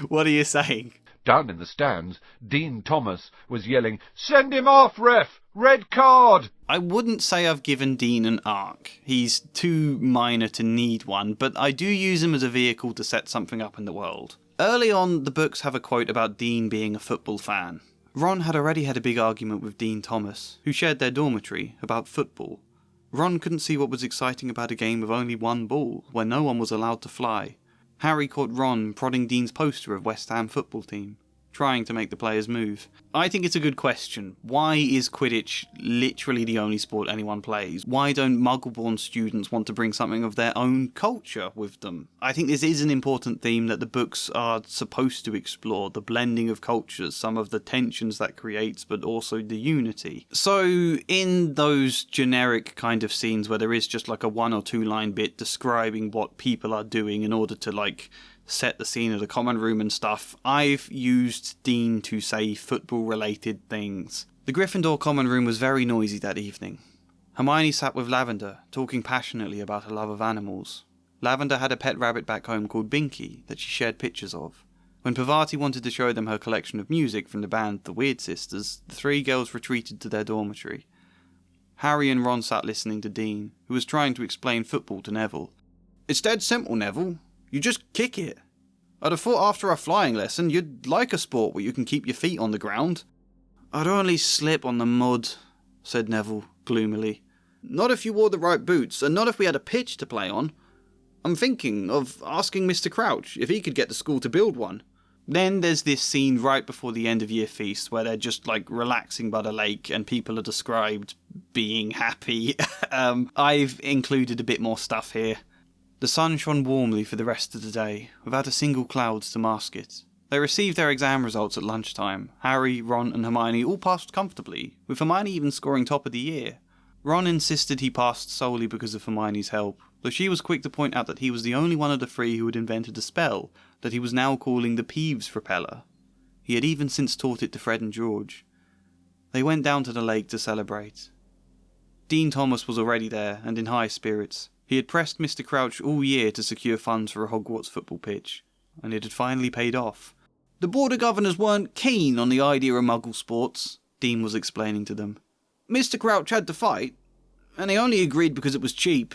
What are you saying? Down in the stands, Dean Thomas was yelling, "Send him off, ref! Red card!" I wouldn't say I've given Dean an arc. He's too minor to need one, but I do use him as a vehicle to set something up in the world. Early on, the books have a quote about Dean being a football fan. Ron had already had a big argument with Dean Thomas, who shared their dormitory, about football. Ron couldn't see what was exciting about a game with only one ball, where no one was allowed to fly. Harry caught Ron prodding Dean's poster of West Ham football team, trying to make the players move. I think it's a good question. Why is Quidditch literally the only sport anyone plays? Why don't Muggle-born students want to bring something of their own culture with them? I think this is an important theme that the books are supposed to explore, the blending of cultures, some of the tensions that creates, but also the unity. So in those generic kind of scenes where there is just like a 1 or 2 line bit describing what people are doing in order to like set the scene of the common room and stuff, I've used Dean to say football-related things. The Gryffindor common room was very noisy that evening. Hermione sat with Lavender, talking passionately about her love of animals. Lavender had a pet rabbit back home called Binky that she shared pictures of. When Parvati wanted to show them her collection of music from the band The Weird Sisters, the three girls retreated to their dormitory. Harry and Ron sat listening to Dean, who was trying to explain football to Neville. "It's dead simple, Neville. You just kick it. I'd have thought after a flying lesson you'd like a sport where you can keep your feet on the ground." "I'd only slip on the mud," said Neville gloomily. "Not if you wore the right boots, and not if we had a pitch to play on. I'm thinking of asking Mr. Crouch if he could get the school to build one." Then there's this scene right before the end of year feast where they're just like relaxing by the lake and people are described being happy. I've included a bit more stuff here. The sun shone warmly for the rest of the day, without a single cloud to mask it. They received their exam results at lunchtime. Harry, Ron and Hermione all passed comfortably, with Hermione even scoring top of the year. Ron insisted he passed solely because of Hermione's help, though she was quick to point out that he was the only one of the three who had invented a spell that he was now calling the Peeves Repeller. He had even since taught it to Fred and George. They went down to the lake to celebrate. Dean Thomas was already there, and in high spirits. He had pressed Mr. Crouch all year to secure funds for a Hogwarts football pitch, and it had finally paid off. "The Board of Governors weren't keen on the idea of Muggle sports," Dean was explaining to them. "Mr. Crouch had to fight, and he only agreed because it was cheap."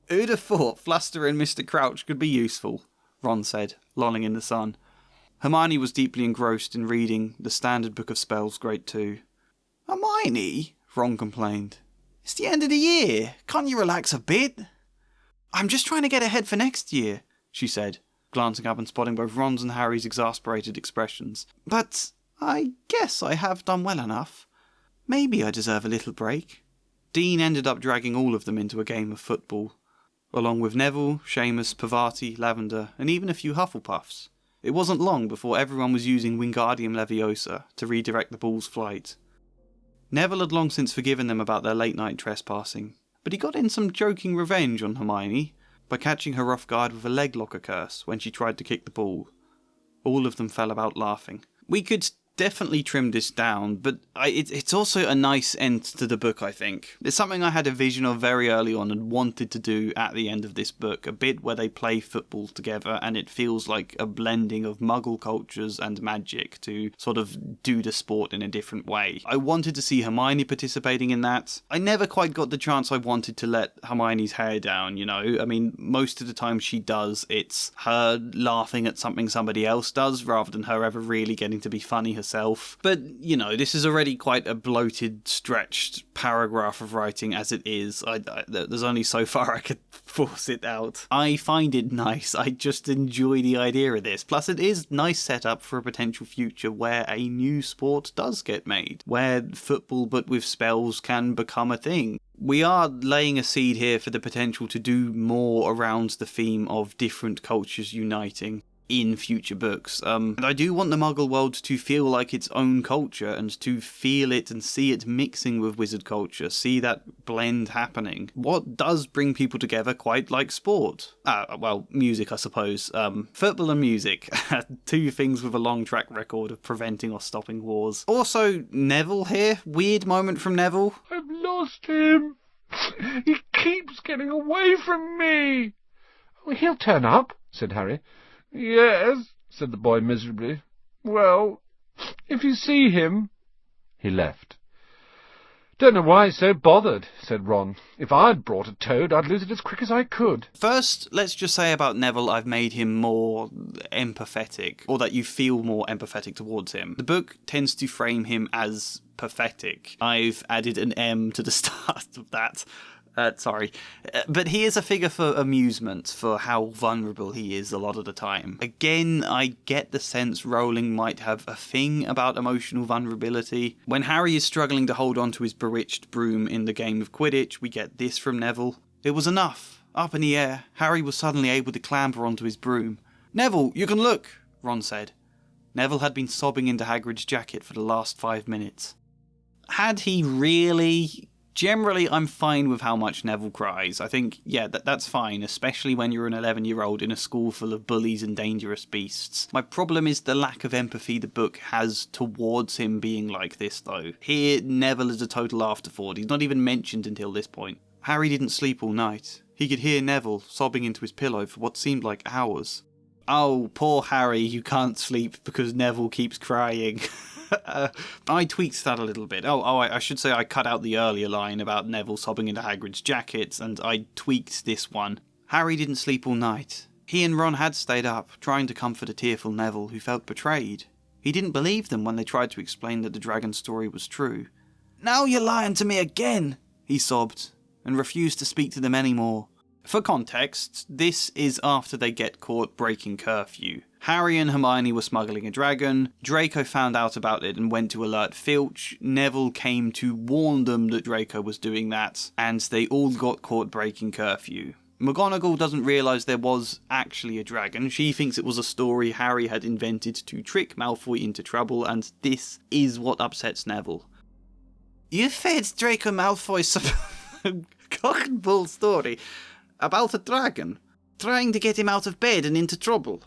"Who'd have thought flustering Mr. Crouch could be useful?" Ron said, lolling in the sun. Hermione was deeply engrossed in reading the Standard Book of Spells Grade 2. "Hermione," Ron complained. "It's the end of the year. Can't you relax a bit?" "I'm just trying to get ahead for next year," she said, glancing up and spotting both Ron's and Harry's exasperated expressions. "But I guess I have done well enough. Maybe I deserve a little break." Dean ended up dragging all of them into a game of football, along with Neville, Seamus, Parvati, Lavender, and even a few Hufflepuffs. It wasn't long before everyone was using Wingardium Leviosa to redirect the ball's flight. Neville had long since forgiven them about their late-night trespassing, but he got in some joking revenge on Hermione by catching her off guard with a leg locker curse when she tried to kick the ball. All of them fell about laughing. We could definitely trim this down, but it's also a nice end to the book, I think. It's something I had a vision of very early on and wanted to do at the end of this book, a bit where they play football together and it feels like a blending of Muggle cultures and magic to sort of do the sport in a different way. I wanted to see Hermione participating in that. I never quite got the chance I wanted to let Hermione's hair down, you know? I mean, most of the time she does, it's her laughing at something somebody else does rather than her ever really getting to be funny herself. But, you know, this is already quite a bloated, stretched paragraph of writing as it is. There's only so far I could force it out. I find it nice. I just enjoy the idea of this. Plus, it is nice setup for a potential future where a new sport does get made, where football but with spells can become a thing. We are laying a seed here for the potential to do more around the theme of different cultures uniting in future books. And I do want the Muggle world to feel like its own culture and to feel it and see it mixing with wizard culture, see that blend happening. What does bring people together quite like sport? Well, music, I suppose. Football and music. Two things with a long track record of preventing or stopping wars. Also, Neville here. Weird moment from Neville. "I've lost him. He keeps getting away from me." "Oh, he'll turn up," said Harry. "Yes," said the boy miserably. "Well, if you see him—" He left. "Don't know why he's so bothered," said Ron. "If I'd brought a toad, I'd lose it as quick as I could." First, let's just say about Neville, I've made him more empathetic, or that you feel more empathetic towards him. The book tends to frame him as pathetic. I've added an M to the start of that. Sorry. But he is a figure for amusement, for how vulnerable he is a lot of the time. Again, I get the sense Rowling might have a thing about emotional vulnerability. When Harry is struggling to hold on to his bewitched broom in the game of Quidditch, we get this from Neville. "It was enough. Up in the air, Harry was suddenly able to clamber onto his broom. 'Neville, you can look,' Ron said. Neville had been sobbing into Hagrid's jacket for the last 5 minutes. Had he really Generally, I'm fine with how much Neville cries. I think, yeah, that's fine, especially when you're an 11-year-old in a school full of bullies and dangerous beasts. My problem is the lack of empathy the book has towards him being like this, though. Here, Neville is a total afterthought. He's not even mentioned until this point. Harry didn't sleep all night. He could hear Neville sobbing into his pillow for what seemed like hours. Oh, poor Harry, you can't sleep because Neville keeps crying. I tweaked that a little bit. I should say I cut out the earlier line about Neville sobbing into Hagrid's jacket, and I tweaked this one. Harry didn't sleep all night. He and Ron had stayed up, trying to comfort a tearful Neville who felt betrayed. He didn't believe them when they tried to explain that the dragon story was true. "Now you're lying to me again," he sobbed, and refused to speak to them anymore. For context, this is after they get caught breaking curfew. Harry and Hermione were smuggling a dragon, Draco found out about it and went to alert Filch, Neville came to warn them that Draco was doing that, and they all got caught breaking curfew. McGonagall doesn't realise there was actually a dragon. She thinks it was a story Harry had invented to trick Malfoy into trouble, and this is what upsets Neville. "You fed Draco Malfoy some cock and bull story about a dragon, trying to get him out of bed and into trouble.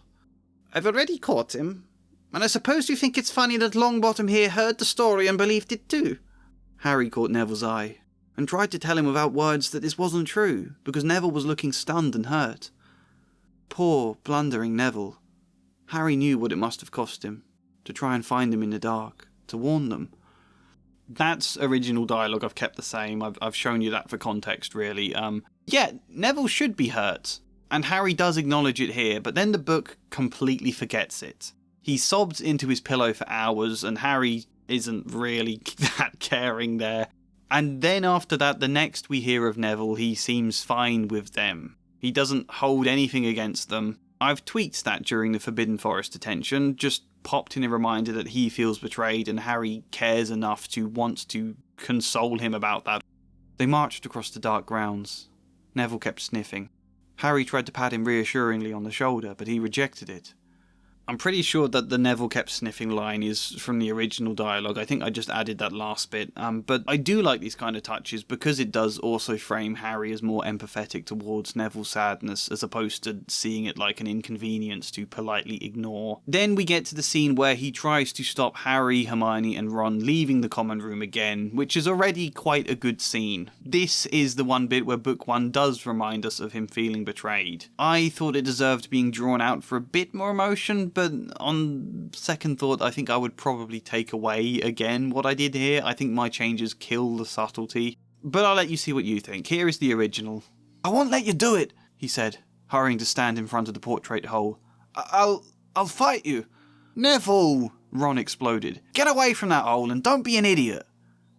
I've already caught him, and I suppose you think it's funny that Longbottom here heard the story and believed it too." Harry caught Neville's eye, and tried to tell him without words that this wasn't true, because Neville was looking stunned and hurt. Poor, blundering Neville. Harry knew what it must have cost him, to try and find them in the dark, to warn them. That's original dialogue. I've kept the same. I've shown you that for context, really. Yeah, Neville should be hurt, and Harry does acknowledge it here, but then the book completely forgets it. He sobbed into his pillow for hours, and Harry isn't really that caring there. And then after that, the next we hear of Neville, he seems fine with them. He doesn't hold anything against them. I've tweaked that during the Forbidden Forest detention, just popped in a reminder that he feels betrayed and Harry cares enough to want to console him about that. They marched across the dark grounds. Neville kept sniffing. Harry tried to pat him reassuringly on the shoulder, but he rejected it. I'm pretty sure that the Neville kept sniffing line is from the original dialogue. I think I just added that last bit. But I do like these kind of touches because it does also frame Harry as more empathetic towards Neville's sadness as opposed to seeing it like an inconvenience to politely ignore. Then we get to the scene where he tries to stop Harry, Hermione and Ron leaving the common room again, which is already quite a good scene. This is the one bit where book one does remind us of him feeling betrayed. I thought it deserved being drawn out for a bit more emotion, but on second thought, I think I would probably take away again what I did here. I think my changes kill the subtlety. But I'll let you see what you think. Here is the original. "I won't let you do it," he said, hurrying to stand in front of the portrait hole. I'll fight you." "Neville!" Ron exploded. "Get away from that hole and don't be an idiot."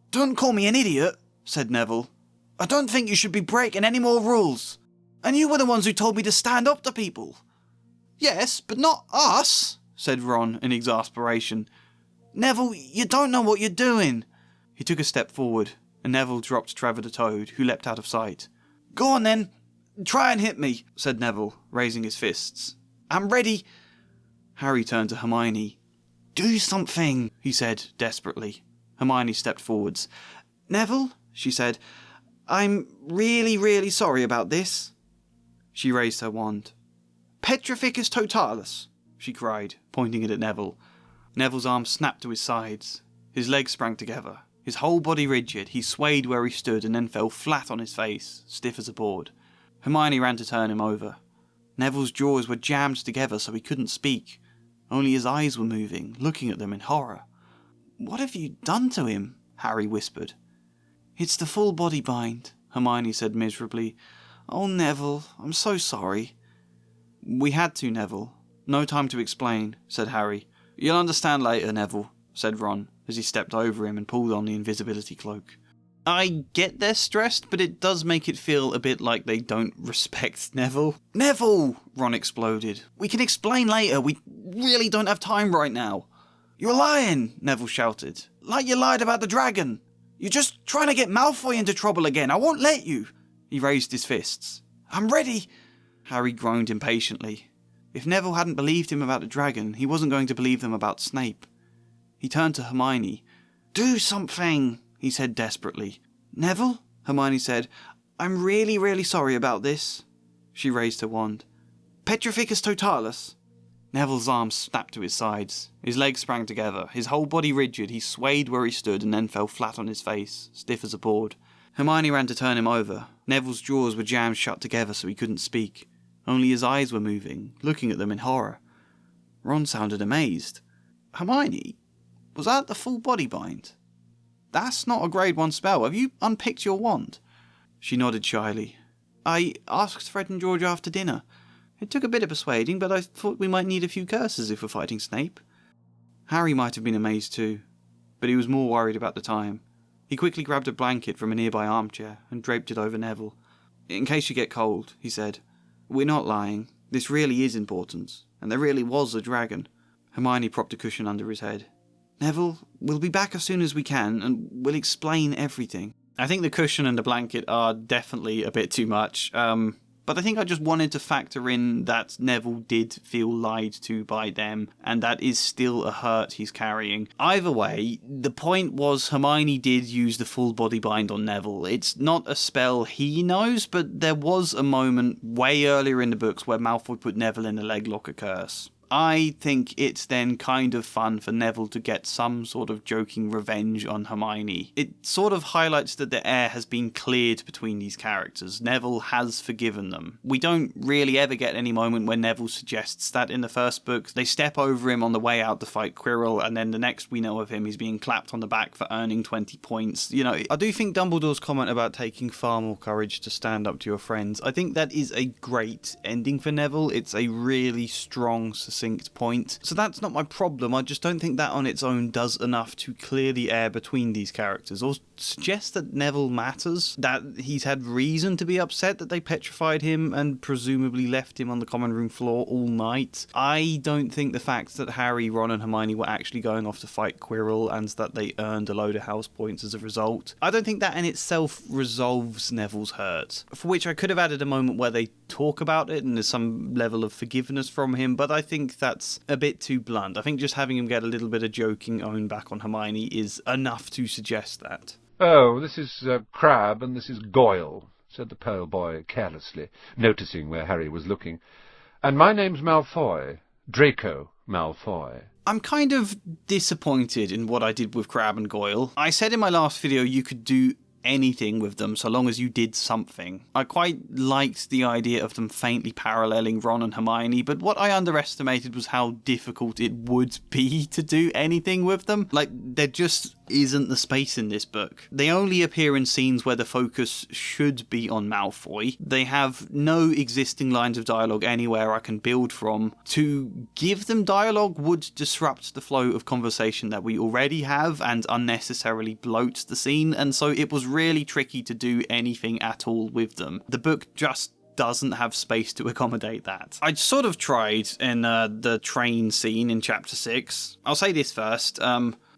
"Don't call me an idiot," said Neville. "I don't think you should be breaking any more rules. And you were the ones who told me to stand up to people." "Yes, but not us," said Ron in exasperation. "Neville, you don't know what you're doing." He took a step forward, and Neville dropped Trevor the Toad, who leapt out of sight. "Go on then, try and hit me," said Neville, raising his fists. "I'm ready." Harry turned to Hermione. "Do something," he said desperately. Hermione stepped forwards. "Neville," she said, "I'm really, really sorry about this." She raised her wand. "Petrificus totalis," she cried, pointing it at Neville. Neville's arms snapped to his sides. His legs sprang together. His whole body rigid, he swayed where he stood and then fell flat on his face, stiff as a board. Hermione ran to turn him over. Neville's jaws were jammed together so he couldn't speak. Only his eyes were moving, looking at them in horror. "What have you done to him?" Harry whispered. "It's the full body bind," Hermione said miserably. "Oh, Neville, I'm so sorry." "We had to, Neville. No time to explain," said Harry. "You'll understand later, Neville," said Ron, as he stepped over him and pulled on the invisibility cloak. I get they're stressed, but it does make it feel a bit like they don't respect Neville. "Neville!" Ron exploded. "We can explain later. We really don't have time right now." "You're lying!" Neville shouted. "Like you lied about the dragon. You're just trying to get Malfoy into trouble again. I won't let you." He raised his fists. "I'm ready." Harry groaned impatiently. If Neville hadn't believed him about the dragon, he wasn't going to believe them about Snape. He turned to Hermione. "Do something," he said desperately. Neville, Hermione said, I'm really, really sorry about this. She raised her wand. Petrificus totalis. Neville's arms snapped to his sides. His legs sprang together, his whole body rigid. He swayed where he stood and then fell flat on his face, stiff as a board. Hermione ran to turn him over. Neville's jaws were jammed shut together so he couldn't speak. Only his eyes were moving, looking at them in horror. Ron sounded amazed. Hermione, was that the full body bind? That's not a grade 1 spell. Have you unpicked your wand? She nodded shyly. I asked Fred and George after dinner. It took a bit of persuading, but I thought we might need a few curses if we're fighting Snape. Harry might have been amazed too, but he was more worried about the time. He quickly grabbed a blanket from a nearby armchair and draped it over Neville. In case you get cold, he said. We're not lying. This really is important, and there really was a dragon. Hermione propped a cushion under his head. Neville, we'll be back as soon as we can, and we'll explain everything. I think the cushion and the blanket are definitely a bit too much, but I think I just wanted to factor in that Neville did feel lied to by them, and that is still a hurt he's carrying. Either way, the point was Hermione did use the full body bind on Neville. It's not a spell he knows, but there was a moment way earlier in the books where Malfoy put Neville in a leg locker curse. I think it's then kind of fun for Neville to get some sort of joking revenge on Hermione. It sort of highlights that the air has been cleared between these characters. Neville has forgiven them. We don't really ever get any moment where Neville suggests that in the first book. They step over him on the way out to fight Quirrell, and then the next we know of him, he's being clapped on the back for earning 20 points. You know, I do think Dumbledore's comment about taking far more courage to stand up to your friends, I think that is a great ending for Neville. It's a really strong, succinct point. So that's not my problem. I just don't think that on its own does enough to clear the air between these characters, or suggest that Neville matters, that he's had reason to be upset that they petrified him and presumably left him on the common room floor all night. I don't think the fact that Harry, Ron and Hermione were actually going off to fight Quirrell and that they earned a load of house points as a result, I don't think that in itself resolves Neville's hurt, for which I could have added a moment where they talk about it and there's some level of forgiveness from him, but I think that's a bit too blunt. I think just having him get a little bit of joking own back on Hermione is enough to suggest that. Oh, this is Crabbe and this is Goyle, said the pale boy carelessly, noticing where Harry was looking. And my name's Malfoy. Draco Malfoy. I'm kind of disappointed in what I did with Crabbe and Goyle. I said in my last video you could do anything with them so long as you did something. I quite liked the idea of them faintly paralleling Ron and Hermione, but what I underestimated was how difficult it would be to do anything with them. Like, there just isn't the space in this book. They only appear in scenes where the focus should be on Malfoy. They have no existing lines of dialogue anywhere I can build from. To give them dialogue would disrupt the flow of conversation that we already have and unnecessarily bloat the scene, and so it was really tricky to do anything at all with them. The book just doesn't have space to accommodate that. I sort of tried in the train scene in chapter 6. I'll say this first.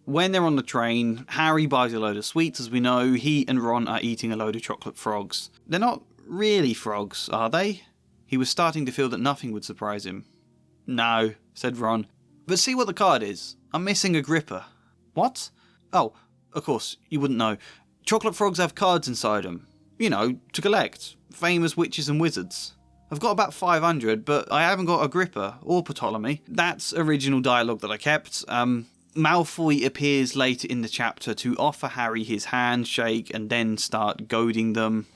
When they're on the train, Harry buys a load of sweets. As we know, he and Ron are eating a load of chocolate frogs. They're not really frogs, are they? He was starting to feel that nothing would surprise him. No, said Ron. But see what the card is. I'm missing a gripper. What? Oh, of course, you wouldn't know. Chocolate frogs have cards inside them. You know, to collect. Famous witches and wizards. I've got about 500, but I haven't got a gripper or Ptolemy. That's original dialogue that I kept. Malfoy appears later in the chapter to offer Harry his handshake and then start goading them.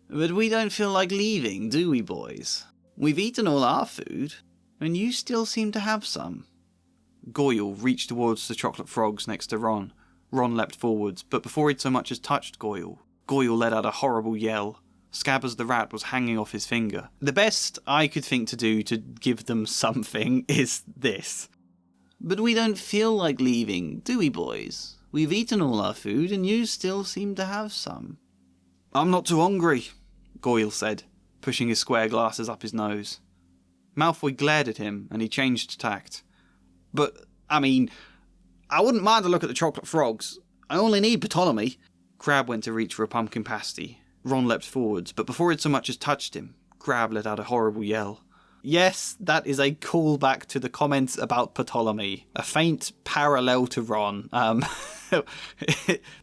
But we don't feel like leaving, do we, boys? We've eaten all our food, and you still seem to have some. Goyle reached towards the chocolate frogs next to Ron. Ron leapt forwards, but before he'd so much as touched Goyle, Goyle let out a horrible yell. Scabbers the rat was hanging off his finger. The best I could think to do to give them something is this. But we don't feel like leaving, do we, boys? We've eaten all our food, and you still seem to have some. I'm not too hungry, Goyle said, pushing his square glasses up his nose. Malfoy glared at him, and he changed tact. But, I mean, I wouldn't mind a look at the chocolate frogs. I only need Ptolemy. Crabbe went to reach for a pumpkin pasty. Ron leapt forwards, but before it so much as touched him, Crabbe let out a horrible yell. Yes, that is a callback to the comments about Ptolemy. A faint parallel to Ron.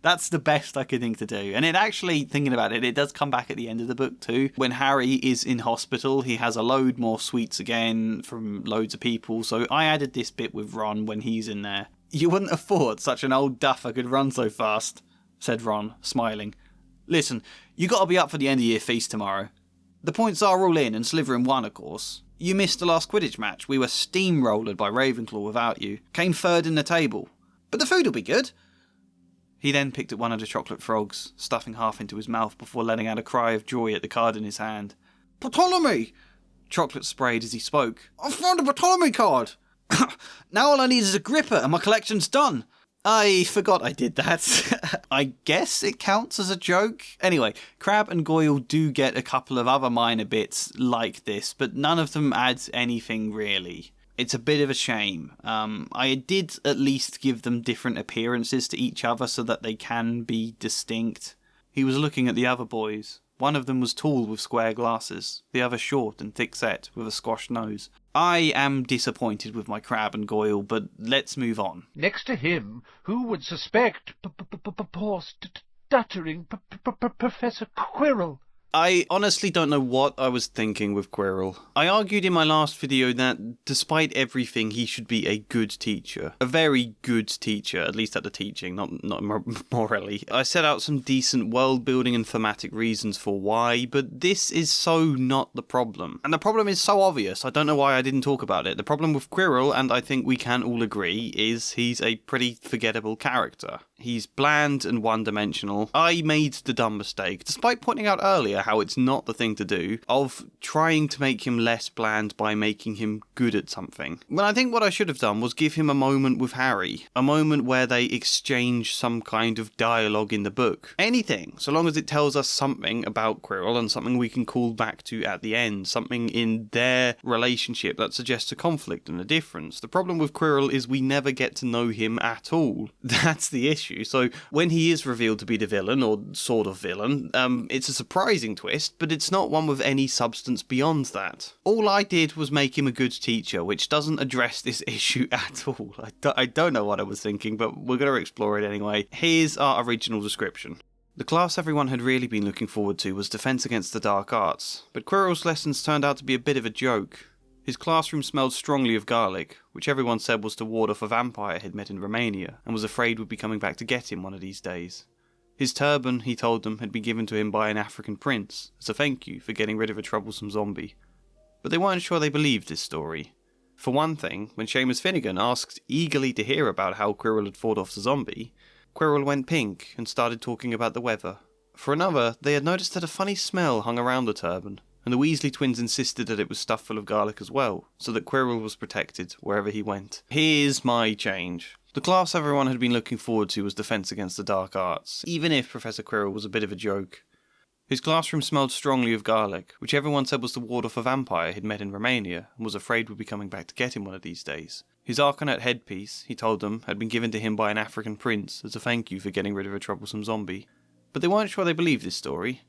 That's the best I could think to do. And it actually, thinking about it, it does come back at the end of the book too. When Harry is in hospital, he has a load more sweets again from loads of people. So I added this bit with Ron when he's in there. You wouldn't have thought such an old duffer could run so fast, said Ron, smiling. Listen, you gotta be up for the end of year feast tomorrow. The points are all in and Slytherin won, of course. You missed the last Quidditch match. We were steamrolled by Ravenclaw without you. Came third in the table. But the food will be good. He then picked at one of the chocolate frogs, stuffing half into his mouth before letting out a cry of joy at the card in his hand. Ptolemy! Chocolate sprayed as he spoke. I found a Ptolemy card! Now all I need is a gripper and my collection's done. I forgot I did that. I guess it counts as a joke. Anyway, Crabbe and Goyle do get a couple of other minor bits like this, but none of them adds anything really. It's a bit of a shame. I did at least give them different appearances to each other so that they can be distinct. He was looking at the other boys. One of them was tall with square glasses, the other short and thick-set with a squashed nose. I am disappointed with my Crabbe and Goyle, but let's move on. Next to him, who would suspect poor stuttering Professor Quirrell? I honestly don't know what I was thinking with Quirrell. I argued in my last video that despite everything he should be a good teacher. A very good teacher, at least at the teaching, not morally. I set out some decent world building and thematic reasons for why, but this is so not the problem. And the problem is so obvious, I don't know why I didn't talk about it. The problem with Quirrell, and I think we can all agree, is he's a pretty forgettable character. He's bland and one-dimensional. I made the dumb mistake, despite pointing out earlier how it's not the thing to do, of trying to make him less bland by making him good at something. When I think what I should have done was give him a moment with Harry. A moment where they exchange some kind of dialogue in the book. Anything, so long as it tells us something about Quirrell and something we can call back to at the end. Something in their relationship that suggests a conflict and a difference. The problem with Quirrell is we never get to know him at all. That's the issue. So when he is revealed to be the villain, or sort of villain, it's a surprising twist, but it's not one with any substance beyond that. All I did was make him a good teacher, which doesn't address this issue at all. I don't know what I was thinking, but we're going to explore it anyway. Here's our original description. The class everyone had really been looking forward to was Defence Against the Dark Arts, but Quirrell's lessons turned out to be a bit of a joke. His classroom smelled strongly of garlic, which everyone said was to ward off a vampire he'd met in Romania, and was afraid would be coming back to get him one of these days. His turban, he told them, had been given to him by an African prince, as a thank you for getting rid of a troublesome zombie. But they weren't sure they believed this story. For one thing, when Seamus Finnegan asked eagerly to hear about how Quirrell had fought off the zombie, Quirrell went pink and started talking about the weather. For another, they had noticed that a funny smell hung around the turban, and the Weasley twins insisted that it was stuffed full of garlic as well, so that Quirrell was protected wherever he went. Here's my change. The class everyone had been looking forward to was Defence Against the Dark Arts, even if Professor Quirrell was a bit of a joke. His classroom smelled strongly of garlic, which everyone said was to ward off a vampire he'd met in Romania, and was afraid would be coming back to get him one of these days. His Arcanet headpiece, he told them, had been given to him by an African prince as a thank you for getting rid of a troublesome zombie. But they weren't sure they believed this story.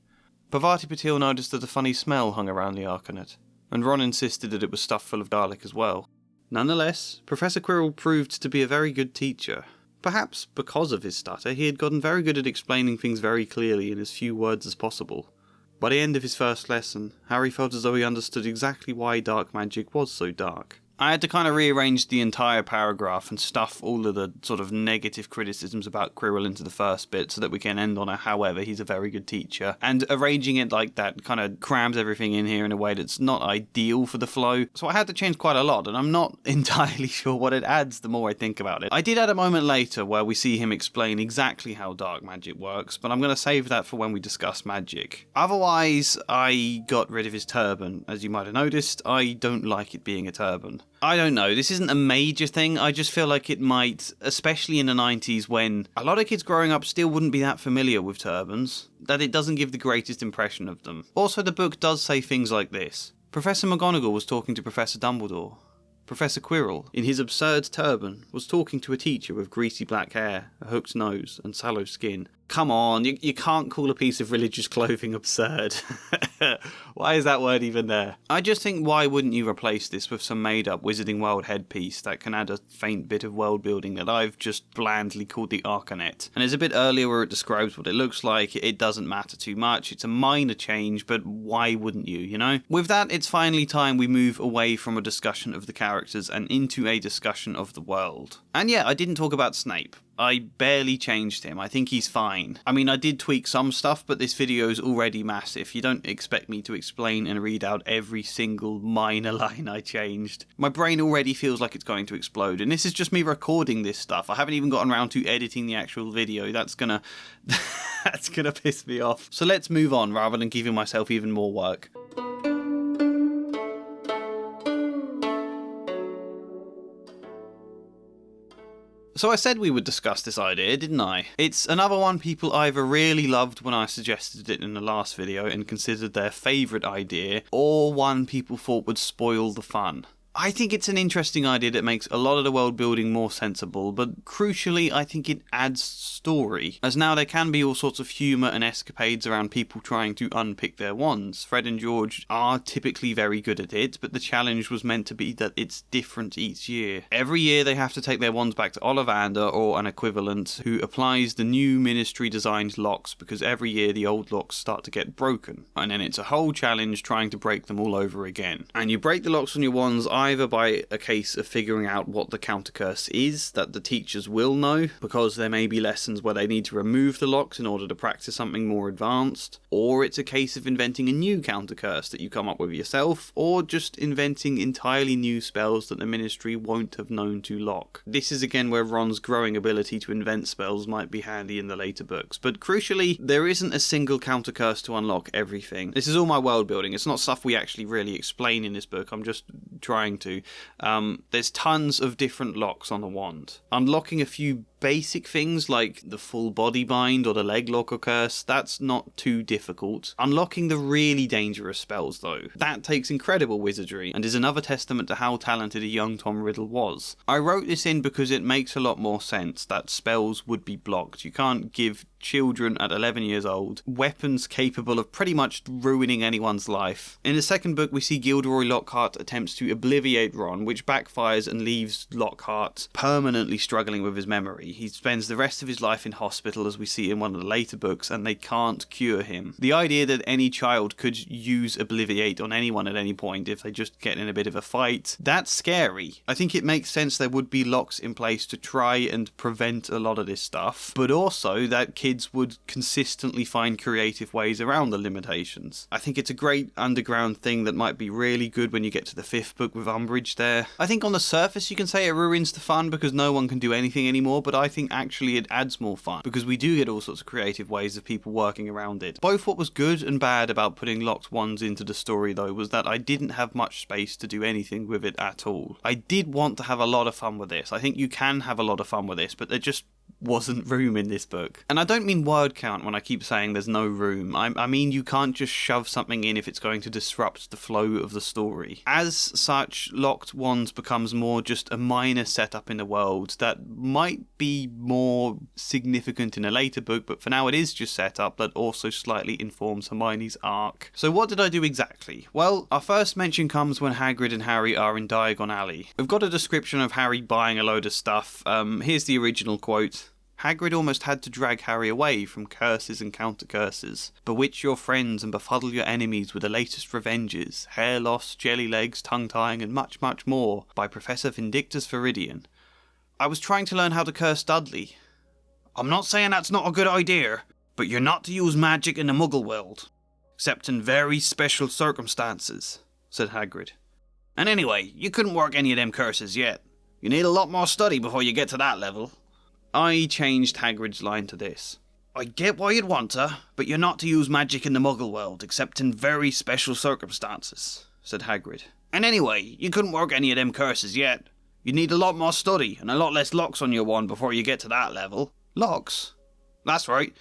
Parvati Patil noticed that a funny smell hung around the Arcanet, and Ron insisted that it was stuffed full of garlic as well. Nonetheless, Professor Quirrell proved to be a very good teacher. Perhaps because of his stutter, he had gotten very good at explaining things very clearly in as few words as possible. By the end of his first lesson, Harry felt as though he understood exactly why dark magic was so dark. I had to kind of rearrange the entire paragraph and stuff all of the sort of negative criticisms about Quirrell into the first bit so that we can end on a however he's a very good teacher. And arranging it like that kind of crams everything in here in a way that's not ideal for the flow. So I had to change quite a lot, and I'm not entirely sure what it adds the more I think about it. I did add a moment later where we see him explain exactly how dark magic works, but I'm going to save that for when we discuss magic. Otherwise, I got rid of his turban. As you might have noticed, I don't like it being a turban. I don't know, this isn't a major thing, I just feel like it might, especially in the 90s when a lot of kids growing up still wouldn't be that familiar with turbans, that it doesn't give the greatest impression of them. Also, the book does say things like this. Professor McGonagall was talking to Professor Dumbledore. Professor Quirrell, in his absurd turban, was talking to a teacher with greasy black hair, a hooked nose, and sallow skin. Come on, you can't call a piece of religious clothing absurd. Why is that word even there? I just think, why wouldn't you replace this with some made-up Wizarding World headpiece that can add a faint bit of world building that I've just blandly called the Arcanet? And there's a bit earlier where it describes what it looks like. It doesn't matter too much. It's a minor change, but why wouldn't you, you know? With that, it's finally time we move away from a discussion of the characters and into a discussion of the world. And yeah, I didn't talk about Snape. I barely changed him. I think he's fine. I mean, I did tweak some stuff, but this video is already massive. You don't expect me to explain and read out every single minor line I changed. My brain already feels like it's going to explode, and this is just me recording this stuff. I haven't even gotten around to editing the actual video. That's gonna piss me off. So let's move on rather than giving myself even more work. So I said we would discuss this idea, didn't I? It's another one people either really loved when I suggested it in the last video and considered their favourite idea, or one people thought would spoil the fun. I think it's an interesting idea that makes a lot of the world building more sensible, but crucially I think it adds story, as now there can be all sorts of humour and escapades around people trying to unpick their wands. Fred and George are typically very good at it, but the challenge was meant to be that it's different each year. Every year they have to take their wands back to Ollivander or an equivalent, who applies the new ministry designed locks, because every year the old locks start to get broken, and then it's a whole challenge trying to break them all over again. And you break the locks on your wands either by a case of figuring out what the counter curse is that the teachers will know, because there may be lessons where they need to remove the locks in order to practice something more advanced, or it's a case of inventing a new counter curse that you come up with yourself, or just inventing entirely new spells that the ministry won't have known to lock. This is again where Ron's growing ability to invent spells might be handy in the later books, but crucially there isn't a single counter curse to unlock everything. This is all my world building. It's not stuff we actually really explain in this book. I'm just trying to. There's tons of different locks on the wand. Unlocking a few basic things like the full body bind or the leg lock or curse, that's not too difficult. Unlocking the really dangerous spells though, that takes incredible wizardry and is another testament to how talented a young Tom Riddle was. I wrote this in because it makes a lot more sense that spells would be blocked. You can't give children at 11 years old weapons capable of pretty much ruining anyone's life. In the second book we see Gilderoy Lockhart attempts to obliviate Ron, which backfires and leaves Lockhart permanently struggling with his memory. He spends the rest of his life in hospital, as we see in one of the later books, and they can't cure him. The idea that any child could use Obliviate on anyone at any point if they just get in a bit of a fight, that's scary. I think it makes sense there would be locks in place to try and prevent a lot of this stuff, but also that kids would consistently find creative ways around the limitations. I think it's a great underground thing that might be really good when you get to the fifth book with Umbridge there. I think on the surface you can say it ruins the fun because no one can do anything anymore, but I think actually it adds more fun because we do get all sorts of creative ways of people working around it. Both what was good and bad about putting locked wands into the story though was that I didn't have much space to do anything with it at all. I did want to have a lot of fun with this. I think you can have a lot of fun with this, but there just wasn't room in this book. And I don't mean word count when I keep saying there's no room. I mean you can't just shove something in if it's going to disrupt the flow of the story. As such, locked wands becomes more just a minor setup in the world that might be more significant in a later book, but for now it is just setup that also slightly informs Hermione's arc. So what did I do exactly? Well, our first mention comes when Hagrid and Harry are in Diagon Alley. We've got a description of Harry buying a load of stuff. Here's the original quote. Hagrid almost had to drag Harry away from curses and counter-curses. Bewitch your friends and befuddle your enemies with the latest revenges, hair loss, jelly legs, tongue-tying, and much, much more, by Professor Vindictus Viridian. I was trying to learn how to curse Dudley. I'm not saying that's not a good idea, but you're not to use magic in the Muggle world, except in very special circumstances, said Hagrid. And anyway, you couldn't work any of them curses yet. You need a lot more study before you get to that level. I changed Hagrid's line to this. I get why you'd want to, but you're not to use magic in the Muggle world, except in very special circumstances, said Hagrid. And anyway, you couldn't work any of them curses yet. You need a lot more study, and a lot less locks on your wand before you get to that level. Locks? That's right.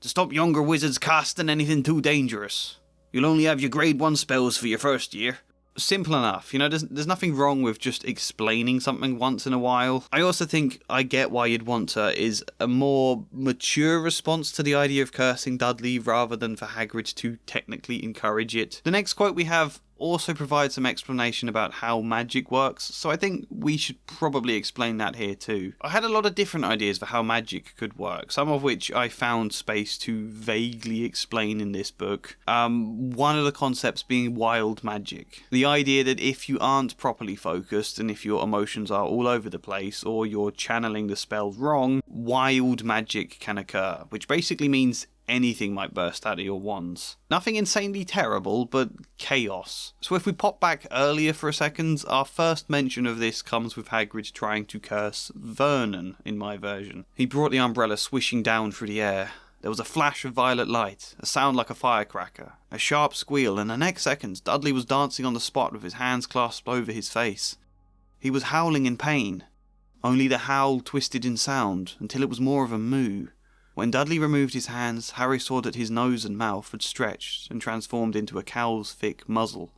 To stop younger wizards casting anything too dangerous. You'll only have your grade 1 spells for your first year. Simple enough. There's nothing wrong with just explaining something once in a while. I also think I get why you'd want to is a more mature response to the idea of cursing Dudley rather than for Hagrid to technically encourage it. The next quote we have also provides some explanation about how magic works, so I think we should probably explain that here too. I had a lot of different ideas for how magic could work, some of which I found space to vaguely explain in this book. One of the concepts being wild magic. The idea that if you aren't properly focused and if your emotions are all over the place or you're channeling the spell wrong, wild magic can occur, which basically means anything might burst out of your wands. Nothing insanely terrible, but chaos. So if we pop back earlier for a second, our first mention of this comes with Hagrid trying to curse Vernon in my version. He brought the umbrella swishing down through the air. There was a flash of violet light, a sound like a firecracker, a sharp squeal, and the next second Dudley was dancing on the spot with his hands clasped over his face. He was howling in pain. Only the howl twisted in sound, until it was more of a moo. When Dudley removed his hands, Harry saw that his nose and mouth had stretched and transformed into a cow's thick muzzle.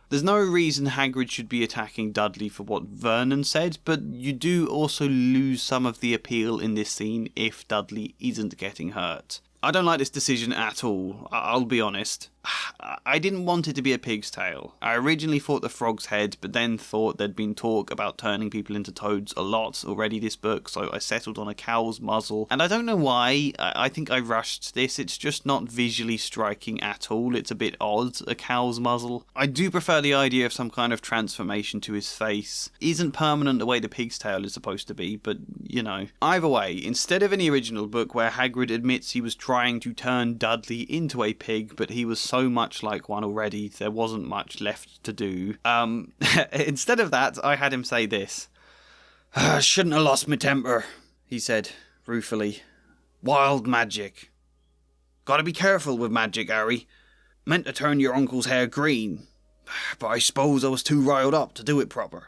There's no reason Hagrid should be attacking Dudley for what Vernon said, but you do also lose some of the appeal in this scene if Dudley isn't getting hurt. I don't like this decision at all, I'll be honest. I didn't want it to be a pig's tail. I originally thought the frog's head, but then thought there'd been talk about turning people into toads a lot already this book, so I settled on a cow's muzzle. And I don't know why, I think I rushed this, it's just not visually striking at all, it's a bit odd, a cow's muzzle. I do prefer the idea of some kind of transformation to his face. Isn't permanent the way the pig's tail is supposed to be, but Either way, instead of in the original book where Hagrid admits he was trying to turn Dudley into a pig, but he was so much like one already, there wasn't much left to do. Instead of that, I had him say this. Shouldn't have lost my temper, he said, ruefully. Wild magic. Gotta be careful with magic, Harry. Meant to turn your uncle's hair green, but I suppose I was too riled up to do it proper.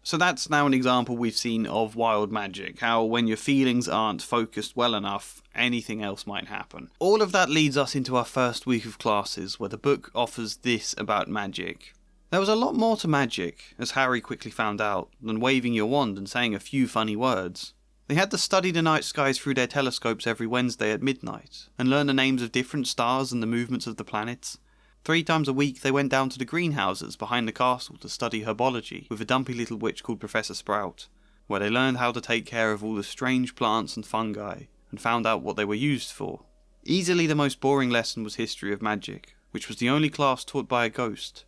So that's now an example we've seen of wild magic, how when your feelings aren't focused well enough, anything else might happen. All of that leads us into our first week of classes, where the book offers this about magic. There was a lot more to magic, as Harry quickly found out, than waving your wand and saying a few funny words. They had to study the night skies through their telescopes every Wednesday at midnight, and learn the names of different stars and the movements of the planets. 3 times a week they went down to the greenhouses behind the castle to study herbology with a dumpy little witch called Professor Sprout, where they learned how to take care of all the strange plants and fungi, and found out what they were used for. Easily the most boring lesson was history of magic, which was the only class taught by a ghost.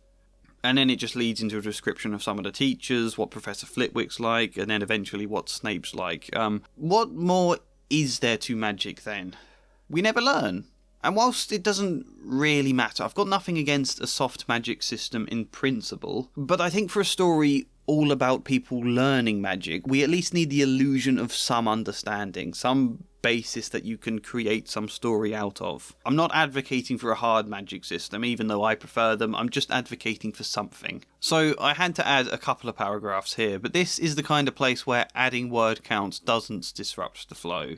And then it just leads into a description of some of the teachers, what Professor Flitwick's like, and then eventually what Snape's like. What more is there to magic then? We never learn. And whilst it doesn't really matter, I've got nothing against a soft magic system in principle, but I think for a story all about people learning magic, we at least need the illusion of some understanding, some basis that you can create some story out of. I'm not advocating for a hard magic system, even though I prefer them, I'm just advocating for something. So I had to add a couple of paragraphs here, but this is the kind of place where adding word counts doesn't disrupt the flow.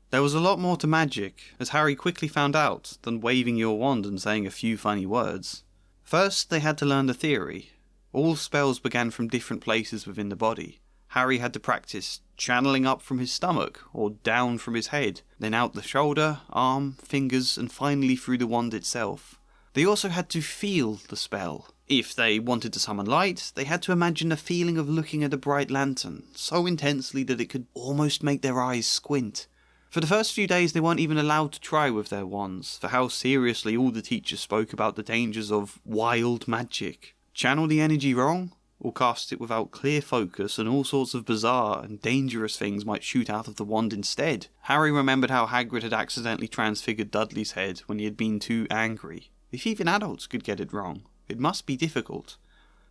There was a lot more to magic, as Harry quickly found out, than waving your wand and saying a few funny words. First, they had to learn the theory. All spells began from different places within the body. Harry had to practice channeling up from his stomach, or down from his head, then out the shoulder, arm, fingers, and finally through the wand itself. They also had to feel the spell. If they wanted to summon light, they had to imagine the feeling of looking at a bright lantern, so intensely that it could almost make their eyes squint. For the first few days they weren't even allowed to try with their wands, for how seriously all the teachers spoke about the dangers of wild magic. Channel the energy wrong, or cast it without clear focus, and all sorts of bizarre and dangerous things might shoot out of the wand instead. Harry remembered how Hagrid had accidentally transfigured Dudley's head when he had been too angry. If even adults could get it wrong, it must be difficult.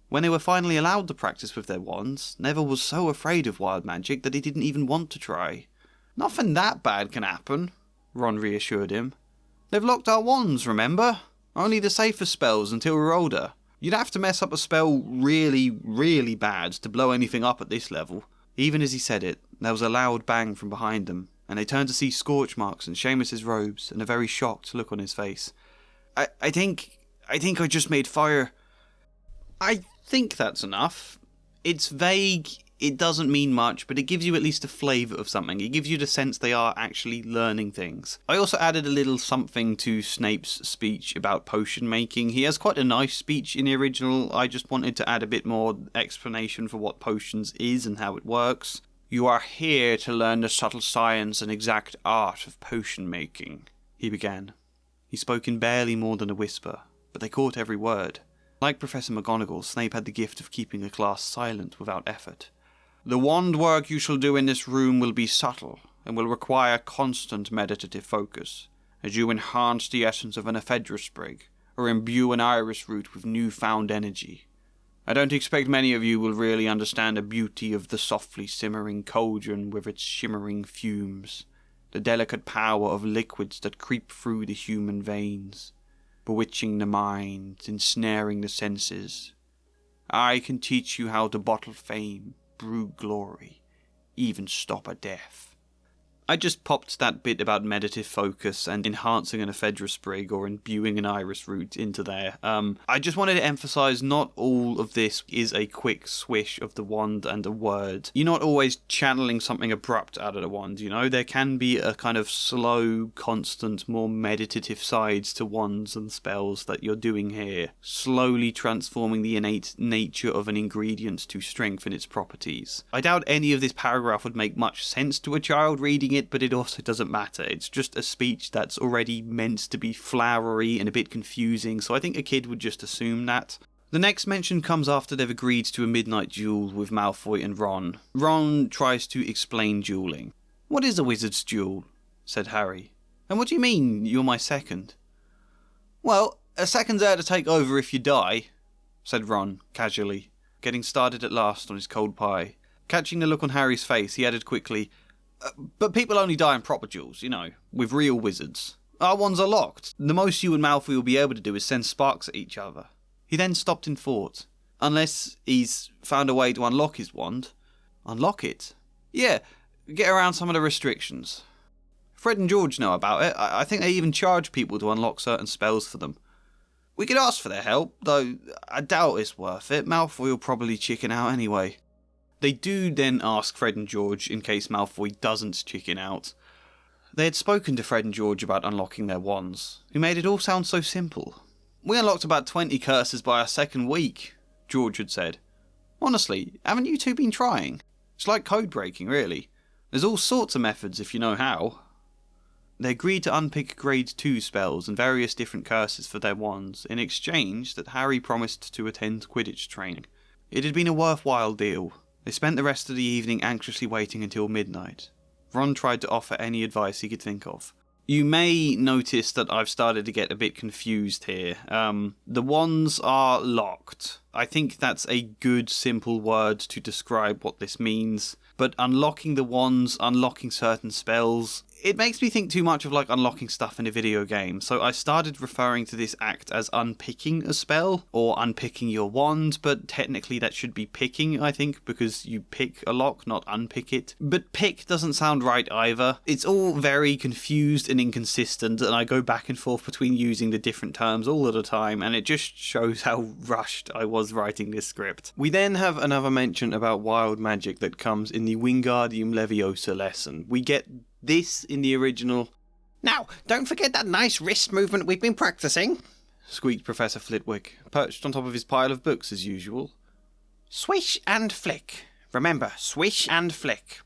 When they were finally allowed to practice with their wands, Neville was so afraid of wild magic that he didn't even want to try. Nothing that bad can happen, Ron reassured him. They've locked our wands, remember? Only the safest spells until we're older. You'd have to mess up a spell really, really bad to blow anything up at this level. Even as he said it, there was a loud bang from behind them, and they turned to see scorch marks in Seamus's robes and a very shocked look on his face. I think I just made fire. I think that's enough. It's vague, it doesn't mean much, but it gives you at least a flavour of something. It gives you the sense they are actually learning things. I also added a little something to Snape's speech about potion making. He has quite a nice speech in the original. I just wanted to add a bit more explanation for what potions is and how it works. "You are here to learn the subtle science and exact art of potion making," he began. He spoke in barely more than a whisper, but they caught every word. Like Professor McGonagall, Snape had the gift of keeping a class silent without effort. "The wand work you shall do in this room will be subtle, and will require constant meditative focus, as you enhance the essence of an ephedra sprig, or imbue an iris root with new-found energy. I don't expect many of you will really understand the beauty of the softly simmering cauldron with its shimmering fumes, the delicate power of liquids that creep through the human veins, bewitching the mind, ensnaring the senses. I can teach you how to bottle fame, brew glory, even stop a death." I just popped that bit about meditative focus and enhancing an ephedra sprig or imbuing an iris root into there. I just wanted to emphasise not all of this is a quick swish of the wand and a word. You're not always channeling something abrupt out of the wand, you know? There can be a kind of slow, constant, more meditative sides to wands and spells that you're doing here, slowly transforming the innate nature of an ingredient to strengthen its properties. I doubt any of this paragraph would make much sense to a child reading it, but it also doesn't matter. It's just a speech that's already meant to be flowery and a bit confusing, so I think a kid would just assume that. The next mention comes after they've agreed to a midnight duel with Malfoy and Ron. Ron tries to explain dueling. "What is a wizard's duel?" said Harry. "And what do you mean, you're my second?" "Well, a second's there to take over if you die," said Ron, casually, getting started at last on his cold pie. Catching the look on Harry's face, he added quickly, "But people only die in proper duels, you know, with real wizards. Our wands are locked. The most you and Malfoy will be able to do is send sparks at each other." He then stopped in thought. "Unless he's found a way to unlock his wand." "Unlock it?" "Yeah, get around some of the restrictions. Fred and George know about it. I think they even charge people to unlock certain spells for them. We could ask for their help, though I doubt it's worth it. Malfoy will probably chicken out anyway." They do then ask Fred and George in case Malfoy doesn't chicken out. They had spoken to Fred and George about unlocking their wands, who made it all sound so simple. "We unlocked about 20 curses by our second week," George had said. "Honestly, haven't you two been trying? It's like code breaking, really. There's all sorts of methods if you know how." They agreed to unpick grade 2 spells and various different curses for their wands, in exchange that Harry promised to attend Quidditch training. It had been a worthwhile deal. They spent the rest of the evening anxiously waiting until midnight. Ron tried to offer any advice he could think of. You may notice that I've started to get a bit confused here. The wands are locked. I think that's a good, simple word to describe what this means. But unlocking the wands, unlocking certain spells, it makes me think too much of like unlocking stuff in a video game. So I started referring to this act as unpicking a spell or unpicking your wand, but technically that should be picking, I think, because you pick a lock, not unpick it. But pick doesn't sound right either. It's all very confused and inconsistent, and I go back and forth between using the different terms all of the time, and it just shows how rushed I was writing this script. We then have another mention about wild magic that comes in the Wingardium Leviosa lesson. We get this in the original. "Now, don't forget that nice wrist movement we've been practicing," squeaked Professor Flitwick, perched on top of his pile of books as usual. "Swish and flick. Remember, swish and flick.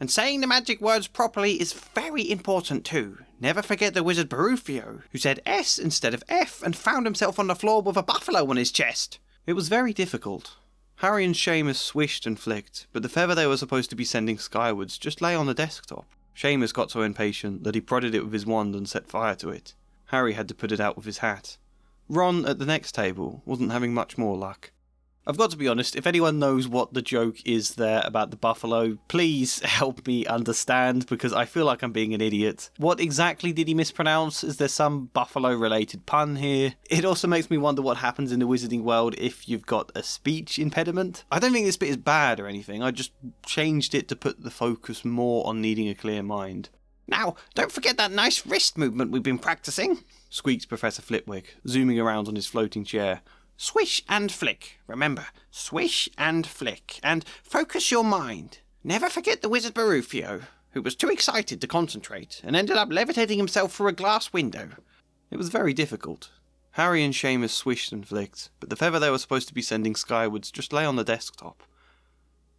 And saying the magic words properly is very important too. Never forget the wizard Barufio, who said S instead of F and found himself on the floor with a buffalo on his chest." It was very difficult. Harry and Seamus swished and flicked, but the feather they were supposed to be sending skywards just lay on the desktop. Seamus got so impatient that he prodded it with his wand and set fire to it. Harry had to put it out with his hat. Ron, at the next table, wasn't having much more luck. I've got to be honest, if anyone knows what the joke is there about the buffalo, please help me understand, because I feel like I'm being an idiot. What exactly did he mispronounce? Is there some buffalo-related pun here? It also makes me wonder what happens in the wizarding world if you've got a speech impediment. I don't think this bit is bad or anything, I just changed it to put the focus more on needing a clear mind. "Now, don't forget that nice wrist movement we've been practicing," squeaked Professor Flitwick, zooming around on his floating chair. Swish and flick. Remember, swish and flick. And focus your mind. Never forget the wizard Barufio, who was too excited to concentrate and ended up levitating himself through a glass window. It was very difficult. Harry and Seamus swished and flicked, but the feather they were supposed to be sending skywards just lay on the desktop.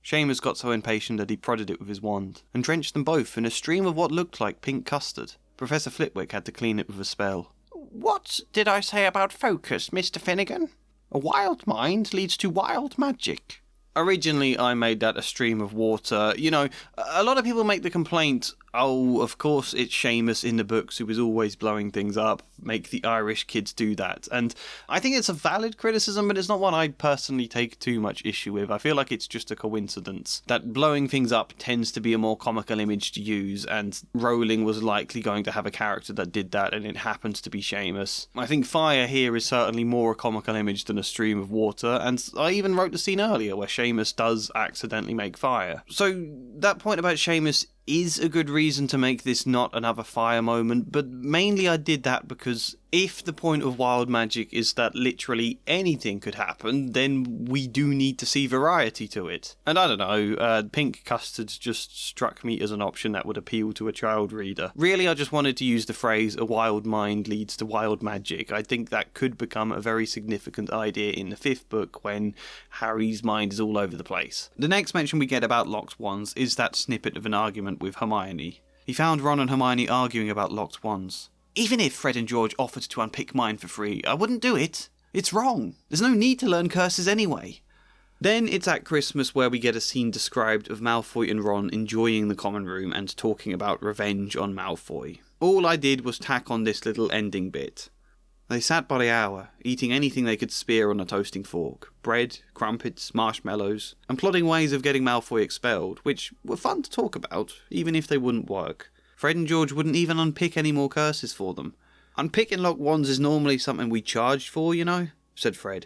Seamus got so impatient that he prodded it with his wand, and drenched them both in a stream of what looked like pink custard. Professor Flitwick had to clean it with a spell. What did I say about focus, Mr. Finnegan? A wild mind leads to wild magic. Originally, I made that a stream of water. You know, a lot of people make the complaint, oh, of course it's Seamus in the books who is always blowing things up. Make the Irish kids do that. And I think it's a valid criticism, but it's not one I personally take too much issue with. I feel like it's just a coincidence that blowing things up tends to be a more comical image to use, and Rowling was likely going to have a character that did that, and it happens to be Seamus. I think fire here is certainly more a comical image than a stream of water, and I even wrote the scene earlier where Seamus does accidentally make fire. So that point about Seamus is a good reason to make this not another fire moment, but mainly I did that because if the point of wild magic is that literally anything could happen, then we do need to see variety to it. And I don't know, pink custard just struck me as an option that would appeal to a child reader. Really, I just wanted to use the phrase, a wild mind leads to wild magic. I think that could become a very significant idea in the 5th book when Harry's mind is all over the place. The next mention we get about locked wands is that snippet of an argument with Hermione. He found Ron and Hermione arguing about locked wands. Even if Fred and George offered to unpick mine for free, I wouldn't do it. It's wrong. There's no need to learn curses anyway. Then it's at Christmas where we get a scene described of Malfoy and Ron enjoying the common room and talking about revenge on Malfoy. All I did was tack on this little ending bit. They sat by the hour, eating anything they could spear on a toasting fork, bread, crumpets, marshmallows, and plotting ways of getting Malfoy expelled, which were fun to talk about, even if they wouldn't work. Fred and George wouldn't even unpick any more curses for them. Unpicking locked wands is normally something we charged for, you know, said Fred.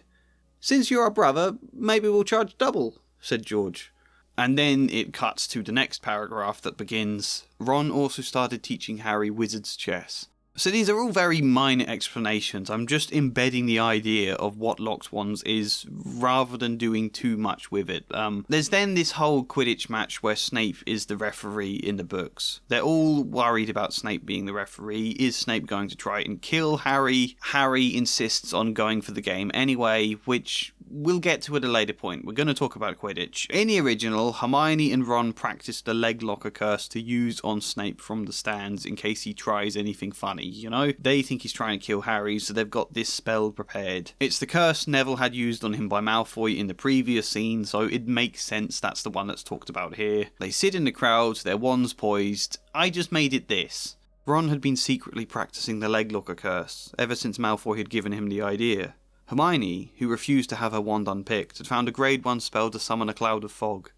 Since you're our brother, maybe we'll charge double, said George. And then it cuts to the next paragraph that begins, Ron also started teaching Harry wizard's chess. So these are all very minor explanations. I'm just embedding the idea of what locked wands is rather than doing too much with it. There's then this whole Quidditch match where Snape is the referee in the books. They're all worried about Snape being the referee. Is Snape going to try and kill Harry? Harry insists on going for the game anyway, which we'll get to at a later point. We're going to talk about Quidditch. In the original, Hermione and Ron practiced the leg locker curse to use on Snape from the stands in case he tries anything funny, you know? They think he's trying to kill Harry, so they've got this spell prepared. It's the curse Neville had used on him by Malfoy in the previous scene, so it makes sense that's the one that's talked about here. They sit in the crowd, their wands poised. I just made it this. Ron had been secretly practicing the leg locker curse ever since Malfoy had given him the idea. Hermione, who refused to have her wand unpicked, had found a grade 1 spell to summon a cloud of fog.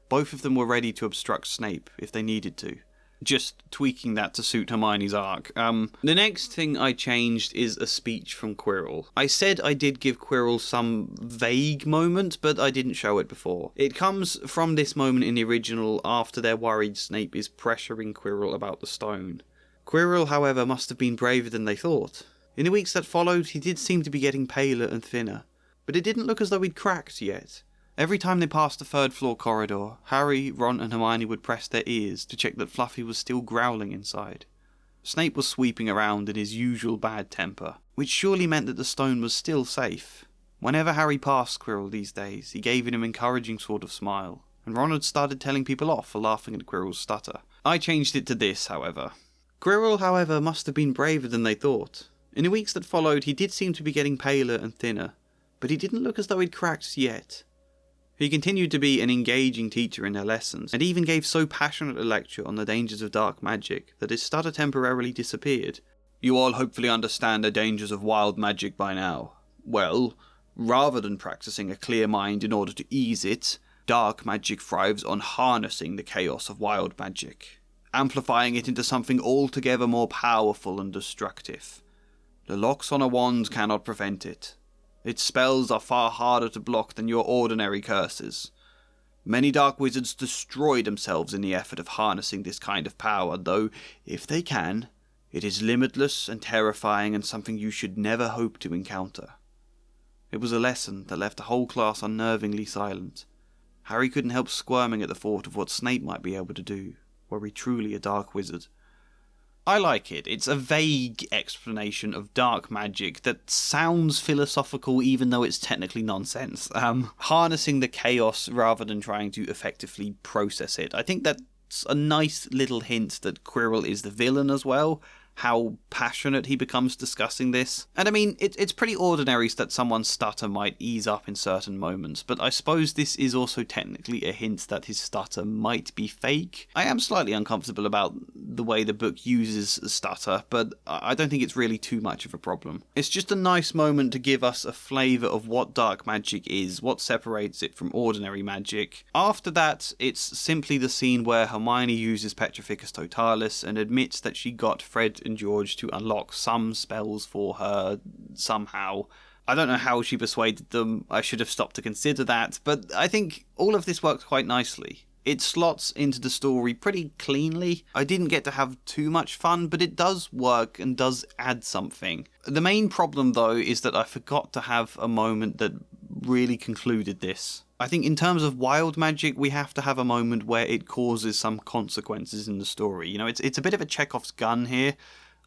Both of them were ready to obstruct Snape if they needed to. Just tweaking that to suit Hermione's arc. The next thing I changed is a speech from Quirrell. I said I did give Quirrell some vague moment, but I didn't show it before. It comes from this moment in the original after they're worried Snape is pressuring Quirrell about the stone. Quirrell, however, must have been braver than they thought. In the weeks that followed, he did seem to be getting paler and thinner, but it didn't look as though he'd cracked yet. Every time they passed the 3rd floor corridor, Harry, Ron and Hermione would press their ears to check that Fluffy was still growling inside. Snape was sweeping around in his usual bad temper, which surely meant that the stone was still safe. Whenever Harry passed Quirrell these days, he gave it an encouraging sort of smile, and Ron had started telling people off for laughing at Quirrell's stutter. I changed it to this, however. Quirrell, however, must have been braver than they thought. In the weeks that followed, he did seem to be getting paler and thinner, but he didn't look as though he'd cracked yet. He continued to be an engaging teacher in their lessons, and even gave so passionate a lecture on the dangers of dark magic that his stutter temporarily disappeared. You all hopefully understand the dangers of wild magic by now. Well, rather than practicing a clear mind in order to ease it, dark magic thrives on harnessing the chaos of wild magic, amplifying it into something altogether more powerful and destructive. The locks on a wand cannot prevent it. Its spells are far harder to block than your ordinary curses. Many dark wizards destroy themselves in the effort of harnessing this kind of power, though, if they can, it is limitless and terrifying and something you should never hope to encounter. It was a lesson that left the whole class unnervingly silent. Harry couldn't help squirming at the thought of what Snape might be able to do, were he truly a dark wizard. I like it. It's a vague explanation of dark magic that sounds philosophical even though it's technically nonsense. Harnessing the chaos rather than trying to effectively process it. I think that's a nice little hint that Quirrell is the villain as well. How passionate he becomes discussing this. And I mean, it's pretty ordinary that someone's stutter might ease up in certain moments, but I suppose this is also technically a hint that his stutter might be fake. I am slightly uncomfortable about the way the book uses stutter, but I don't think it's really too much of a problem. It's just a nice moment to give us a flavour of what dark magic is, what separates it from ordinary magic. After that, it's simply the scene where Hermione uses Petrificus Totalis and admits that she got Fred and George to unlock some spells for her somehow. I don't know how she persuaded them. I should have stopped to consider that, but I think all of this works quite nicely. It slots into the story pretty cleanly. I didn't get to have too much fun, but it does work and does add something. The main problem, though, is that I forgot to have a moment that really concluded this. I think in terms of wild magic, we have to have a moment where it causes some consequences in the story. You know, it's a bit of a Chekhov's gun here.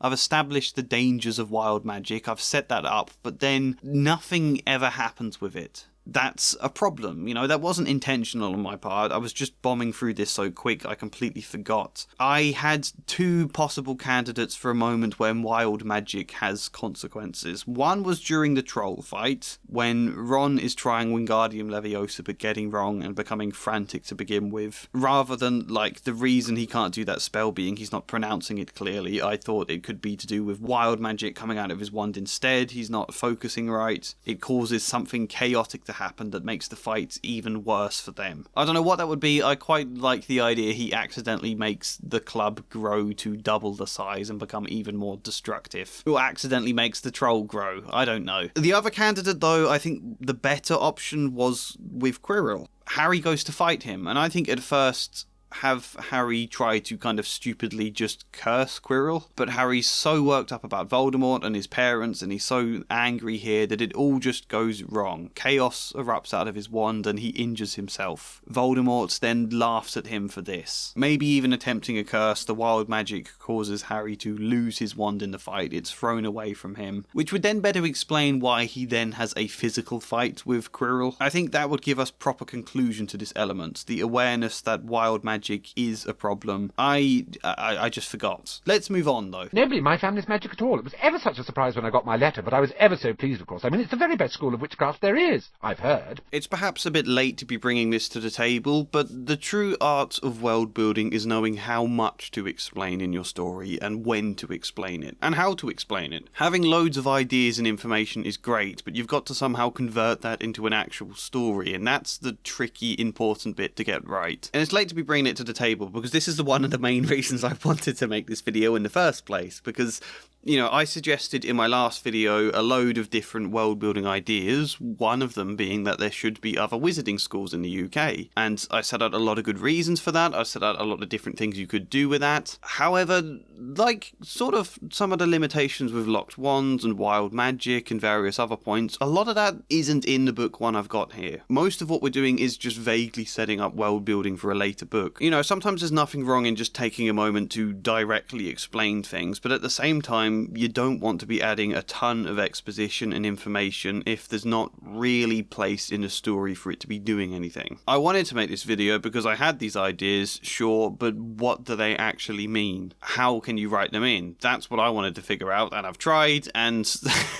I've established the dangers of wild magic, I've set that up, but then nothing ever happens with it. That's a problem, you know, that wasn't intentional on my part. I was just bombing through this so quick I completely forgot. I had two possible candidates for a moment when wild magic has consequences. One was during the troll fight, when Ron is trying Wingardium Leviosa but getting wrong and becoming frantic to begin with. Rather than, like, the reason he can't do that spell being he's not pronouncing it clearly, I thought it could be to do with wild magic coming out of his wand instead. He's not focusing right. It causes something chaotic to happen that makes the fight even worse for them. I don't know what that would be. I quite like the idea he accidentally makes the club grow to double the size and become even more destructive. Or accidentally makes the troll grow. I don't know. The other candidate, though, I think the better option was with Quirrell. Harry goes to fight him, and I think at first have Harry try to kind of stupidly just curse Quirrell, but Harry's so worked up about Voldemort and his parents, and he's so angry here that it all just goes wrong. Chaos erupts out of his wand and he injures himself. Voldemort then laughs at him for this. Maybe even attempting a curse, the wild magic causes Harry to lose his wand in the fight. It's thrown away from him, which would then better explain why he then has a physical fight with Quirrell. I think that would give us proper conclusion to this element, the awareness that wild magic is a problem. I just forgot. Let's move on, though. Nobody in my family's magic at all. It was ever such a surprise when I got my letter, but I was ever so pleased, of course. I mean, it's the very best school of witchcraft there is, I've heard. It's perhaps a bit late to be bringing this to the table, but the true art of world building is knowing how much to explain in your story, and when to explain it, and how to explain it. Having loads of ideas and information is great, but you've got to somehow convert that into an actual story, and that's the tricky, important bit to get right. And it's late to be bringing it to the table because this is one of the main reasons I wanted to make this video in the first place, because you know, I suggested in my last video a load of different world building ideas, one of them being that there should be other wizarding schools in the UK, and I set out a lot of good reasons for that. I set out a lot of different things you could do with that. However, like sort of some of the limitations with locked wands and wild magic and various other points, a lot of that isn't in the book one I've got here. Most of what we're doing is just vaguely setting up world building for a later book. You know, sometimes there's nothing wrong in just taking a moment to directly explain things, but at the same time, you don't want to be adding a ton of exposition and information if there's not really place in the story for it to be doing anything. I wanted to make this video because I had these ideas, sure, but what do they actually mean? How can you write them in? That's what I wanted to figure out, and I've tried, and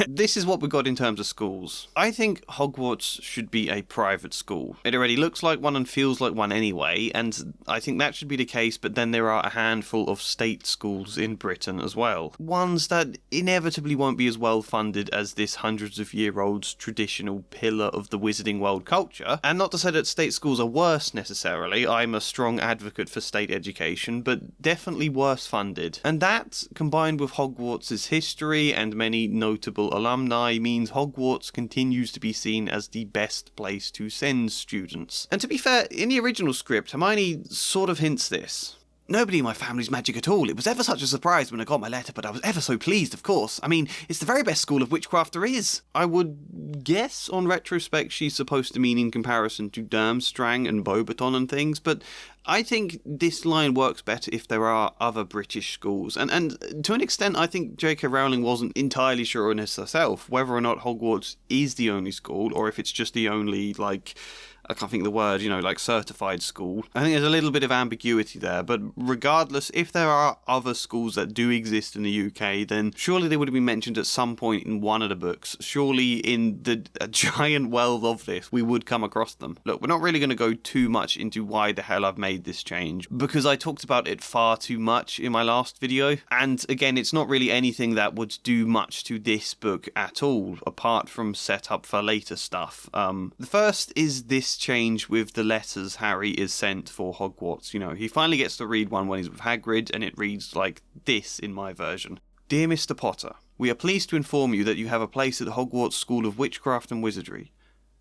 this is what we got in terms of schools. I think Hogwarts should be a private school. It already looks like one and feels like one anyway, and I think that should be the case, but then there are a handful of state schools in Britain as well. Ones that inevitably won't be as well funded as this hundreds of year old traditional pillar of the wizarding world culture. And not to say that state schools are worse necessarily, I'm a strong advocate for state education, but definitely worse funded. And that, combined with Hogwarts' history and many notable alumni, means Hogwarts continues to be seen as the best place to send students. And to be fair, in the original script, Hermione sort of hints this. Nobody in my family's magic at all. It was ever such a surprise when I got my letter, but I was ever so pleased, of course. I mean, it's the very best school of witchcraft there is. I would guess, on retrospect, she's supposed to mean in comparison to Durmstrang and Beauxbaton and things, but I think this line works better if there are other British schools. And to an extent, I think J.K. Rowling wasn't entirely sure on this herself, whether or not Hogwarts is the only school, or if it's just the only, I can't think of the word, certified school. I think there's a little bit of ambiguity there, but regardless, if there are other schools that do exist in the UK, then surely they would have been mentioned at some point in one of the books. Surely in the giant wealth of this, we would come across them. Look, we're not really going to go too much into why the hell I've made this change, because I talked about it far too much in my last video, and again, it's not really anything that would do much to this book at all, apart from set up for later stuff. The first is this change with the letters Harry is sent for Hogwarts. He finally gets to read one when he's with Hagrid, and it reads like this in my version. Dear Mr. Potter, we are pleased to inform you that you have a place at Hogwarts School of Witchcraft and Wizardry.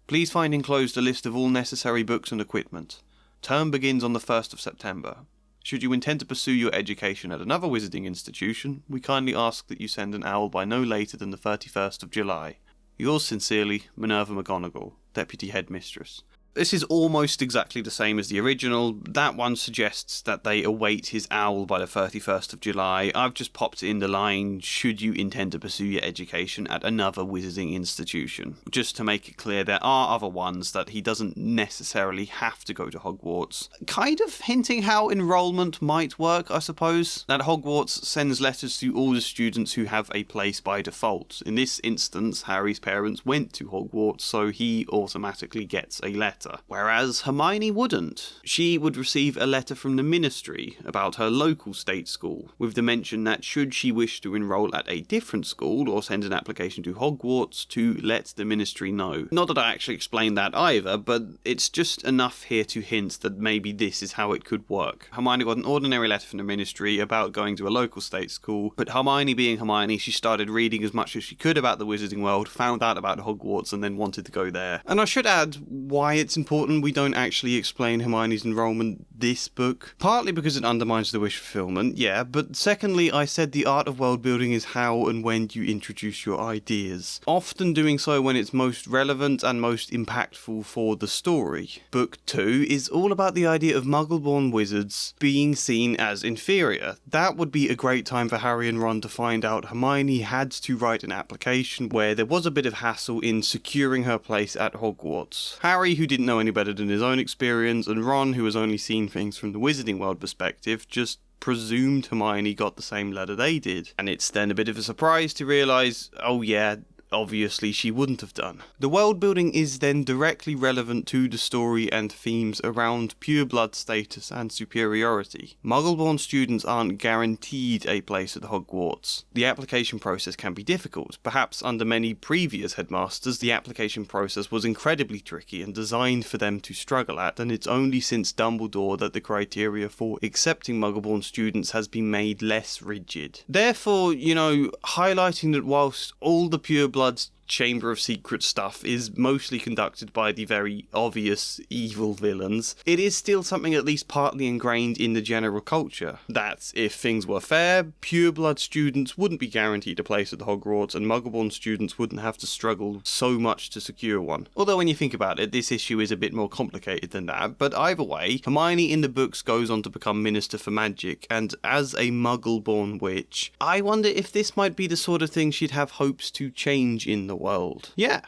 Please find enclosed a list of all necessary books and equipment. Term begins on the 1st of September. Should you intend to pursue your education at another wizarding institution, we kindly ask that you send an owl by no later than the 31st of July. Yours sincerely, Minerva McGonagall, Deputy Headmistress. This is almost exactly the same as the original. That one suggests that they await his owl by the 31st of July. I've just popped in the line, should you intend to pursue your education at another wizarding institution. Just to make it clear, there are other ones that he doesn't necessarily have to go to Hogwarts. Kind of hinting how enrollment might work, I suppose. That Hogwarts sends letters to all the students who have a place by default. In this instance, Harry's parents went to Hogwarts, so he automatically gets a letter. Whereas Hermione wouldn't. She would receive a letter from the Ministry about her local state school, with the mention that should she wish to enrol at a different school or send an application to Hogwarts, to let the Ministry know. Not that I actually explained that either, but it's just enough here to hint that maybe this is how it could work. Hermione got an ordinary letter from the Ministry about going to a local state school, but Hermione being Hermione, she started reading as much as she could about the wizarding world, found out about Hogwarts, and then wanted to go there. And I should add why it's important we don't actually explain Hermione's enrollment this book. Partly because it undermines the wish fulfillment, yeah, but secondly, I said the art of world building is how and when you introduce your ideas. Often doing so when it's most relevant and most impactful for the story. Book 2 is all about the idea of muggle-born wizards being seen as inferior. That would be a great time for Harry and Ron to find out Hermione had to write an application where there was a bit of hassle in securing her place at Hogwarts. Harry, who didn't know any better than his own experience, and Ron, who has only seen things from the wizarding world perspective, just presumed Hermione got the same letter they did. And it's then a bit of a surprise to realise, oh yeah, obviously she wouldn't have done. The world building is then directly relevant to the story and themes around pureblood status and superiority. Muggle-born students aren't guaranteed a place at Hogwarts. The application process can be difficult. Perhaps under many previous headmasters, the application process was incredibly tricky and designed for them to struggle at, and it's only since Dumbledore that the criteria for accepting Muggle-born students has been made less rigid. Therefore, highlighting that whilst all the pureblood Chamber of Secret stuff is mostly conducted by the very obvious evil villains, it is still something at least partly ingrained in the general culture. That, if things were fair, pureblood students wouldn't be guaranteed a place at Hogwarts, and Muggle-born students wouldn't have to struggle so much to secure one. Although when you think about it, this issue is a bit more complicated than that, but either way, Hermione in the books goes on to become Minister for Magic, and as a Muggle-born witch, I wonder if this might be the sort of thing she'd have hopes to change in the world. Yeah.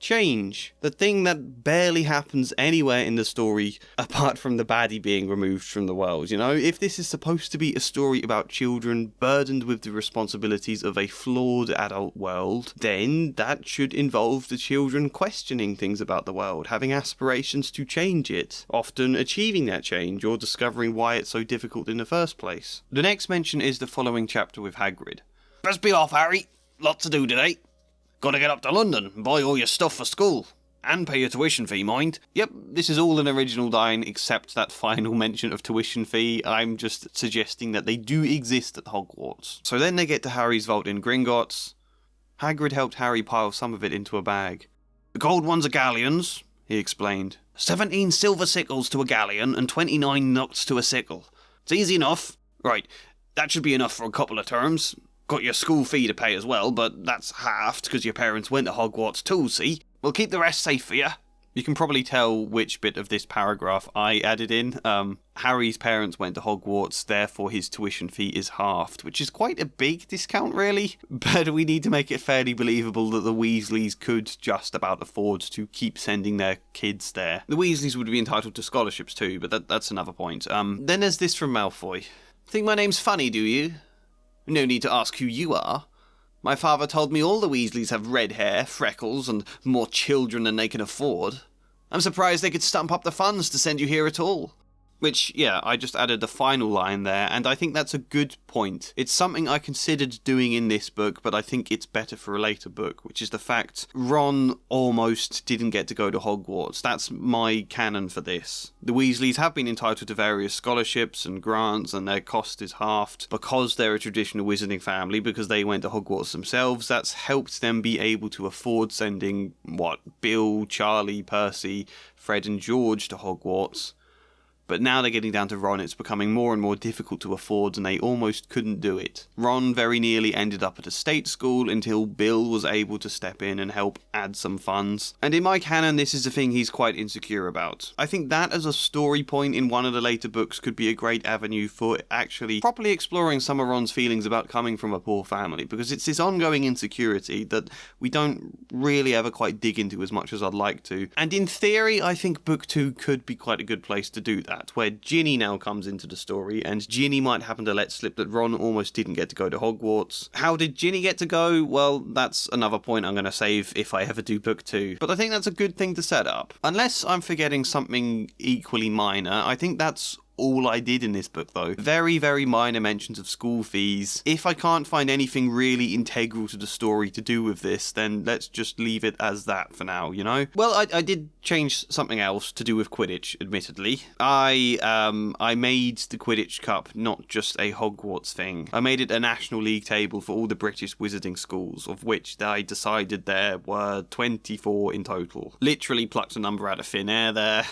Change. The thing that barely happens anywhere in the story apart from the baddie being removed from the world, If this is supposed to be a story about children burdened with the responsibilities of a flawed adult world, then that should involve the children questioning things about the world, having aspirations to change it, often achieving that change or discovering why it's so difficult in the first place. The next mention is the following chapter with Hagrid. Best be off, Harry. Lot to do today. Gotta get up to London and buy all your stuff for school. And pay your tuition fee, mind. Yep, this is all an original line except that final mention of tuition fee. I'm just suggesting that they do exist at Hogwarts. So then they get to Harry's vault in Gringotts. Hagrid helped Harry pile some of it into a bag. The gold ones are galleons, he explained. 17 silver sickles to a galleon and 29 nuts to a sickle. It's easy enough. Right, that should be enough for a couple of terms. Got your school fee to pay as well, but that's halved because your parents went to Hogwarts too, see? We'll keep the rest safe for you. You can probably tell which bit of this paragraph I added in. Harry's parents went to Hogwarts, therefore his tuition fee is halved, which is quite a big discount, really. But we need to make it fairly believable that the Weasleys could just about afford to keep sending their kids there. The Weasleys would be entitled to scholarships too, but that's another point. Then there's this from Malfoy. Think my name's funny, do you? No need to ask who you are. My father told me all the Weasleys have red hair, freckles, and more children than they can afford. I'm surprised they could stump up the funds to send you here at all. Which, yeah, I just added the final line there, and I think that's a good point. It's something I considered doing in this book, but I think it's better for a later book, which is the fact Ron almost didn't get to go to Hogwarts. That's my canon for this. The Weasleys have been entitled to various scholarships and grants, and their cost is halved because they're a traditional wizarding family, because they went to Hogwarts themselves. That's helped them be able to afford sending, Bill, Charlie, Percy, Fred and George to Hogwarts. But now they're getting down to Ron, it's becoming more and more difficult to afford, and they almost couldn't do it. Ron very nearly ended up at a state school until Bill was able to step in and help add some funds. And in my canon, this is a thing he's quite insecure about. I think that as a story point in one of the later books could be a great avenue for actually properly exploring some of Ron's feelings about coming from a poor family, because it's this ongoing insecurity that we don't really ever quite dig into as much as I'd like to. And in theory, I think book 2 could be quite a good place to do that, where Ginny now comes into the story, and Ginny might happen to let slip that Ron almost didn't get to go to Hogwarts. How did Ginny get to go? Well, that's another point I'm going to save if I ever do book 2. But I think that's a good thing to set up. Unless I'm forgetting something equally minor, I think that's all I did in this book, though. Very, very minor mentions of school fees. If I can't find anything really integral to the story to do with this, then let's just leave it as that for now, you know? Well, I did change something else to do with Quidditch, admittedly. I made the Quidditch Cup not just a Hogwarts thing. I made it a National League table for all the British wizarding schools, of which I decided there were 24 in total. Literally plucked a number out of thin air there.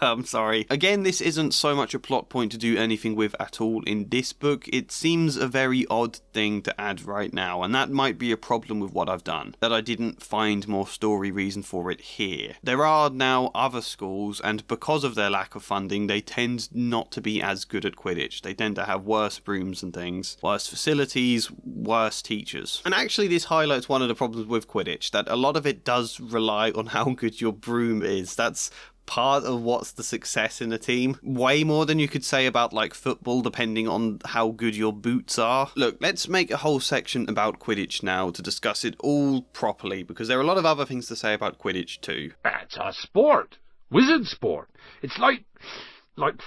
I'm sorry. Again, this isn't so much a plot point to do anything with at all in this book. It seems a very odd thing to add right now, and that might be a problem with what I've done, that I didn't find more story reason for it here. There are now other schools, and because of their lack of funding, they tend not to be as good at Quidditch. They tend to have worse brooms and things, worse facilities, worse teachers. And actually this highlights one of the problems with Quidditch, that a lot of it does rely on how good your broom is. That's part of what's the success in a team. Way more than you could say about like football, depending on how good your boots are. Look, let's make a whole section about Quidditch now to discuss it all properly, because there are a lot of other things to say about Quidditch too. That's a sport. Wizard sport. It's like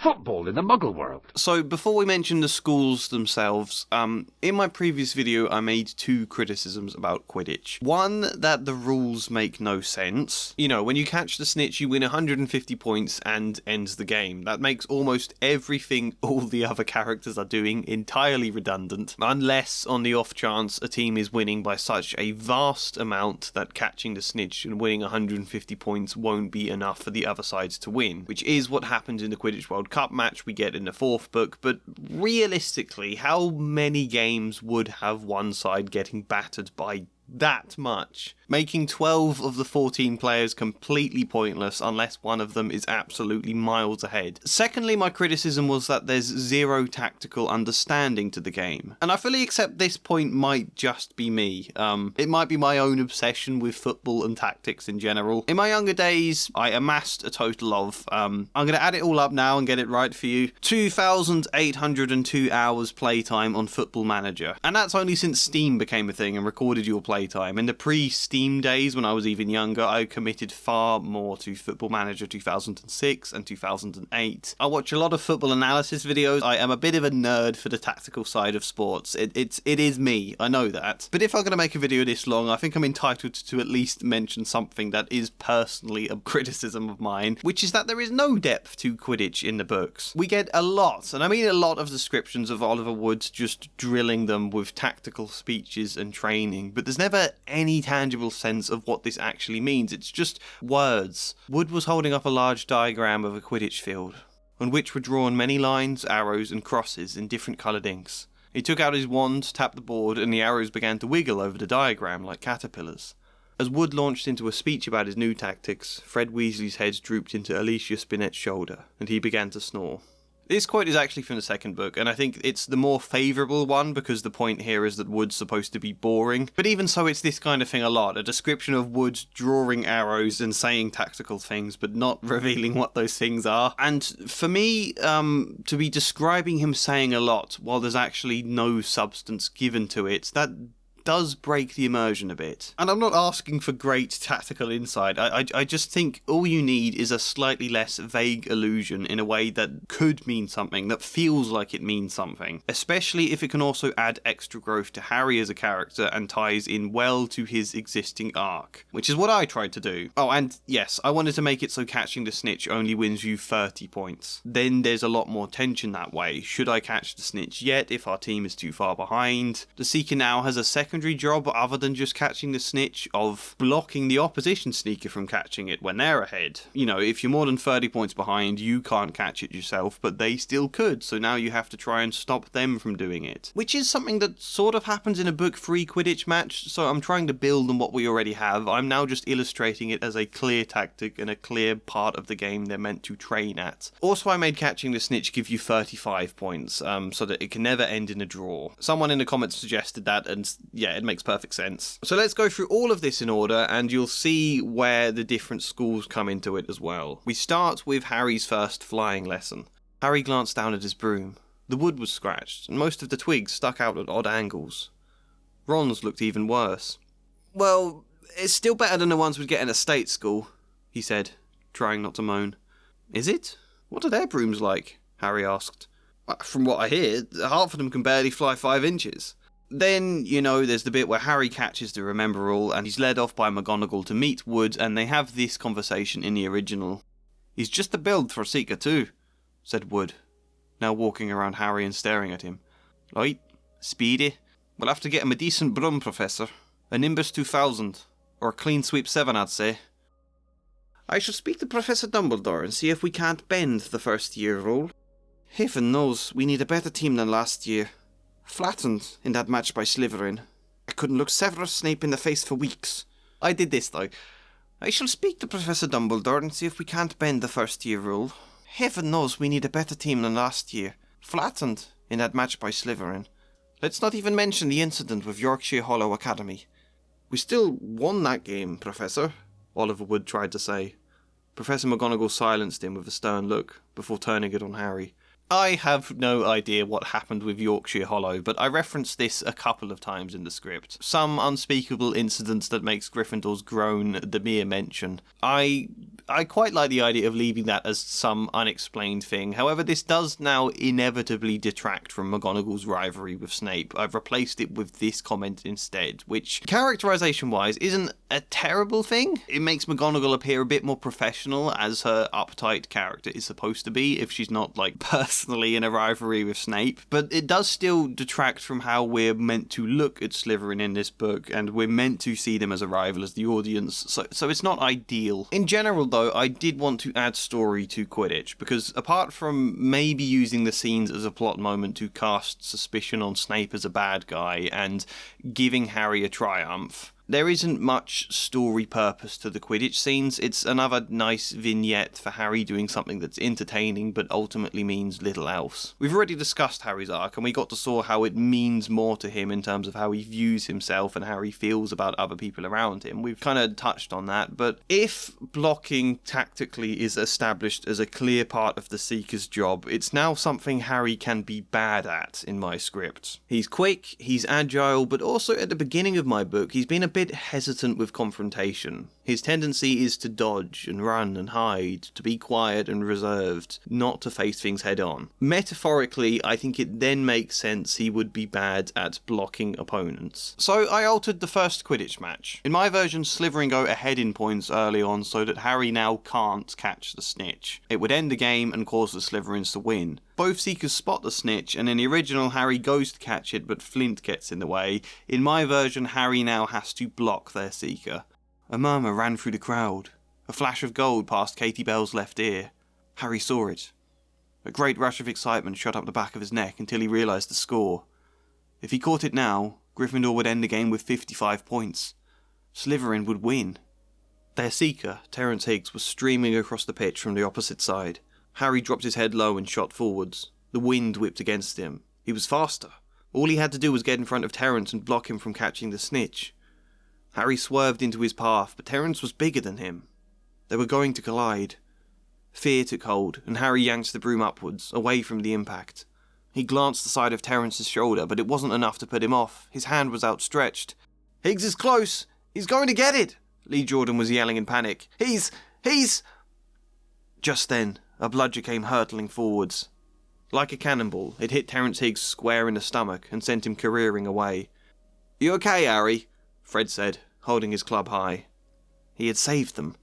football in the Muggle world. So before we mention the schools themselves, in my previous video I made 2 criticisms about Quidditch. One, that the rules make no sense. You know, when you catch the snitch you win 150 points and ends the game. That makes almost everything all the other characters are doing entirely redundant, unless on the off chance a team is winning by such a vast amount that catching the snitch and winning 150 points won't be enough for the other sides to win, which is what happens in the Quidditch World Cup match we get in the 4th book. But realistically, how many games would have one side getting battered by that much, making 12 of the 14 players completely pointless unless one of them is absolutely miles ahead. Secondly, my criticism was that there's zero tactical understanding to the game, and I fully accept this point might just be me. It might be my own obsession with football and tactics in general. In my younger days, I amassed a total of, I'm going to add it all up now and get it right for you, 2,802 hours playtime on Football Manager, and that's only since Steam became a thing and recorded your playtime. In the pre-Steam days, when I was even younger, I committed far more to Football Manager 2006 and 2008. I watch a lot of football analysis videos. I am a bit of a nerd for the tactical side of sports. It is me, I know that. But if I'm going to make a video this long, I think I'm entitled to at least mention something that is personally a criticism of mine, which is that there is no depth to Quidditch in the books. We get a lot, and I mean a lot, of descriptions of Oliver Wood just drilling them with tactical speeches and training, but there's never any tangible sense of what this actually means. It's just words. Wood was holding up a large diagram of a Quidditch field. on which were drawn many lines, arrows, and crosses in different coloured inks. He took out his wand, tapped the board, and the arrows began to wiggle over the diagram like caterpillars. As Wood launched into a speech about his new tactics, Fred Weasley's head drooped into Alicia Spinet's shoulder, and he began to snore. This quote is actually from the second book, and I think it's the more favourable one because the point here is that Wood's supposed to be boring. But even so, it's this kind of thing a lot. A description of Wood drawing arrows and saying tactical things, but not revealing what those things are. And for me, to be describing him saying a lot while there's actually no substance given to it, that does break the immersion a bit. And I'm not asking for great tactical insight. I just think all you need is a slightly less vague allusion in a way that could mean something, that feels like it means something. Especially if it can also add extra growth to Harry as a character and ties in well to his existing arc. Which is what I tried to do. Oh, and yes, I wanted to make it so catching the snitch only wins you 30 points. Then there's a lot more tension that way. Should I catch the snitch yet if our team is too far behind? The Seeker now has a secondary job other than just catching the snitch of blocking the opposition sneaker from catching it when they're ahead. You know, if you're more than 30 points behind, you can't catch it yourself, but they still could, so now you have to try and stop them from doing it. Which is something that sort of happens in a book 3 Quidditch match, so I'm trying to build on what we already have. I'm now just illustrating it as a clear tactic and a clear part of the game they're meant to train at. Also, I made catching the snitch give you 35 points, so that it can never end in a draw. Someone in the comments suggested that, and yeah, it makes perfect sense. So let's go through all of this in order, and you'll see where the different schools come into it as well. We start with Harry's first flying lesson. Harry glanced down at his broom. The wood was scratched, and most of the twigs stuck out at odd angles. Ron's looked even worse. "Well, it's still better than the ones we'd get in a state school," he said, trying not to moan. "Is it? What are their brooms like?" Harry asked. "From what I hear, half of them can barely fly 5 inches. Then, you know, there's the bit where Harry catches the Remember-All and he's led off by McGonagall to meet Wood, and they have this conversation in the original. "He's just the build for Seeker too," said Wood, now walking around Harry and staring at him. "Light, speedy. We'll have to get him a decent broom, Professor. A Nimbus 2000, or a Clean Sweep 7, I'd say." "I shall speak to Professor Dumbledore and see if we can't bend the first year rule. Heaven knows we need a better team than last year. Flattened in that match by Slytherin. I couldn't look Severus Snape in the face for weeks." I did this though. "I shall speak to Professor Dumbledore and see if we can't bend the first year rule. Heaven knows we need a better team than last year. Flattened in that match by Slytherin. Let's not even mention the incident with Yorkshire Hollow Academy." "We still won that game, Professor," Oliver Wood tried to say. Professor McGonagall silenced him with a stern look, before turning it on Harry. I have no idea what happened with Yorkshire Hollow, but I referenced this a couple of times in the script. Some unspeakable incidents that makes Gryffindors groan the mere mention. I quite like the idea of leaving that as some unexplained thing. However, this does now inevitably detract from McGonagall's rivalry with Snape. I've replaced it with this comment instead, which, characterization-wise, isn't a terrible thing. It makes McGonagall appear a bit more professional, as her uptight character is supposed to be, if she's not, like, personally in a rivalry with Snape. But it does still detract from how we're meant to look at Slytherin in this book, and we're meant to see them as a rival as the audience, so it's not ideal. In general, though, I did want to add story to Quidditch, because apart from maybe using the scenes as a plot moment to cast suspicion on Snape as a bad guy and giving Harry a triumph, there isn't much story purpose to the Quidditch scenes. It's another nice vignette for Harry doing something that's entertaining but ultimately means little else. We've already discussed Harry's arc, and we got to saw how it means more to him in terms of how he views himself and how he feels about other people around him. We've kind of touched on that, but if blocking tactically is established as a clear part of the Seeker's job, it's now something Harry can be bad at in my script. He's quick, he's agile, but also at the beginning of my book, he's been a bit hesitant with confrontation. His tendency is to dodge and run and hide, to be quiet and reserved, not to face things head on. Metaphorically, I think it then makes sense he would be bad at blocking opponents. So I altered the first Quidditch match. In my version, Slytherin go ahead in points early on so that Harry now can't catch the snitch. It would end the game and cause the Slytherins to win. Both Seekers spot the snitch, and in the original, Harry goes to catch it, but Flint gets in the way. In my version, Harry now has to block their Seeker. A murmur ran through the crowd. A flash of gold passed Katie Bell's left ear. Harry saw it. A great rush of excitement shot up the back of his neck until he realised the score. If he caught it now, Gryffindor would end the game with 55 points. Slytherin would win. Their seeker, Terence Higgs, was streaming across the pitch from the opposite side. Harry dropped his head low and shot forwards. The wind whipped against him. He was faster. All he had to do was get in front of Terence and block him from catching the snitch. Harry swerved into his path, but Terence was bigger than him. They were going to collide. Fear took hold, and Harry yanked the broom upwards, away from the impact. He glanced the side of Terence's shoulder, but it wasn't enough to put him off. His hand was outstretched. "Higgs is close! He's going to get it!" Lee Jordan was yelling in panic. He's... Just then, a bludger came hurtling forwards. Like a cannonball, it hit Terence Higgs square in the stomach and sent him careering away. "You okay, Harry?" Fred said, holding his club high. He had saved them.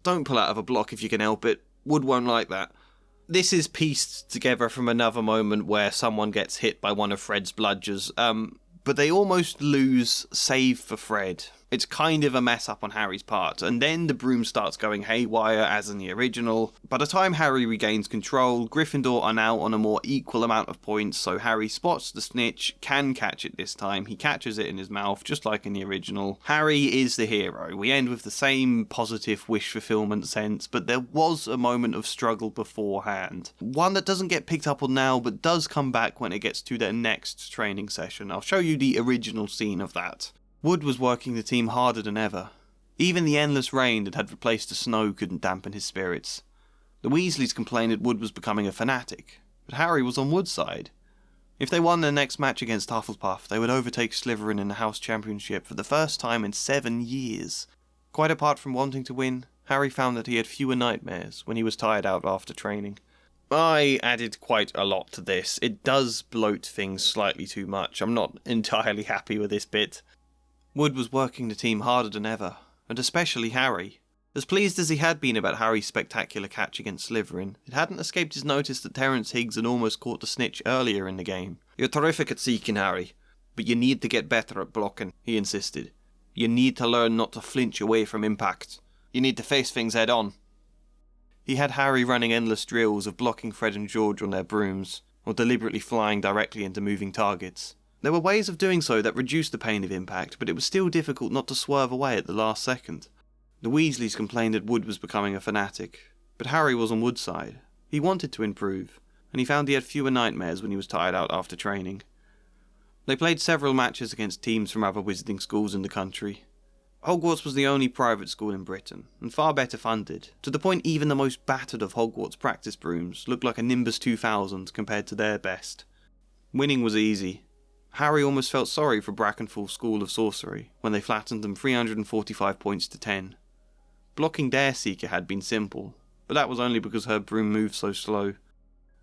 "Don't pull out of a block if you can help it. Wood won't like that." This is pieced together from another moment where someone gets hit by one of Fred's bludgers, but they almost lose save for Fred. It's kind of a mess up on Harry's part, and then the broom starts going haywire as in the original. By the time Harry regains control, Gryffindor are now on a more equal amount of points, so Harry spots the snitch, can catch it this time. He catches it in his mouth, just like in the original. Harry is the hero. We end with the same positive wish fulfillment sense, but there was a moment of struggle beforehand. One that doesn't get picked up on now, but does come back when it gets to their next training session. I'll show you the original scene of that. Wood was working the team harder than ever. Even the endless rain that had replaced the snow couldn't dampen his spirits. The Weasleys complained that Wood was becoming a fanatic, but Harry was on Wood's side. If they won their next match against Hufflepuff, they would overtake Slytherin in the House Championship for the first time in 7 years. Quite apart from wanting to win, Harry found that he had fewer nightmares when he was tired out after training. I added quite a lot to this. It does bloat things slightly too much. I'm not entirely happy with this bit. Wood was working the team harder than ever, and especially Harry. As pleased as he had been about Harry's spectacular catch against Slytherin, it hadn't escaped his notice that Terence Higgs had almost caught the snitch earlier in the game. "You're terrific at seeking, Harry, but you need to get better at blocking," he insisted. "You need to learn not to flinch away from impact. You need to face things head on." He had Harry running endless drills of blocking Fred and George on their brooms, or deliberately flying directly into moving targets. There were ways of doing so that reduced the pain of impact, but it was still difficult not to swerve away at the last second. The Weasleys complained that Wood was becoming a fanatic, but Harry was on Wood's side. He wanted to improve, and he found he had fewer nightmares when he was tired out after training. They played several matches against teams from other wizarding schools in the country. Hogwarts was the only private school in Britain, and far better funded, to the point even the most battered of Hogwarts practice brooms looked like a Nimbus 2000 compared to their best. Winning was easy. Harry almost felt sorry for Brackenfall School of Sorcery when they flattened them 345 points to 10. Blocking their Seeker had been simple, but that was only because her broom moved so slow.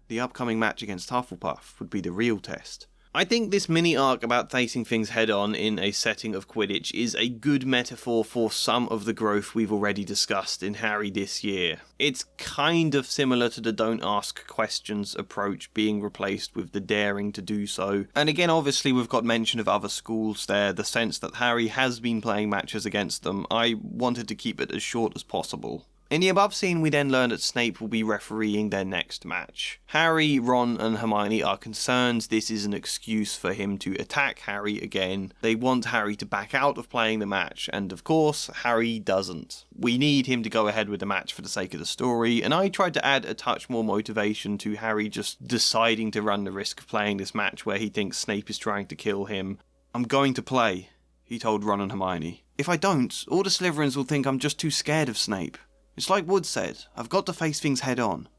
The upcoming match against Hufflepuff would be the real test. I think this mini-arc about facing things head-on in a setting of Quidditch is a good metaphor for some of the growth we've already discussed in Harry this year. It's kind of similar to the don't ask questions approach being replaced with the daring to do so. And again, obviously we've got mention of other schools there, the sense that Harry has been playing matches against them. I wanted to keep it as short as possible. In the above scene, we then learn that Snape will be refereeing their next match. Harry, Ron and Hermione are concerned this is an excuse for him to attack Harry again. They want Harry to back out of playing the match, and of course, Harry doesn't. We need him to go ahead with the match for the sake of the story, and I tried to add a touch more motivation to Harry just deciding to run the risk of playing this match where he thinks Snape is trying to kill him. "I'm going to play," he told Ron and Hermione. "If I don't, all the Slytherins will think I'm just too scared of Snape. It's like Wood said, I've got to face things head on.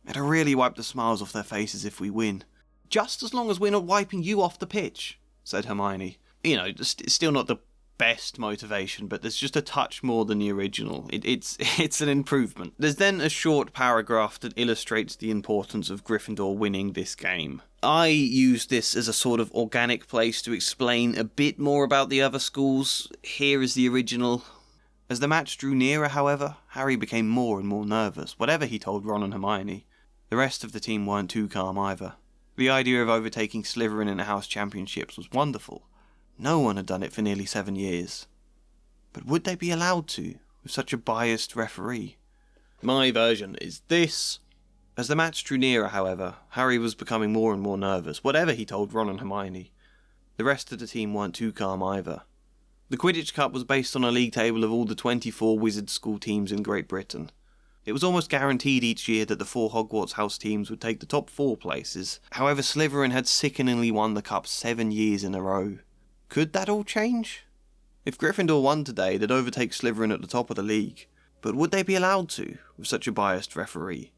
It'll really wipe the smiles off their faces if we win." "Just as long as we're not wiping you off the pitch," said Hermione. You know, it's still not the best motivation, but there's just a touch more than the original. It's an improvement. There's then a short paragraph that illustrates the importance of Gryffindor winning this game. I used this as a sort of organic place to explain a bit more about the other schools. Here is the original. As the match drew nearer, however, Harry became more and more nervous, whatever he told Ron and Hermione. The rest of the team weren't too calm either. The idea of overtaking Slytherin in the House Championships was wonderful. No one had done it for nearly 7 years. But would they be allowed to, with such a biased referee? My version is this. As the match drew nearer, however, Harry was becoming more and more nervous, whatever he told Ron and Hermione. The rest of the team weren't too calm either. The Quidditch Cup was based on a league table of all the 24 Wizard School teams in Great Britain. It was almost guaranteed each year that the 4 Hogwarts House teams would take the top 4 places. However, Slytherin had sickeningly won the Cup 7 years in a row. Could that all change? If Gryffindor won today, they'd overtake Slytherin at the top of the league. But would they be allowed to, with such a biased referee?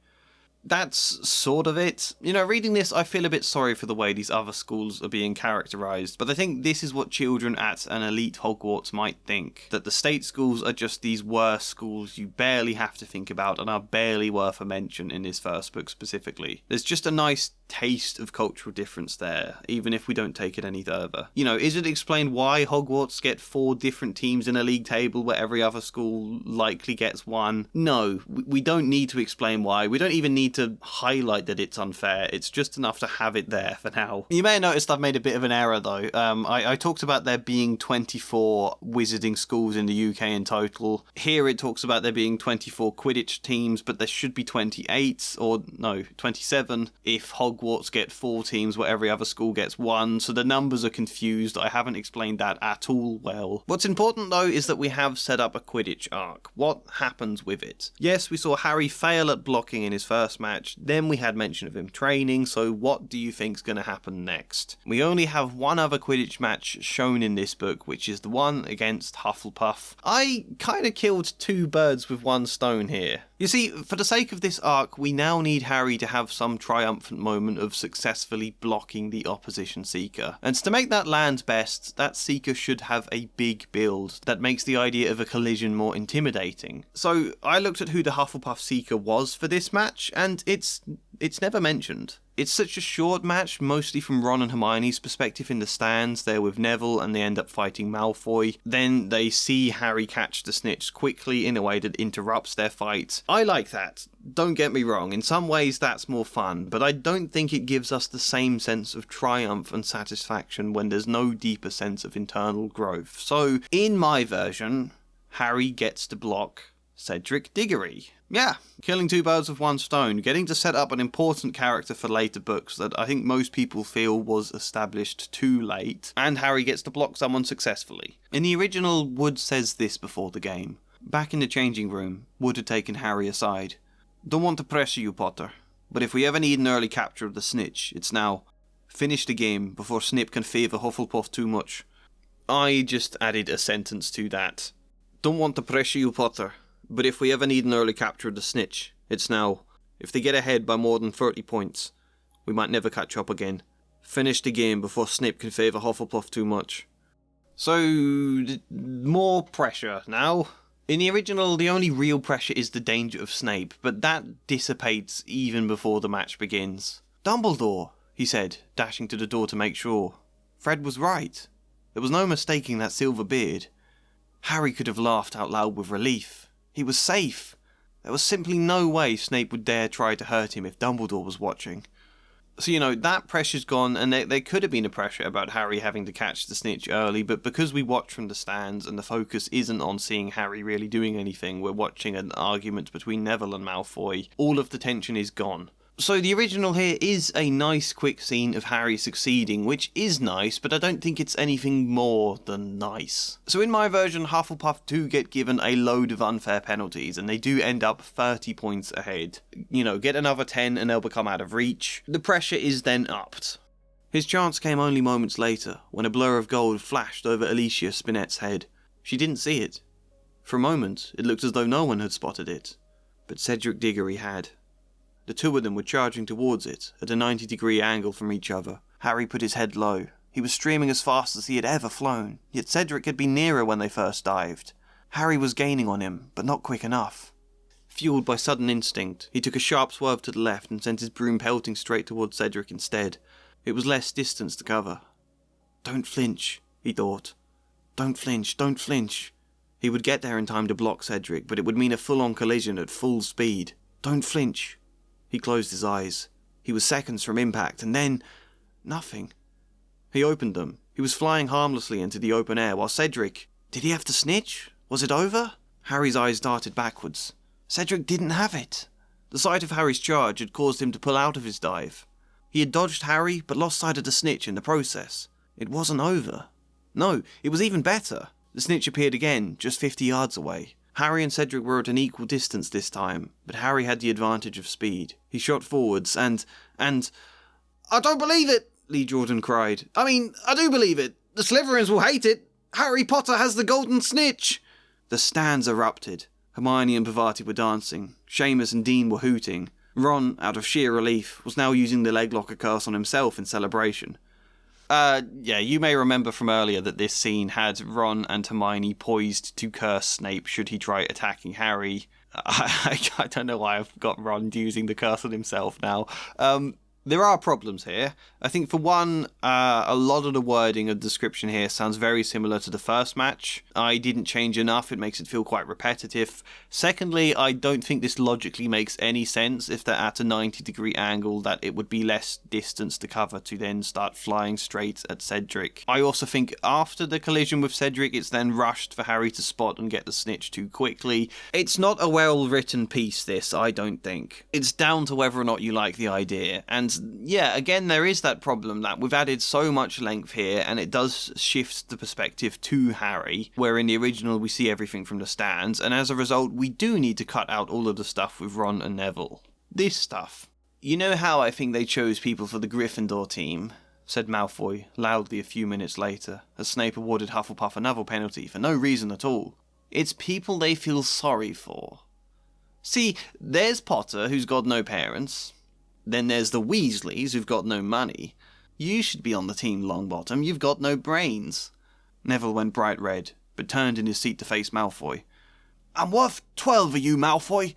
That's sort of it. Reading this, I feel a bit sorry for the way these other schools are being characterised, but I think this is what children at an elite Hogwarts might think. That the state schools are just these worse schools you barely have to think about and are barely worth a mention in this first book specifically. There's just a nice taste of cultural difference there, even if we don't take it any further. Is it explained why Hogwarts get 4 different teams in a league table where every other school likely gets 1? No, we don't need to explain why. We don't even need to highlight that it's unfair. It's just enough to have it there for now. You may have noticed I've made a bit of an error though. I talked about there being 24 wizarding schools in the UK in total. Here it talks about there being 24 Quidditch teams, but there should be 28, or no, 27 if Hogwarts get 4 teams where every other school gets 1, so the numbers are confused. I haven't explained that at all well. What's important though is that we have set up a Quidditch arc. What happens with it? Yes, we saw Harry fail at blocking in his first match, then we had mention of him training, so what do you think's going to happen next? We only have one other Quidditch match shown in this book, which is the one against Hufflepuff. I kind of killed 2 birds with 1 stone here. You see, for the sake of this arc, we now need Harry to have some triumphant moment of successfully blocking the opposition Seeker. And to make that land best, that Seeker should have a big build that makes the idea of a collision more intimidating. So I looked at who the Hufflepuff Seeker was for this match, and it's never mentioned. It's such a short match, mostly from Ron and Hermione's perspective in the stands. They're with Neville and they end up fighting Malfoy. Then they see Harry catch the snitch quickly in a way that interrupts their fight. I like that. Don't get me wrong, in some ways that's more fun, but I don't think it gives us the same sense of triumph and satisfaction when there's no deeper sense of internal growth. So, in my version, Harry gets to block Cedric Diggory. Yeah, killing 2 birds with 1 stone, getting to set up an important character for later books that I think most people feel was established too late, and Harry gets to block someone successfully. In the original, Wood says this before the game. Back in the changing room, Wood had taken Harry aside. "Don't want to pressure you, Potter, but if we ever need an early capture of the snitch, it's now. Finish the game before Snape can favour Hufflepuff too much." I just added a sentence to that. "Don't want to pressure you, Potter, but if we ever need an early capture of the snitch, it's now. If they get ahead by more than 30 points, we might never catch up again. Finish the game before Snape can favour Hufflepuff too much." So, more pressure now. In the original, the only real pressure is the danger of Snape, but that dissipates even before the match begins. "Dumbledore," he said, dashing to the door to make sure. Fred was right. There was no mistaking that silver beard. Harry could have laughed out loud with relief. He was safe. There was simply no way Snape would dare try to hurt him if Dumbledore was watching. So, that pressure's gone, and there could have been a pressure about Harry having to catch the snitch early, but because we watch from the stands and the focus isn't on seeing Harry really doing anything, we're watching an argument between Neville and Malfoy, all of the tension is gone. So the original here is a nice quick scene of Harry succeeding, which is nice, but I don't think it's anything more than nice. So in my version, Hufflepuff do get given a load of unfair penalties, and they do end up 30 points ahead. Get another 10 and they'll become out of reach. The pressure is then upped. His chance came only moments later, when a blur of gold flashed over Alicia Spinet's head. She didn't see it. For a moment, it looked as though no one had spotted it, but Cedric Diggory had. The 2 of them were charging towards it, at a 90-degree angle from each other. Harry put his head low. He was streaming as fast as he had ever flown, yet Cedric had been nearer when they first dived. Harry was gaining on him, but not quick enough. Fueled by sudden instinct, he took a sharp swerve to the left and sent his broom pelting straight towards Cedric instead. It was less distance to cover. "Don't flinch," he thought. "Don't flinch, don't flinch." He would get there in time to block Cedric, but it would mean a full-on collision at full speed. "Don't flinch." He closed his eyes. He was seconds from impact, and then nothing. He opened them. He was flying harmlessly into the open air, while Cedric... Did he have to snitch? Was it over? Harry's eyes darted backwards. Cedric didn't have it. The sight of Harry's charge had caused him to pull out of his dive. He had dodged Harry, but lost sight of the snitch in the process. It wasn't over. No, it was even better. The snitch appeared again, just 50 yards away. Harry and Cedric were at an equal distance this time, but Harry had the advantage of speed. He shot forwards and... I don't believe it, Lee Jordan cried. I do believe it. The Slytherins will hate it. Harry Potter has the golden snitch. The stands erupted. Hermione and Parvati were dancing. Seamus and Dean were hooting. Ron, out of sheer relief, was now using the leglocker curse on himself in celebration. You may remember from earlier that this scene had Ron and Hermione poised to curse Snape should he try attacking Harry. I don't know why I've got Ron using the curse on himself now. There are problems here. I think for one, a lot of the wording of the description here sounds very similar to the first match. I didn't change enough, it makes it feel quite repetitive. Secondly, I don't think this logically makes any sense if they're at a 90-degree angle that it would be less distance to cover to then start flying straight at Cedric. I also think after the collision with Cedric, it's then rushed for Harry to spot and get the snitch too quickly. It's not a well-written piece, this, I don't think. It's down to whether or not you like the idea, and yeah, again, there is that problem that we've added so much length here, and it does shift the perspective to Harry, where in the original we see everything from the stands, and as a result we do need to cut out all of the stuff with Ron and Neville. This stuff. You know how I think they chose people for the Gryffindor team? Said Malfoy, loudly a few minutes later, as Snape awarded Hufflepuff another penalty for no reason at all. It's people they feel sorry for. See, there's Potter, who's got no parents. Then there's the Weasleys, who've got no money. You should be on the team, Longbottom, you've got no brains. Neville went bright red, but turned in his seat to face Malfoy. I'm worth 12 of you, Malfoy,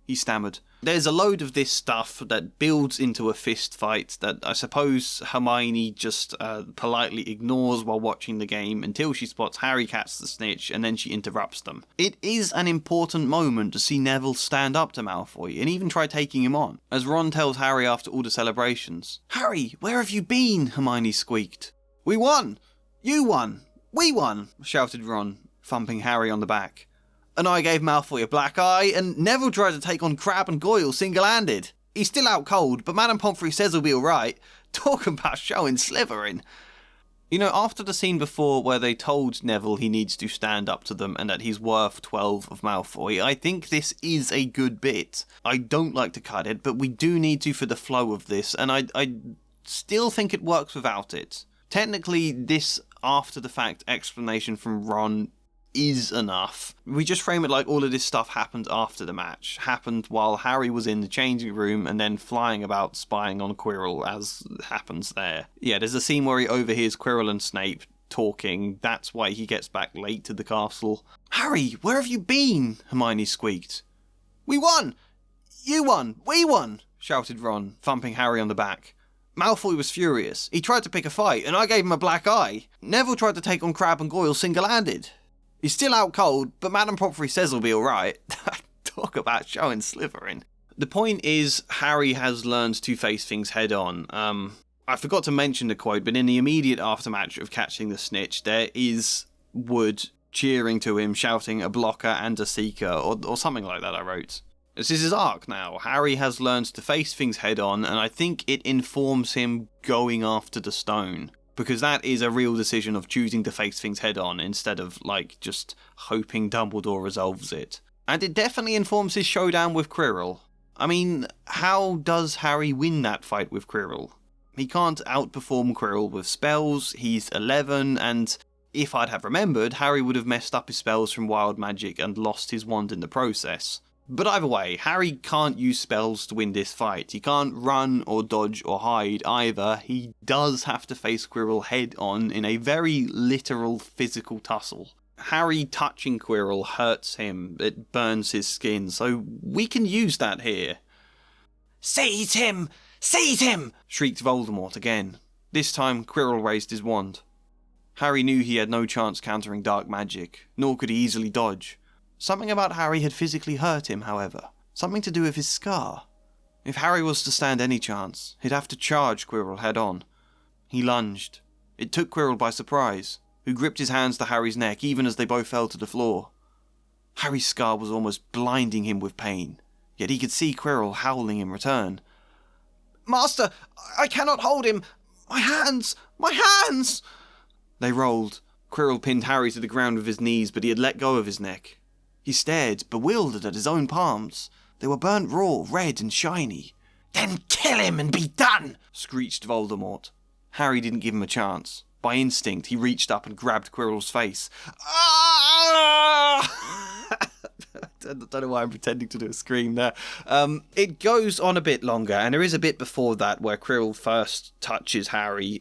he stammered. There's a load of this stuff that builds into a fist fight that I suppose Hermione just politely ignores while watching the game until she spots Harry catch the snitch and then she interrupts them. It is an important moment to see Neville stand up to Malfoy and even try taking him on, as Ron tells Harry after all the celebrations. Harry, where have you been? Hermione squeaked. We won! You won! We won! Shouted Ron, thumping Harry on the back. And I gave Malfoy a black eye, and Neville tried to take on Crabbe and Goyle single-handed. He's still out cold, but Madame Pomfrey says he'll be alright. Talk about showing Slytherin. You know, after the scene before where they told Neville he needs to stand up to them and that he's worth 12 of Malfoy, I think this is a good bit. I don't like to cut it, but we do need to for the flow of this, and I still think it works without it. Technically, this after-the-fact explanation from Ron is enough. We just frame it like all of this stuff happened after the match, happened while Harry was in the changing room and then flying about spying on Quirrell, as happens there. Yeah, there's a scene where he overhears Quirrell and Snape talking. That's why he gets back late to the castle. Harry, where have you been? Hermione squeaked. We won! You won! We won! Shouted Ron, thumping Harry on the back. Malfoy was furious. He tried to pick a fight, and I gave him a black eye. Neville tried to take on Crabbe and Goyle single-handed. He's still out cold, but Madame Pomfrey says he'll be alright. Talk about showing Slytherin. The point is, Harry has learned to face things head on. I forgot to mention the quote, but in the immediate aftermatch of catching the snitch, there is Wood cheering to him, shouting a blocker and a seeker, or something like that I wrote. This is his arc now. Harry has learned to face things head on, and I think it informs him going after the stone. Because that is a real decision of choosing to face things head on instead of, just hoping Dumbledore resolves it. And it definitely informs his showdown with Quirrell. I mean, how does Harry win that fight with Quirrell? He can't outperform Quirrell with spells, he's 11, and if I'd have remembered, Harry would have messed up his spells from wild magic and lost his wand in the process. But either way, Harry can't use spells to win this fight. He can't run or dodge or hide either. He does have to face Quirrell head on in a very literal physical tussle. Harry touching Quirrell hurts him. It burns his skin, so we can use that here. Seize him! Seize him! Shrieked Voldemort again. This time, Quirrell raised his wand. Harry knew he had no chance countering dark magic, nor could he easily dodge. Something about Harry had physically hurt him, however. Something to do with his scar. If Harry was to stand any chance, he'd have to charge Quirrell head on. He lunged. It took Quirrell by surprise, who gripped his hands to Harry's neck even as they both fell to the floor. Harry's scar was almost blinding him with pain. yet he could see Quirrell howling in return. Master, I cannot hold him! My hands! My hands! They rolled. Quirrell pinned Harry to the ground with his knees, but he had let go of his neck. He stared, bewildered at his own palms. They were burnt raw, red and shiny. Then kill him and be done! Screeched Voldemort. Harry didn't give him a chance. By instinct, he reached up and grabbed Quirrell's face. Ah! I don't know why I'm pretending to do a scream there. It goes on a bit longer, and there is a bit before that where Quirrell first touches Harry.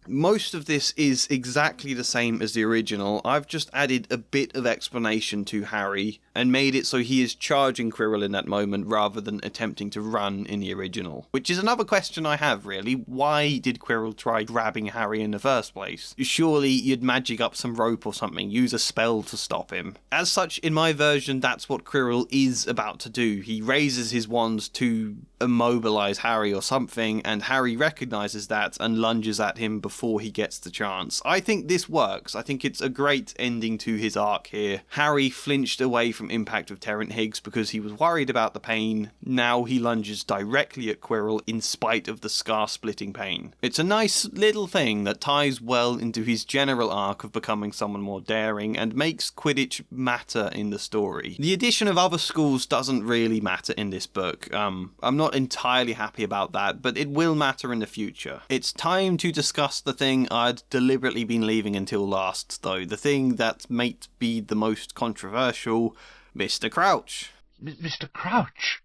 Most of this is exactly the same as the original. I've just added a bit of explanation to Harry and made it so he is charging Quirrell in that moment rather than attempting to run in the original. Which is another question I have, really. Why did Quirrell try grabbing Harry in the first place? Surely you'd magic up some rope or something, use a spell to stop him. As such, in my version, that's what Quirrell is about to do. He raises his wand to immobilize Harry or something, and Harry recognizes that and lunges at him before he gets the chance. I think this works. I think it's a great ending to his arc here. Harry flinched away from impact with Terrence Higgs because he was worried about the pain. Now he lunges directly at Quirrell in spite of the scar-splitting pain. It's a nice little thing that ties well into his general arc of becoming someone more daring and makes Quidditch matter in the story. The addition of other schools doesn't really matter in this book. I'm not entirely happy about that, but it will matter in the future. It's time to discuss the thing I'd deliberately been leaving until last, though. The thing that might be the most controversial, Mr. Crouch. Mr. Crouch,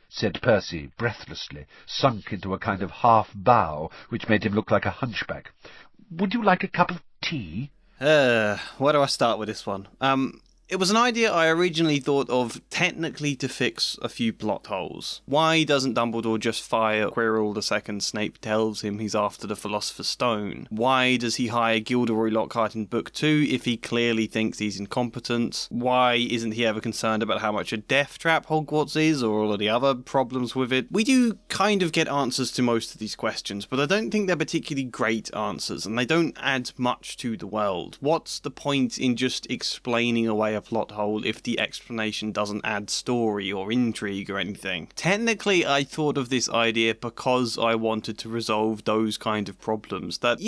said Percy breathlessly, sunk into a kind of half-bow, which made him look like a hunchback. Would you like a cup of tea? Where do I start with this one? It was an idea I originally thought of technically to fix a few plot holes. Why doesn't Dumbledore just fire Quirrell the second Snape tells him he's after the Philosopher's Stone? Why does he hire Gilderoy Lockhart in Book 2 if he clearly thinks he's incompetent? Why isn't he ever concerned about how much a death trap Hogwarts is, or all of the other problems with it? We do kind of get answers to most of these questions, but I don't think they're particularly great answers, and they don't add much to the world. What's the point in just explaining away a plot hole if the explanation doesn't add story or intrigue or anything? Technically, I thought of this idea because I wanted to resolve those kind of problems that,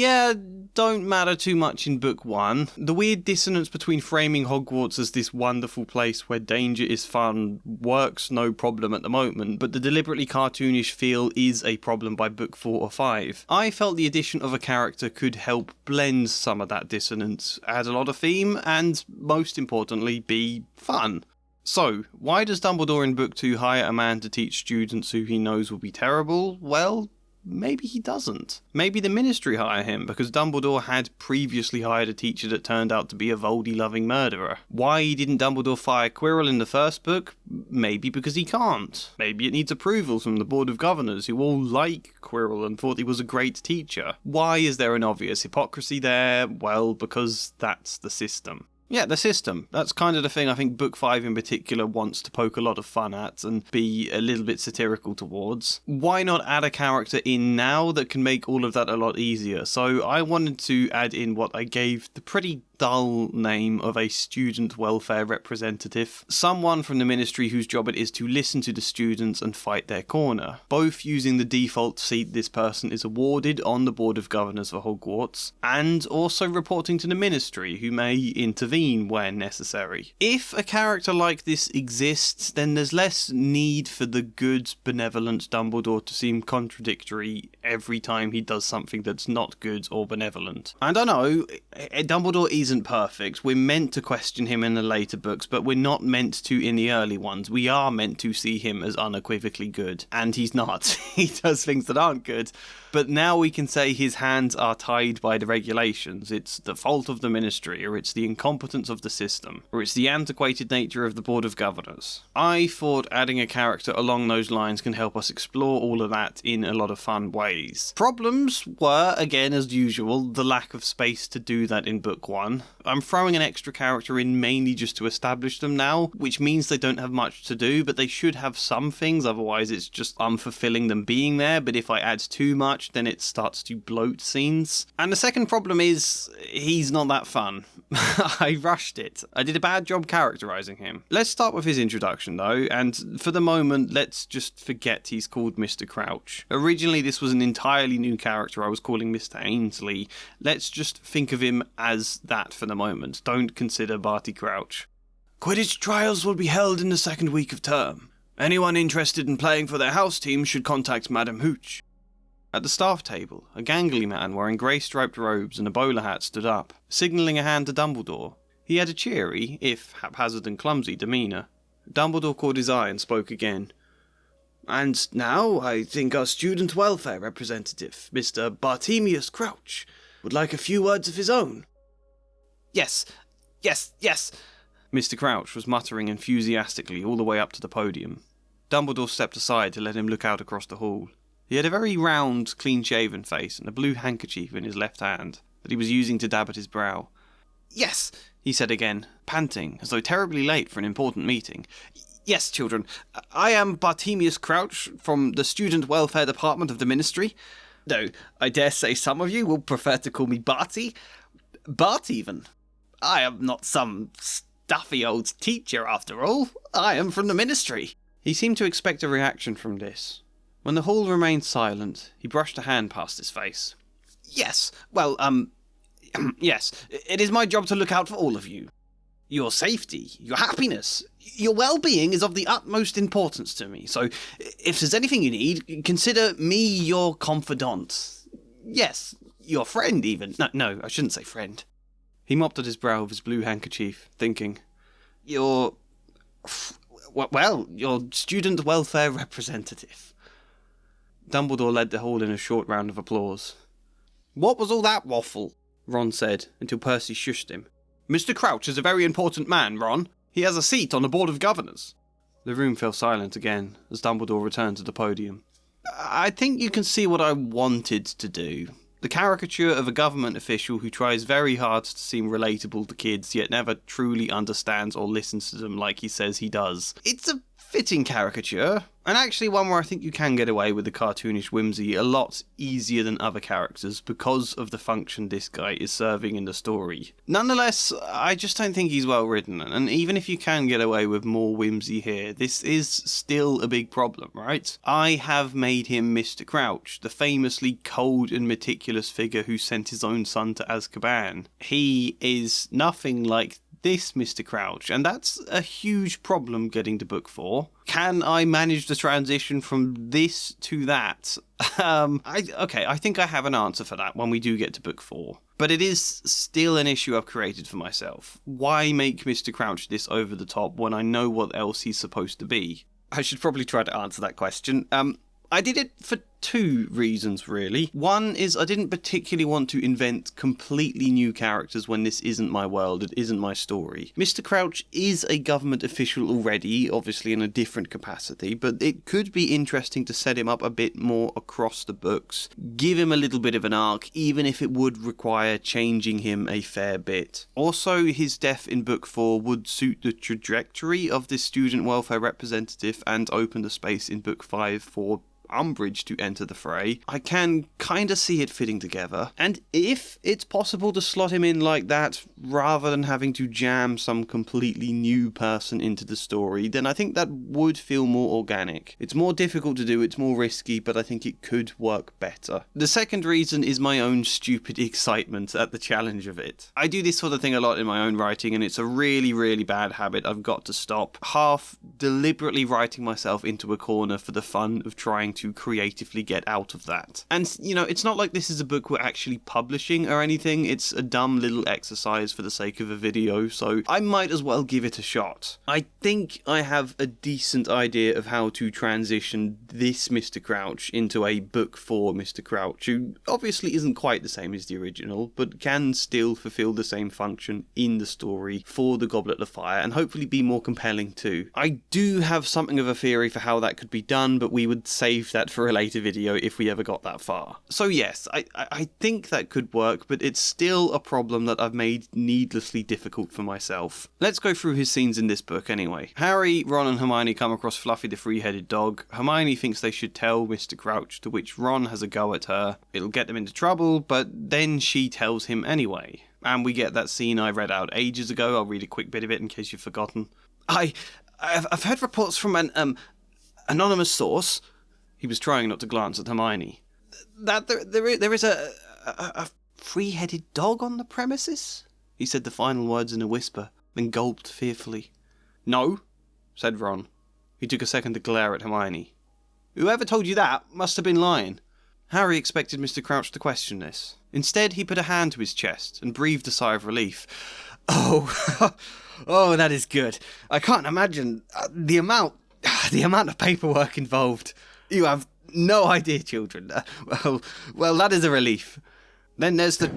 don't matter too much in Book 1. The weird dissonance between framing Hogwarts as this wonderful place where danger is fun works no problem at the moment, but the deliberately cartoonish feel is a problem by Book 4 or 5. I felt the addition of a character could help blend some of that dissonance, add a lot of theme, and most importantly, be fun. So, why does Dumbledore in Book 2 hire a man to teach students who he knows will be terrible? Well, maybe he doesn't. Maybe the Ministry hire him because Dumbledore had previously hired a teacher that turned out to be a Voldy-loving murderer. Why didn't Dumbledore fire Quirrell in the first book? Maybe because he can't. Maybe it needs approval from the Board of Governors who all like Quirrell and thought he was a great teacher. Why is there an obvious hypocrisy there? Well, because that's the system. Yeah, the system. That's kind of the thing I think Book 5 in particular wants to poke a lot of fun at and be a little bit satirical towards. Why not add a character in now that can make all of that a lot easier? So I wanted to add in what I gave the pretty dull name of a student welfare representative. Someone from the Ministry whose job it is to listen to the students and fight their corner. Both using the default seat this person is awarded on the Board of Governors for Hogwarts, and also reporting to the Ministry, who may intervene where necessary. If a character like this exists, then there's less need for the good, benevolent Dumbledore to seem contradictory every time he does something that's not good or benevolent. And I know, Dumbledore isn't perfect. We're meant to question him in the later books, but we're not meant to in the early ones. We are meant to see him as unequivocally good, and he's not. He does things that aren't good. But now we can say his hands are tied by the regulations. It's the fault of the Ministry, or it's the incompetence of the system, or it's the antiquated nature of the Board of Governors. I thought adding a character along those lines can help us explore all of that in a lot of fun ways. Problems were, again as usual, the lack of space to do that in Book 1. I'm throwing an extra character in mainly just to establish them now, which means they don't have much to do, but they should have some things, otherwise it's just unfulfilling them being there, but if I add too much, then it starts to bloat scenes. And the second problem is, he's not that fun. I rushed it. I did a bad job characterising him. Let's start with his introduction though, and for the moment, let's just forget he's called Mr. Crouch. Originally this was an entirely new character I was calling Mr. Ainsley. Let's just think of him as that for the moment. Don't consider Barty Crouch. Quidditch trials will be held in the second week of term. Anyone interested in playing for their house team should contact Madam Hooch. At the staff table, a gangly man wearing grey-striped robes and a bowler hat stood up, signalling a hand to Dumbledore. He had a cheery, if haphazard and clumsy, demeanour. Dumbledore caught his eye and spoke again. And now, I think our student welfare representative, Mr. Bartemius Crouch, would like a few words of his own. Yes, yes, yes, Mr. Crouch was muttering enthusiastically all the way up to the podium. Dumbledore stepped aside to let him look out across the hall. He had a very round, clean-shaven face and a blue handkerchief in his left hand that he was using to dab at his brow. Yes, he said again, panting, as though terribly late for an important meeting. Yes, children, I am Bartemius Crouch from the Student Welfare Department of the Ministry. Though I dare say some of you will prefer to call me Barty. Bart, even. I am not some stuffy old teacher, after all. I am from the Ministry. He seemed to expect a reaction from this. When the hall remained silent, he brushed a hand past his face. Yes, well, yes, it is my job to look out for all of you. Your safety, your happiness, your well-being is of the utmost importance to me, so if there's anything you need, consider me your confidant. Yes, your friend even. No, I shouldn't say friend. He mopped at his brow with his blue handkerchief, thinking, your student welfare representative. Dumbledore led the hall in a short round of applause. What was all that waffle? Ron said, until Percy shushed him. Mr. Crouch is a very important man, Ron. He has a seat on the Board of Governors. The room fell silent again, as Dumbledore returned to the podium. I think you can see what I wanted to do. The caricature of a government official who tries very hard to seem relatable to kids, yet never truly understands or listens to them like he says he does. It's a fitting caricature, and actually one where I think you can get away with the cartoonish whimsy a lot easier than other characters because of the function this guy is serving in the story. Nonetheless, I just don't think he's well written, and even if you can get away with more whimsy here, this is still a big problem, right? I have made him Mr. Crouch, the famously cold and meticulous figure who sent his own son to Azkaban. He is nothing like this Mr. Crouch, and that's a huge problem getting to book 4. Can I manage the transition from this to that? I think I have an answer for that when we do get to book 4. But it is still an issue I've created for myself. Why make Mr. Crouch this over the top when I know what else he's supposed to be? I should probably try to answer that question. I did it for 2 reasons, really. One is I didn't particularly want to invent completely new characters when this isn't my world, it isn't my story. Mr. Crouch is a government official already, obviously in a different capacity, but it could be interesting to set him up a bit more across the books, give him a little bit of an arc, even if it would require changing him a fair bit. Also, his death in book 4 would suit the trajectory of this student welfare representative and open the space in book 5 for Umbridge to enter the fray. I can kinda see it fitting together, and if it's possible to slot him in like that rather than having to jam some completely new person into the story, then I think that would feel more organic. It's more difficult to do, it's more risky, but I think it could work better. The second reason is my own stupid excitement at the challenge of it. I do this sort of thing a lot in my own writing, and it's a really, really bad habit I've got to stop. Half deliberately writing myself into a corner for the fun of trying to creatively get out of that. And, you know, it's not like this is a book we're actually publishing or anything, it's a dumb little exercise for the sake of a video, so I might as well give it a shot. I think I have a decent idea of how to transition this Mr. Crouch into a book 4 Mr. Crouch, who obviously isn't quite the same as the original, but can still fulfill the same function in the story for the Goblet of Fire, and hopefully be more compelling too. I do have something of a theory for how that could be done, but we would save that for a later video if we ever got that far. So yes, I think that could work, but it's still a problem that I've made needlessly difficult for myself. Let's go through his scenes in this book anyway. Harry, Ron and Hermione come across Fluffy the three-headed dog. Hermione thinks they should tell Mr. Crouch, to which Ron has a go at her. It'll get them into trouble, but then she tells him anyway. And we get that scene I read out ages ago. I'll read a quick bit of it in case you've forgotten. I've heard reports from an anonymous source. He was trying not to glance at Hermione. That there is a three-headed dog on the premises? He said the final words in a whisper, then gulped fearfully. No, said Ron. He took a second to glare at Hermione. Whoever told you that must have been lying. Harry expected Mr. Crouch to question this. Instead, he put a hand to his chest and breathed a sigh of relief. Oh, oh, that is good. I can't imagine the amount of paperwork involved. You have no idea, children. Well, that is a relief. Then there's the...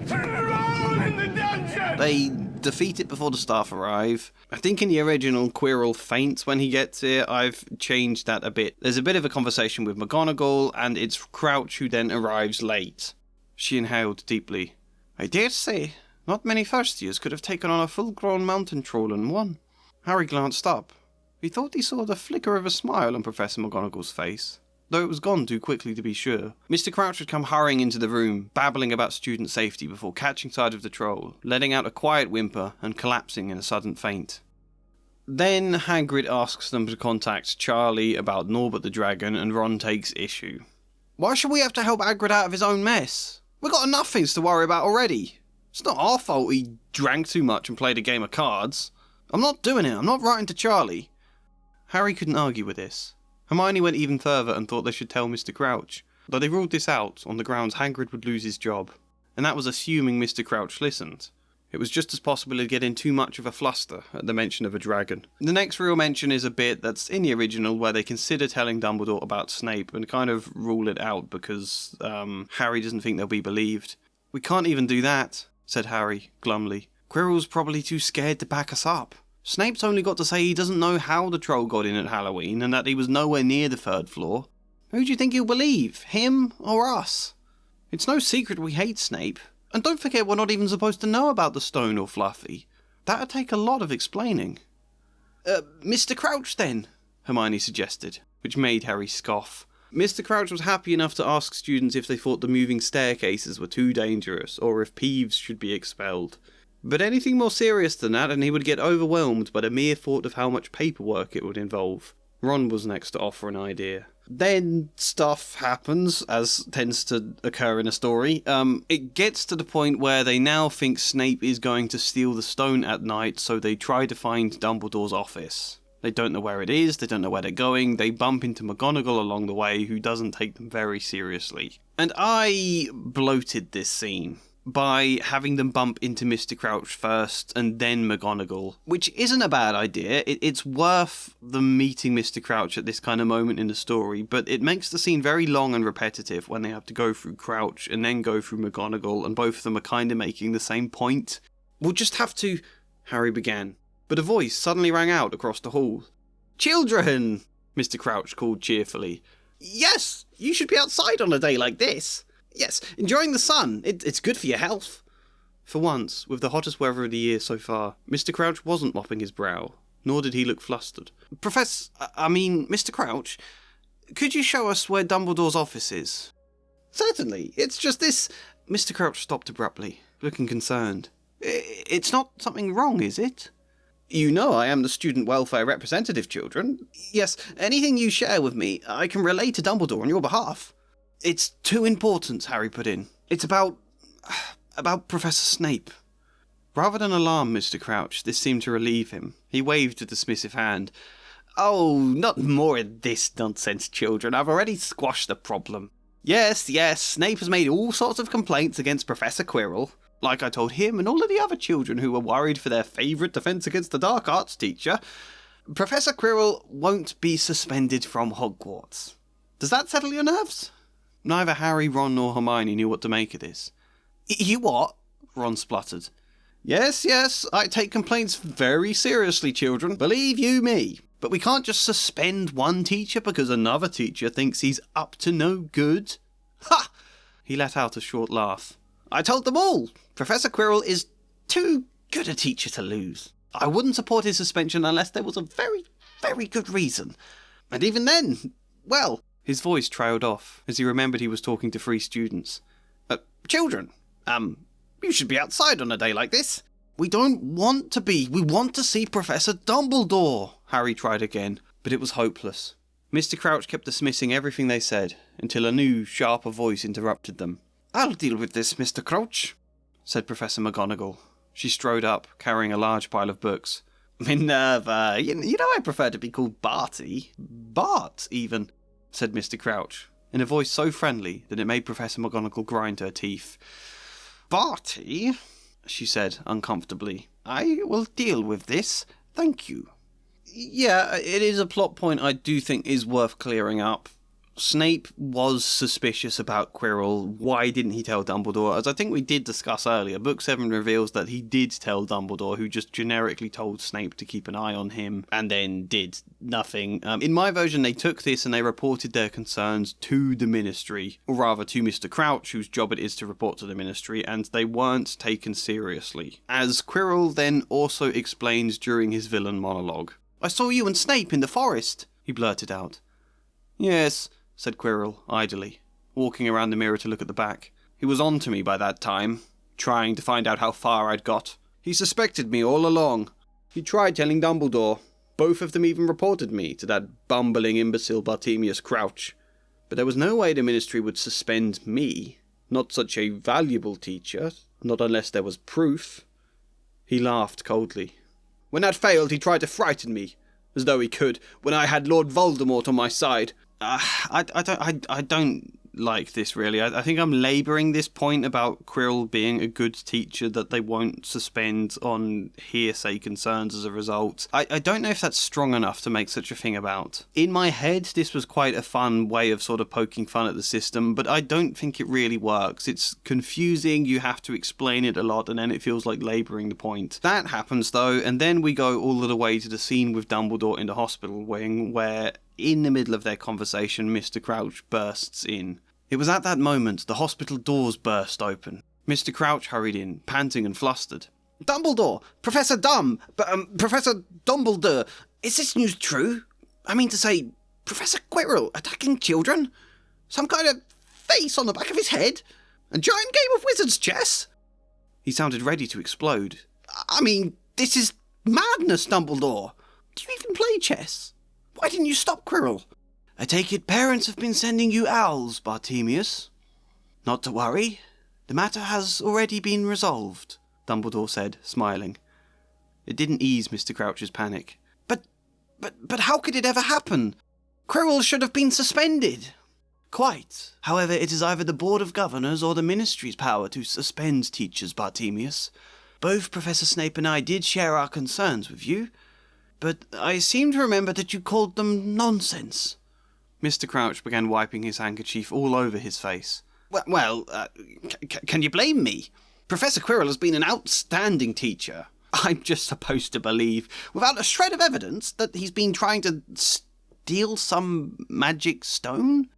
They defeat it before the staff arrive. I think in the original, Quirrell faints when he gets here. I've changed that a bit. There's a bit of a conversation with McGonagall, and it's Crouch who then arrives late. She inhaled deeply. I dare say, not many first years could have taken on a full-grown mountain troll in one. Harry glanced up. He thought he saw the flicker of a smile on Professor McGonagall's face, though it was gone too quickly to be sure. Mr. Crouch had come hurrying into the room, babbling about student safety before catching sight of the troll, letting out a quiet whimper and collapsing in a sudden faint. Then Hagrid asks them to contact Charlie about Norbert the Dragon, and Ron takes issue. Why should we have to help Hagrid out of his own mess? We've got enough things to worry about already. It's not our fault he drank too much and played a game of cards. I'm not doing it. I'm not writing to Charlie. Harry couldn't argue with this. Hermione went even further and thought they should tell Mr. Crouch, though they ruled this out on the grounds Hagrid would lose his job, and that was assuming Mr. Crouch listened. It was just as possible to get in too much of a fluster at the mention of a dragon. The next real mention is a bit that's in the original where they consider telling Dumbledore about Snape and kind of rule it out because Harry doesn't think they'll be believed. We can't even do that, said Harry, glumly. Quirrell's probably too scared to back us up. Snape's only got to say he doesn't know how the troll got in at Halloween and that he was nowhere near the third floor. Who do you think he'll believe, him or us? It's no secret we hate Snape. And don't forget we're not even supposed to know about the stone or Fluffy. That'd take a lot of explaining. Mr. Crouch then, Hermione suggested, which made Harry scoff. Mr. Crouch was happy enough to ask students if they thought the moving staircases were too dangerous or if Peeves should be expelled. But anything more serious than that and he would get overwhelmed by the mere thought of how much paperwork it would involve. Ron was next to offer an idea. Then stuff happens, as tends to occur in a story. It gets to the point where they now think Snape is going to steal the stone at night, so they try to find Dumbledore's office. They don't know where it is, they don't know where they're going, they bump into McGonagall along the way, who doesn't take them very seriously. And I bloated this scene by having them bump into Mr. Crouch first and then McGonagall, which isn't a bad idea. It's worth them meeting Mr. Crouch at this kind of moment in the story, but it makes the scene very long and repetitive when they have to go through Crouch and then go through McGonagall, and both of them are kind of making the same point. We'll just have to... Harry began, but a voice suddenly rang out across the hall. Children! Mr. Crouch called cheerfully. Yes, you should be outside on a day like this. Yes, enjoying the sun. It's good for your health. For once, with the hottest weather of the year so far, Mr. Crouch wasn't mopping his brow, nor did he look flustered. Mr. Crouch, could you show us where Dumbledore's office is? Certainly, it's just this... Mr. Crouch stopped abruptly, looking concerned. It's not something wrong, is it? You know I am the student welfare representative, children. Yes, anything you share with me, I can relay to Dumbledore on your behalf. It's too important, Harry put in. It's about Professor Snape. Rather than alarm Mr. Crouch, this seemed to relieve him. He waved a dismissive hand. Oh, not more of this nonsense, children. I've already squashed the problem. Yes, Snape has made all sorts of complaints against Professor Quirrell. Like I told him and all of the other children who were worried for their favourite Defence Against the Dark Arts teacher. Professor Quirrell won't be suspended from Hogwarts. Does that settle your nerves? Neither Harry, Ron nor Hermione knew what to make of this. You what? Ron spluttered. Yes, I take complaints very seriously, children. Believe you me. But we can't just suspend one teacher because another teacher thinks he's up to no good. Ha! He let out a short laugh. I told them all. Professor Quirrell is too good a teacher to lose. I wouldn't support his suspension unless there was a very, very good reason. And even then, well..." His voice trailed off as he remembered he was talking to 3 students. "Children, you should be outside on a day like this." "We don't want to be. We want to see Professor Dumbledore," Harry tried again, but it was hopeless. Mr. Crouch kept dismissing everything they said until a new, sharper voice interrupted them. "I'll deal with this, Mr. Crouch," said Professor McGonagall. She strode up, carrying a large pile of books. "Minerva, you know I prefer to be called Barty. Bart, even," said Mr. Crouch, in a voice so friendly that it made Professor McGonagall grind her teeth. "Barty," she said uncomfortably. "I will deal with this. Thank you." Yeah, it is a plot point I do think is worth clearing up. Snape was suspicious about Quirrell. Why didn't he tell Dumbledore? As I think we did discuss earlier, Book 7 reveals that he did tell Dumbledore, who just generically told Snape to keep an eye on him, and then did nothing. In my version, they took this and they reported their concerns to the Ministry, or rather to Mr. Crouch, whose job it is to report to the Ministry, and they weren't taken seriously. As Quirrell then also explains during his villain monologue. "I saw you and Snape in the forest," he blurted out. "Yes," said Quirrell, idly, walking around the mirror to look at the back. "He was on to me by that time, trying to find out how far I'd got. He suspected me all along. He tried telling Dumbledore. Both of them even reported me to that bumbling imbecile Bartemius Crouch. But there was no way the Ministry would suspend me. Not such a valuable teacher, not unless there was proof." He laughed coldly. "When that failed, he tried to frighten me, as though he could, when I had Lord Voldemort on my side. I don't like this, really. I think I'm labouring this point about Quirrell being a good teacher that they won't suspend on hearsay concerns as a result. I don't know if that's strong enough to make such a thing about. In my head, this was quite a fun way of sort of poking fun at the system, but I don't think it really works. It's confusing, you have to explain it a lot, and then it feels like labouring the point. That happens, though, and then we go all of the way to the scene with Dumbledore in the hospital wing, where, in the middle of their conversation, Mr. Crouch bursts in. It was at that moment the hospital doors burst open. Mr. Crouch hurried in, panting and flustered. "Dumbledore! Professor Professor Dumbledore! Is this news true? I mean to say, Professor Quirrell attacking children? Some kind of face on the back of his head? A giant game of wizard's chess?" He sounded ready to explode. "I mean, this is madness, Dumbledore! Do you even play chess? Why didn't you stop Quirrell?" "I take it parents have been sending you owls, Bartemius." "Not to worry. The matter has already been resolved," Dumbledore said, smiling. It didn't ease Mr. Crouch's panic. But how could it ever happen? Quirrell should have been suspended." "Quite. However, it is either the Board of Governors or the Ministry's power to suspend teachers, Bartemius. Both Professor Snape and I did share our concerns with you, but I seem to remember that you called them nonsense." Mr. Crouch began wiping his handkerchief all over his face. Can you blame me? Professor Quirrell has been an outstanding teacher. I'm just supposed to believe, without a shred of evidence, that he's been trying to steal some magic stone?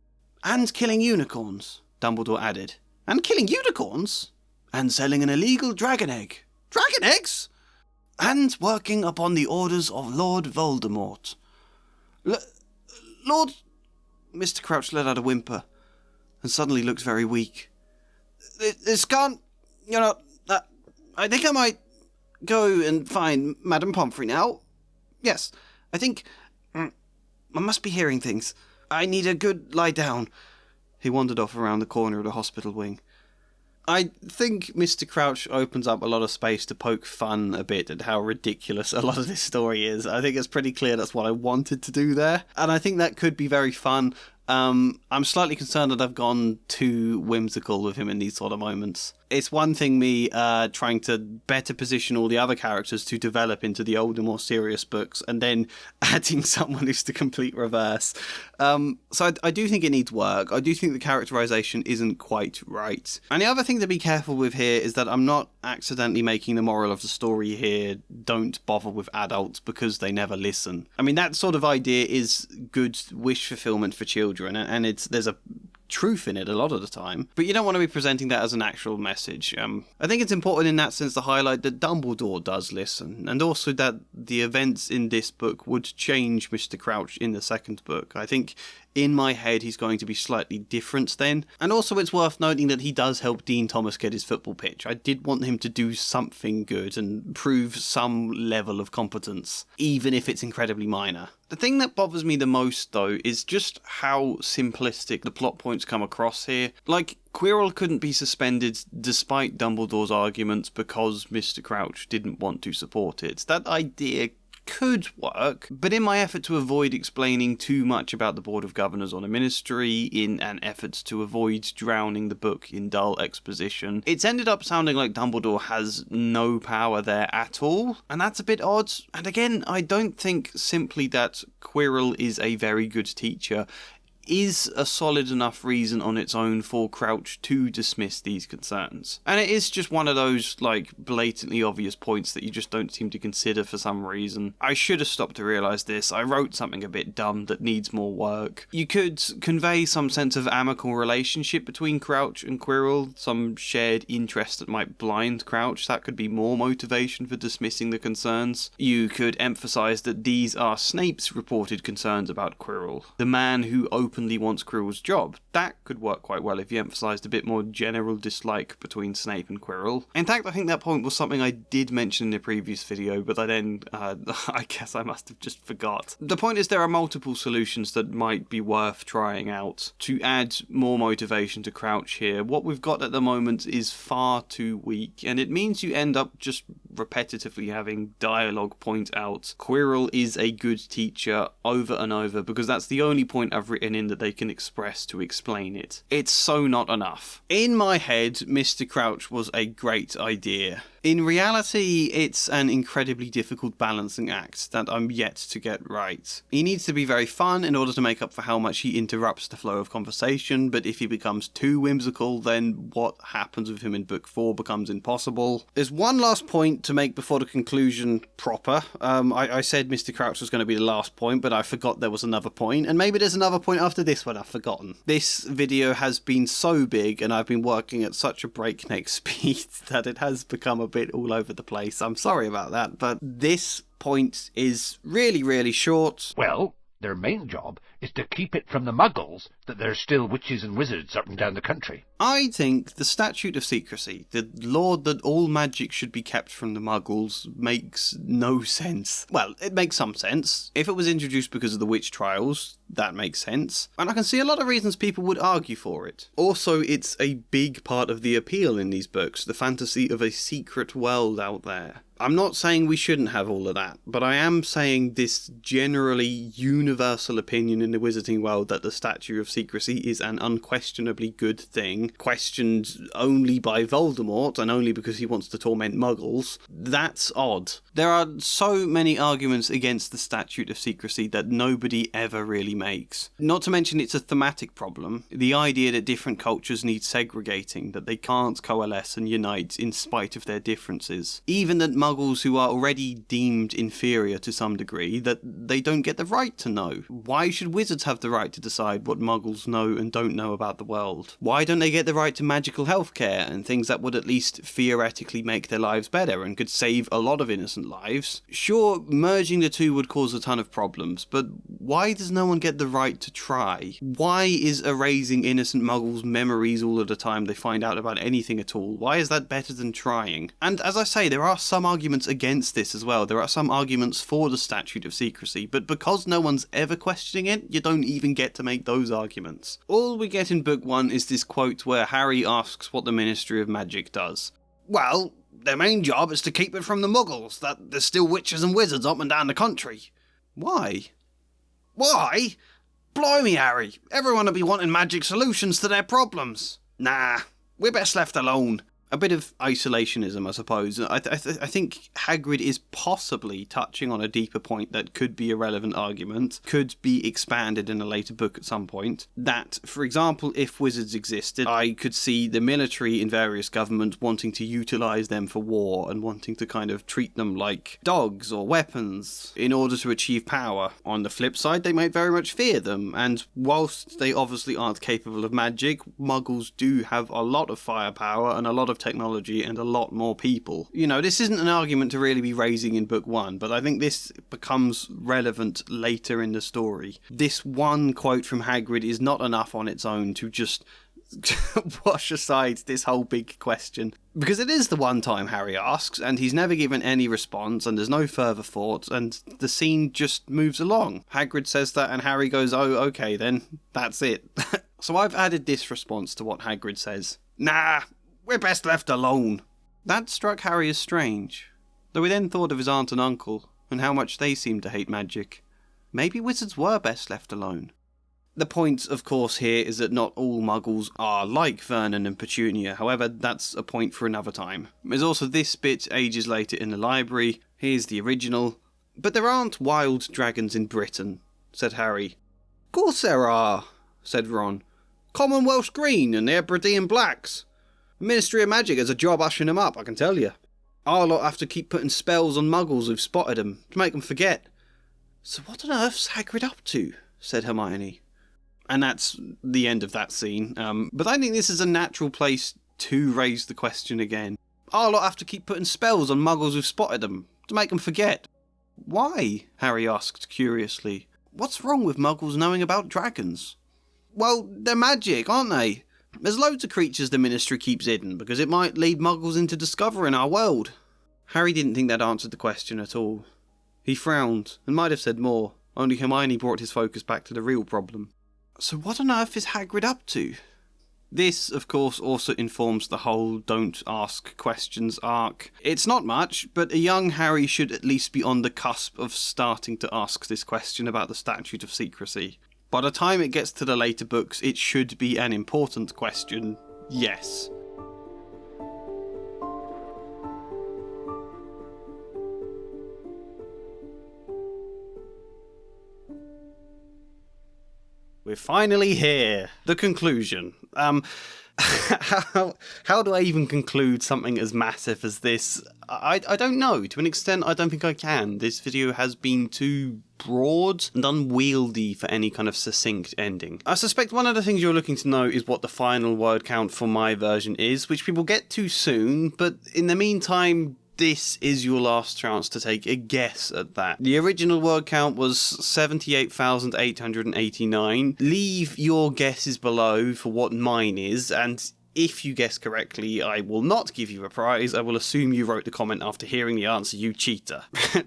And killing unicorns, Dumbledore added. And killing unicorns? And selling an illegal dragon egg. Dragon eggs? And working upon the orders of Lord Voldemort. Lord... Mr. Crouch let out a whimper, and suddenly looked very weak. "This can't... I think I might go and find Madame Pomfrey now. Yes, I think... I must be hearing things. I need a good lie down." He wandered off around the corner of the hospital wing. I think Mr. Crouch opens up a lot of space to poke fun a bit at how ridiculous a lot of this story is. I think it's pretty clear that's what I wanted to do there, and I think that could be very fun. I'm slightly concerned that I've gone too whimsical with him in these sort of moments. It's one thing me trying to better position all the other characters to develop into the older, more serious books, and then adding someone who's the complete reverse. So I do think it needs work. I do think the characterization isn't quite right. And the other thing to be careful with here is that I'm not accidentally making the moral of the story here, don't bother with adults because they never listen. I mean, that sort of idea is good wish fulfillment for children, and there's a truth in it a lot of the time, but you don't want to be presenting that as an actual message. I think it's important in that sense to highlight that Dumbledore does listen, and also that the events in this book would change Mr. Crouch in the second book. I think in my head he's going to be slightly different then, and also it's worth noting that he does help Dean Thomas get his football pitch. I did want him to do something good and prove some level of competence, even if it's incredibly minor. The thing that bothers me the most, though, is just how simplistic the plot points come across here. Like, Quirrell couldn't be suspended despite Dumbledore's arguments because Mr. Crouch didn't want to support it. That idea could work, but in my effort to avoid explaining too much about the Board of Governors on a ministry, in an effort to avoid drowning the book in dull exposition, it's ended up sounding like Dumbledore has no power there at all, and that's a bit odd. And again, I don't think simply that Quirrell is a very good teacher is a solid enough reason on its own for Crouch to dismiss these concerns. And it is just one of those, like, blatantly obvious points that you just don't seem to consider for some reason. I should have stopped to realise this. I wrote something a bit dumb that needs more work. You could convey some sense of amicable relationship between Crouch and Quirrell, some shared interest that might blind Crouch. That could be more motivation for dismissing the concerns. You could emphasise that these are Snape's reported concerns about Quirrell, the man who openly wants Quirrell's job. That could work quite well if you emphasised a bit more general dislike between Snape and Quirrell. In fact, I think that point was something I did mention in the previous video, but I then, I guess I must have just forgot. The point is there are multiple solutions that might be worth trying out to add more motivation to Crouch here. What we've got at the moment is far too weak, and it means you end up just repetitively having dialogue point out Quirrell is a good teacher over and over, because that's the only point I've written in that they can express to explain it. It's so not enough. In my head, Mr. Crouch was a great idea. In reality, it's an incredibly difficult balancing act that I'm yet to get right. He needs to be very fun in order to make up for how much he interrupts the flow of conversation, but if he becomes too whimsical, then what happens with him in book 4 becomes impossible. There's one last point to make before the conclusion proper. I said Mr. Crouch was going to be the last point, but I forgot there was another point, and maybe there's another point after this one I've forgotten. This video has been so big, and I've been working at such a breakneck speed that it has become a bit all over the place. I'm sorry about that, but this point is really, really short. Well, their main job is to keep it from the muggles that there's still witches and wizards up and down the country. I think the Statute of Secrecy, the law that all magic should be kept from the muggles, makes no sense. Well, it makes some sense. If it was introduced because of the witch trials, that makes sense. And I can see a lot of reasons people would argue for it. Also, it's a big part of the appeal in these books, the fantasy of a secret world out there. I'm not saying we shouldn't have all of that, but I am saying this generally universal opinion in the wizarding world that the Statute of Secrecy is an unquestionably good thing, questioned only by Voldemort and only because he wants to torment muggles. That's odd. There are so many arguments against the Statute of Secrecy that nobody ever really makes. Not to mention it's a thematic problem. The idea that different cultures need segregating, that they can't coalesce and unite in spite of their differences. Even that muggles who are already deemed inferior to some degree, that they don't get the right to know. Why should wizards have the right to decide what muggles know and don't know about the world? Why don't they get the right to magical healthcare and things that would at least theoretically make their lives better and could save a lot of innocent lives? Sure, merging the two would cause a ton of problems, but why does no one get the right to try? Why is erasing innocent muggles' memories all of the time they find out about anything at all? Why is that better than trying? And as I say, there are some arguments against this as well. There are some arguments for the Statute of Secrecy, but because no one's ever questioning it, you don't even get to make those arguments. All we get in book 1 is this quote where Harry asks what the Ministry of Magic does. Well, their main job is to keep it from the muggles, that there's still witches and wizards up and down the country. Why? Why? Blimey, Harry, everyone will be wanting magic solutions to their problems. Nah, we're best left alone. a bit of isolationism, I suppose. I think Hagrid is possibly touching on a deeper point that could be a relevant argument, could be expanded in a later book at some point. That, for example, if wizards existed, I could see the military in various governments wanting to utilise them for war and wanting to kind of treat them like dogs or weapons in order to achieve power. On the flip side, they might very much fear them, and whilst they obviously aren't capable of magic, muggles do have a lot of firepower and a lot of technology and a lot more people. You know, this isn't an argument to really be raising in book one, but I think this becomes relevant later in the story. This one quote from Hagrid is not enough on its own to just wash aside this whole big question. Because it is the one time Harry asks, and he's never given any response, and there's no further thought, and the scene just moves along. Hagrid says that, and Harry goes, oh, okay then, that's it. So I've added this response to what Hagrid says. Nah, we're best left alone. That struck Harry as strange, though he then thought of his aunt and uncle, and how much they seemed to hate magic. Maybe wizards were best left alone. The point, of course, here is that not all muggles are like Vernon and Petunia, however, that's a point for another time. There's also this bit ages later in the library. Here's the original. But there aren't wild dragons in Britain, said Harry. Course there are, said Ron. Commonwealth Green and the Hebridean Blacks. The Ministry of Magic has a job ushering them up, I can tell you. Our lot have to keep putting spells on muggles who've spotted them, to make them forget. So what on earth's Hagrid up to? Said Hermione. And that's the end of that scene. But I think this is a natural place to raise the question again. Our lot have to keep putting spells on muggles who've spotted them, to make them forget. Why? Harry asked curiously. What's wrong with muggles knowing about dragons? Well, they're magic, aren't they? There's loads of creatures the Ministry keeps hidden, because it might lead muggles into discovering our world. Harry didn't think that answered the question at all. He frowned, and might have said more, only Hermione brought his focus back to the real problem. So what on earth is Hagrid up to? This, of course, also informs the whole don't ask questions arc. It's not much, but a young Harry should at least be on the cusp of starting to ask this question about the Statute of Secrecy. By the time it gets to the later books, it should be an important question, yes. We're finally here. The conclusion. How do I even conclude something as massive as this? I don't know. To an extent, I don't think I can. This video has been too broad and unwieldy for any kind of succinct ending. I suspect one of the things you're looking to know is what the final word count for my version is, which we will get to soon, but in the meantime, this is your last chance to take a guess at that. The original word count was 78,889. Leave your guesses below for what mine is, and if you guess correctly, I will not give you a prize. I will assume you wrote the comment after hearing the answer, you cheater.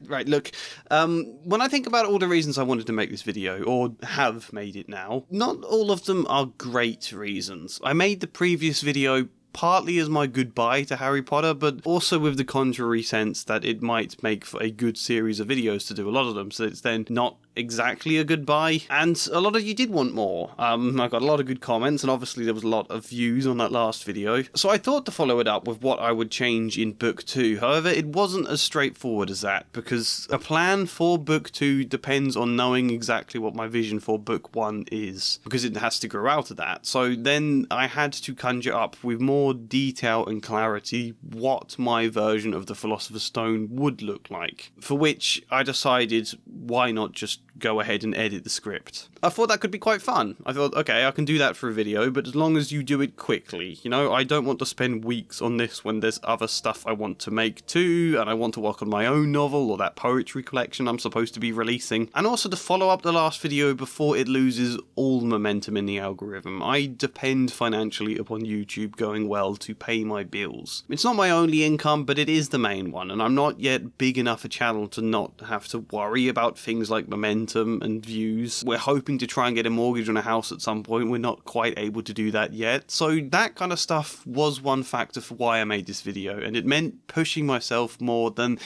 Right, look, when I think about all the reasons I wanted to make this video, or have made it now, not all of them are great reasons. I made the previous video partly as my goodbye to Harry Potter, but also with the contrary sense that it might make for a good series of videos to do a lot of them, so it's then not exactly a goodbye, and a lot of you did want more. I got a lot of good comments, and obviously there was a lot of views on that last video, so I thought to follow it up with what I would change in book 2. However, it wasn't as straightforward as that, because a plan for book 2 depends on knowing exactly what my vision for book 1 is, because it has to grow out of that. So then I had to conjure up with more detail and clarity what my version of the Philosopher's Stone would look like, for which I decided why not just go ahead and edit the script. I thought that could be quite fun. I thought, okay, I can do that for a video, but as long as you do it quickly, you know, I don't want to spend weeks on this when there's other stuff I want to make too, and I want to work on my own novel or that poetry collection I'm supposed to be releasing, and also to follow up the last video before it loses all momentum in the algorithm. I depend financially upon YouTube going well to pay my bills. It's not my only income, but it is the main one, and I'm not yet big enough a channel to not have to worry about things like momentum and views. We're hoping to try and get a mortgage on a house at some point. We're not quite able to do that yet. So that kind of stuff was one factor for why I made this video, and it meant pushing myself more than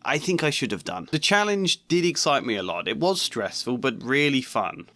I think I should have done. The challenge did excite me a lot. It was stressful, but really fun.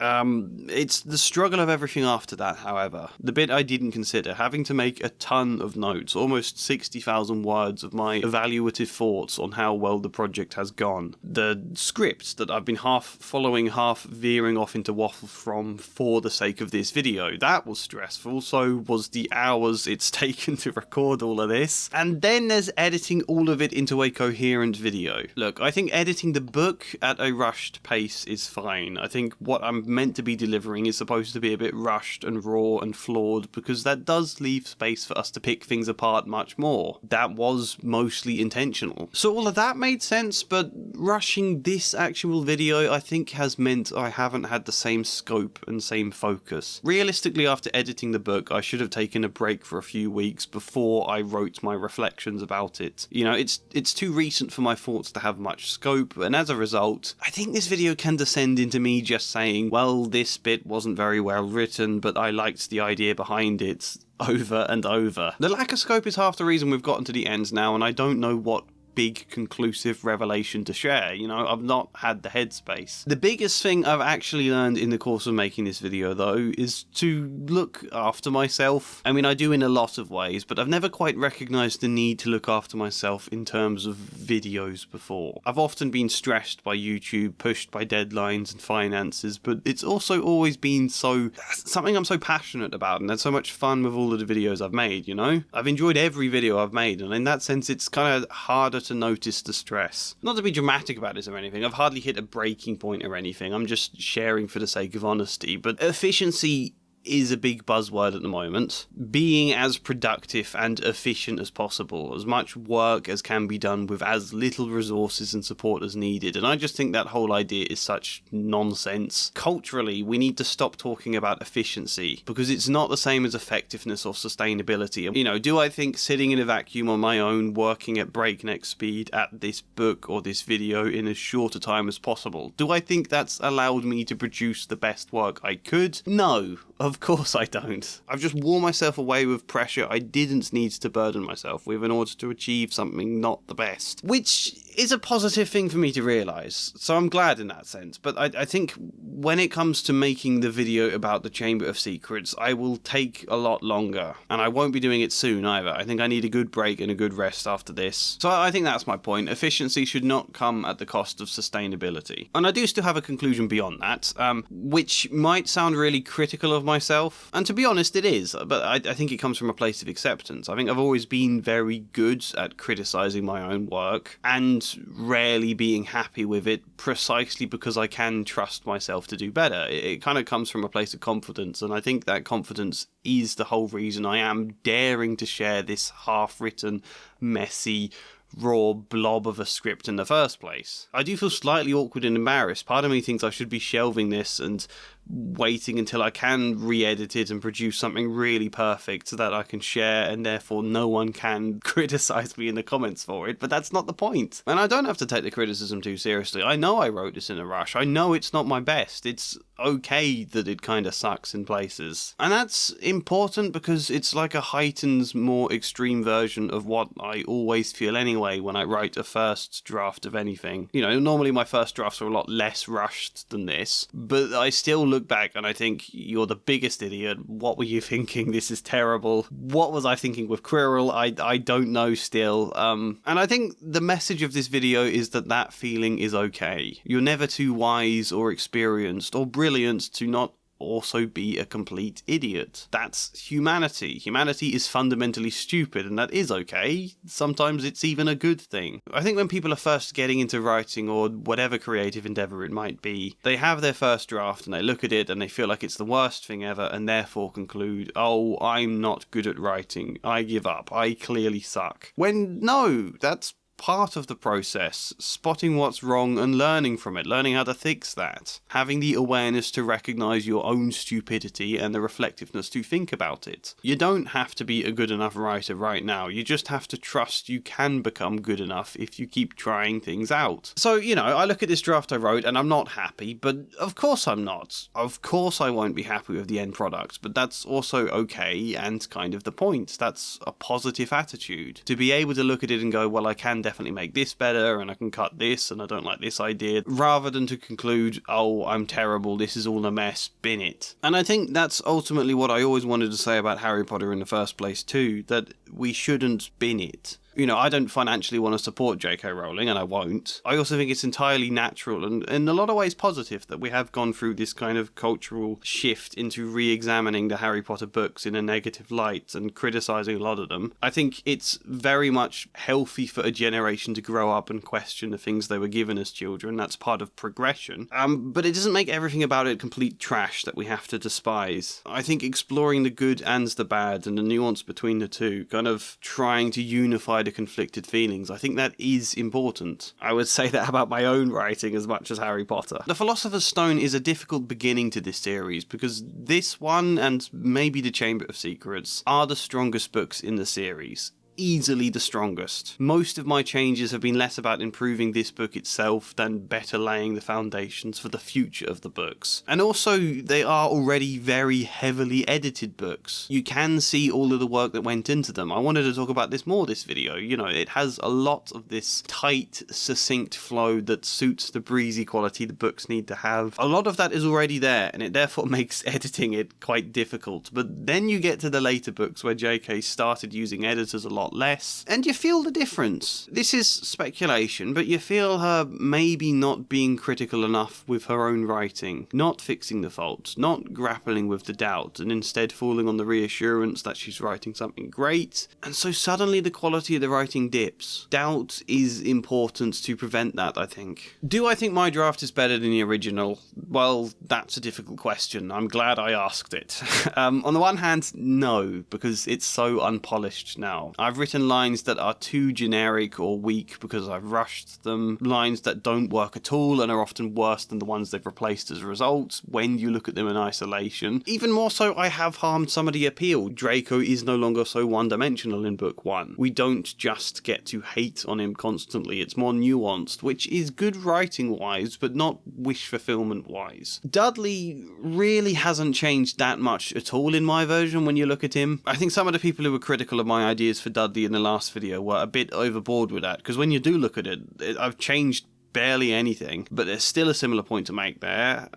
It's the struggle of everything after that, however. The bit I didn't consider, having to make a ton of notes, almost 60,000 words of my evaluative thoughts on how well the project has gone. The script that I've been half following, half veering off into waffle from for the sake of this video, that was stressful, so was the hours it's taken to record all of this. And then there's editing all of it into a coherent video. Look, I think editing the book at a rushed pace is fine. I think what I'm meant to be delivering is supposed to be a bit rushed and raw and flawed, because that does leave space for us to pick things apart much more. That was mostly intentional. So all of that made sense, but rushing this actual video I think has meant I haven't had the same scope and same focus. Realistically, after editing the book, I should have taken a break for a few weeks before I wrote my reflections about it. You know, it's too recent for my thoughts to have much scope, and as a result, I think this video can descend into me just saying, well, this bit wasn't very well written, but I liked the idea behind it, over and over. The lack of scope is half the reason we've gotten to the end now, and I don't know what big conclusive revelation to share. You know, I've not had the headspace. The biggest thing I've actually learned in the course of making this video, though, is to look after myself. I mean, I do in a lot of ways, but I've never quite recognised the need to look after myself in terms of videos before. I've often been stressed by YouTube, pushed by deadlines and finances, but it's also always been something I'm so passionate about, and had so much fun with all of the videos I've made, you know? I've enjoyed every video I've made, and in that sense it's kind of harder to notice the stress. Not to be dramatic about this or anything, I've hardly hit a breaking point or anything, I'm just sharing for the sake of honesty, but efficiency is a big buzzword at the moment. Being as productive and efficient as possible, as much work as can be done with as little resources and support as needed, and I just think that whole idea is such nonsense. Culturally, we need to stop talking about efficiency, because it's not the same as effectiveness or sustainability. You know, do I think sitting in a vacuum on my own, working at breakneck speed at this book or this video in as short a time as possible, do I think that's allowed me to produce the best work I could? No. Of course I don't. I've just worn myself away with pressure I didn't need to burden myself with in order to achieve something not the best. Which is a positive thing for me to realise, so I'm glad in that sense, but I think when it comes to making the video about the Chamber of Secrets, I will take a lot longer, and I won't be doing it soon either. I think I need a good break and a good rest after this. So I think that's my point. Efficiency should not come at the cost of sustainability. And I do still have a conclusion beyond that, which might sound really critical of myself, and to be honest it is, but I think it comes from a place of acceptance. I think I've always been very good at criticising my own work, and rarely being happy with it, precisely because I can trust myself to do better. It kind of comes from a place of confidence, and I think that confidence is the whole reason I am daring to share this half-written, messy, raw blob of a script in the first place. I do feel slightly awkward and embarrassed. Part of me thinks I should be shelving this and waiting until I can re-edit it and produce something really perfect so that I can share, and therefore no one can criticise me in the comments for it, but that's not the point. And I don't have to take the criticism too seriously. I know I wrote this in a rush. I know it's not my best. It's okay that it kind of sucks in places. And that's important because it's like a heightened, more extreme version of what I always feel anyway when I write a first draft of anything. You know, normally my first drafts are a lot less rushed than this, but I still look back and I think, you're the biggest idiot. What were you thinking? This is terrible. What was I thinking with Quirrell? I don't know still. And I think the message of this video is that feeling is okay. You're never too wise or experienced or brilliant to not also be a complete idiot. That's humanity. Humanity is fundamentally stupid, and that is okay. Sometimes it's even a good thing. I think when people are first getting into writing, or whatever creative endeavour it might be, they have their first draft and they look at it and they feel like it's the worst thing ever, and therefore conclude, oh, I'm not good at writing. I give up. I clearly suck. When no, that's part of the process, spotting what's wrong and learning from it, learning how to fix that, having the awareness to recognise your own stupidity and the reflectiveness to think about it. You don't have to be a good enough writer right now, you just have to trust you can become good enough if you keep trying things out. So, you know, I look at this draft I wrote and I'm not happy, but of course I'm not. Of course I won't be happy with the end product, but that's also okay and kind of the point. That's a positive attitude. To be able to look at it and go, well, I can definitely make this better, and I can cut this, and I don't like this idea, rather than to conclude, oh, I'm terrible, this is all a mess, bin it. And I think that's ultimately what I always wanted to say about Harry Potter in the first place too, that we shouldn't bin it. You know, I don't financially want to support J.K. Rowling, and I won't. I also think it's entirely natural and in a lot of ways positive that we have gone through this kind of cultural shift into re-examining the Harry Potter books in a negative light and criticising a lot of them. I think it's very much healthy for a generation to grow up and question the things they were given as children. That's part of progression. But it doesn't make everything about it complete trash that we have to despise. I think exploring the good and the bad and the nuance between the two, kind of trying to unify the conflicted feelings, I think that is important. I would say that about my own writing as much as Harry Potter. The Philosopher's Stone is a difficult beginning to this series because this one and maybe The Chamber of Secrets are the strongest books in the series. Easily the strongest. Most of my changes have been less about improving this book itself than better laying the foundations for the future of the books. And also, they are already very heavily edited books. You can see all of the work that went into them. I wanted to talk about this more this video. You know, it has a lot of this tight, succinct flow that suits the breezy quality the books need to have. A lot of that is already there, and it therefore makes editing it quite difficult. But then you get to the later books where JK started using editors a lot less, and you feel the difference. This is speculation, but you feel her maybe not being critical enough with her own writing, not fixing the faults, not grappling with the doubt, and instead falling on the reassurance that she's writing something great, and so suddenly the quality of the writing dips. Doubt is important to prevent that, I think. Do I think my draft is better than the original? Well, that's a difficult question. I'm glad I asked it. On the one hand, no, because it's so unpolished now. I've written lines that are too generic or weak because I've rushed them, lines that don't work at all and are often worse than the ones they've replaced as a result when you look at them in isolation. Even more so, I have harmed some of the appeal. Draco is no longer so one-dimensional in book one. We don't just get to hate on him constantly, it's more nuanced, which is good writing-wise, but not wish-fulfillment-wise. Dudley really hasn't changed that much at all in my version when you look at him. I think some of the people who were critical of my ideas for Dudley in the last video were a bit overboard with that, because when you do look at it, I've changed barely anything, but there's still a similar point to make there.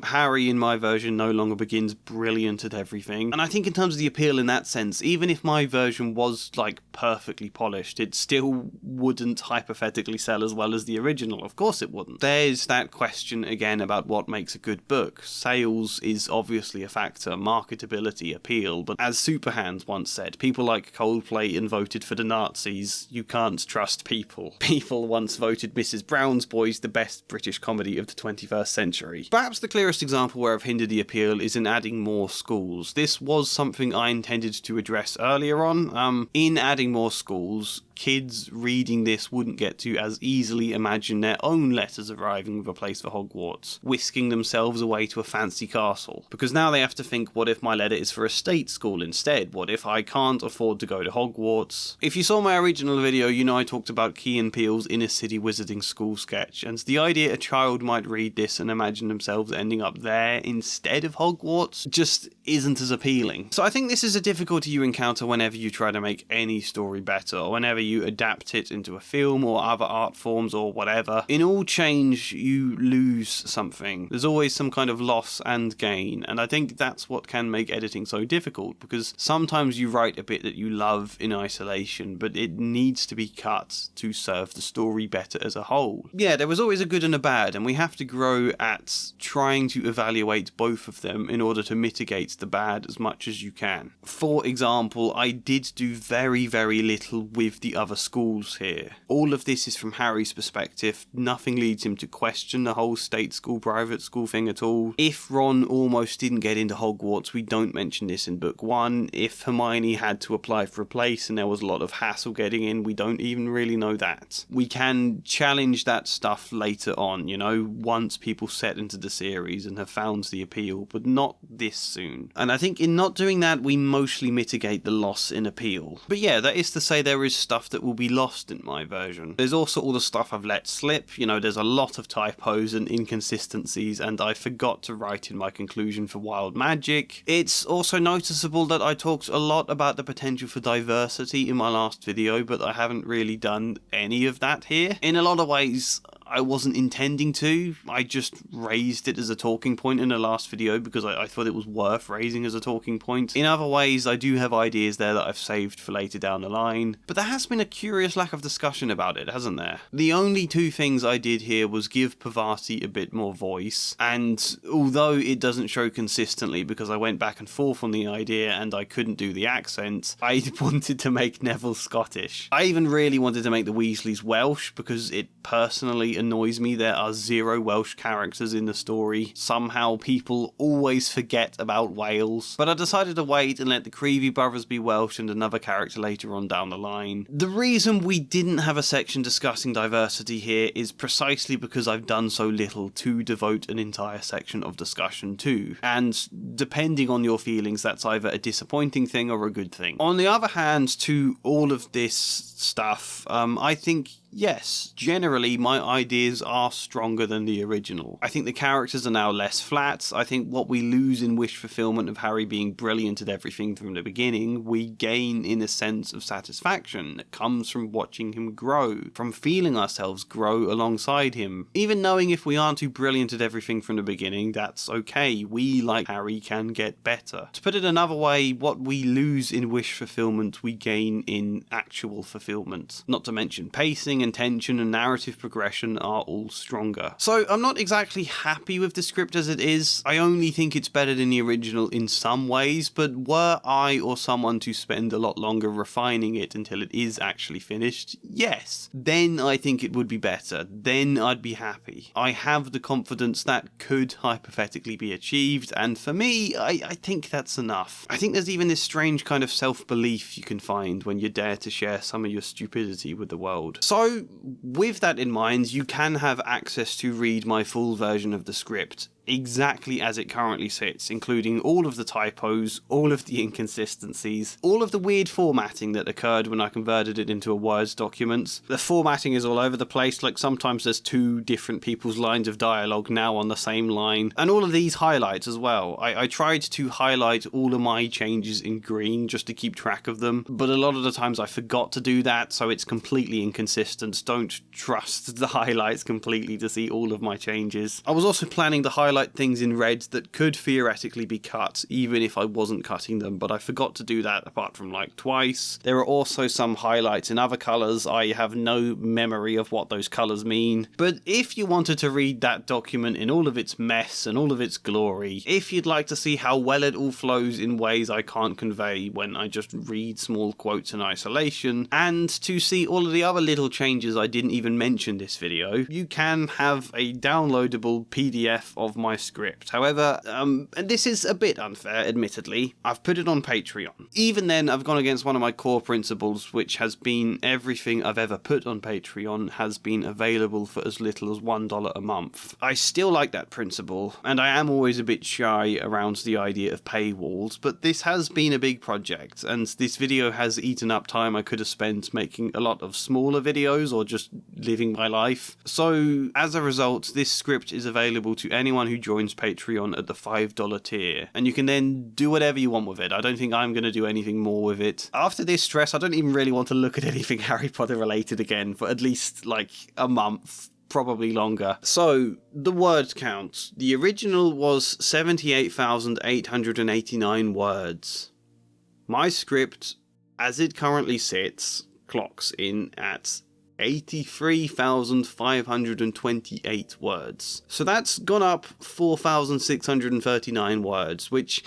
Harry in my version no longer begins brilliant at everything, and I think in terms of the appeal in that sense, even if my version was like perfectly polished, it still wouldn't hypothetically sell as well as the original. Of course it wouldn't. There's that question again about what makes a good book. Sales is obviously a factor, marketability, appeal, but as Superhands once said, people like Coldplay and voted for the Nazis. You can't trust people. People once voted Mrs. Brown's Boys the best British comedy of the 21st century. Perhaps the clearest example where I've hindered the appeal is in adding more schools. This was something I intended to address earlier on. In adding more schools, kids reading this wouldn't get to as easily imagine their own letters arriving with a place for Hogwarts, whisking themselves away to a fancy castle. Because now they have to think, what if my letter is for a state school instead? What if I can't afford to go to Hogwarts? If you saw my original video, you know I talked about Key and Peele's Inner City Wizarding School sketch, and the idea a child might read this and imagine themselves ending up there instead of Hogwarts just isn't as appealing. So I think this is a difficulty you encounter whenever you try to make any story better, or whenever you adapt it into a film or other art forms or whatever. In all change, you lose something. There's always some kind of loss and gain, and I think that's what can make editing so difficult, because sometimes you write a bit that you love in isolation, but it needs to be cut to serve the story better as a whole. Yeah, there was always a good and a bad, and we have to grow at trying to evaluate both of them in order to mitigate the bad as much as you can. For example, I did do very, very little with the other schools here. All of this is from Harry's perspective. Nothing leads him to question the whole state school, private school thing at all. If Ron almost didn't get into Hogwarts, we don't mention this in book one. If Hermione had to apply for a place and there was a lot of hassle getting in, we don't even really know that. We can challenge that stuff later on, once people set into the series and have found the appeal, but not this soon. And I think in not doing that, we mostly mitigate the loss in appeal. But yeah, that is to say there is stuff that will be lost in my version. There's also all the stuff I've let slip, there's a lot of typos and inconsistencies, and I forgot to write in my conclusion for Wild Magic. It's also noticeable that I talked a lot about the potential for diversity in my last video, but I haven't really done any of that here. In a lot of ways, I wasn't intending to. I just raised it as a talking point in the last video because I thought it was worth raising as a talking point. In other ways, I do have ideas there that I've saved for later down the line, but there has been a curious lack of discussion about it, hasn't there? The only two things I did here was give Parvati a bit more voice, and although it doesn't show consistently because I went back and forth on the idea and I couldn't do the accent, I wanted to make Neville Scottish. I even really wanted to make the Weasleys Welsh because it personally annoys me there are 0 Welsh characters in the story. Somehow people always forget about Wales. But I decided to wait and let the Creevey brothers be Welsh and another character later on down the line. The reason we didn't have a section discussing diversity here is precisely because I've done so little to devote an entire section of discussion to. And depending on your feelings, that's either a disappointing thing or a good thing. On the other hand, to all of this stuff, I think yes, generally my ideas are stronger than the original. I think the characters are now less flat. I think what we lose in wish fulfillment of Harry being brilliant at everything from the beginning, we gain in a sense of satisfaction that comes from watching him grow, from feeling ourselves grow alongside him. Even knowing if we aren't too brilliant at everything from the beginning, that's okay. We, like Harry, can get better. To put it another way, what we lose in wish fulfillment, we gain in actual fulfillment. Not to mention pacing and tension and narrative progression are all stronger. So I'm not exactly happy with the script as it is. I only think it's better than the original in some ways, but were I or someone to spend a lot longer refining it until it is actually finished, yes, then I think it would be better. Then I'd be happy. I have the confidence that could hypothetically be achieved, and for me, I think that's enough. I think there's even this strange kind of self-belief you can find when you dare to share some of your stupidity with the world. So, with that in mind, you can have access to read my full version of the script exactly as it currently sits, including all of the typos, all of the inconsistencies, all of the weird formatting that occurred when I converted it into a Word document. The formatting is all over the place, like sometimes there's 2 different people's lines of dialogue now on the same line, and all of these highlights as well. I tried to highlight all of my changes in green just to keep track of them, but a lot of the times I forgot to do that, so it's completely inconsistent. Don't trust the highlights completely to see all of my changes. I was also planning to highlight things in red that could theoretically be cut, even if I wasn't cutting them, but I forgot to do that apart from like twice. There are also some highlights in other colours. I have no memory of what those colours mean. But if you wanted to read that document in all of its mess and all of its glory, if you'd like to see how well it all flows in ways I can't convey when I just read small quotes in isolation, and to see all of the other little changes I didn't even mention this video, you can have a downloadable PDF of my script. However, and this is a bit unfair, admittedly, I've put it on Patreon. Even then, I've gone against one of my core principles, which has been everything I've ever put on Patreon has been available for as little as $1 a month. I still like that principle, and I am always a bit shy around the idea of paywalls, but this has been a big project, and this video has eaten up time I could have spent making a lot of smaller videos or just living my life. So, as a result, this script is available to anyone who joins Patreon at the $5 tier, and you can then do whatever you want with it. I don't think I'm going to do anything more with it. After this stress, I don't even really want to look at anything Harry Potter related again for at least like a month. Probably longer. So, the word count. The original was 78,889 words. My script, as it currently sits, clocks in at 83,528 words. So that's gone up 4,639 words, which,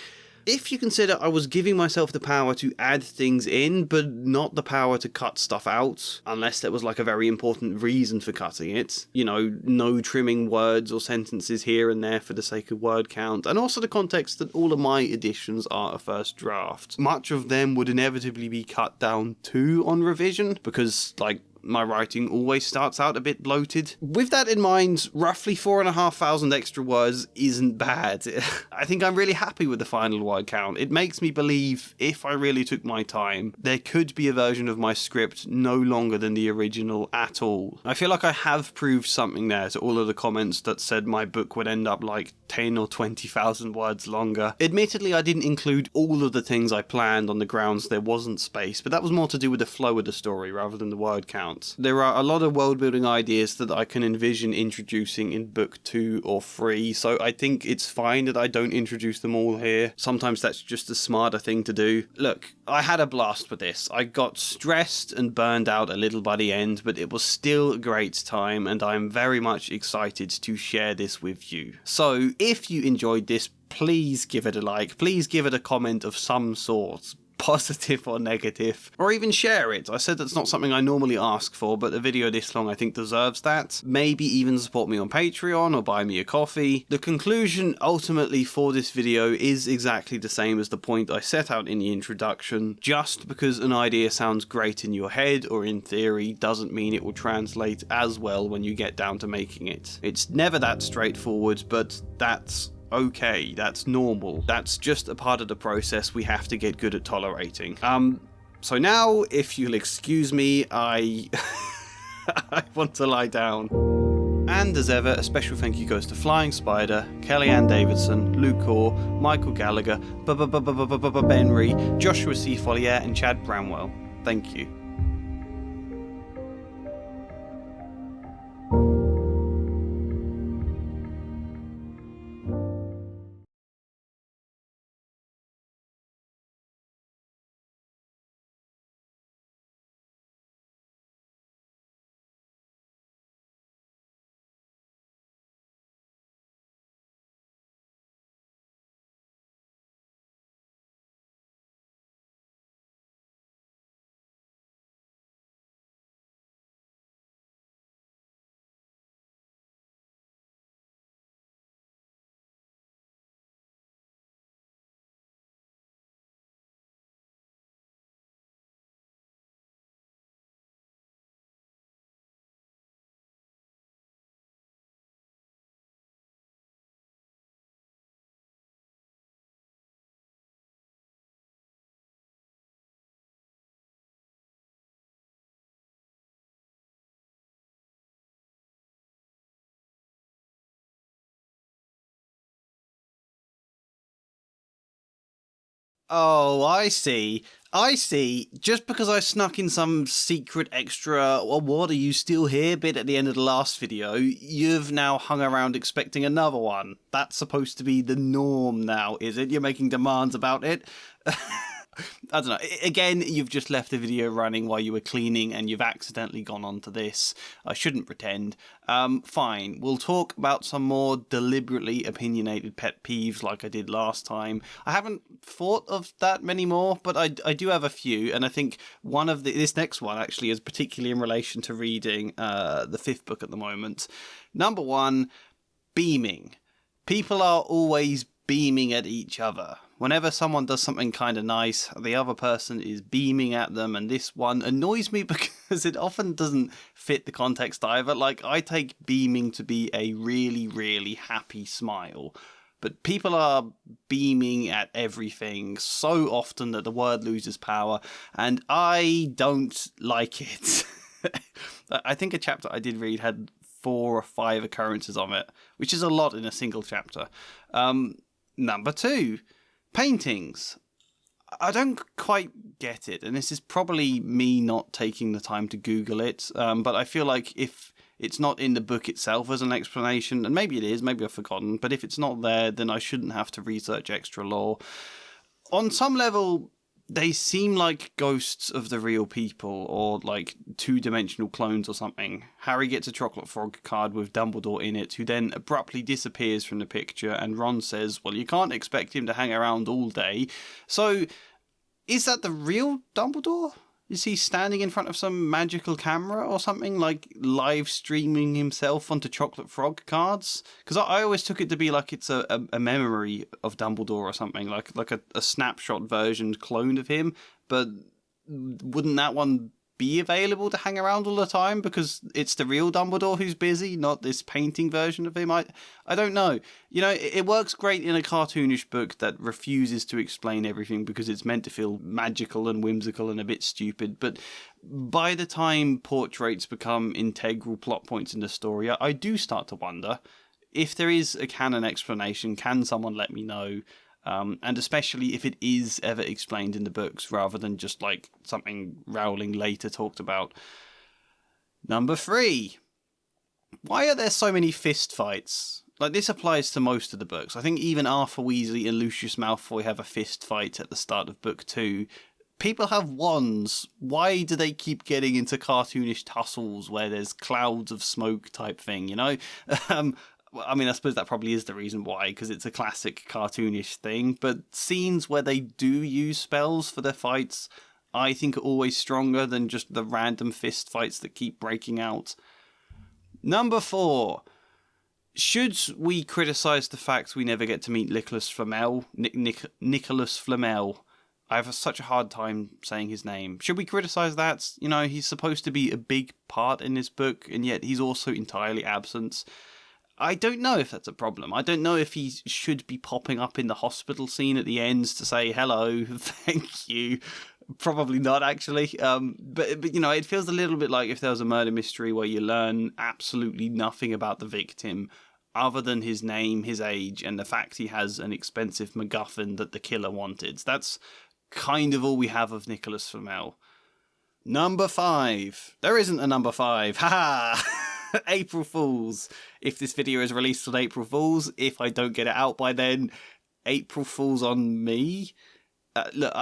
if you consider I was giving myself the power to add things in, but not the power to cut stuff out, unless there was like a very important reason for cutting it. You know, no trimming words or sentences here and there for the sake of word count, and also the context that all of my editions are a first draft. Much of them would inevitably be cut down too on revision, because, like, my writing always starts out a bit bloated. With that in mind, roughly 4,500 extra words isn't bad. I think I'm really happy with the final word count. It makes me believe, if I really took my time, there could be a version of my script no longer than the original at all. I feel like I have proved something there to all of the comments that said my book would end up like 10 or 20,000 words longer. Admittedly, I didn't include all of the things I planned on the grounds there wasn't space, but that was more to do with the flow of the story rather than the word count. There are a lot of world building ideas that I can envision introducing in book 2 or 3, so I think it's fine that I don't introduce them all here. Sometimes that's just a smarter thing to do. Look, I had a blast with this. I got stressed and burned out a little by the end, but it was still a great time, and I'm very much excited to share this with you. So, if you enjoyed this, please give it a like, please give it a comment of some sort, positive or negative, or even share it. I said that's not something I normally ask for, but a video this long I think deserves that. Maybe even support me on Patreon or buy me a coffee. The conclusion ultimately for this video is exactly the same as the point I set out in the introduction. Just because an idea sounds great in your head or in theory doesn't mean it will translate as well when you get down to making it. It's never that straightforward, but that's okay, that's normal. That's just a part of the process we have to get good at tolerating. So now, if you'll excuse me, I want to lie down. And as ever, a special thank you goes to Flying Spider, Kellyanne Davidson, Luke Orr, Michael Gallagher, Benry, Joshua C. Follier, and Chad Bramwell. Thank you. Oh, I see. I see. Just because I snuck in some secret extra, well, what are you still here bit at the end of the last video, you've now hung around expecting another one. That's supposed to be the norm now, is it? You're making demands about it? I don't know. Again, you've just left the video running while you were cleaning and you've accidentally gone on to this. I shouldn't pretend. Fine. We'll talk about some more deliberately opinionated pet peeves like I did last time. I haven't thought of that many more, but I do have a few, and I think one of this next one actually is particularly in relation to reading the 5th book at the moment. Number 1, beaming. People are always beaming at each other. Whenever someone does something kind of nice, the other person is beaming at them, and this one annoys me because it often doesn't fit the context either. Like, I take beaming to be a really, really happy smile, but people are beaming at everything so often that the word loses power, and I don't like it. I think a chapter I did read had 4 or 5 occurrences of it, which is a lot in a single chapter. Number 2, paintings. I don't quite get it, and this is probably me not taking the time to Google it, but I feel like if it's not in the book itself as an explanation, and maybe it is, maybe I've forgotten, but if it's not there, then I shouldn't have to research extra lore. On some level, they seem like ghosts of the real people, or like 2-dimensional clones or something. Harry gets a chocolate frog card with Dumbledore in it, who then abruptly disappears from the picture, and Ron says, well, you can't expect him to hang around all day. So, is that the real Dumbledore? Is he standing in front of some magical camera or something, like live streaming himself onto chocolate frog cards? Because I always took it to be like it's a memory of Dumbledore or something, like a snapshot version clone of him. But wouldn't that one be available to hang around all the time because it's the real Dumbledore who's busy, not this painting version of him. I don't know. You know, it works great in a cartoonish book that refuses to explain everything because it's meant to feel magical and whimsical and a bit stupid. But by the time portraits become integral plot points in the story, I do start to wonder if there is a canon explanation. Can someone let me know? And especially if it is ever explained in the books rather than just like something Rowling later talked about. Number 3. Why are there so many fist fights? Like, this applies to most of the books. I think even Arthur Weasley and Lucius Malfoy have a fist fight at the start of book 2. People have wands. Why do they keep getting into cartoonish tussles where there's clouds of smoke type thing, you know? I mean, I suppose that probably is the reason why, because it's a classic cartoonish thing, but scenes where they do use spells for their fights, I think are always stronger than just the random fist fights that keep breaking out. Number 4. Should we criticise the fact we never get to meet Nicholas Flamel? Nicholas Flamel. I have such a hard time saying his name. Should we criticise that? You know, he's supposed to be a big part in this book, and yet he's also entirely absent. I don't know if that's a problem. I don't know if he should be popping up in the hospital scene at the end to say, hello, thank you. Probably not, actually. But, you know, it feels a little bit like if there was a murder mystery where you learn absolutely nothing about the victim other than his name, his age, and the fact he has an expensive MacGuffin that the killer wanted. That's kind of all we have of Nicholas Flamel. Number 5. There isn't a number 5. Ha ha! April Fools. If this video is released on April Fools, if I don't get it out by then, April Fools on me. Look,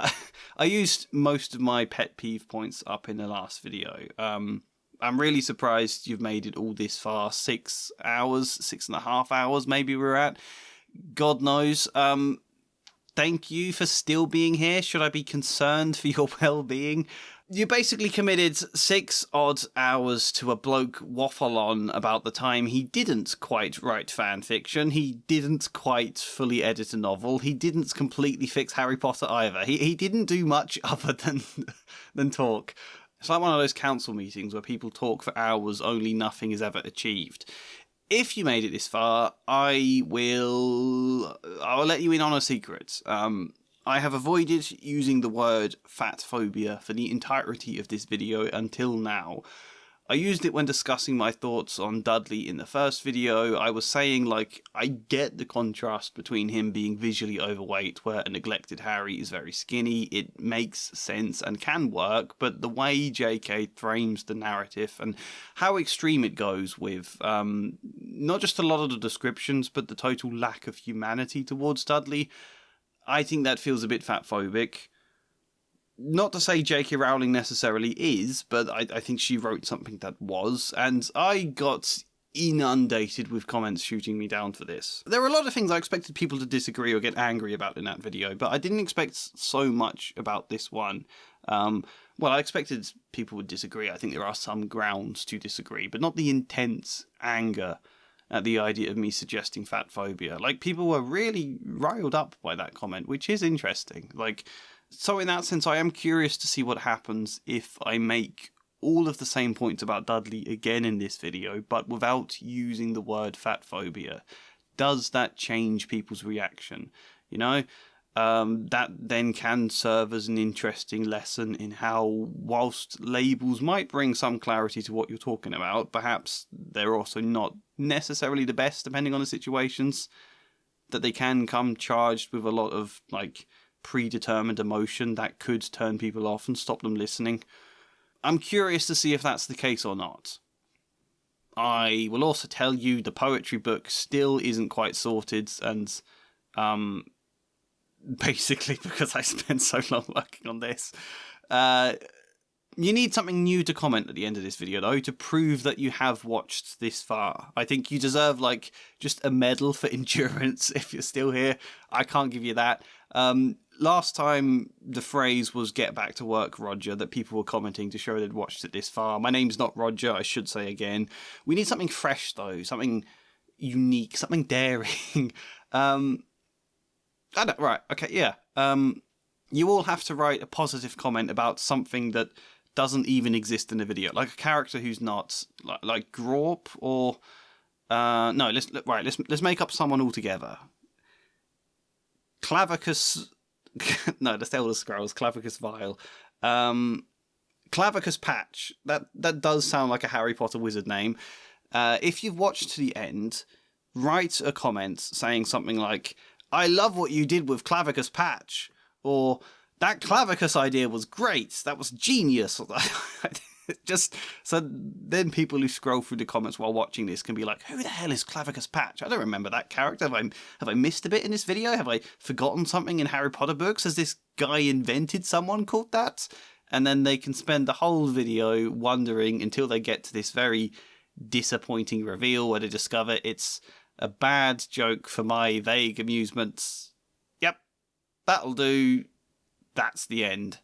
I used most of my pet peeve points up in the last video. I'm really surprised you've made it all this far. 6 hours, 6.5 hours maybe we're at. God knows. Thank you for still being here. Should I be concerned for your well-being? You basically committed 6 odd hours to a bloke waffle on about the time he didn't quite write fan fiction, he didn't quite fully edit a novel, he didn't completely fix Harry Potter either. He didn't do much other than talk. It's like one of those council meetings where people talk for hours, only nothing is ever achieved. If you made it this far, I'll let you in on a secret. I have avoided using the word fat phobia for the entirety of this video until now. I used it when discussing my thoughts on Dudley in the first video. I was saying, like, I get the contrast between him being visually overweight, where a neglected Harry is very skinny. It makes sense and can work, but the way JK frames the narrative and how extreme it goes with not just a lot of the descriptions, but the total lack of humanity towards Dudley, I think that feels a bit fatphobic. Not to say J.K. Rowling necessarily is, but I think she wrote something that was, and I got inundated with comments shooting me down for this. There were a lot of things I expected people to disagree or get angry about in that video, but I didn't expect so much about this one. Well, I expected people would disagree. I think there are some grounds to disagree, but not the intense anger at the idea of me suggesting fat phobia. Like, people were really riled up by that comment, which is interesting. Like, so in that sense, I am curious to see what happens if I make all of the same points about Dudley again in this video, but without using the word fat phobia. Does that change people's reaction? You know? That then can serve as an interesting lesson in how, whilst labels might bring some clarity to what you're talking about, perhaps they're also not necessarily the best depending on the situations, that they can come charged with a lot of, like, predetermined emotion that could turn people off and stop them listening. I'm curious to see if that's the case or not. I will also tell you the poetry book still isn't quite sorted, and basically because I spent so long working on this. You need something new to comment at the end of this video, though, to prove that you have watched this far. I think you deserve, like, just a medal for endurance if you're still here. I can't give you that. Last time the phrase was "get back to work, Roger," that people were commenting to show they'd watched it this far. My name's not Roger, I should say again. We need something fresh, though, something unique, something daring. Right, okay, yeah. You all have to write a positive comment about something that doesn't even exist in the video. Like a character who's not like Grawp or no. Let's make up someone altogether. Clavicus. No, the Elder Scrolls. Clavicus Vile. Clavicus Patch. That does sound like a Harry Potter wizard name. If you've watched to the end, write a comment saying something like, "I love what you did with Clavicus Patch," or "That Clavicus idea was great. That was genius." Just so then people who scroll through the comments while watching this can be like, "Who the hell is Clavicus Patch? I don't remember that character. Have I missed a bit in this video? Have I forgotten something in Harry Potter books? Has this guy invented someone called that?" And then they can spend the whole video wondering until they get to this very disappointing reveal where they discover it's a bad joke for my vague amusements. Yep, that'll do. That's the end.